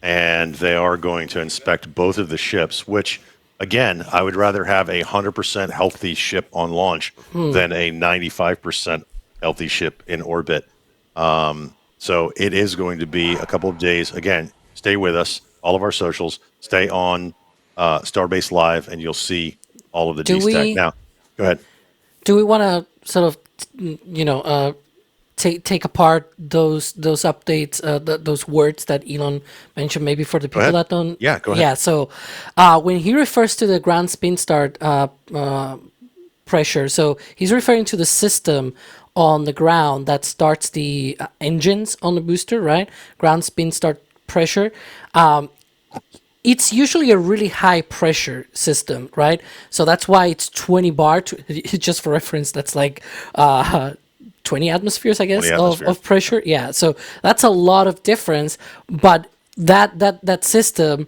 and they are going to inspect both of the ships, which, again, I would rather have a 100% healthy ship on launch than a 95% healthy ship in orbit. So it is going to be a couple of days. Again, stay with us. All of our socials. Stay on Starbase Live, and you'll see all of the destack. Now, go ahead. Do we want to sort of, take apart those updates, those words that Elon mentioned, maybe for the people that don't? Yeah, go ahead. Yeah. So when he refers to the ground spin start pressure, so he's referring to the system on the ground that starts the engines on the booster, right? Ground spin start pressure. It's usually a really high pressure system, right? So that's why it's 20 bar. Just for reference, that's like 20 atmospheres, I guess, of pressure. Yeah, so that's a lot of difference. But that system,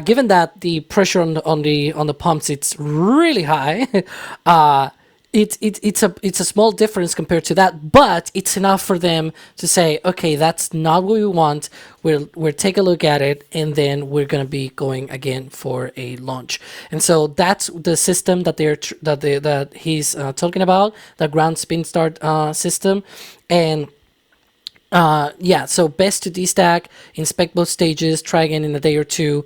given that the pressure on the pumps it's really high, it's a small difference compared to that, but it's enough for them to say, okay, that's not what we want. We'll take a look at it, and then we're gonna be going again for a launch. And so that's the system that he's talking about, the ground spin start system, and. So best to destack, inspect both stages, try again in a day or two.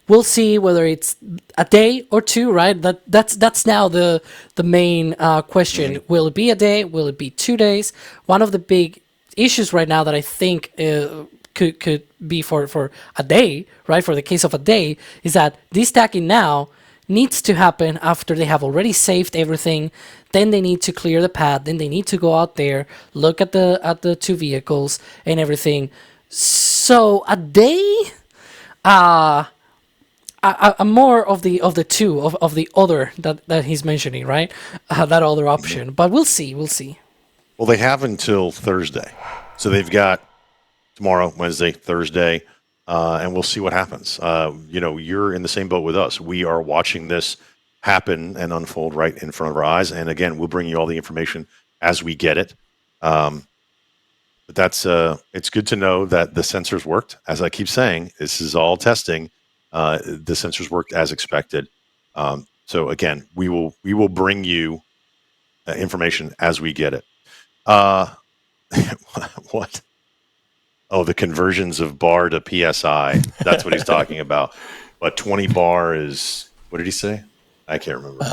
We'll see whether it's a day or two, right? That's now the main question. Will it be a day? Will it be 2 days? One of the big issues right now that I think could be for a day, right? For the case of a day, is that destacking now needs to happen after they have already saved everything. Then they need to clear the pad. Then they need to go out there, look at the two vehicles and everything. So a day, more of the two of the other that he's mentioning, right? That other option. But we'll see. Well, they have until Thursday, so they've got tomorrow, Wednesday, Thursday. And we'll see what happens. You're in the same boat with us. We are watching this happen and unfold right in front of our eyes. And again, we'll bring you all the information as we get it. But it's good to know that the sensors worked. As I keep saying, this is all testing. The sensors worked as expected. So again, we will bring you information as we get it. What? Oh, the conversions of bar to PSI. That's what he's talking about. But 20 bar is, what did he say? I can't remember.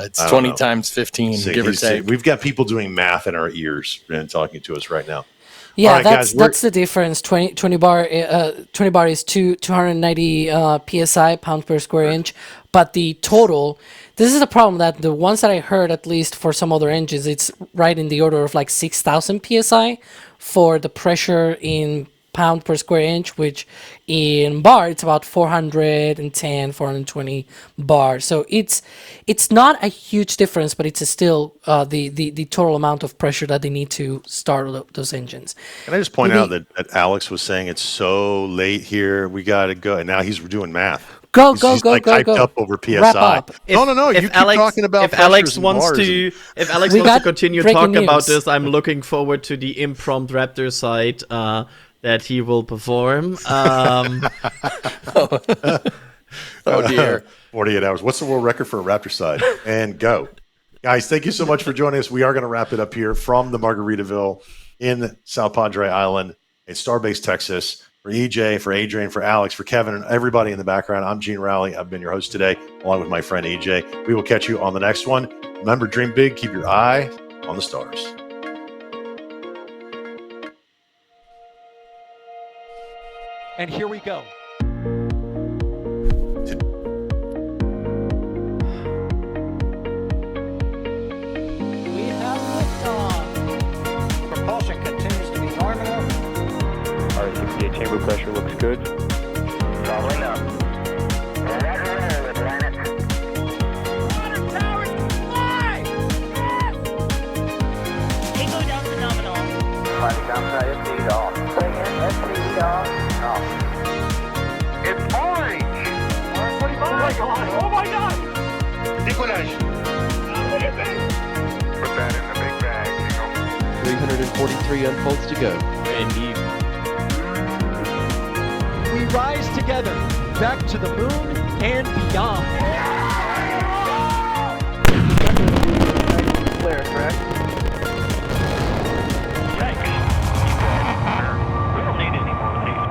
It's 20 times 15, give or take. We've got people doing math in our ears and talking to us right now. Yeah, right, that's the difference. 20 bar is 290 psi, pound per square inch. But the total, this is a problem that the ones that I heard, at least for some other engines, it's right in the order of like 6,000 psi for the pressure in pound per square inch, which in bar it's about 410, 420 bar. So it's not a huge difference, but it's still the total amount of pressure that they need to start those engines. Can I just point out that Alex was saying it's so late here, we got to go, and now he's doing math. Go, hyped up over PSI. Wrap up. No, you keep talking about if Alex pressures and wants bars to, if Alex wants to continue talking about this, I'm looking forward to the Imprompt Raptor site. that he will perform. Oh dear. 48 hours. What's the world record for a Raptor side? And go. Guys, thank you so much for joining us. We are going to wrap it up here from the Margaritaville in South Padre Island in Starbase, Texas. For EJ, for Adrian, for Alex, for Kevin, and everybody in the background, I'm Gene Rowley. I've been your host today, along with my friend EJ. We will catch you on the next one. Remember, dream big, keep your eye on the stars. And here we go. We have liftoff. Propulsion continues to be nominal. RCPA chamber pressure looks good. Following up. Roger, planet. Water towers fly! Echo down to nominal. Flight downside SPD off. Say again, SPD off. It's orange! Orange 45. Oh my god! Oh my god! Decollage. Look at this! Put that in the big bag, 343 unfolds to go. Indeed. We rise together back to the moon and beyond. Clear, correct? Thanks. We don't need any more of these.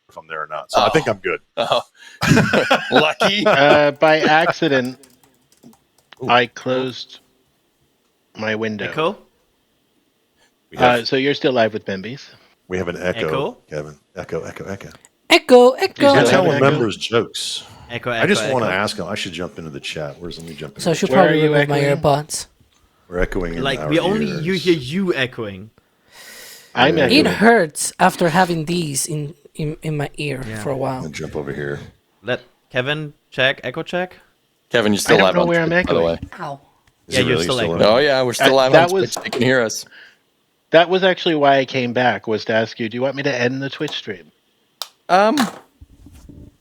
If I'm there or not. So I think I'm good. Lucky. By accident, I closed my window. Echo? We have, So you're still live with Bimbies. we have an echo, Echo? Kevin. Echo, echo, echo. Echo, echo. You're You're Still telling have an echo? members jokes. Echo, I just want to echo. ask them. I should jump into the chat. Let me jump in. So I should Where probably are you remove my echoing? earbuds. We're echoing in Like, our we only ears. hear you echoing. I'm Yeah. It echoing. hurts after having these in my ear Yeah. for a I'm while. gonna jump over here. Let Kevin check, echo check. Kevin, you're still I don't live know on where I'm Twitch, by the way. echoing. Ow. Is Yeah, it you're really still still echoing. on? Oh yeah, we're still live that on Twitch. was- They can hear us. That was actually why I came back, was to ask you, do you want me to end the Twitch stream?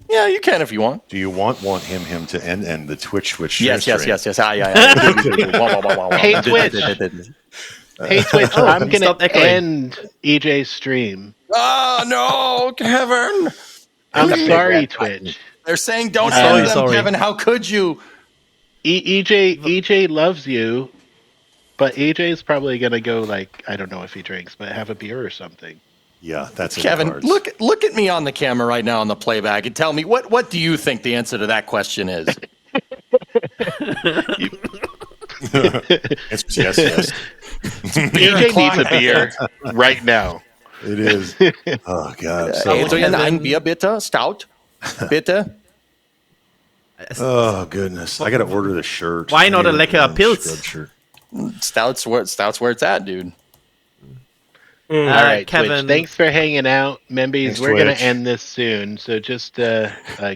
Yeah, you can if you want. Do you want him to end the Twitch Yes. stream? Ah, yeah. Hey, Twitch. Hey, Twitch, Oh, I'm going stop to echoing. end EJ's stream. Oh no, Kevin! I'm Please. sorry, Twitch. They're saying don't Sorry, end them, sorry. Kevin. How could you? EJ loves you, but EJ's probably going to go, like, I don't know if he drinks, but have a beer or something. Yeah, that's in Kevin, the cards. look at me on the camera right now on the playback and tell me what do you think the answer to that question is? Answer's yes. EJ needs a beer right now. It is. Oh God. So, Adrian, ein Bier bitte, stout, bitte. oh goodness, I got to order the shirt. Why not a Maybe lecker the Pilz? scrub shirt. Stout's where it's at, dude. All right, Kevin. Twitch, thanks for hanging out. Membies, Thanks, we're going Twitch. to end this soon, so just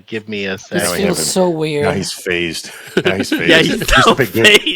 give me a This second. we feels have him. so weird. Now he's phased. Now he's phased. Yeah, he's so Just a big good- fake.